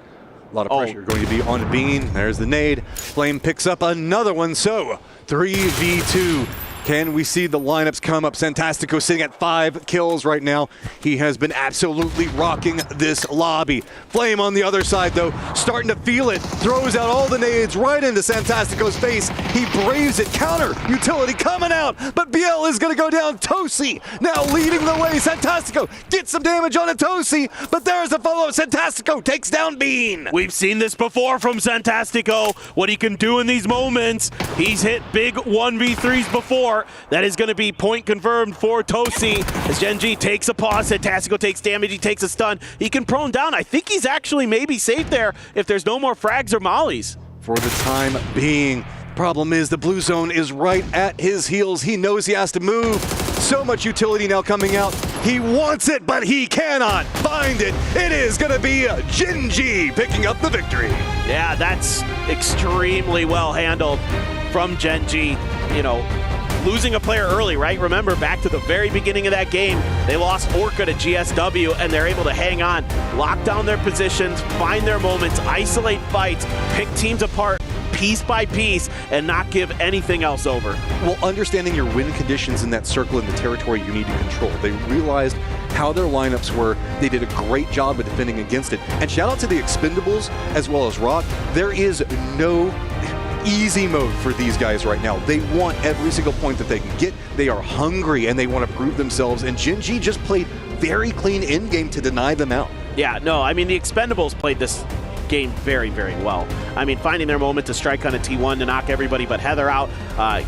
A lot of pressure going to be on Bean. There's the nade. Flame picks up another one. So 3v2. Can we see the lineups come up? Santastico sitting at 5 kills right now. He has been absolutely rocking this lobby. Flame on the other side, though, starting to feel it. Throws out all the nades right into Santastico's face. He braves it. Counter utility coming out, but BL is going to go down. Tosi now leading the way. Santastico gets some damage on a Tosi, but there's a follow. Santastico takes down Bean. We've seen this before from Santastico, what he can do in these moments. He's hit big 1v3s before. That is going to be point confirmed for Tosi as Gen.G takes a pause. Santastico takes damage. He takes a stun. He can prone down. I think he's actually maybe safe there if there's no more frags or mollies. For the time being, problem is the blue zone is right at his heels. He knows he has to move. So much utility now coming out. He wants it, but he cannot find it. It is going to be Gen.G picking up the victory. Yeah, that's extremely well handled from Gen.G. losing a player early, right? Remember, back to the very beginning of that game, they lost Orca to GSW, and they're able to hang on, lock down their positions, find their moments, isolate fights, pick teams apart piece by piece, and not give anything else over. Well, understanding your win conditions in that circle in the territory you need to control. They realized how their lineups were. They did a great job of defending against it. And shout out to the Expendables as well as Rock. There is no easy mode for these guys right now. They want every single point that they can get. They are hungry and they want to prove themselves. And Gen G just played very clean in game to deny them out. Yeah, no, I mean, the Expendables played this game very, very well. I mean, finding their moment to strike on a T1 to knock everybody but Heather out,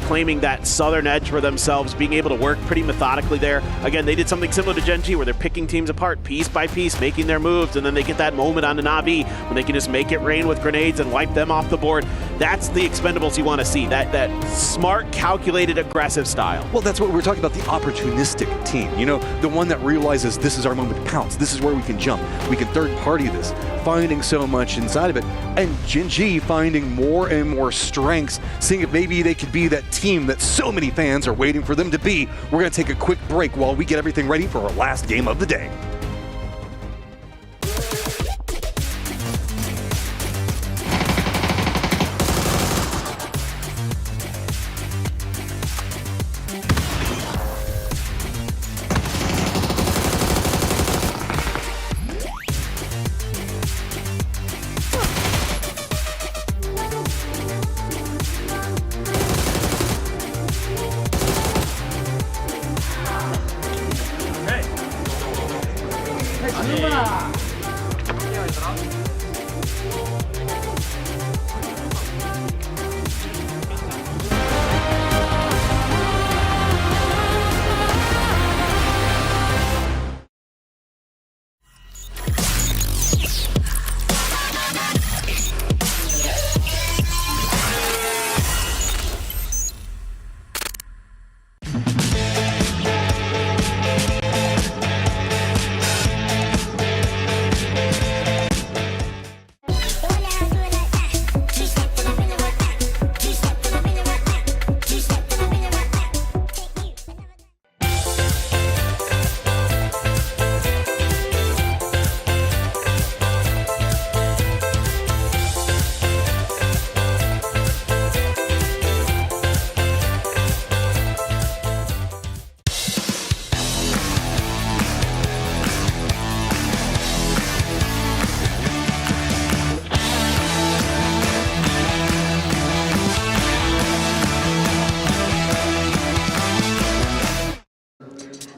claiming that southern edge for themselves, being able to work pretty methodically there. Again, they did something similar to Gen G where they're picking teams apart piece by piece, making their moves, and then they get that moment on the Na'Vi when they can just make it rain with grenades and wipe them off the board. That's the Expendables you want to see, that smart, calculated, aggressive style. Well, that's what we're talking about, the opportunistic team. You know, the one that realizes this is our moment to pounce. This is where we can jump. We can third party this, finding so much inside of it. And Gen G finding more and more strengths, seeing if maybe they could be that team that so many fans are waiting for them to be. We're going to take a quick break while we get everything ready for our last game of the day.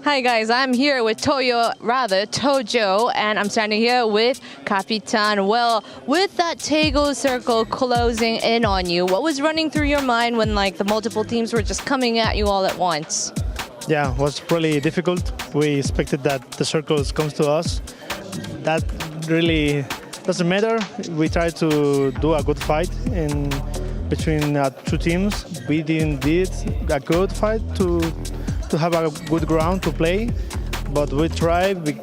Hi guys, I'm here with Tojo, and I'm standing here with Capitan. Well, with that Tego circle closing in on you, what was running through your mind when like the multiple teams were just coming at you all at once? Yeah, it was really difficult. We expected that the circles comes to us. That really doesn't matter. We tried to do a good fight in between two teams. We did a good fight to have a good ground to play, but we tried. We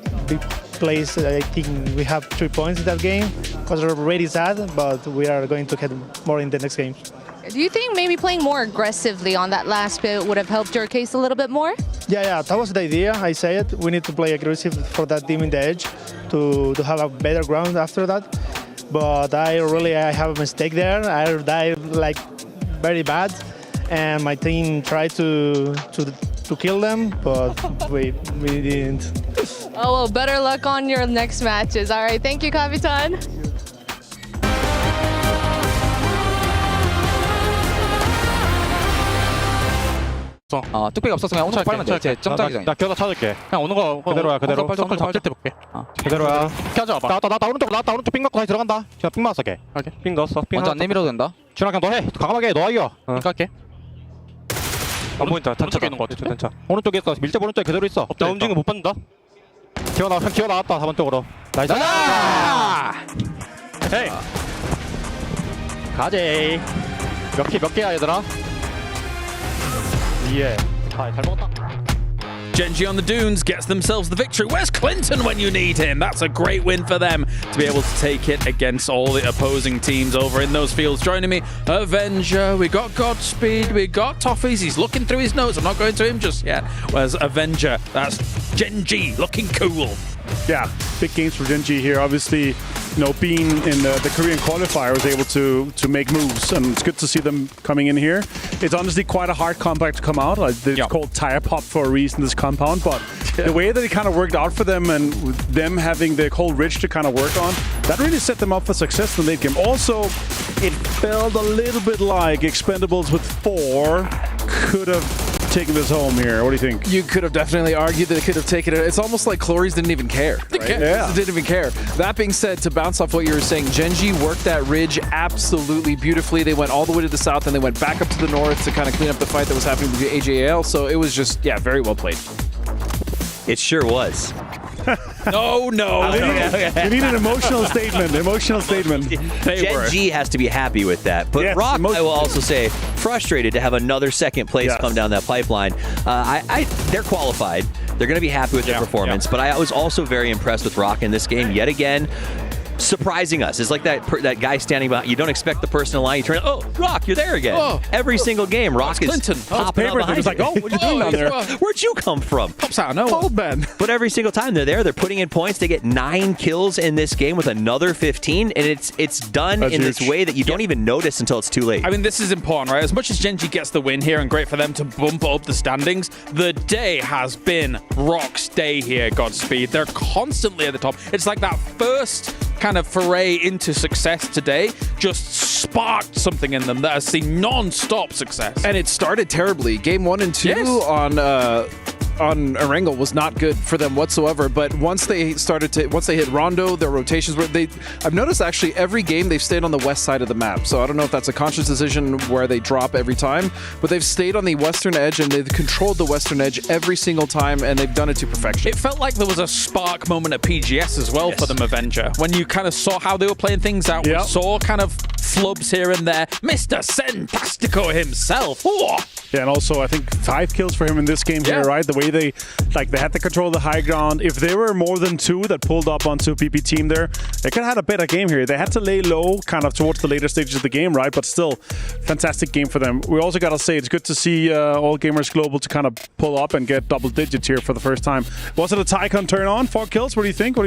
placed, I think we have 3 points in that game. It was already sad, but we are going to get more in the next games. Do you think maybe playing more aggressively on that last bit would have helped your case a little bit more? Yeah, that was the idea. I say it. We need to play aggressive for that team in the edge to have a better ground after that. But I have a mistake there. I died like very bad, and my team tried to kill them, but we didn't. Oh, well, better luck on your next matches. All right, thank you, Capitan. 뚝배기 없었으면 오는 거 빨면 돼. 제 점자기장. 나 기어다 찾을게. 그냥 오는 거 그대로야, 그대로. 서클 잡을 때 볼게. 그대로야. 켜줘 봐. 나왔다 오른쪽 삥 맞고 다시 들어간다. 제가 삥 맞았어 걔. 삥 넣었어. 삥 먼저 안 내밀어도 된다. 준아 그냥 너 해. 과감하게 해. 너 이겨. 삥 깔게. 안 보인다. 단차가 있는 거 같아. 단차. 오른쪽에 있어. 밀접 오른쪽에 그대로 있어. 나 움직이는 거 못 받는다. 기어 나왔다. 4번 쪽으로. 나이스. 헤이. 가지. 몇 개야 얘들아? 예. 잘 먹었다. Gen G on the dunes gets themselves the victory. Where's Clinton when you need him? That's a great win for them to be able to take it against all the opposing teams over in those fields. Joining me, Avenger. We got Godspeed. We got Toffees. He's looking through his notes. I'm not going to him just yet. Where's Avenger? That's Gen G looking cool. Yeah, big games for Gen G here. Obviously, being in the Korean qualifier, was able to make moves, and it's good to see them coming in here. It's honestly quite a hard combat to come out. It's called tire pop for a reason, this compound, but the way that it kind of worked out for them, and with them having the whole ridge to kind of work on, that really set them up for success in the late game. Also, it felt a little bit like Expendables with 4 could have taking this home here. What do you think? You could have definitely argued that they could have taken it. It's almost like Clories didn't even care. Right? Yeah. Didn't even care. That being said, to bounce off what you were saying, Gen G worked that ridge absolutely beautifully. They went all the way to the south and they went back up to the north to kind of clean up the fight that was happening with the AJL. So it was just, very well played. It sure was. No. We need an emotional statement. Gen G has to be happy with that. But yes, Rock, I will also say, frustrated to have another second place come down that pipeline. They're qualified. They're going to be happy with their performance. But I was also very impressed with Rock in this game yet again. Surprising us. It's like that guy standing behind. You don't expect the person in line. You turn, Rock, you're there again. Every single game, Rock is popping up behind you. Like, what are you doing down there? Where'd you come from? Pops out, no. Old man. But every single time they're there, they're putting in points. They get 9 kills in this game with another 15, and it's done in this way that you don't even notice until it's too late. I mean, this is important, right? As much as Gen G gets the win here, and great for them to bump up the standings, the day has been Rock's day here, Godspeed. They're constantly at the top. It's like that first kind of foray into success today just sparked something in them that has seen non-stop success. And it started terribly. Game 1 and 2 on Arangel was not good for them whatsoever, but once they hit Rondo, their rotations I've noticed actually every game they've stayed on the west side of the map. So I don't know if that's a conscious decision where they drop every time, but they've stayed on the western edge and they've controlled the western edge every single time, and they've done it to perfection. It felt like there was a spark moment at PGS as well for them, Avenger, when you kind of saw how they were playing things out. We saw kind of flubs here and there. Mr. Sentastico himself. Ooh. Yeah, and also I think 5 kills for him in this game here, right? The way they had to control the high ground. If there were more than 2 that pulled up onto PP team there, they could have had a better game here. They had to lay low kind of towards the later stages of the game, right? But still, fantastic game for them. We also got to say it's good to see All Gamers Global to kind of pull up and get double digits here for the first time. Was it a Tycon turn on? 4 kills? What do you think?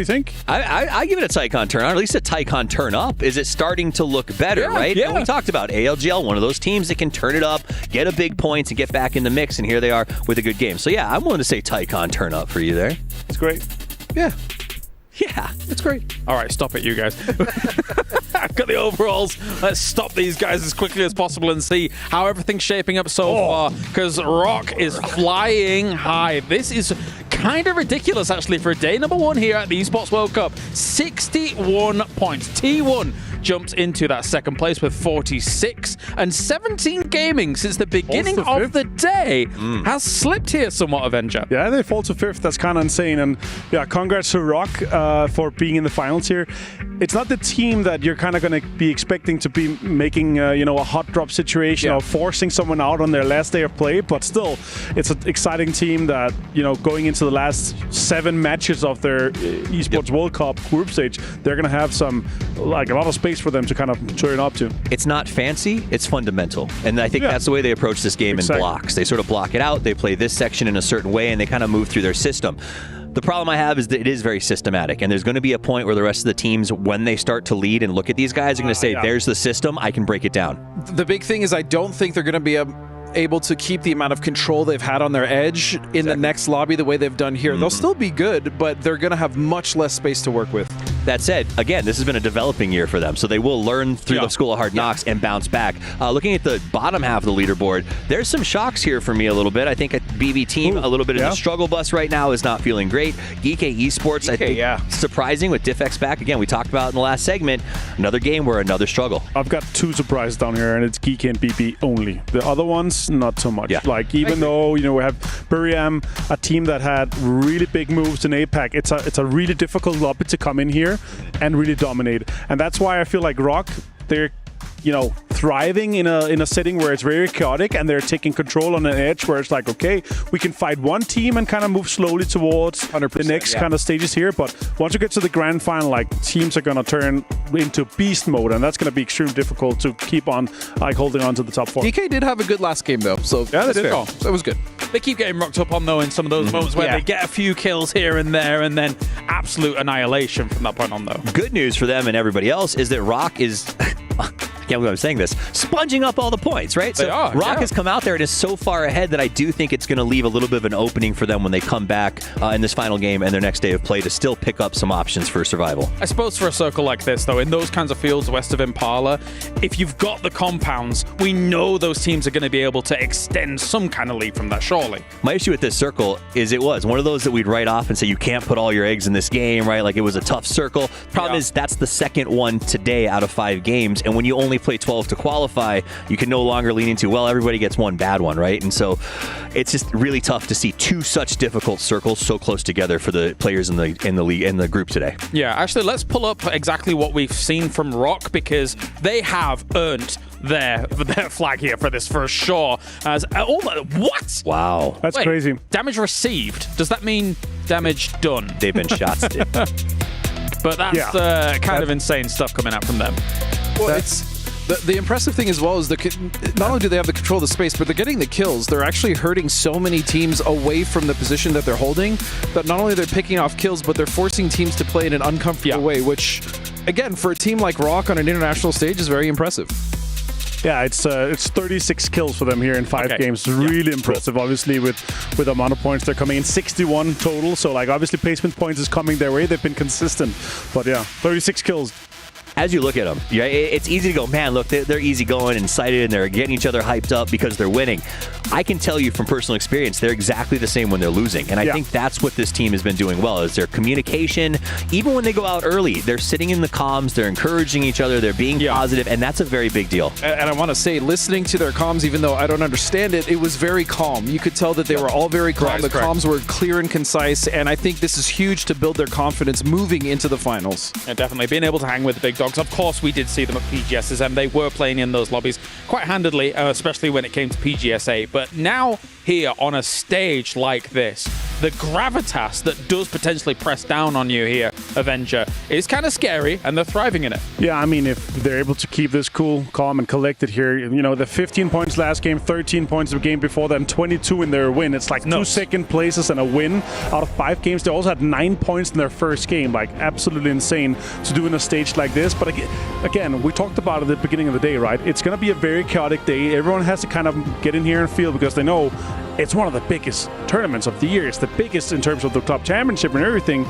I give it a Tycon turn on, or at least a Tycon turn up. Is it starting to look better, right? Yeah. And we talked about ALGL, one of those teams that can turn it up, get a big points, and get back in the mix, and here they are with a good game. So yeah, I'm willing to say Tycon turn up for you there. It's great. Yeah, it's great. All right, stop it, you guys. I've got the overalls. Let's stop these guys as quickly as possible and see how everything's shaping up so far, because Rock is flying high. This is kind of ridiculous, actually, for day number 1 here at the Esports World Cup. 61 points. T1 jumps into that second place with 46, and 17 Gaming since the beginning of the day has slipped here somewhat, Avenger. Yeah, they fall to 5th. That's kind of insane. And yeah, congrats to Rock for being in the finals here. It's not the team that you're kind of going to be expecting to be making a hot drop situation or forcing someone out on their last day of play, but still, it's an exciting team that, going into the last 7 matches of their Esports World Cup group stage, they're going to have a lot of space for them to kind of turn up to. It's not fancy, it's fundamental. And I think that's the way they approach this game in blocks. They sort of block it out, they play this section in a certain way, and they kind of move through their system. The problem I have is that it is very systematic, and there's going to be a point where the rest of the teams, when they start to lead and look at these guys, are going to say, there's the system, I can break it down. The big thing is I don't think they're going to be able to keep the amount of control they've had on their edge in the next lobby the way they've done here. They'll still be good, but they're going to have much less space to work with. That said, again, this has been a developing year for them, so they will learn through the School of Hard Knocks and bounce back. Looking at the bottom half of the leaderboard, there's some shocks here for me a little bit. I think a BB team, a little bit in the struggle bus right now, is not feeling great. GK Esports, I think, surprising with Diffx back. Again, we talked about in the last segment, another game where another struggle. I've got 2 surprises down here, and it's GK and BB only. The other ones, not so much. Like, even though, we have Buriam, a team that had really big moves in APAC, it's a really difficult lobby to come in here and really dominate. And that's why I feel like Rock, they're thriving in a setting where it's very chaotic and they're taking control on an edge where it's like, okay, we can fight one team and kind of move slowly towards the next kind of stages here. But once you get to the grand final, like teams are going to turn into beast mode, and that's going to be extremely difficult to keep on holding on to the top 4. DK did have a good last game though, so yeah, that's fair. So it was good. They keep getting rocked up on though in some of those moments where they get a few kills here and there, and then absolute annihilation from that point on though. Good news for them and everybody else is that Rock is I can't believe I'm saying this, sponging up all the points, right? So Rock has come out there and is so far ahead that I do think it's going to leave a little bit of an opening for them when they come back in this final game and their next day of play to still pick up some options for survival. I suppose for a circle like this, though, in those kinds of fields west of Impala, if you've got the compounds, we know those teams are going to be able to extend some kind of lead from that, surely. My issue with this circle is it was one of those that we'd write off and say you can't put all your eggs in this game, right? Like it was a tough circle. Problem is that's the second one today out of 5 games, and when you only play 12 to qualify, you can no longer lean into, well, everybody gets one bad one, right? And so it's just really tough to see 2 such difficult circles so close together for the players in the league in the group today. Yeah, actually, let's pull up exactly what we've seen from Rock, because they have earned their flag here for this for sure. As what? Wow, that's crazy. Damage received. Does that mean damage done? They've been shotsed. But that's kind of insane stuff coming out from them. Well, it's the impressive thing as well is not only do they have the control of the space, but they're getting the kills. They're actually hurting so many teams away from the position that they're holding that not only they're picking off kills, but they're forcing teams to play in an uncomfortable way, which, again, for a team like Rock on an international stage is very impressive. Yeah, it's 36 kills for them here in 5 games. Really impressive, obviously, with the amount of points they're coming in. 61 total, so like obviously placement points is coming their way. They've been consistent, but yeah, 36 kills. As you look at them, it's easy to go, man, look, they're easy going and excited and they're getting each other hyped up because they're winning. I can tell you from personal experience, they're exactly the same when they're losing. And I think that's what this team has been doing well, is their communication. Even when they go out early, they're sitting in the comms, they're encouraging each other, they're being positive, and that's a very big deal. And I want to say, listening to their comms, even though I don't understand it, it was very calm. You could tell that they were all very calm. The comms were clear and concise, and I think this is huge to build their confidence moving into the finals. Yeah, definitely. Being able to hang with the big dogs. Of course, we did see them at PGSs, and they were playing in those lobbies quite handedly, especially when it came to PGSA. But now, here on a stage like this, the gravitas that does potentially press down on you here, Avenger, is kind of scary, and they're thriving in it. Yeah, I mean, if they're able to keep this cool, calm, and collected here, the 15 points last game, 13 points the game before that, and 22 in their win. It's like 2 second places and a win out of 5 games. They also had 9 points in their first game. Like, absolutely insane to do in a stage like this. But again, we talked about it at the beginning of the day, right? It's going to be a very chaotic day. Everyone has to kind of get in here and feel, because they know it's one of the biggest tournaments of the year. It's the biggest in terms of the club championship and everything.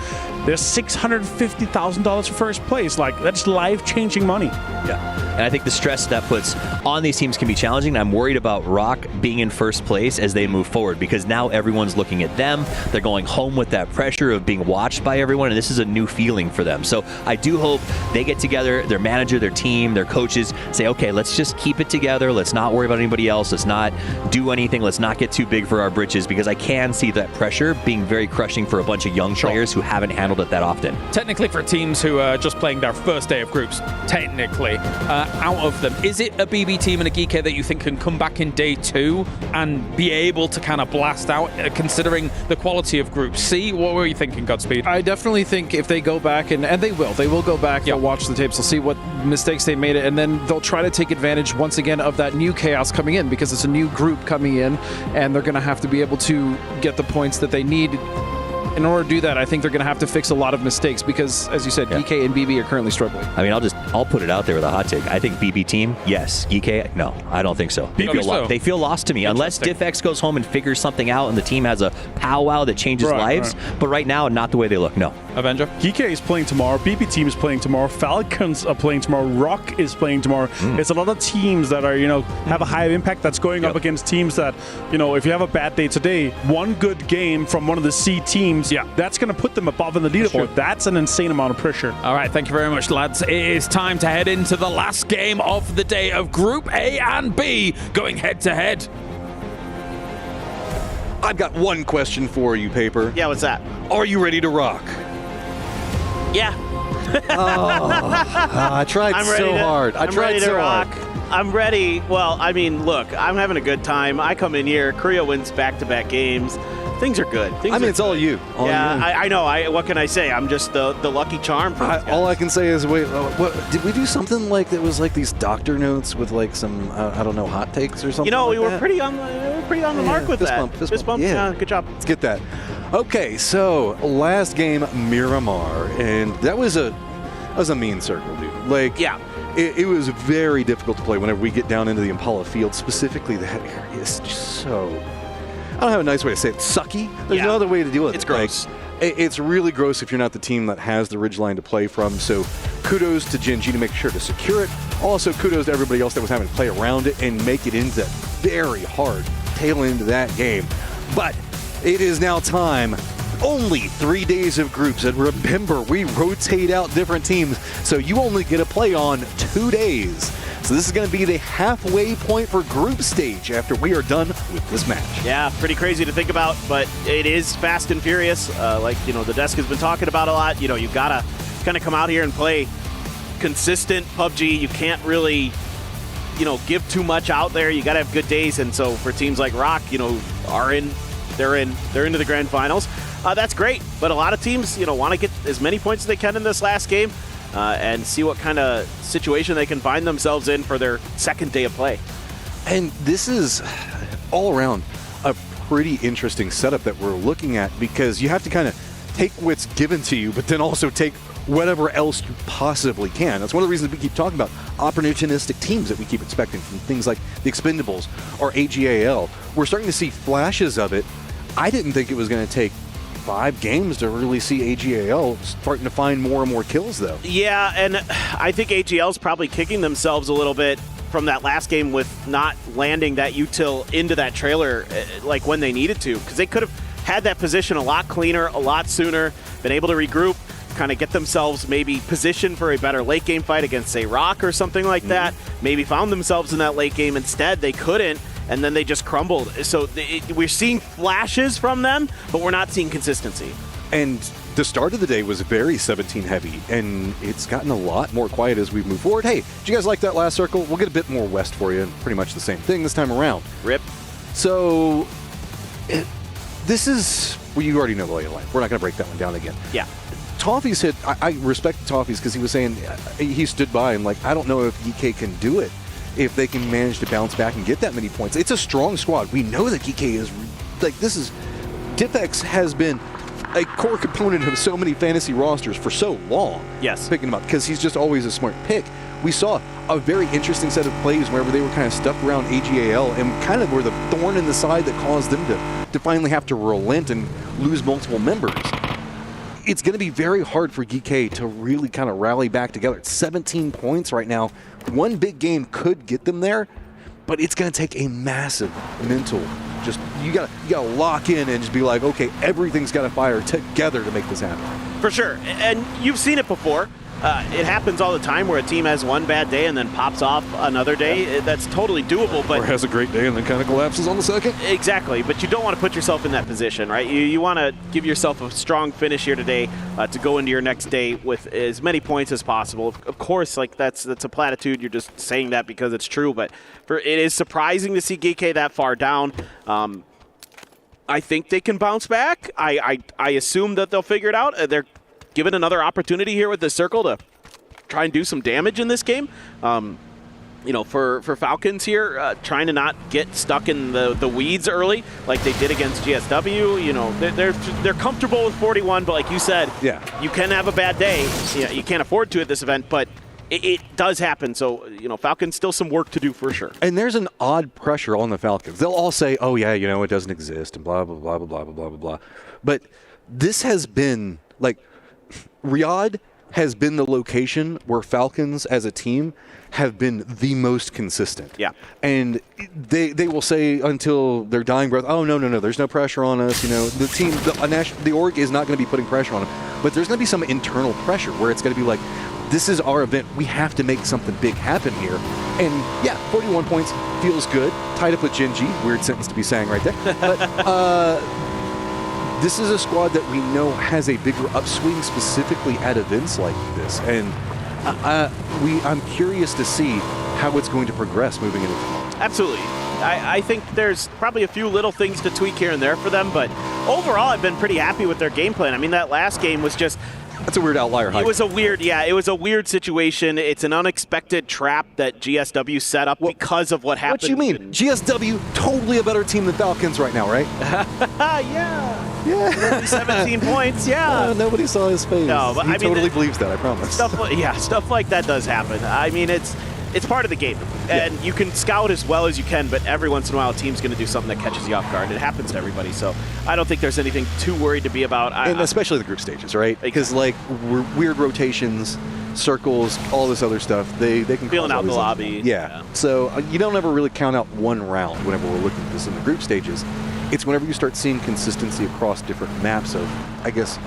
There's $650,000 for first place. Like, that's life-changing money. Yeah. And I think the stress that puts on these teams can be challenging. I'm worried about Rock being in first place as they move forward, because now everyone's looking at them. They're going home with that pressure of being watched by everyone, and this is a new feeling for them. So I do hope they get together, their manager, their team, their coaches, say, okay, let's just keep it together. Let's not worry about anybody else. Let's not do anything. Let's not get too big for our britches, because I can see that pressure being very crushing for a bunch of young players who haven't handled it that often. Technically, for teams who are just playing their first day of groups, technically, out of them, is it a BB team and a Geeky that you think can come back in day 2 and be able to kind of blast out, considering the quality of Group C? What were you thinking, Godspeed? I definitely think if they go back, and they will go back, they'll watch the tapes, they'll see what mistakes they made, and then they'll try to take advantage once again of that new chaos coming in, because it's a new group coming in, and they're going to have to be able to get the points that they need. In order to do that, I think they're going to have to fix a lot of mistakes, because, as you said, DK and BB are currently struggling. I mean, I'll put it out there with a hot take. I think BB team, yes. DK, no, I don't think so. They feel lost to me, unless DiffX goes home and figures something out and the team has a powwow that changes lives. Right. But right now, not the way they look, no. Avenger? GK is playing tomorrow. BB team is playing tomorrow. Falcons are playing tomorrow. Rock is playing tomorrow. It's a lot of teams that are, have a high impact that's going up against teams that, if you have a bad day today, one good game from one of the C teams, that's going to put them above in the leaderboard. That's an insane amount of pressure. All right, thank you very much, lads. It is time to head into the last game of the day of Group A and B, going head-to-head. I've got one question for you, Paper. Yeah, what's that? Are you ready to rock? Yeah. I tried so hard. I tried so hard. I'm ready. Well, I mean, look, I'm having a good time. I come in here. Korea wins back-to-back games. Things are good. It's all you. I know. What can I say? I'm just the lucky charm for these guys. All I can say is, wait, what, did we do something like that was like these doctor notes with like some, I don't know, hot takes or something? You know, like we were that? pretty on the mark with that. Fist bump. Yeah, good job. Let's get that. Okay, so last game, Miramar, and that was a mean circle, dude. Like, yeah. It was very difficult to play whenever we get down into the Impala field. Specifically, that area is just so... I don't have a nice way to say it. Sucky? There's no other way to deal with it. It's gross. It's really gross if you're not the team that has the ridgeline to play from. So kudos to Gen G to make sure to secure it. Also, kudos to everybody else that was having to play around it and make it into that very hard tail end of that game. But it is now time. Only 3 days of groups. And remember, we rotate out different teams, so you only get to play on 2 days. So this is going to be the halfway point for group stage after we are done with this match. Yeah, pretty crazy to think about, but it is fast and furious. Like, the desk has been talking about a lot. You've got to kind of come out here and play consistent PUBG. You can't really, give too much out there. You got to have good days. And so for teams like Rock, they're into the grand finals. That's great, but a lot of teams, want to get as many points as they can in this last game. And see what kind of situation they can find themselves in for their second day of play. And this is all around a pretty interesting setup that we're looking at, because you have to kind of take what's given to you, but then also take whatever else you possibly can. That's one of the reasons we keep talking about opportunistic teams that we keep expecting from things like the Expendables or AGAL. We're starting to see flashes of it. I didn't think it was going to take 5 games to really see AGAL starting to find more and more kills, though. Yeah, and I think AGL's probably kicking themselves a little bit from that last game with not landing that util into that trailer like when they needed to, because they could have had that position a lot cleaner, a lot sooner, been able to regroup, kind of get themselves maybe positioned for a better late game fight against, say, Rock or something like that. Maybe found themselves in that late game. Instead, they couldn't. And then they just crumbled. So we're seeing flashes from them, but we're not seeing consistency. And the start of the day was very 17 heavy, and it's gotten a lot more quiet as we move forward. Hey, did you guys like that last circle? We'll get a bit more west for you, and pretty much the same thing this time around. Rip. So this is, well, you already know the lay of the land. We're not going to break that one down again. Yeah. Toffee said, I respect Toffee's because he was saying, he stood by and like, I don't know if EK can do it, if they can manage to bounce back and get that many points. It's a strong squad. We know that EK is, like, this is, Dipex has been a core component of so many fantasy rosters for so long. Yes. Picking him up, because he's just always a smart pick. We saw a very interesting set of plays whenever they were kind of stuck around AGAL and kind of were the thorn in the side that caused them to finally have to relent and lose multiple members. It's going to be very hard for GK to really kind of rally back together. It's 17 points right now. One big game could get them there, but it's going to take a massive mental. Just you got to lock in and just be like, okay, everything's got to fire together to make this happen. For sure, and you've seen it before. It happens all the time where a team has one bad day and then pops off another day. That's totally doable. But or has a great day and then kind of collapses on the second. Exactly, but you don't want to put yourself in that position, right? You want to give yourself a strong finish here today to go into your next day with as many points as possible. Of course, like that's a platitude. You're just saying that because it's true, but it is surprising to see GK that far down. I think they can bounce back. I assume that they'll figure it out. They're given another opportunity here with the circle to try and do some damage in this game. For Falcons here, trying to not get stuck in the weeds early like they did against GSW. They're comfortable with 41, but like you said, yeah, you can have a bad day. You can't afford to at this event, but it does happen. So, Falcons still some work to do for sure. And there's an odd pressure on the Falcons. They'll all say, oh yeah, it doesn't exist and blah, blah, blah, blah, blah, blah, blah, blah. But this has been like, Riyadh has been the location where Falcons as a team have been the most consistent. Yeah. And they will say until their dying breath, oh, no, there's no pressure on us. The team, the org is not going to be putting pressure on them. But there's going to be some internal pressure where it's going to be like, this is our event. We have to make something big happen here. And yeah, 41 points feels good. Tied up with Gen G. Weird sentence to be saying right there. But this is a squad that we know has a bigger upswing specifically at events like this. And I'm curious to see how it's going to progress moving into tomorrow. Absolutely. I think there's probably a few little things to tweak here and there for them, but overall I've been pretty happy with their game plan. I mean, that last game was just... That's a weird outlier. It was a weird situation. It's an unexpected trap that GSW set up because of what happened. What you mean? GSW, totally a better team than Falcons right now, right? Yeah. 17 points, yeah. Nobody saw his face. No, but he I mean, totally believes that, I promise. Stuff like that does happen. I mean, it's part of the game. And you can scout as well as you can, but every once in a while a team's going to do something that catches you off guard. It happens to everybody, so I don't think there's anything too worried to be about. And especially the group stages, right? Because, like, weird rotations, circles, all this other stuff, they can feeling cause out in the lobby. Yeah. So you don't ever really count out one round whenever we're looking at this in the group stages. It's whenever you start seeing consistency across different maps of, I guess,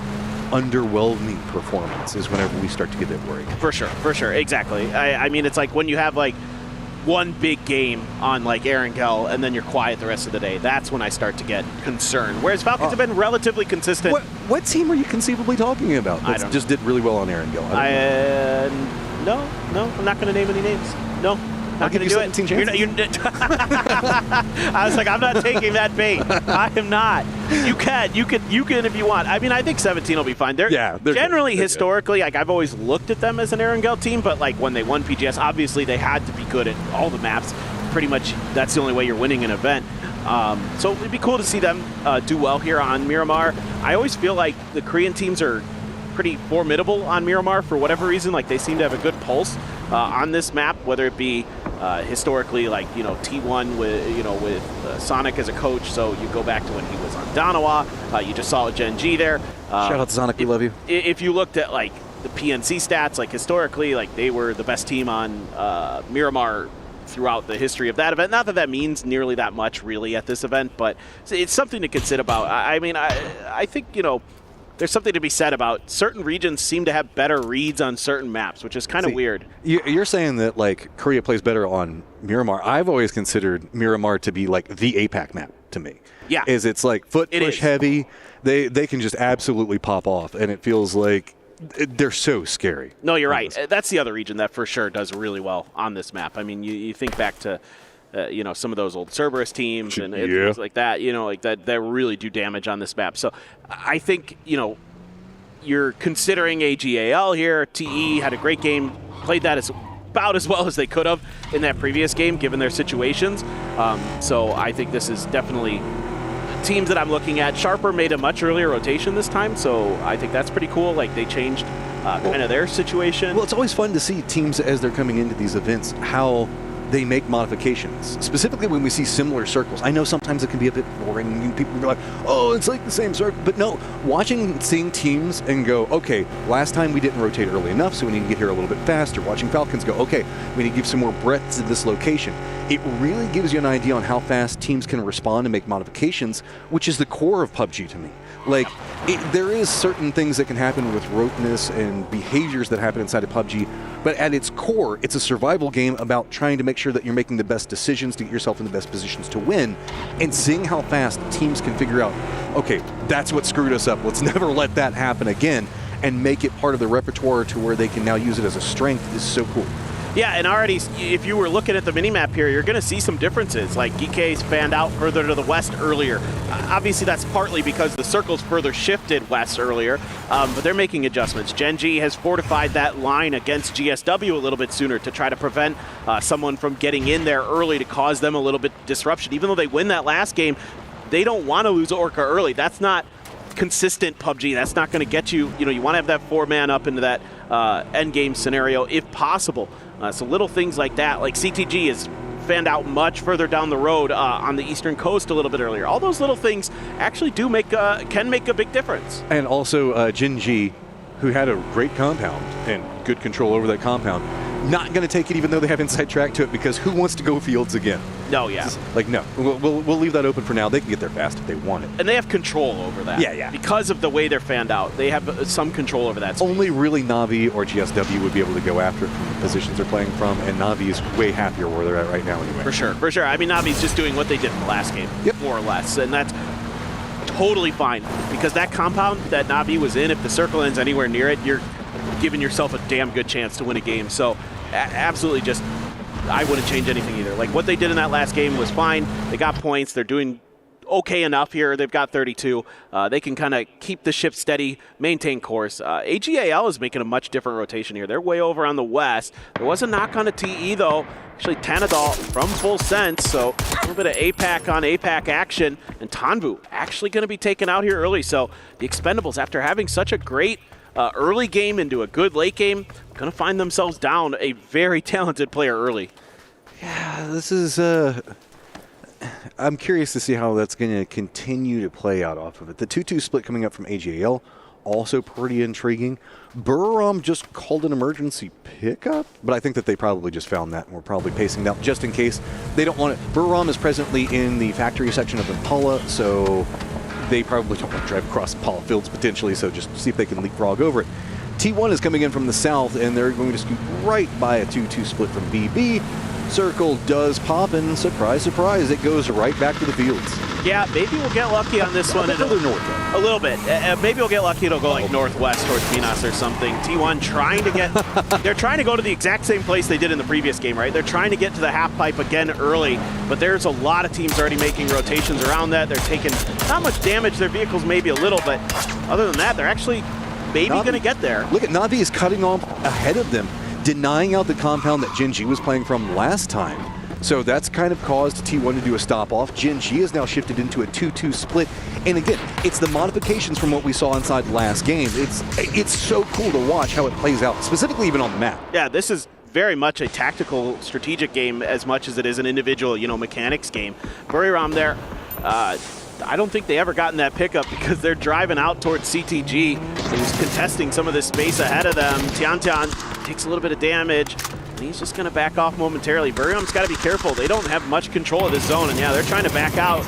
underwhelming performance is whenever we start to get that worried. For sure, exactly. I mean, it's like when you have like one big game on like Arangel and then you're quiet the rest of the day. That's when I start to get concerned. Whereas Falcons have been relatively consistent. What team are you conceivably talking about I that don't just did really well on Arangel? No, I'm not going to name any names. No. I'll give you 17 chances. I was like, I'm not taking that bait. I am not. You can if you want. I mean, I think 17 will be fine. They're generally, historically, like I've always looked at them as an Arangel team, but like when they won PGS, obviously they had to be good at all the maps. Pretty much, that's the only way you're winning an event. So it'd be cool to see them do well here on Miramar. I always feel like the Korean teams are pretty formidable on Miramar for whatever reason. Like they seem to have a good pulse on this map, whether it be historically, like T1 with Sonic as a coach. So you go back to when he was on Danawa. You just saw Gen G there. Shout out to Sonic, we love you. If you looked at like the PNC stats, like historically, like they were the best team on Miramar throughout the history of that event. Not that that means nearly that much really at this event, but it's something to consider about. I mean, I think there's something to be said about certain regions seem to have better reads on certain maps, which is kind of weird. You're saying that like Korea plays better on Miramar. I've always considered Miramar to be like the APAC map to me. Yeah. It's like foot push heavy. They can just absolutely pop off, and it feels like they're so scary. No, you're right. That's the other region that for sure does really well on this map. I mean, you think back to some of those old Cerberus teams and things like that, like that really do damage on this map. So I think, you're considering a GAL here. TE had a great game, played that about as well as they could have in that previous game, given their situations. So I think this is definitely teams that I'm looking at. Sharper made a much earlier rotation this time, so I think that's pretty cool. Like they changed kind of their situation. Well, it's always fun to see teams as they're coming into these events, how they make modifications, specifically when we see similar circles. I know sometimes it can be a bit boring. People are like, oh, it's like the same circle. But no, seeing teams and go, okay, last time we didn't rotate early enough, so we need to get here a little bit faster. Watching Falcons go, okay, we need to give some more breadth to this location. It really gives you an idea on how fast teams can respond and make modifications, which is the core of PUBG to me. Like, there is certain things that can happen with roteness and behaviors that happen inside of PUBG, but at its core, it's a survival game about trying to make sure that you're making the best decisions to get yourself in the best positions to win, and seeing how fast teams can figure out, okay, that's what screwed us up. Let's never let that happen again, and make it part of the repertoire to where they can now use it as a strength is so cool. Yeah, and already, if you were looking at the minimap here, you're going to see some differences. Like, GK's fanned out further to the west earlier. Obviously, that's partly because the circle's further shifted west earlier, but they're making adjustments. Gen G has fortified that line against GSW a little bit sooner to try to prevent someone from getting in there early to cause them a little bit disruption. Even though they win that last game, they don't want to lose Orca early. That's not consistent PUBG. That's not going to get you, you want to have that 4-man up into that end game scenario if possible. So little things like that, like CTG is fanned out much further down the road on the eastern coast a little bit earlier. All those little things actually can make a big difference. And also Gen G, who had a great compound and good control over that compound, not going to take it even though they have inside track to it, because who wants to go fields again? No, yeah. Like, no. We'll leave that open for now. They can get there fast if they want it. And they have control over that. Yeah. Because of the way they're fanned out. They have some control over that space. Only really Na'Vi or GSW would be able to go after it from the positions they're playing from, and Na'Vi is way happier where they're at right now anyway. For sure. I mean, Na'Vi's just doing what they did in the last game, more or less. And that's totally fine because that compound that Navi was in, if the circle ends anywhere near it, you're giving yourself a damn good chance to win a game. So absolutely just, I wouldn't change anything either. Like what they did in that last game was fine. They got points. They're doing okay enough here. They've got 32. They can kind of keep the ship steady, maintain course. AGAL is making a much different rotation here. They're way over on the west. There was a knock on a TE though. Actually, Tanadol from Full Sense, so a little bit of APAC on APAC action. And Tanvu actually going to be taken out here early. So the Expendables, after having such a great early game into a good late game, going to find themselves down a very talented player early. Yeah, this is... I'm curious to see how that's going to continue to play out off of it. The 2-2 split coming up from AGL, also pretty intriguing. Buriram just called an emergency pickup, but I think that they probably just found that and were probably pacing out just in case they don't want it. Buriram is presently in the factory section of Impala, so they probably don't want to drive across Impala fields potentially, so just see if they can leapfrog over it. T1 is coming in from the south, and they're going to scoot right by a 2-2 split from BB. Circle does pop, and surprise, surprise, it goes right back to the fields. Yeah, maybe we'll get lucky on this one. A little north. A little bit. Maybe we'll get lucky. It'll go like northwest towards Minas or something. T1 trying to get... they're trying to go to the exact same place they did in the previous game, right? They're trying to get to the half pipe again early, but there's a lot of teams already making rotations around that. They're taking not much damage. Their vehicles maybe a little, but other than that, they're actually maybe going to get there. Look at Navi is cutting off ahead of them, denying out the compound that Gen G was playing from last time. So that's kind of caused T1 to do a stop-off. Gen G is now shifted into a 2-2 split. And again, it's the modifications from what we saw inside last game. It's so cool to watch how it plays out, specifically even on the map. Yeah, this is very much a tactical, strategic game as much as it is an individual, mechanics game. Buriram there, I don't think they ever gotten that pickup because they're driving out towards CTG, who's contesting some of this space ahead of them. Tian takes a little bit of damage, and he's just going to back off momentarily. Buriram's got to be careful. They don't have much control of this zone, and yeah, they're trying to back out.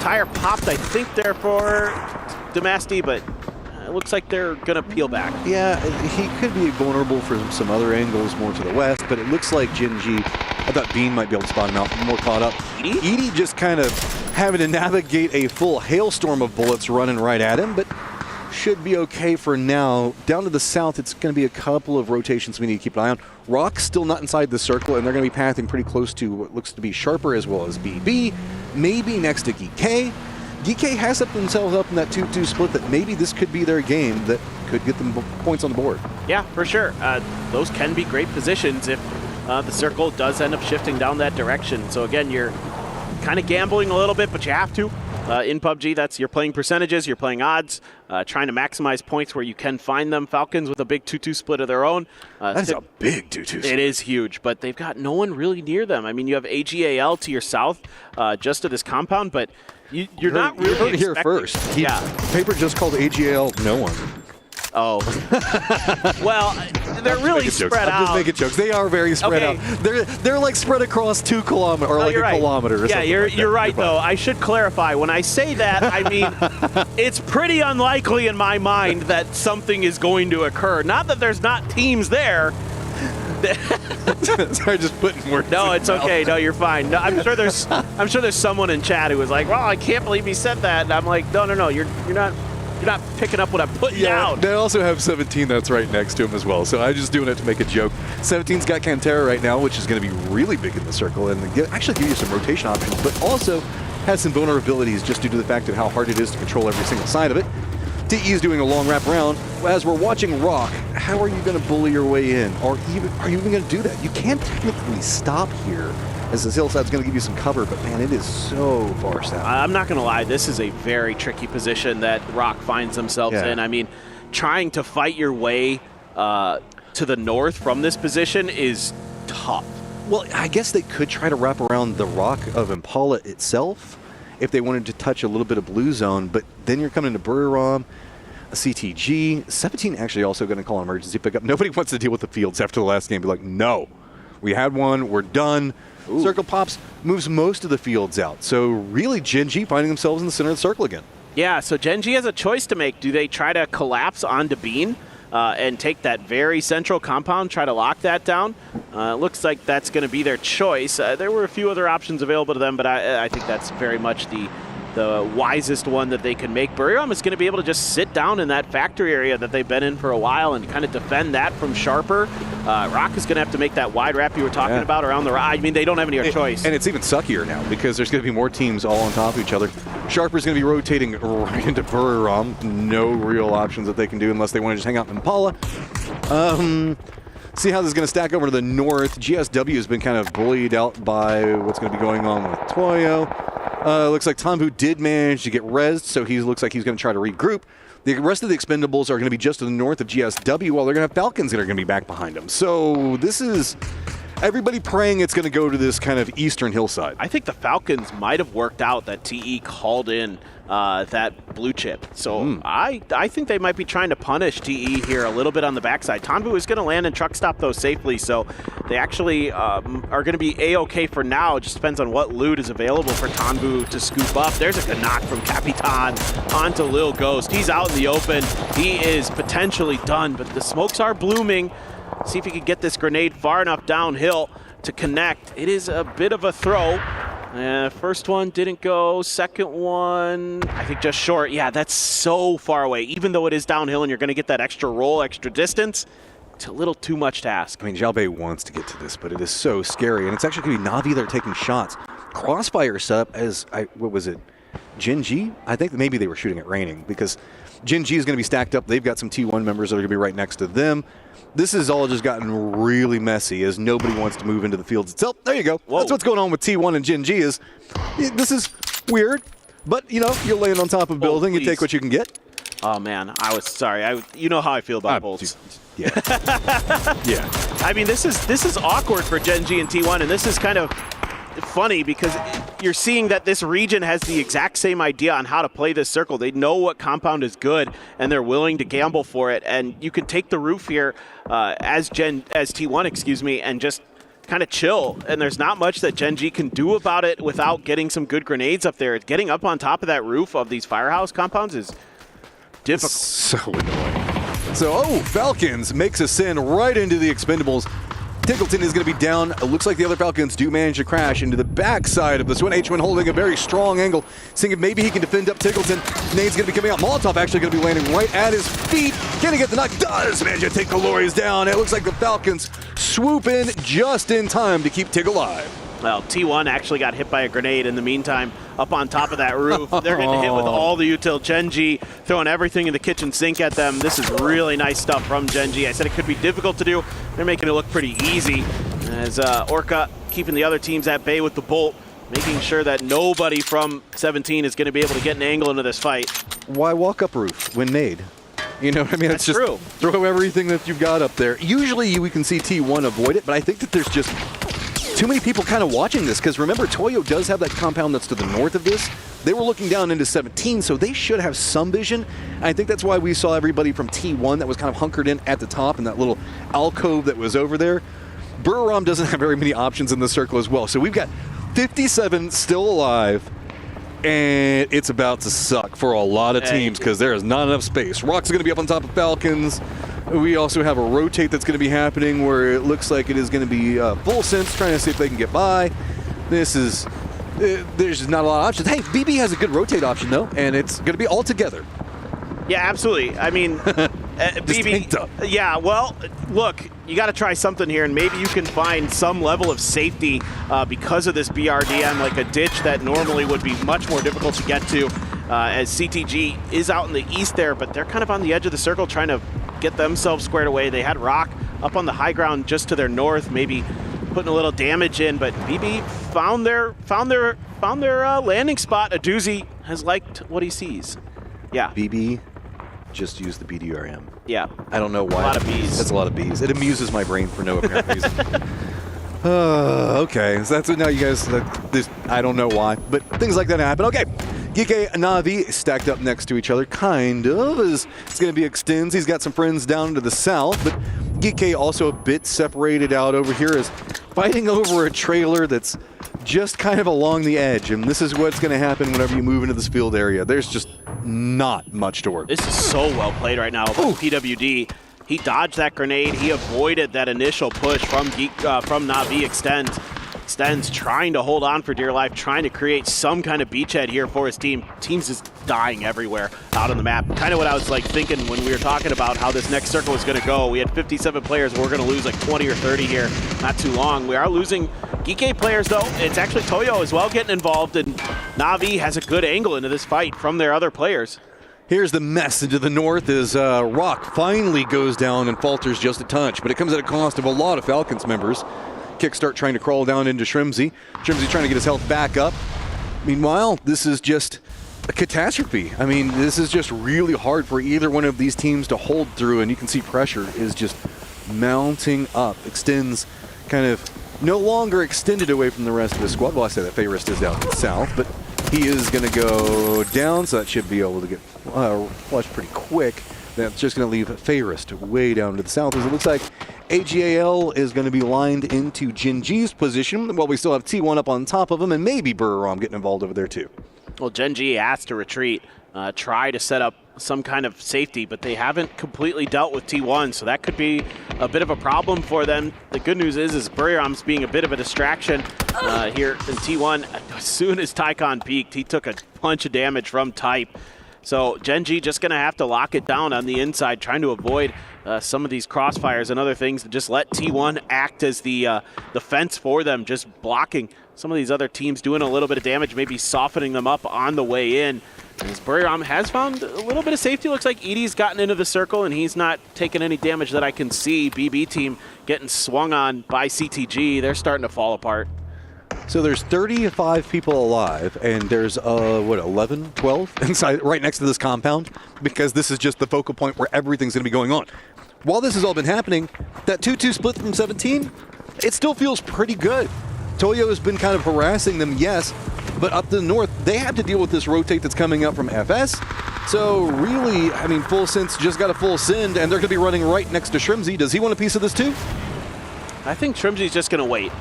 Tire popped, I think, there for Demasti, but it looks like they're going to peel back. Yeah, he could be vulnerable for some other angles more to the west, but it looks like Gen G, I thought Bean might be able to spot him out, more caught up. Edie just kind of having to navigate a full hailstorm of bullets running right at him, but should be okay for now. Down to the south, it's going to be a couple of rotations we need to keep an eye on. Rock's still not inside the circle, and they're going to be pathing pretty close to what looks to be Sharper as well as BB, maybe next to Geek. Geek has set themselves up in that 2-2 split that maybe this could be their game that could get them points on the board. Yeah, for sure. Those can be great positions if the circle does end up shifting down that direction. So again, you're kind of gambling a little bit, but you have to. In PUBG, you're playing percentages, you're playing odds, trying to maximize points where you can find them. Falcons with a big 2-2 split of their own. That's a big 2-2 split. It is huge, but they've got no one really near them. I mean, you have AGAL to your south, just to this compound, but you're not really heard it here first. Paper just called AGAL no one. Oh. Well, they're really spread out. I'm just making jokes. They are very spread out. They're like spread across 2 kilometers or like a kilometer or something. Yeah, you're right, though. I should clarify. When I say that, I mean, it's pretty unlikely in my mind that something is going to occur. Not that there's not teams there. Sorry, just putting words. No, it's okay. No, you're fine. No, I'm sure there's someone in chat who was like, "Well, I can't believe he said that." And I'm like, "No, you're not picking up what I'm putting down." They also have 17 that's right next to him as well, so I'm just doing it to make a joke. 17's got Cantera right now, which is going to be really big in the circle and actually give you some rotation options, but also has some vulnerabilities just due to the fact of how hard it is to control every single side of it. TE is doing a long wrap around. As we're watching Rock, how are you going to bully your way in? Or are you even going to do that? You can't technically stop here, as this hillside's going to give you some cover, but man, it is so far south. I'm not going to lie, this is a very tricky position that Rock finds themselves in. I mean, trying to fight your way to the north from this position is tough. Well, I guess they could try to wrap around the Rock of Impala itself if they wanted to touch a little bit of blue zone, but then you're coming to Buriram, a CTG. 17 actually also going to call an emergency pickup. Nobody wants to deal with the fields after the last game. Be like, no, we had one, we're done. Ooh. Circle pops, moves most of the fields out. So really Gen G finding themselves in the center of the circle again. Yeah, so Gen G has a choice to make. Do they try to collapse onto Bean and take that very central compound, try to lock that down? Looks like that's going to be their choice. There were a few other options available to them, but I think that's very much the the wisest one that they can make. Buriram is going to be able to just sit down in that factory area that they've been in for a while and kind of defend that from Sharper. Rock is going to have to make that wide wrap you were talking about around the I mean, they don't have any other choice. And it's even suckier now because there's going to be more teams all on top of each other. Sharper's going to be rotating right into Buriram. No real options that they can do unless they want to just hang out in Impala. See how this is going to stack over to the north. GSW has been kind of bullied out by what's going to be going on with Toyo. Looks like Tanvu did manage to get rezzed, so he looks like he's going to try to regroup. The rest of the Expendables are going to be just to the north of GSW, while they're going to have Falcons that are going to be back behind them. So this is everybody praying it's going to go to this kind of eastern hillside. I think the Falcons might have worked out that TE called in that blue chip. So I think they might be trying to punish TE here a little bit on the backside. Tanvu is going to land and truck stop those safely, so they actually are going to be A-okay for now. It just depends on what loot is available for Tanvu to scoop up. There's a good knock from Capitan onto Lil Ghost. He's out in the open. He is potentially done, but the smokes are blooming. See if he can get this grenade far enough downhill to connect. It is a bit of a throw. First one didn't go. Second one, I think just short. Yeah, that's so far away. Even though it is downhill and you're going to get that extra roll, extra distance, it's a little too much to ask. I mean, Xiaobei wants to get to this, but it is so scary. And it's actually going to be Na'Vi that are taking shots. Crossfire set up as, what was it, Gen.G? I think maybe they were shooting at Raining because Gen.G is going to be stacked up. They've got some T1 members that are going to be right next to them. This has all just gotten really messy as nobody wants to move into the fields itself. There you go. Whoa. That's what's going on with T1 and Gen.G is this is weird, but, you know, you're laying on top of a building. You take what you can get. Oh, man. I was sorry. You know how I feel about bolts. Yeah. Yeah. I mean, this is awkward for Gen.G and T1, and this is kind of funny because you're seeing that this region has the exact same idea on how to play this circle. They know what compound is good, and they're willing to gamble for it. And you can take the roof here as T1, excuse me, and just kind of chill. And there's not much that Gen.G can do about it without getting some good grenades up there. Getting up on top of that roof of these firehouse compounds is difficult. So annoying. So, Falcons makes a sin right into the Expendables. Tickleton is going to be down. It looks like the other Falcons do manage to crash into the backside of this one. H1 holding a very strong angle, seeing if maybe he can defend up Tickleton. Nade's going to be coming out. Molotov actually going to be landing right at his feet. Can he get the knock? Does manage to take the lorries down. It looks like the Falcons swoop in just in time to keep Tig alive. Well, T1 actually got hit by a grenade in the meantime up on top of that roof. They're getting hit with all the util. Gen.G throwing everything in the kitchen sink at them. This is really nice stuff from Gen.G. I said it could be difficult to do. They're making it look pretty easy as Orca keeping the other teams at bay with the bolt, making sure that nobody from 17 is going to be able to get an angle into this fight. Why walk up roof when nade? You know what I mean? That's it's just true. Throw everything that you've got up there. Usually we can see T1 avoid it, but I think that there's just too many people kind of watching this, because remember, Toyo does have that compound that's to the north of this. They were looking down into 17, so they should have some vision. And I think that's why we saw everybody from T1 that was kind of hunkered in at the top in that little alcove that was over there. Buriram doesn't have very many options in the circle as well. So we've got 57 still alive, and it's about to suck for a lot of teams because there is not enough space. Rock's going to be up on top of Falcons. We also have a rotate that's going to be happening where it looks like it is going to be full sense, trying to see if they can get by. This is, there's just not a lot of options. Hey, BB has a good rotate option though, and it's going to be all together. Yeah, absolutely. I mean, BB, yeah, well, look, you got to try something here, and maybe you can find some level of safety because of this BRDM, like a ditch that normally would be much more difficult to get to, as CTG is out in the east there, but they're kind of on the edge of the circle trying to get themselves squared away. They had Rock up on the high ground just to their north, maybe putting a little damage in, but BB found their landing spot. A doozy has liked what he sees. Yeah. BB just used the BDRM. Yeah. I don't know why. A lot of bees. That's a lot of bees. It amuses my brain for no apparent reason. Okay, so that's what now you guys, I don't know why, but things like that happen. Okay, Gike and Na'Vi stacked up next to each other, kind of, as it's going to be extends. He's got some friends down to the south, but Gike also a bit separated out over here, is fighting over a trailer that's just kind of along the edge, and this is what's going to happen whenever you move into this field area. There's just not much to work. This is so well played right now by PWD. He dodged that grenade. He avoided that initial push from Na'Vi extend. Extends trying to hold on for dear life, trying to create some kind of beachhead here for his team. Team's just dying everywhere out on the map. Kind of what I was like thinking when we were talking about how this next circle was going to go. We had 57 players. We're going to lose like 20 or 30 here. Not too long. We are losing Geeky players though. It's actually Toyo as well getting involved, and Na'Vi has a good angle into this fight from their other players. Here's the mess into the north as Rock finally goes down and falters just a touch, but it comes at a cost of a lot of Falcons members. Kickstart trying to crawl down into Shrimzy. Shrimzy trying to get his health back up. Meanwhile, this is just a catastrophe. I mean, this is just really hard for either one of these teams to hold through, and you can see pressure is just mounting up. Extends kind of no longer extended away from the rest of the squad. Well, I say that Fayrist is down south, but he is going to go down, so that should be able to get flushed pretty quick. That's just going to leave Fayrist way down to the south, as it looks like AGAL is going to be lined into Jin G's position, while we still have T1 up on top of him, and maybe Buriram getting involved over there too. Well, Gen G has to retreat, try to set up some kind of safety, but they haven't completely dealt with T1, so that could be a bit of a problem for them. The good news is Buriram's being a bit of a distraction here in T1. As soon as Tycon peaked, he took a bunch of damage from Type. So Gen G just going to have to lock it down on the inside, trying to avoid some of these crossfires and other things, and just let T1 act as the fence for them, just blocking some of these other teams, doing a little bit of damage, maybe softening them up on the way in. As Buriram has found a little bit of safety. Looks like Edie's gotten into the circle, and he's not taking any damage that I can see. BB team getting swung on by CTG. They're starting to fall apart. So there's 35 people alive, and there's, 11, 12 inside, right next to this compound, because this is just the focal point where everything's going to be going on. While this has all been happening, that 2-2 split from 17, it still feels pretty good. Toyo has been kind of harassing them, yes, but up to the north, they have to deal with this rotate that's coming up from FS. So really, I mean, Full Sense just got a full send, and they're going to be running right next to Shrimzy. Does he want a piece of this too? I think Shrimzy's just going to wait.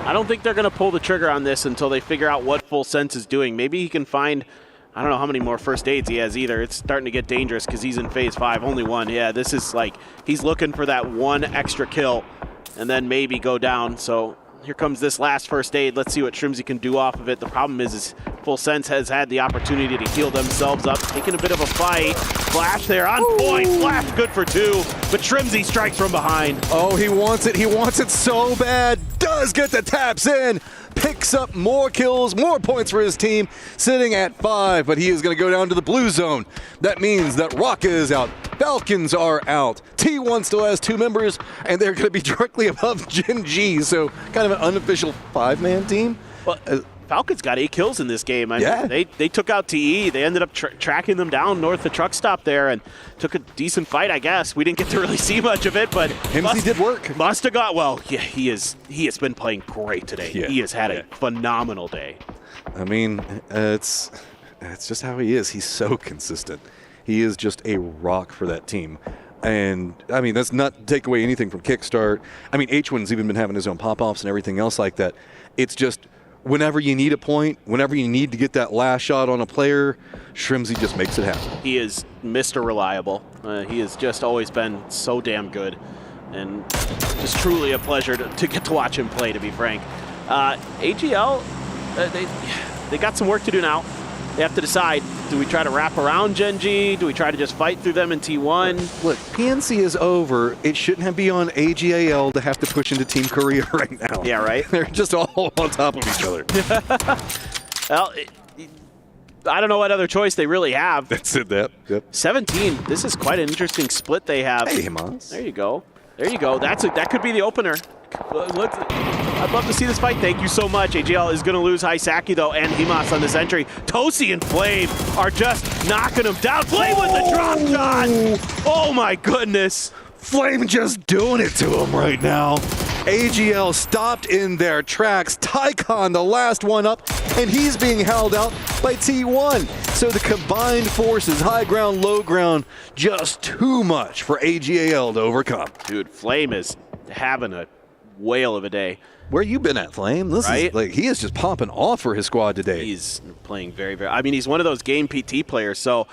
I don't think they're going to pull the trigger on this until they figure out what Full Sense is doing. Maybe he can find, I don't know how many more first aids he has either. It's starting to get dangerous because he's in phase 5, only one. Yeah, this is like, he's looking for that one extra kill and then maybe go down. So here comes this last first aid. Let's see what Shrimzy can do off of it. The problem is Full Sense has had the opportunity to heal themselves up, taking a bit of a fight. Flash there on point. Flash good for 2, but Shrimzy strikes from behind. Oh, he wants it. He wants it so bad. Does get the taps in. Picks up more kills, more points for his team, sitting at 5, but he is going to go down to the blue zone. That means that Rock is out. Falcons are out. T1 still has 2 members, and they're going to be directly above Gen G, so kind of an unofficial 5-man team. Well, Falcons got 8 kills in this game. I mean, they took out TE. They ended up tracking them down north the truck stop there and took a decent fight, I guess. We didn't get to really see much of it, but Himsey did work. Must have got, well, yeah, he has been playing great today. Yeah. He has had a phenomenal day. I mean, it's just how he is. He's so consistent. He is just a rock for that team. And, I mean, that's not to take away anything from Kickstart. I mean, H1's even been having his own pop-offs and everything else like that. It's just, whenever you need a point, whenever you need to get that last shot on a player, Shrimzy just makes it happen. He is Mr. Reliable. He has just always been so damn good. And just truly a pleasure to get to watch him play, to be frank. AGL, they got some work to do now. They have to decide, do we try to wrap around Gen G? Do we try to just fight through them in T1? Look, PNC is over. It shouldn't be on AGAL to have to push into Team Korea right now. Yeah, right? They're just all on top of each other. Well, I don't know what other choice they really have. That's it, yep. 17, this is quite an interesting split they have. Hey, Himas. There you go. There you go. That could be the opener. I'd love to see this fight. Thank you so much. AGL is going to lose Haisaki, though, and Himas on this entry. Tosi and Flame are just knocking him down. Flame with the drop shot! Oh, my goodness. Flame just doing it to him right now. AGL stopped in their tracks. Tycon, the last one up, and he's being held out by T1. So the combined forces, high ground, low ground, just too much for AGAL to overcome. Dude, Flame is having a whale of a day. Where you been at, Flame? This is like, he is just popping off for his squad today. He's playing very, very. I mean, he's one of those game PT players. So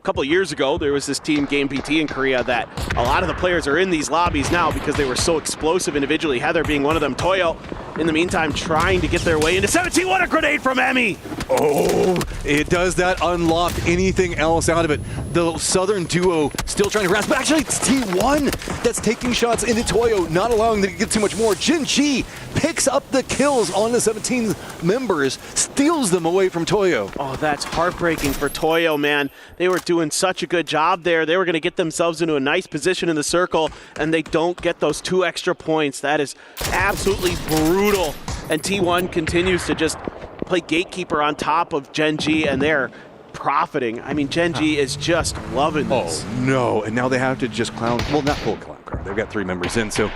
a couple of years ago, there was this team, Game PT in Korea, that a lot of the players are in these lobbies now because they were so explosive individually. Heather being one of them. Toyo in the meantime trying to get their way into 17. What a grenade from Emmy! Oh, it does that unlock anything else out of it. The Southern duo still trying to grasp, but actually it's T1 that's taking shots into Toyo, not allowing them to get too much more. Jin Ji picks up the kills on the 17 members, steals them away from Toyo. Oh, that's heartbreaking for Toyo, man. They were doing such a good job there. They were going to get themselves into a nice position in the circle, and they don't get those 2 extra points. That is absolutely brutal. And T1 continues to just play gatekeeper on top of Gen G, and they're profiting. I mean, Gen G is just loving this. Oh, no. And now they have to just clown, well, not full clown car. They've got 3 members in, so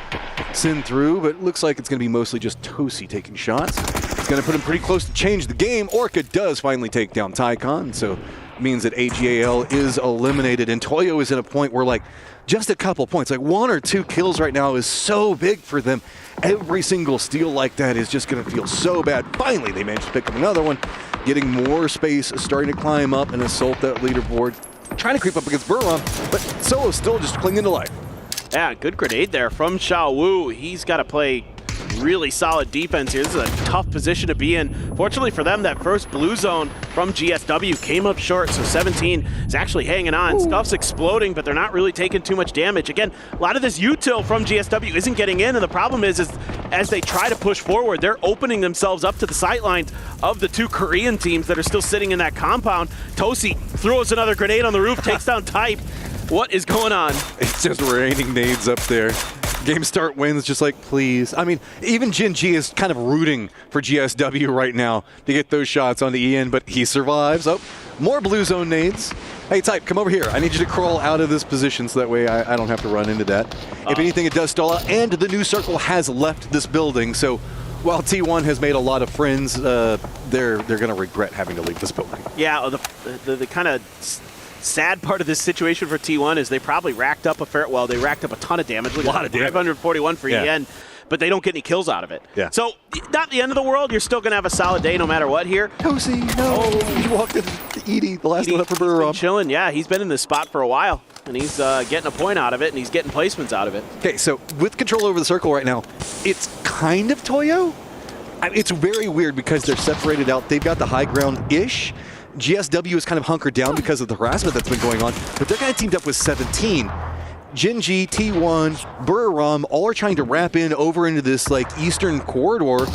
send through, but it looks like it's going to be mostly just Tosi taking shots. It's going to put him pretty close to change the game. Orca does finally take down Tycon, so it means that AGAL is eliminated, and Toyo is at a point where, like, just a couple points, like 1 or 2 kills right now is so big for them. Every single steal like that is just going to feel so bad. Finally, they managed to pick up another one, getting more space, starting to climb up and assault that leaderboard, trying to creep up against Buram, but Solo's still just clinging to life. Yeah, good grenade there from Xiao Wu. He's got to play really solid defense here. This is a tough position to be in. Fortunately for them, that first blue zone from GSW came up short, so 17 is actually hanging on. Stuff's exploding, but they're not really taking too much damage. Again, a lot of this util from GSW isn't getting in, and the problem is as they try to push forward, they're opening themselves up to the sidelines of the 2 Korean teams that are still sitting in that compound. Tosi throws another grenade on the roof, takes down Type. What is going on? It's just raining nades up there. Game start wins, just like, please. I mean, even Jin Ji is kind of rooting for GSW right now to get those shots on the EN, but he survives. Oh, more blue zone nades. Hey, Type, come over here. I need you to crawl out of this position so that way I don't have to run into that. If anything, it does stall out, and the new circle has left this building, so while T1 has made a lot of friends, they're going to regret having to leave this building. Yeah, the kind of sad part of this situation for T1 is they probably racked up they racked up a ton of damage. A lot of damage. 541 for EN, but they don't get any kills out of it. Yeah. So, not the end of the world. You're still going to have a solid day no matter what here. Tosi, no. He walked into Edie, the last one up for Buram. Chilling, yeah. He's been in this spot for a while, and he's getting a point out of it, and he's getting placements out of it. Okay, so with control over the circle right now, it's kind of Toyo. I mean, it's very weird because they're separated out. They've got the high ground-ish. GSW is kind of hunkered down because of the harassment that's been going on, but they're kind of teamed up with 17. Jin Ji, T1, Buram all are trying to wrap in over into this like eastern corridor,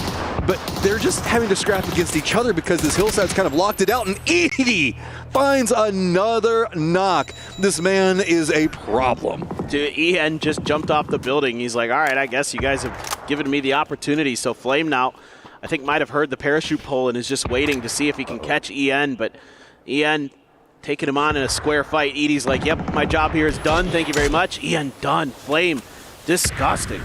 but they're just having to scrap against each other because this hillside's kind of locked it out, and Edie finds another knock. This man is a problem. Dude, EN just jumped off the building. He's like, all right, I guess you guys have given me the opportunity, so Flame now I think might have heard the parachute pull and is just waiting to see if he can catch EN, but EN taking him on in a square fight. Edie's like, yep, my job here is done. Thank you very much. EN done. Flame, disgusting.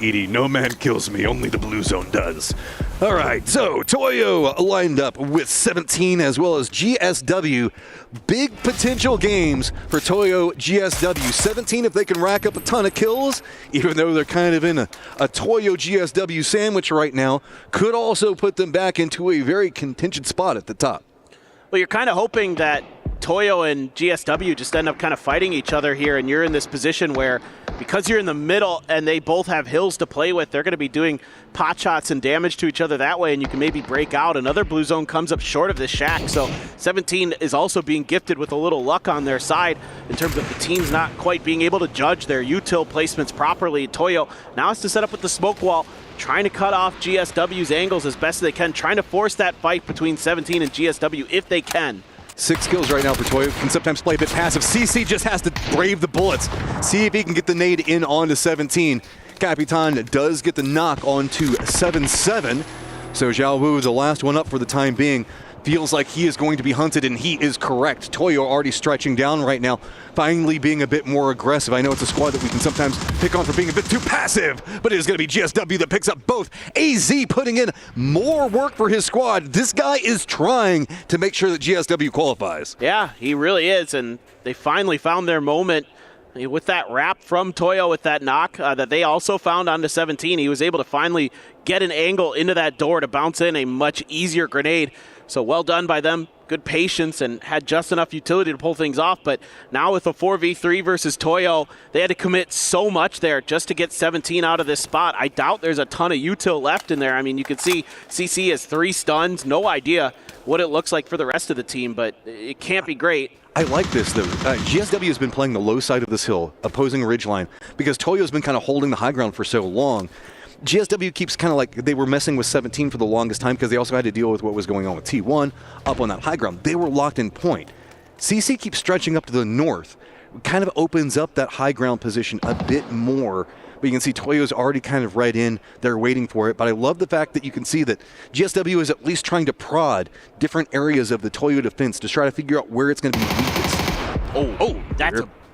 Edie, no man kills me, only the blue zone does. All right, so Toyo lined up with 17 as well as GSW. Big potential games for Toyo GSW. 17 if they can rack up a ton of kills, even though they're kind of in a Toyo GSW sandwich right now, could also put them back into a very contingent spot at the top. Well, you're kind of hoping that Toyo and GSW just end up kind of fighting each other here, and you're in this position where because you're in the middle and they both have hills to play with, they're going to be doing pot shots and damage to each other that way, and you can maybe break out. Another blue zone comes up short of this shack, so 17 is also being gifted with a little luck on their side in terms of the teams not quite being able to judge their util placements properly. Toyo now has to set up with the smoke wall, trying to cut off GSW's angles as best as they can, trying to force that fight between 17 and GSW if they can. 6 kills right now for Toyo. Can sometimes play a bit passive. CC just has to brave the bullets. See if he can get the nade in onto 17. Capitan does get the knock onto 7-7. So Xiao Wu, the last one up for the time being, feels like he is going to be hunted, and he is correct. Toyo already stretching down right now, finally being a bit more aggressive. I know it's a squad that we can sometimes pick on for being a bit too passive, but it is going to be GSW that picks up both. AZ putting in more work for his squad. This guy is trying to make sure that GSW qualifies. Yeah, he really is, and they finally found their moment with that wrap from Toyo with that knock that they also found onto 17. He was able to finally get an angle into that door to bounce in a much easier grenade So well done by them. Good patience and had just enough utility to pull things off. But now with a 4v3 versus Toyo, they had to commit so much there just to get 17 out of this spot. I doubt there's a ton of util left in there. I mean, you can see CC has 3 stuns. No idea what it looks like for the rest of the team, but it can't be great. I like this, though. GSW has been playing the low side of this hill, opposing ridgeline, because Toyo's been kind of holding the high ground for so long. GSW keeps kind of like they were messing with 17 for the longest time because they also had to deal with what was going on with T1 up on that high ground. They were locked in point. CC keeps stretching up to the north, kind of opens up that high ground position a bit more. But you can see Toyo's already kind of right in. They're waiting for it. But I love the fact that you can see that GSW is at least trying to prod different areas of the Toyo defense to try to figure out where it's going to be weakest.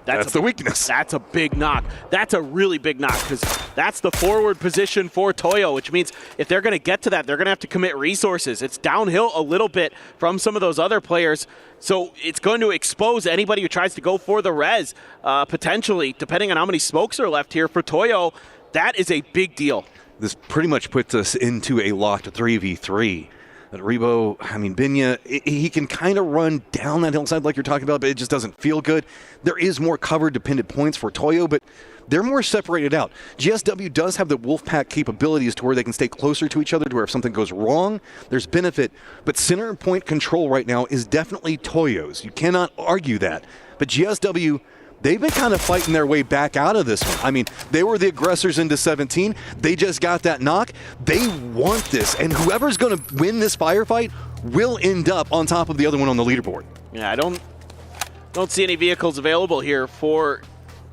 That's the weakness. That's a big knock. That's a really big knock because that's the forward position for Toyo, which means if they're going to get to that, they're going to have to commit resources. It's downhill a little bit from some of those other players, so it's going to expose anybody who tries to go for the res, potentially, depending on how many smokes are left here for Toyo. That is a big deal. This pretty much puts us into a locked 3v3. Rebo, I mean, Binya, he can kind of run down that hillside like you're talking about, but it just doesn't feel good. There is more cover-dependent points for Toyo, but they're more separated out. GSW does have the Wolfpack capabilities to where they can stay closer to each other, to where if something goes wrong, there's benefit. But center point control right now is definitely Toyo's. You cannot argue that. But GSW, they've been kind of fighting their way back out of this one. I mean, they were the aggressors into 17. They just got that knock. They want this, and whoever's going to win this firefight will end up on top of the other one on the leaderboard. Yeah, I don't see any vehicles available here for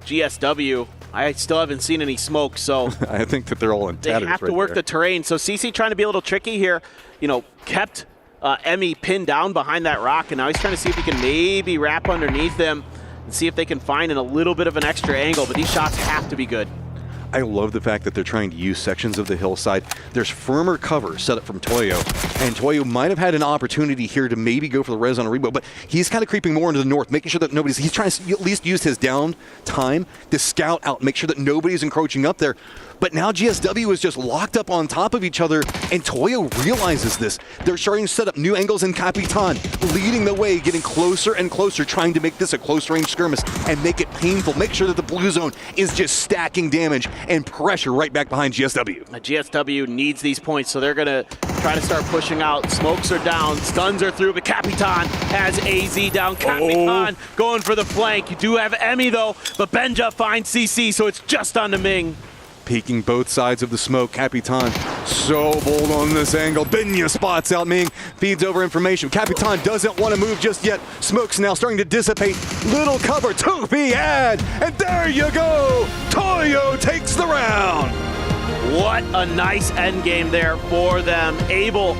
GSW. I still haven't seen any smoke, so I think that they're all in tatters. They have to work the terrain. So CC trying to be a little tricky here. You know, kept Emmy pinned down behind that rock, and now he's trying to see if he can maybe wrap underneath them and see if they can find in a little bit of an extra angle, but these shots have to be good. I love the fact that they're trying to use sections of the hillside. There's firmer cover set up from Toyo, and Toyo might have had an opportunity here to maybe go for the res on a Rebo, but he's kind of creeping more into the north, making sure that he's trying to at least use his down time to scout out, make sure that nobody's encroaching up there. But now GSW is just locked up on top of each other, and Toyo realizes this. They're starting to set up new angles, and Capitan leading the way, getting closer and closer, trying to make this a close-range skirmish and make it painful. Make sure that the blue zone is just stacking damage and pressure right back behind GSW. GSW needs these points, so they're going to try to start pushing out. Smokes are down, stuns are through, but Capitan has AZ down. Capitan going for the flank. You do have Emmy, though, but Benja finds CC, so it's just on to Ming. Peeking both sides of the smoke. Capitan so bold on this angle. Binya spots out Ming, feeds over information. Capitan doesn't want to move just yet. Smoke's now starting to dissipate. Little cover to be had, and there you go. Toyo takes the round. What a nice end game there for them. Able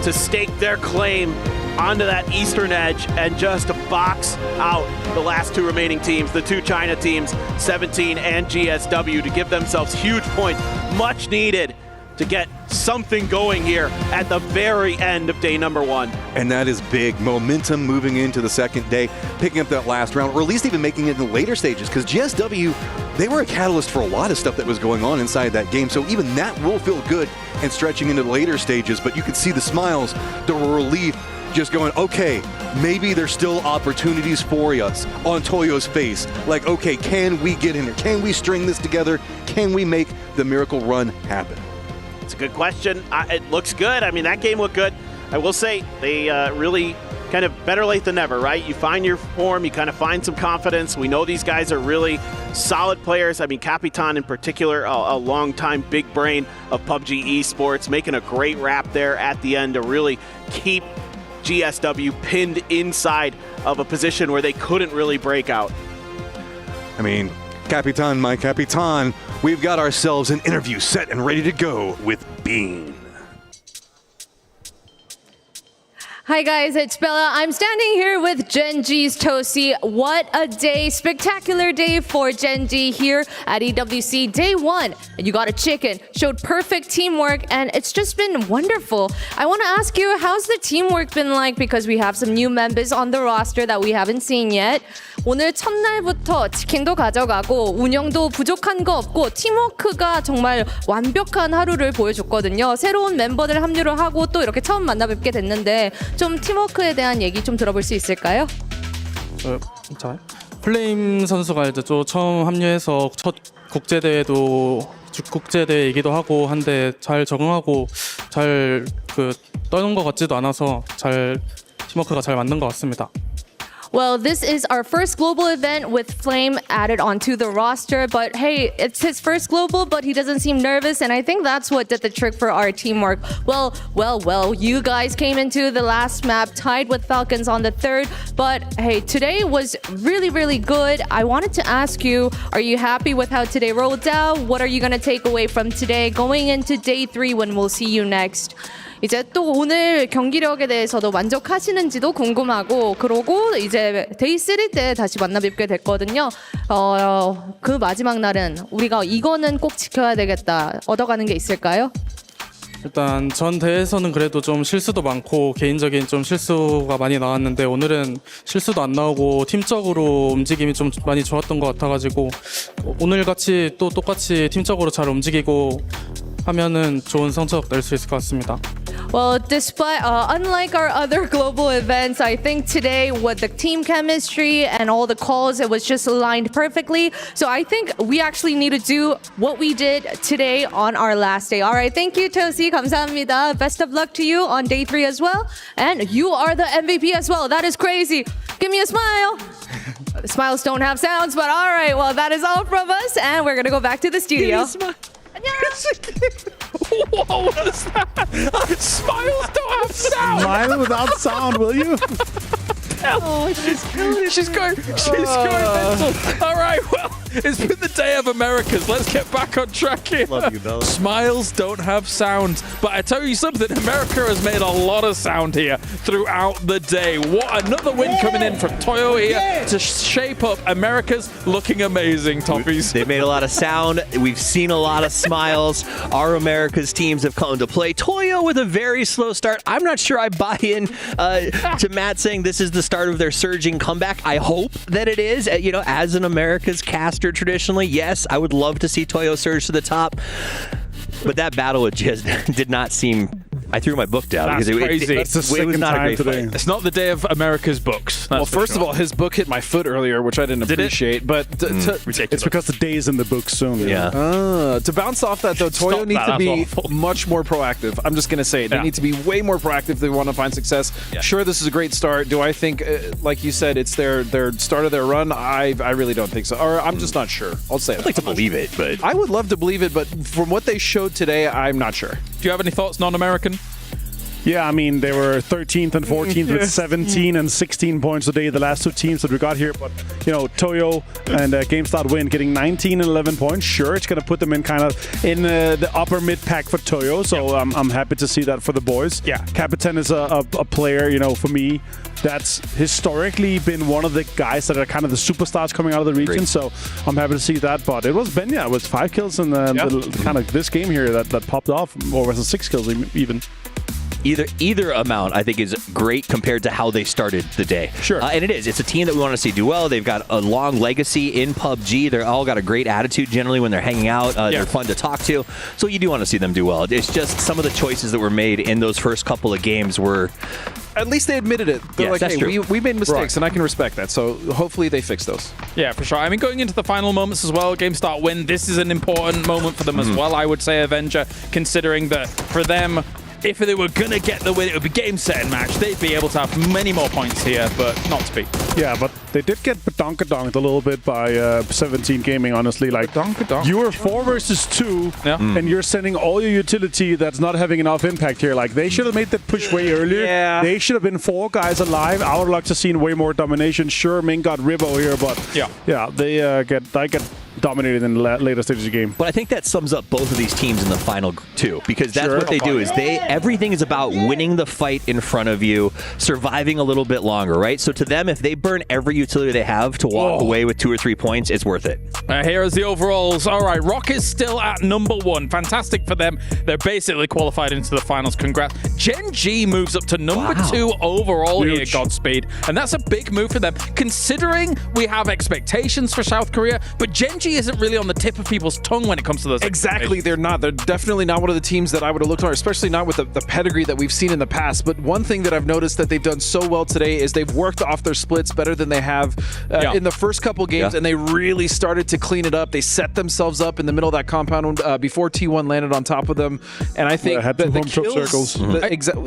to stake their claim onto that eastern edge and just box out the last two remaining teams, the two China teams, 17 and GSW, to give themselves huge points, much needed to get something going here at the very end of day number 1. And that is big. Momentum moving into the second day, picking up that last round, or at least even making it in the later stages, because GSW, they were a catalyst for a lot of stuff that was going on inside that game, so even that will feel good and stretching into the later stages, but you could see the smiles, the relief, just going, okay, maybe there's still opportunities for us on Toyo's face. Like, okay, can we get in there? Can we string this together? Can we make the miracle run happen? It's a good question. It looks good. I mean, that game looked good. I will say they really kind of better late than never, right? You find your form, you kind of find some confidence. We know these guys are really solid players. I mean, Capitan in particular, a long-time big brain of PUBG Esports, making a great wrap there at the end to really keep GSW pinned inside of a position where they couldn't really break out. I mean, Capitan, my Capitan, we've got ourselves an interview set and ready to go with Bean. Hi guys, it's Bella. I'm standing here with Gen G's Tosi. What a day, spectacular day for Gen G here at EWC. Day 1, and you got a chicken, showed perfect teamwork, and it's just been wonderful. I want to ask you, how's the teamwork been like? Because we have some new members on the roster that we haven't seen yet. 오늘 첫날부터 치킨도 가져가고 운영도 부족한 거 없고 팀워크가 정말 완벽한 하루를 보여줬거든요. 새로운 멤버들 합류를 하고 또 이렇게 처음 만나 뵙게 됐는데 좀 팀워크에 대한 얘기 좀 들어볼 수 있을까요? 자, 플레임 선수가 이제 또 처음 합류해서 첫 국제대회이기도 하고 한데 잘 적응하고 잘 떠는 것 같지도 않아서 잘 팀워크가 잘 맞는 것 같습니다. Well, this is our first global event with Flame added onto the roster, but hey, it's his first global, but he doesn't seem nervous, and I think that's what did the trick for our teamwork. Well, you guys came into the last map tied with Falcons on the third, but hey, today was really, really good. I wanted to ask you, are you happy with how today rolled out? What are you going to take away from today going into day 3 when we'll see you next? 이제 또 오늘 경기력에 대해서도 만족하시는지도 궁금하고 그러고 이제 데이 3 때 다시 만나 뵙게 됐거든요. 그 마지막 날은 우리가 이거는 꼭 지켜야 되겠다 얻어가는 게 있을까요? 일단 전 대회에서는 그래도 좀 실수도 많고 개인적인 좀 실수가 많이 나왔는데 오늘은 실수도 안 나오고 팀적으로 움직임이 좀 많이 좋았던 것 같아가지고 오늘 같이 또 똑같이 팀적으로 잘 움직이고 하면은 좋은 성적 낼 수 있을 것 같습니다. Well, despite unlike our other global events, I think today with the team chemistry and all the calls, it was just aligned perfectly. So I think we actually need to do what we did today on our last day. All right, thank you, Tosi. 감사합니다. Best of luck to you on day 3 as well. And you are the MVP as well. That is crazy. Give me a smile. Smiles don't have sounds, but all right. Well, that is all from us, and we're gonna go back to the studio. What was that? Smiles don't have sound. Smile without sound, will you? Oh, she's going mental. All right, well, it's been the day of Americas. Let's get back on track here. Love you, Bella. Smiles don't have sound, but I tell you something, America has made a lot of sound here throughout the day. What another win coming in from Toyo here to shape up America's looking amazing, Toppies. They've made a lot of sound. We've seen a lot of smiles. Our America's teams have come to play. Toyo with a very slow start. I'm not sure I buy in to Matt saying this is the start of their surging comeback. I hope that it is. You know, as an America's caster traditionally, yes, I would love to see Toyo surge to the top. But that battle, it just did not seem... I threw my book down That's because crazy. It was not a great fight. It's not the day of America's books. Well, first of all, his book hit my foot earlier, which I didn't appreciate. But it's because the day is in the book soon. Yeah. To bounce off that, though, Toyo needs to be much more proactive. I'm just going to say it. They need to be way more proactive if they want to find success. Yeah. Sure, this is a great start. Do I think, like you said, it's their start of their run? I really don't think so. Or I'm just not sure. I'll say that. I'd like to believe it, but... I would love to believe it, but from what they showed today, I'm not sure. Do you have any thoughts, non-American? Yeah, I mean, they were 13th and 14th with 17 and 16 points today, the last two teams that we got here. But, you know, Toyo and GameStart Win getting 19 and 11 points. Sure, it's going to put them in kind of in the upper mid-pack for Toyo. So I'm happy to see that for the boys. Yeah, Capitan is a player, you know, for me, that's historically been one of the guys that are kind of the superstars coming out of the region. So I'm happy to see that. But it was Benya with 5 kills in the kind of this game here that popped off, or was it 6 kills even? Either amount, I think, is great compared to how they started the day. Sure. And it is. It's a team that we want to see do well. They've got a long legacy in PUBG. They're all got a great attitude generally when they're hanging out. They're fun to talk to. So you do want to see them do well. It's just some of the choices that were made in those first couple of games were... At least they admitted it. They're like, that's hey, true. we made mistakes, and I can respect that. So hopefully they fix those. Yeah, for sure. I mean, going into the final moments as well, GameStart Win, this is an important moment for them as well, I would say, Avenger, considering that for them... If they were going to get the win, it would be game, set, and match. They'd be able to have many more points here, but not to be. Yeah, but they did get badonkadonged a little bit by 17 Gaming, honestly. Like, you were 4 versus 2, and you're sending all your utility that's not having enough impact here. Like, they should have made that push way earlier. Yeah. They should have been 4 guys alive. I would like to see way more domination. Sure, Ming got Ribbo here, but they get dominated in the later stages of the game. But I think that sums up both of these teams in the final too, because that's what they do is everything is about winning the fight in front of you, surviving a little bit longer, right? So to them, if they burn every utility they have to walk away with 2 or 3 points, it's worth it. Here is the overalls. All right, Rock is still at number 1. Fantastic for them. They're basically qualified into the finals. Congrats. Gen G moves up to number 2 overall here, Godspeed. And that's a big move for them, considering we have expectations for South Korea, but Gen G isn't really on the tip of people's tongue when it comes to those. Exactly, they're not. They're definitely not one of the teams that I would have looked on, especially not with the pedigree that we've seen in the past. But one thing that I've noticed that they've done so well today is they've worked off their splits better than they have in the first couple games, and they really started to clean it up. They set themselves up in the middle of that compound before T1 landed on top of them, and I think that the kills,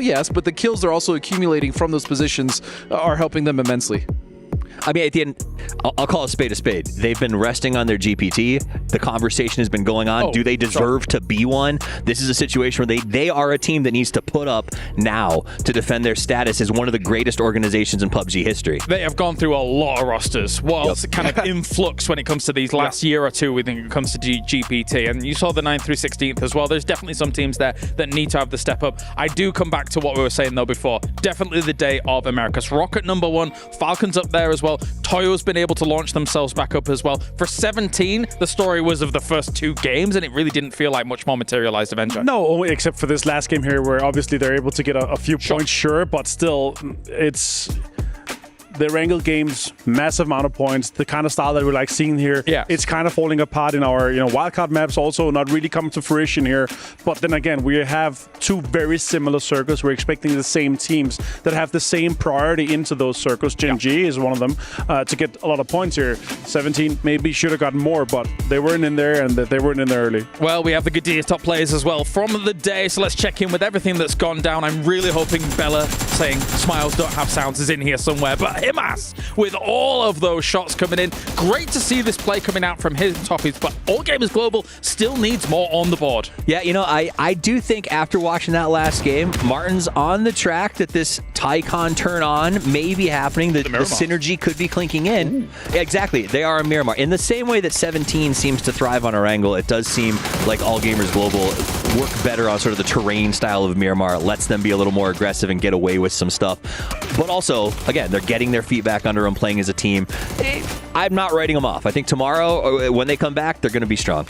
yes, but the kills they're also accumulating from those positions are helping them immensely. I mean, at the end, I'll call a spade a spade. They've been resting on their GPT. The conversation has been going on. Do they deserve to be one? This is a situation where they are a team that needs to put up now to defend their status as one of the greatest organizations in PUBG history. They have gone through a lot of rosters. Whilst kind of in flux when it comes to these last year or two, we think it comes to GPT. And you saw the 9th through 16th as well. There's definitely some teams there that need to have the step up. I do come back to what we were saying, though, before. Definitely the day of Americas. Rocket number 1. Falcons up there as well. Toyo's been able to launch themselves back up as well. For 17, the story was of the first 2 games, and it really didn't feel like much more materialized, Avenger. No, only except for this last game here, where obviously they're able to get a few points, sure, but still, it's the Arangel games, massive amount of points, the kind of style that we like seeing here. Yeah. It's kind of falling apart in our wildcard maps, also not really coming to fruition here. But then again, we have 2 very similar circles. We're expecting the same teams that have the same priority into those circles. Gen G is one of them to get a lot of points here. 17 maybe should have gotten more, but they weren't in there, and they weren't in there early. Well, we have the Gadia top players as well from the day, so let's check in with everything that's gone down. I'm really hoping Bella saying smiles don't have sounds is in here somewhere, but Himas with all of those shots coming in. Great to see this play coming out from his toppies, but All Gamers Global still needs more on the board. Yeah, I do think after watching that last game, Martin's on the track that this Tycon turn on may be happening. The synergy could be clinking in. Yeah, exactly. They are a Miramar. In the same way that 17 seems to thrive on Arangel, it does seem like All Gamers Global work better on sort of the terrain style of Miramar. It lets them be a little more aggressive and get away with some stuff. But also, again, they're getting their feet back under them, playing as a team. I'm not writing them off. I think tomorrow, when they come back, they're going to be strong.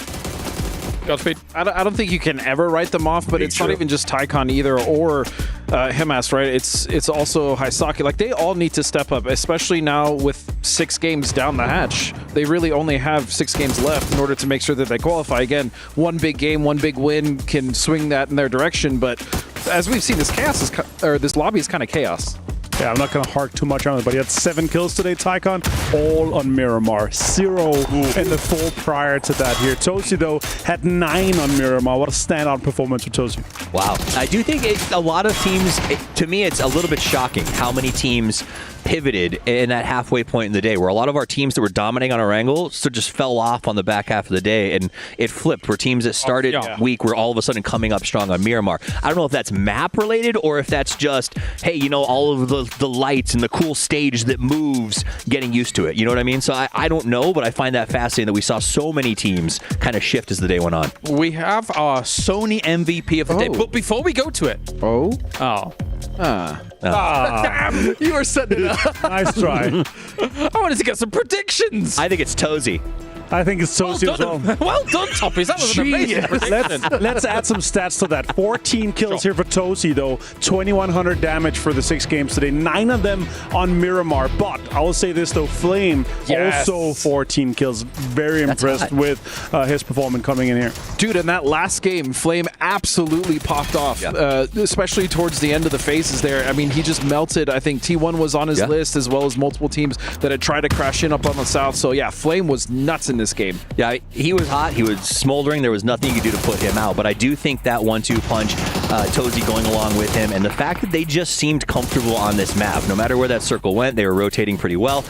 Godspeed. I don't think you can ever write them off, but it's not even just Tycon either, or Himas, right? It's also Haisaki. Like, they all need to step up, especially now with 6 games down the hatch. They really only have 6 games left in order to make sure that they qualify. Again, one big game, one big win can swing that in their direction, but as we've seen, this lobby is kind of chaos. Yeah, I'm not going to hark too much on it, but he had 7 kills today, Tycon, all on Miramar. 0 in the full prior to that here. Tosi, though, had 9 on Miramar. What a standout performance for Tosi. Wow. I do think a lot of teams, to me, it's a little bit shocking how many teams pivoted in that halfway point in the day, where a lot of our teams that were dominating on Arangel just fell off on the back half of the day, and it flipped, where teams that started weak were all of a sudden coming up strong on Miramar. I don't know if that's map related or if that's just, hey, all of the lights and the cool stage that moves, getting used to it. You know what I mean? So I don't know, but I find that fascinating that we saw so many teams kind of shift as the day went on. We have our Sony MVP of the day, but before we go to it... Damn! You were setting it up. Nice try. I wanted to get some predictions. I think it's Tosi. I think it's Tosi as well. Well done, Toppies. That was an amazing prediction. Let's add some stats to that. 14 kills here for Tosi, though. 2,100 damage for the 6 games today. 9 of them on Miramar. But I will say this, though. Flame, also 14 kills. Very impressed with his performance coming in here. Dude, in that last game, Flame absolutely popped off, especially towards the end of the phases there. I mean, he just melted. I think T1 was on his list, as well as multiple teams that had tried to crash in up on the south. So, yeah, Flame was nuts in this game. Yeah, he was hot. He was smoldering. There was nothing you could do to put him out. But I do think that 1-2 punch, Tosi going along with him, and the fact that they just seemed comfortable on this map, no matter where that circle went, they were rotating pretty well.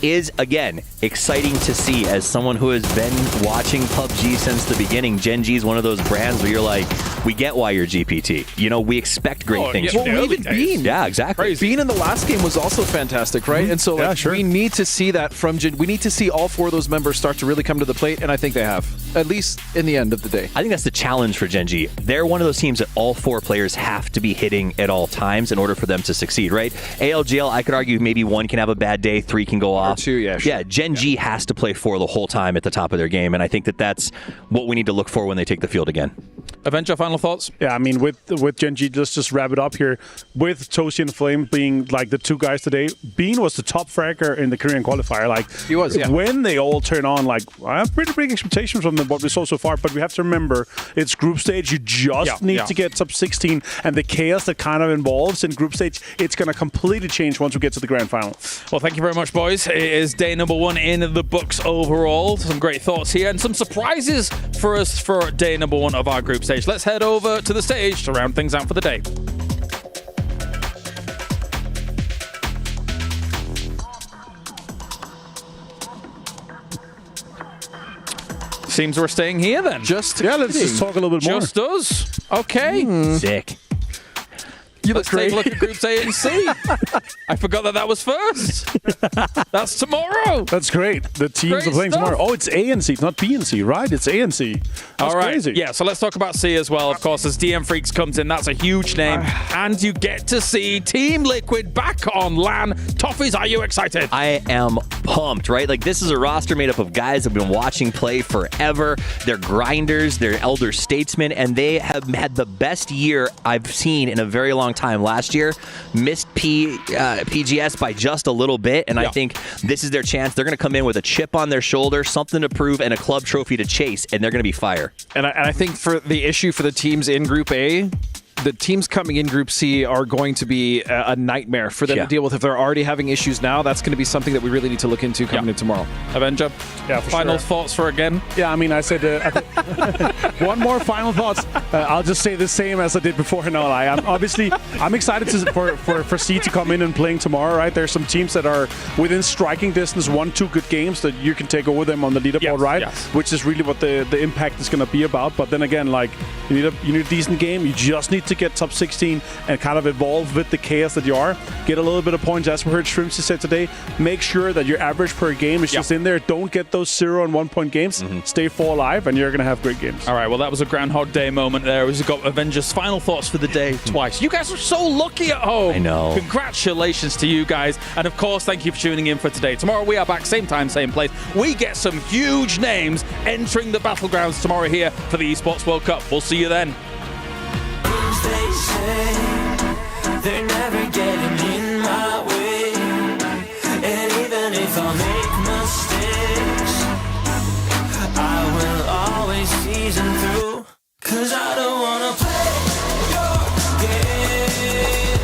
Is, again, exciting to see as someone who has been watching PUBG since the beginning. Gen G is one of those brands where you're like, we get why you're GPT. You know, we expect great things from you. Well, even Bean. Yeah, exactly. Bean in the last game was also fantastic, right? And so we need to see that from Gen. We need to see all 4 of those members start to really come to the plate, and I think they have, at least in the end of the day. I think that's the challenge for Gen G. They're one of those teams that all 4 players have to be hitting at all times in order for them to succeed, right? ALGL, I could argue maybe 1 can have a bad day, 3 can go off. Or 2, yeah, sure. Yeah, Gen G has to play 4 the whole time at the top of their game, and I think that that's what we need to look for when they take the field again. Avenger, final thoughts? Yeah, I mean, with Gen G, let's just wrap it up here. With Toshi and Flame being like the 2 guys today, Bean was the top fragger in the Korean qualifier. Like, he was, yeah. When they all turn on, like, I have pretty big expectations from them, what we saw so far, but we have to remember, it's group stage. You just need to get top 16, and the chaos that kind of involves in group stage, it's going to completely change once we get to the grand final. Well, thank you very much, boys. It is day number 1 in the books overall. Some great thoughts here and some surprises for us for day number 1 of our group stage. Let's head over to the stage to round things out for the day. Seems we're staying here then. Let's just talk a little bit more. Just us. Okay. Sick. You look great. Take a look at Groups A and C. I forgot that was first. That's tomorrow. That's great. The teams are playing tomorrow. Oh, it's A and C, not B and C, right? It's A and C. That's all right. Crazy. Yeah, so let's talk about C as well. Of course, as DM Freaks comes in, that's a huge name. And you get to see Team Liquid back on LAN. Toffees, are you excited? I am pumped, right? Like, this is a roster made up of guys that have been watching play forever. They're grinders, they're elder statesmen, and they have had the best year I've seen in a very long time. Last year, missed PGS by just a little bit, and I think this is their chance. They're going to come in with a chip on their shoulder, something to prove, and a club trophy to chase, and they're going to be fire. And I think for the issue for the teams in Group A, the teams coming in Group C are going to be a nightmare for them to deal with. If they're already having issues now, that's going to be something that we really need to look into coming in tomorrow. Avenger, final sure. thoughts for again? Yeah, I mean, I said one more final thoughts. I'll just say the same as I did before. No lie. I'm excited for C to come in and playing tomorrow. Right, there's some teams that are within striking distance, 1-2 good games that you can take over them on the leaderboard, right? Yes. Which is really what the impact is going to be about. But then again, like you need a decent game. You just need to get top 16 and kind of evolve with the chaos that you are. Get a little bit of points, as we heard Shrimsy said today. Make sure that your average per game is just in there. Don't get those 0 and 1 point games. Stay 4 alive, and you're going to have great games. All right, well, that was a Groundhog Day moment there. We've got Avengers' final thoughts for the day twice. You guys are so lucky at home. I know. Congratulations to you guys. And of course, thank you for tuning in for today. Tomorrow we are back, same time, same place. We get some huge names entering the Battlegrounds tomorrow here for the Esports World Cup. We'll see you then. They say they're never getting in my way, and even if I make mistakes, I will always season through, 'cause I don't wanna play your game.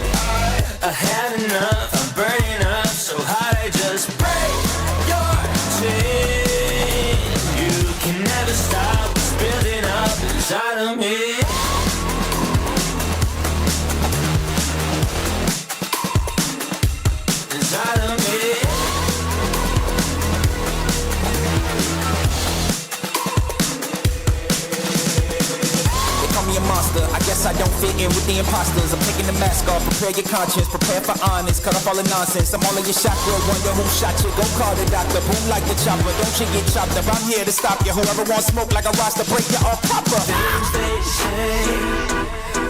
I had enough, I'm burning up so hot I just break your chain. You can never stop what's building up inside of me. I guess I don't fit in with the imposters. I'm taking the mask off, prepare your conscience, prepare for honest, cut off all the nonsense. I'm all in your chakra, wonder who shot you. Go call the doctor, boom like the chopper. Don't you get chopped up, I'm here to stop you. Whoever wants smoke like a roster, break you off proper. Things they say,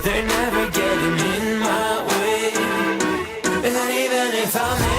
they're never getting in my way, and even if I'm